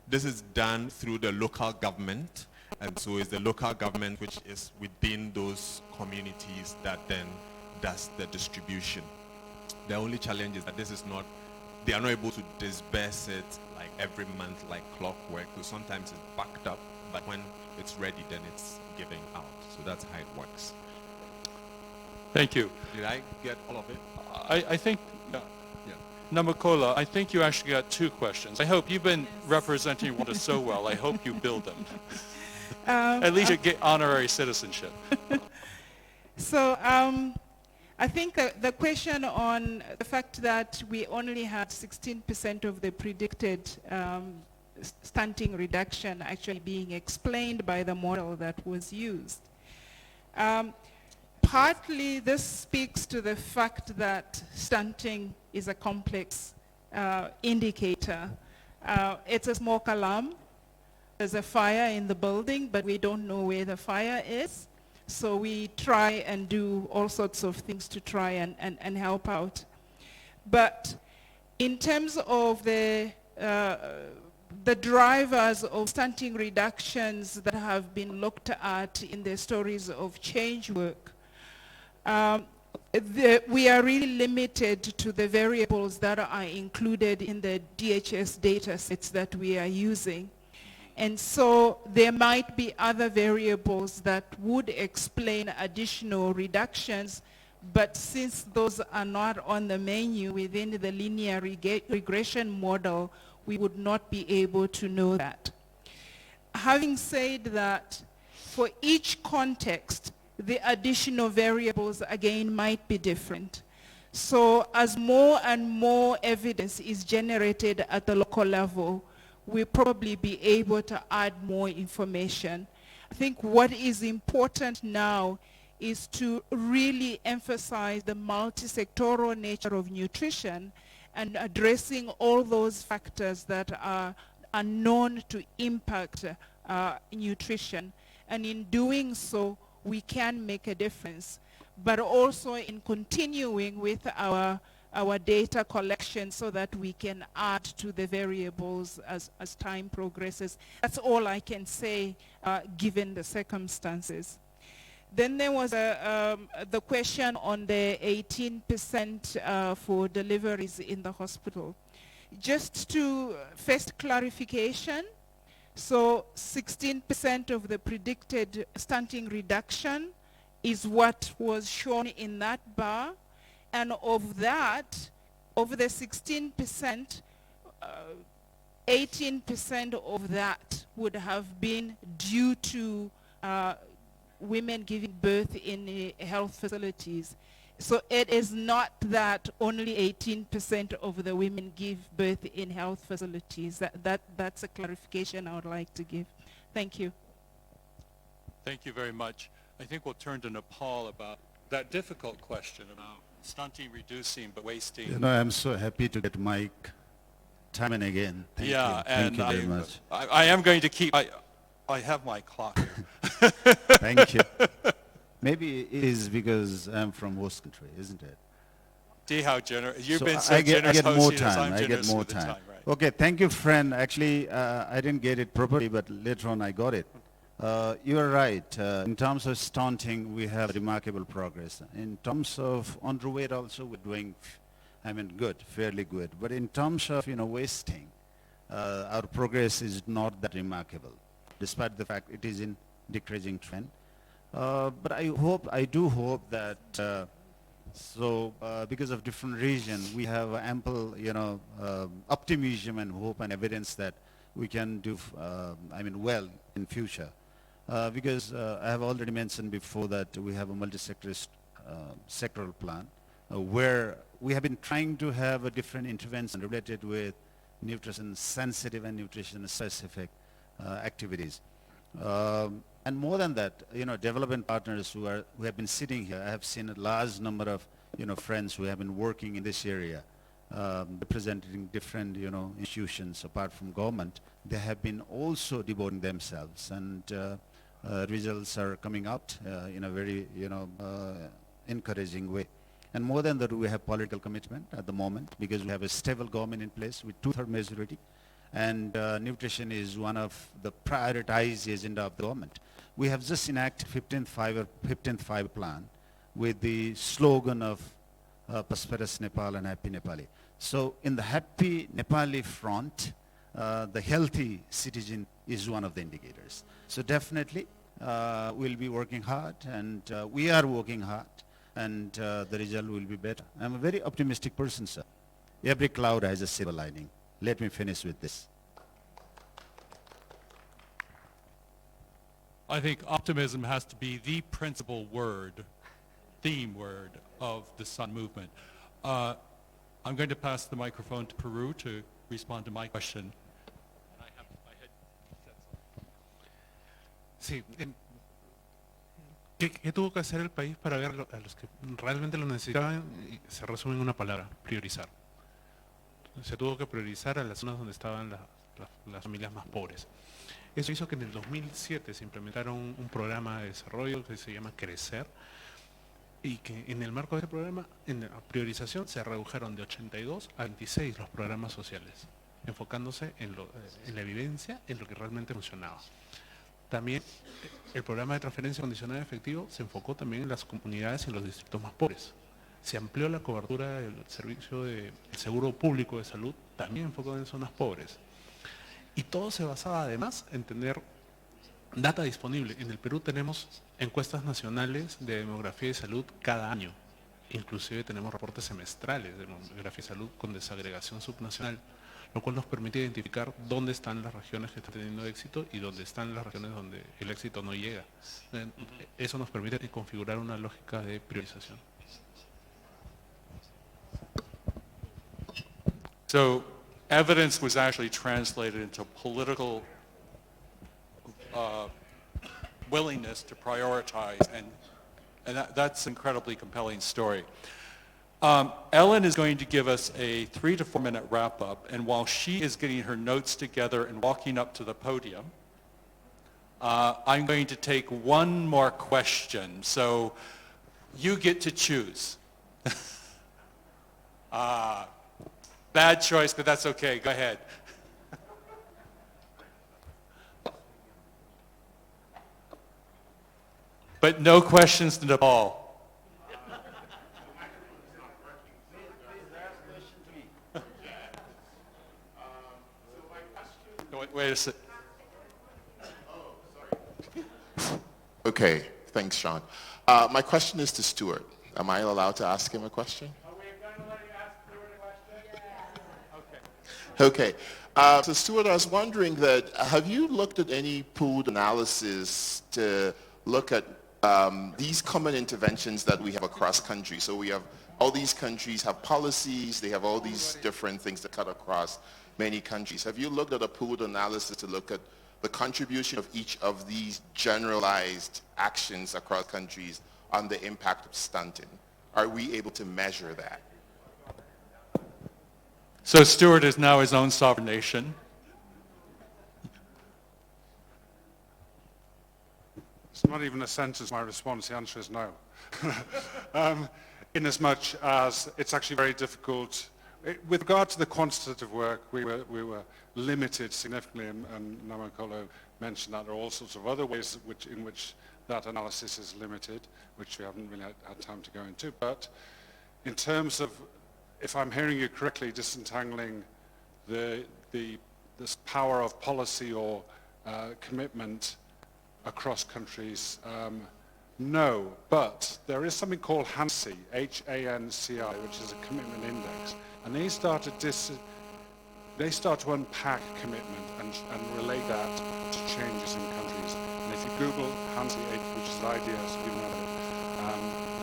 This is done through the local government, and so it's the local government which is within those communities that then does the distribution. The only challenge is that they are not able to disperse it like every month like clockwork, so sometimes it's backed up, but when it's ready then it's giving out. So that's how it works. Thank you. Did I get all of it? I think, Namakola, I think you actually got two questions. I hope you've been representing Rwanda so well, I hope you build them. At least you get honorary citizenship. So I think the question on the fact that we only had 16% of the predicted stunting reduction actually being explained by the model that was used. Partly this speaks to the fact that stunting is a complex indicator. It's a smoke alarm. There's a fire in the building, but we don't know where the fire is. So we try and do all sorts of things to try and help out. But in terms of the drivers of stunting reductions that have been looked at in the stories of change work, we are really limited to the variables that are included in the DHS data sets that we are using. And so there might be other variables that would explain additional reductions, but since those are not on the menu within the linear regression model, we would not be able to know that. Having said that, for each context, the additional variables again might be different. So as more and more evidence is generated at the local level, we'll probably be able to add more information. I think what is important now is to really emphasize the multi-sectoral nature of nutrition and addressing all those factors that are known to impact nutrition. And in doing so, we can make a difference. But also in continuing with our data collection so that we can add to the variables as time progresses. That's all I can say given the circumstances. Then there was the question on the 18% for deliveries in the hospital. Just to first clarification, so 16% of the predicted stunting reduction is what was shown in that bar. And of that, of the 16%, 18% of that would have been due to women giving birth in health facilities. So it is not that only 18% of the women give birth in health facilities. That's a clarification I would like to give. Thank you. Thank you very much. I think we'll turn to Nepal about that difficult question about stunting, reducing, but wasting. You know, I'm so happy to get Mike time and again. Thank you. Thank you very much. I am going to keep, I have my clock here. Thank you. Maybe it is because I'm from host country, isn't it? See how generous, you've So been so I generous get more hosting us, time. I'm I get generous more with the time. right. Okay, thank you, friend. Actually, I didn't get it properly, but later on I got it. You're right. In terms of stunting, we have remarkable progress. In terms of underweight also, we're doing, good, fairly good. But in terms of, wasting, our progress is not that remarkable, despite the fact it is in decreasing trend. But I do hope that, because of different regions, we have ample, optimism and hope and evidence that we can do, well in future. Because I have already mentioned before that we have a multi-sectoral sectoral plan where we have been trying to have a different intervention related with nutrition sensitive and nutrition specific activities. And more than that, development partners who have been sitting here, I have seen a large number of, friends who have been working in this area, representing different, institutions apart from government. They have been also devoting themselves, and results are coming out in a very, encouraging way. And more than that, we have political commitment at the moment because we have a stable government in place with 2/3 majority. And nutrition is one of the prioritized agenda of the government. We have just enacted 15th Five plan with the slogan of Prosperous Nepal and Happy Nepali. So in the Happy Nepali front, the healthy citizen is one of the indicators. So definitely we'll be working hard, and we are working hard, and the result will be better. I'm a very optimistic person, sir. Every cloud has a silver lining. Let me finish with this. I think optimism has to be the principal theme word of the Sun movement. I'm going to pass the microphone to Peru to respond to my question. Sí. ¿Qué tuvo que hacer el país para ver a los que realmente lo necesitaban? Se resume en una palabra: priorizar. Se tuvo que priorizar a las zonas donde estaban las familias más pobres. Eso hizo que en el 2007 se implementara un programa de desarrollo que se llama Crecer, y que en el marco de ese programa, en la priorización, se redujeron de 82 a 26 los programas sociales, enfocándose en la evidencia, en lo que realmente funcionaba. También el programa de transferencia condicional de efectivo se enfocó también en las comunidades y en los distritos más pobres. Se amplió la cobertura del servicio del seguro público de salud, también enfocado en zonas pobres. Y todo se basaba además en tener data disponible. En el Perú tenemos encuestas nacionales de demografía y salud cada año. Inclusive tenemos reportes semestrales de demografía y salud con desagregación subnacional, lo cual nos permite identificar dónde están las regiones que están teniendo éxito y dónde están las regiones donde el éxito no llega. Eso nos permite configurar una lógica de priorización. So evidence was actually translated into political willingness to prioritize, and that's an incredibly compelling story. Ellen is going to give us a 3 to 4 minute wrap up, and while she is getting her notes together and walking up to the podium, I'm going to take one more question, so you get to choose. Bad choice, but that's okay. Go ahead. But no questions to Nepal. Wait a second. Okay, thanks, Sean. My question is to Stuart. Am I allowed to ask him a question? Okay. So Stuart, I was wondering that, have you looked at any pooled analysis to look at these common interventions that we have across countries? So we have, all these countries have policies, they have all these different things that cut across many countries. Have you looked at a pooled analysis to look at the contribution of each of these generalized actions across countries on the impact of stunting? Are we able to measure that? So Stuart is now his own sovereign nation. It's not even a sentence, my response. The answer is no. In as much as it's actually very difficult. With regard to the quantitative work, we were limited significantly, and Namakolo mentioned that there are all sorts of other ways in which that analysis is limited, which we haven't really had time to go into. But in terms of, if I'm hearing you correctly, disentangling this power of policy or commitment across countries, no. But there is something called HANCI, H-A-N-C-I, which is a commitment index, and they start to unpack commitment and relate that to changes in countries. And if you Google HANCI, which is ideas, you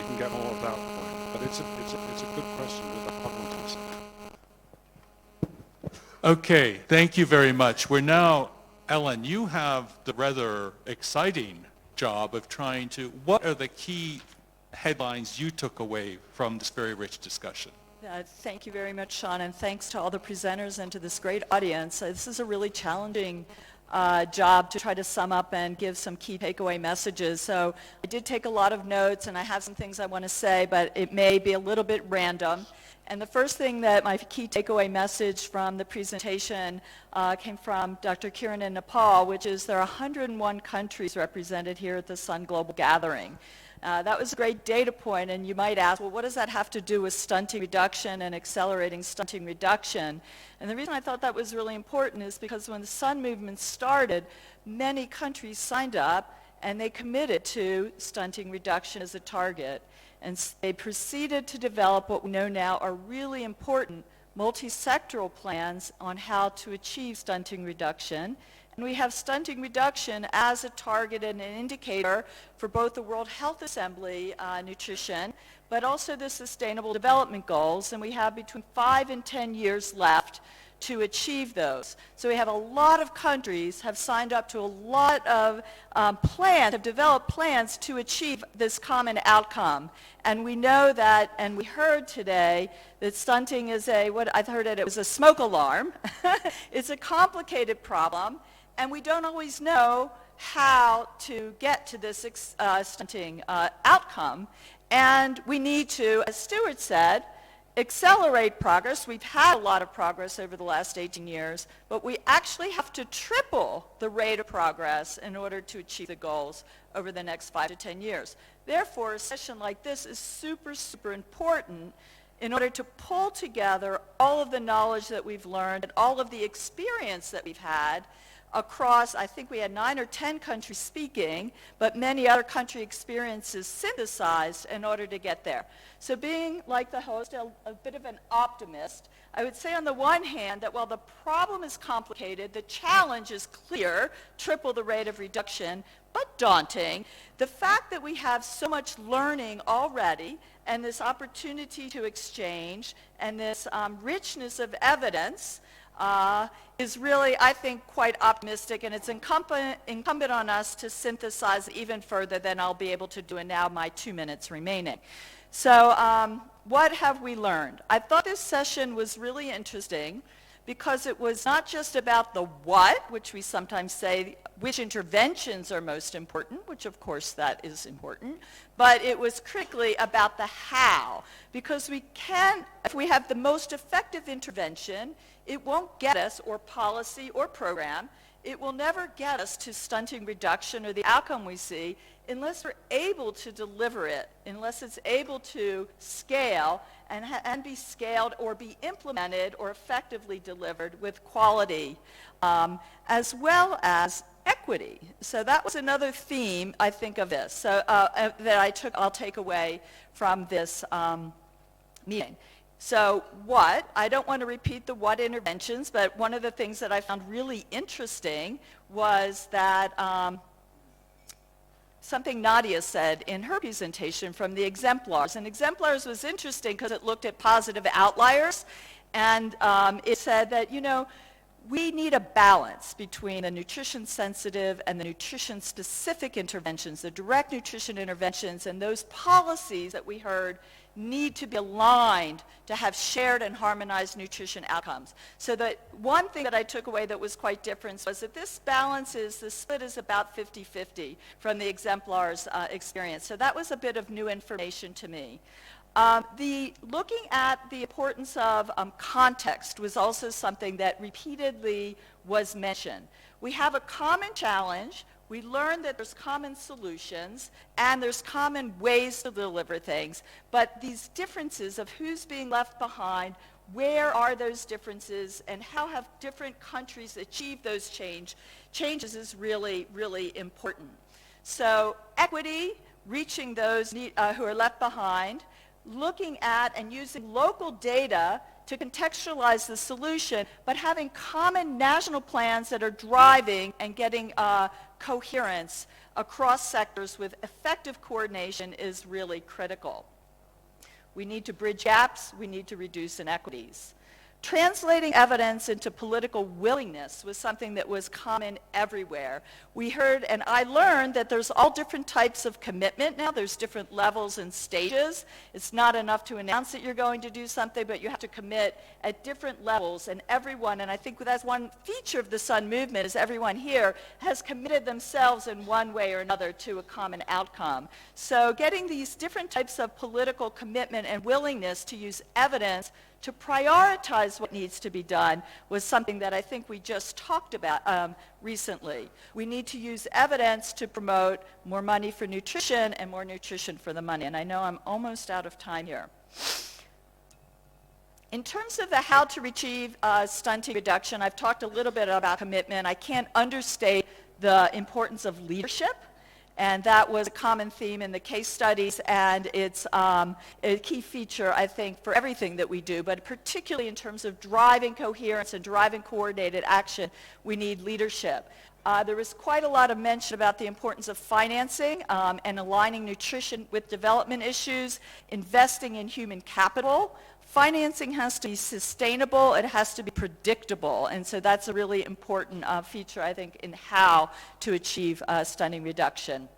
can get more of that point. But it's a good question with a problem to Okay, thank you very much. We're now, Ellen, you have the rather exciting job of trying to, what are the key headlines you took away from this very rich discussion? Thank you very much, Sean, and thanks to all the presenters and to this great audience. This is a really challenging job to try to sum up and give some key takeaway messages. So I did take a lot of notes, and I have some things I want to say, but it may be a little bit random. And the first thing that my key takeaway message from the presentation came from Dr. Kiran in Nepal, which is there are 101 countries represented here at the Sun Global Gathering. That was a great data point, and you might ask, well, what does that have to do with stunting reduction and accelerating stunting reduction? And the reason I thought that was really important is because when the Sun movement started, many countries signed up and they committed to stunting reduction as a target. And they proceeded to develop what we know now are really important multi-sectoral plans on how to achieve stunting reduction. And we have stunting reduction as a target and an indicator for both the World Health Assembly nutrition, but also the Sustainable Development Goals. And we have between 5 and 10 years left to achieve those. So we have a lot of countries have signed up to a lot of plans, have developed plans to achieve this common outcome. And we know that, and we heard today, that stunting is I've heard it was a smoke alarm. It's a complicated problem, and we don't always know how to get to this stunting outcome. And we need to, as Stuart said, accelerate progress. We've had a lot of progress over the last 18 years, but we actually have to triple the rate of progress in order to achieve the goals over the next 5 to 10 years. Therefore, a session like this is super, super important in order to pull together all of the knowledge that we've learned and all of the experience that we've had across, I think we had 9 or 10 countries speaking, but many other country experiences synthesized in order to get there. So being, like the host, a bit of an optimist, I would say on the one hand that while the problem is complicated, the challenge is clear, triple the rate of reduction, but daunting. The fact that we have so much learning already and this opportunity to exchange and this richness of evidence is really, I think, quite optimistic, and it's incumbent on us to synthesize even further than I'll be able to do in now my 2 minutes remaining. So what have we learned? I thought this session was really interesting because it was not just about the what, which we sometimes say which interventions are most important, which of course that is important, but it was critically about the how, because we can, if we have the most effective intervention, it won't get us, or policy or program, it will never get us to stunting reduction or the outcome we see unless we're able to deliver it, unless it's able to scale and be scaled or be implemented or effectively delivered with quality, as well as Equity. So that was another theme, I think, of this, so, that I'll take away from this meeting. So what, I don't want to repeat the what interventions, but one of the things that I found really interesting was that something Nadia said in her presentation from the exemplars. And exemplars was interesting because it looked at positive outliers, and it said that, you know, we need a balance between the nutrition-sensitive and the nutrition-specific interventions, the direct nutrition interventions, and those policies that we heard need to be aligned to have shared and harmonized nutrition outcomes. So that one thing that I took away that was quite different was that this balance is, the split is about 50-50 from the exemplars experience. So that was a bit of new information to me. Looking at the importance of context was also something that repeatedly was mentioned. We have a common challenge. We learned that there's common solutions and there's common ways to deliver things, but these differences of who's being left behind, where are those differences, and how have different countries achieved those changes is really, really important. So equity, reaching those who are left behind, looking at and using local data to contextualize the solution, but having common national plans that are driving and getting coherence across sectors with effective coordination is really critical. We need to bridge gaps. We need to reduce inequities. Translating evidence into political willingness was something that was common everywhere. We heard, and I learned, that there's all different types of commitment now. There's different levels and stages. It's not enough to announce that you're going to do something, but you have to commit at different levels. And everyone, and I think that's one feature of the SUN movement, is everyone here has committed themselves in one way or another to a common outcome. So getting these different types of political commitment and willingness to use evidence to prioritize what needs to be done was something that I think we just talked about recently. We need to use evidence to promote more money for nutrition and more nutrition for the money. And I know I'm almost out of time here. In terms of the how to achieve stunting reduction, I've talked a little bit about commitment. I can't understate the importance of leadership. And that was a common theme in the case studies, and it's a key feature, I think, for everything that we do, but particularly in terms of driving coherence and driving coordinated action, we need leadership. There was quite a lot of mention about the importance of financing and aligning nutrition with development issues, investing in human capital. Financing has to be sustainable, it has to be predictable, and so that's a really important feature, I think, in how to achieve stunting reduction.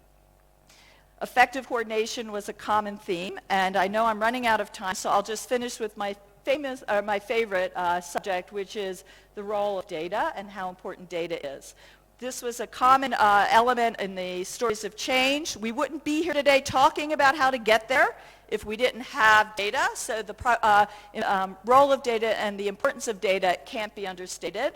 Effective coordination was a common theme, and I know I'm running out of time, so I'll just finish with my favorite subject, which is the role of data and how important data is. This was a common element in the stories of change. We wouldn't be here today talking about how to get there if we didn't have data. So the role of data and the importance of data can't be understated.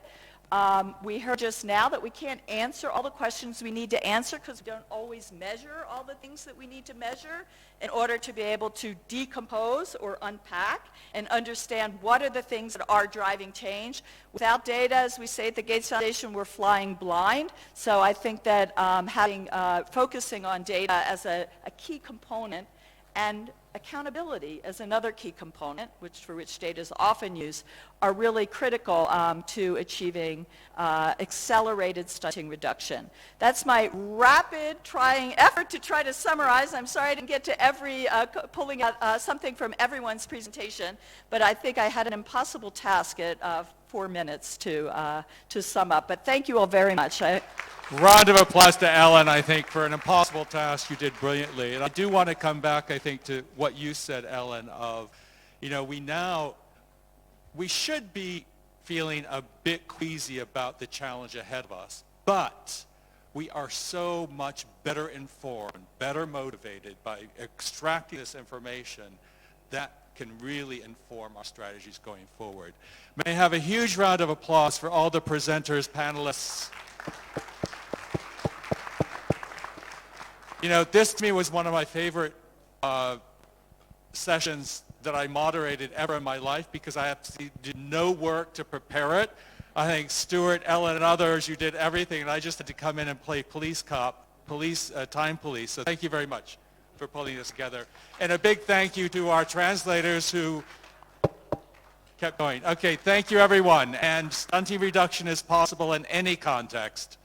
We heard just now that we can't answer all the questions we need to answer because we don't always measure all the things that we need to measure in order to be able to decompose or unpack and understand what are the things that are driving change. Without data, as we say at the Gates Foundation, we're flying blind. So I think that focusing on data as a key component and accountability as another key component, for which data is often used, are really critical to achieving accelerated stunting reduction. That's my rapid effort to try to summarize. I'm sorry I didn't get to pulling out something from everyone's presentation, but I think I had an impossible task at 4 minutes to sum up. But thank you all very much. Round of applause to Ellen, I think, for an impossible task. You did brilliantly. And I do want to come back, I think, to what you said, Ellen, of, you know, we should be feeling a bit queasy about the challenge ahead of us, but we are so much better informed, better motivated by extracting this information that can really inform our strategies going forward. May I have a huge round of applause for all the presenters, panelists. You know, this to me was one of my favorite sessions that I moderated ever in my life because I have to do no work to prepare it. I think Stuart, Ellen, and others, you did everything, and I just had to come in and play time police. So thank you very much for pulling this together. And a big thank you to our translators who kept going. Okay, thank you everyone. And stunting reduction is possible in any context.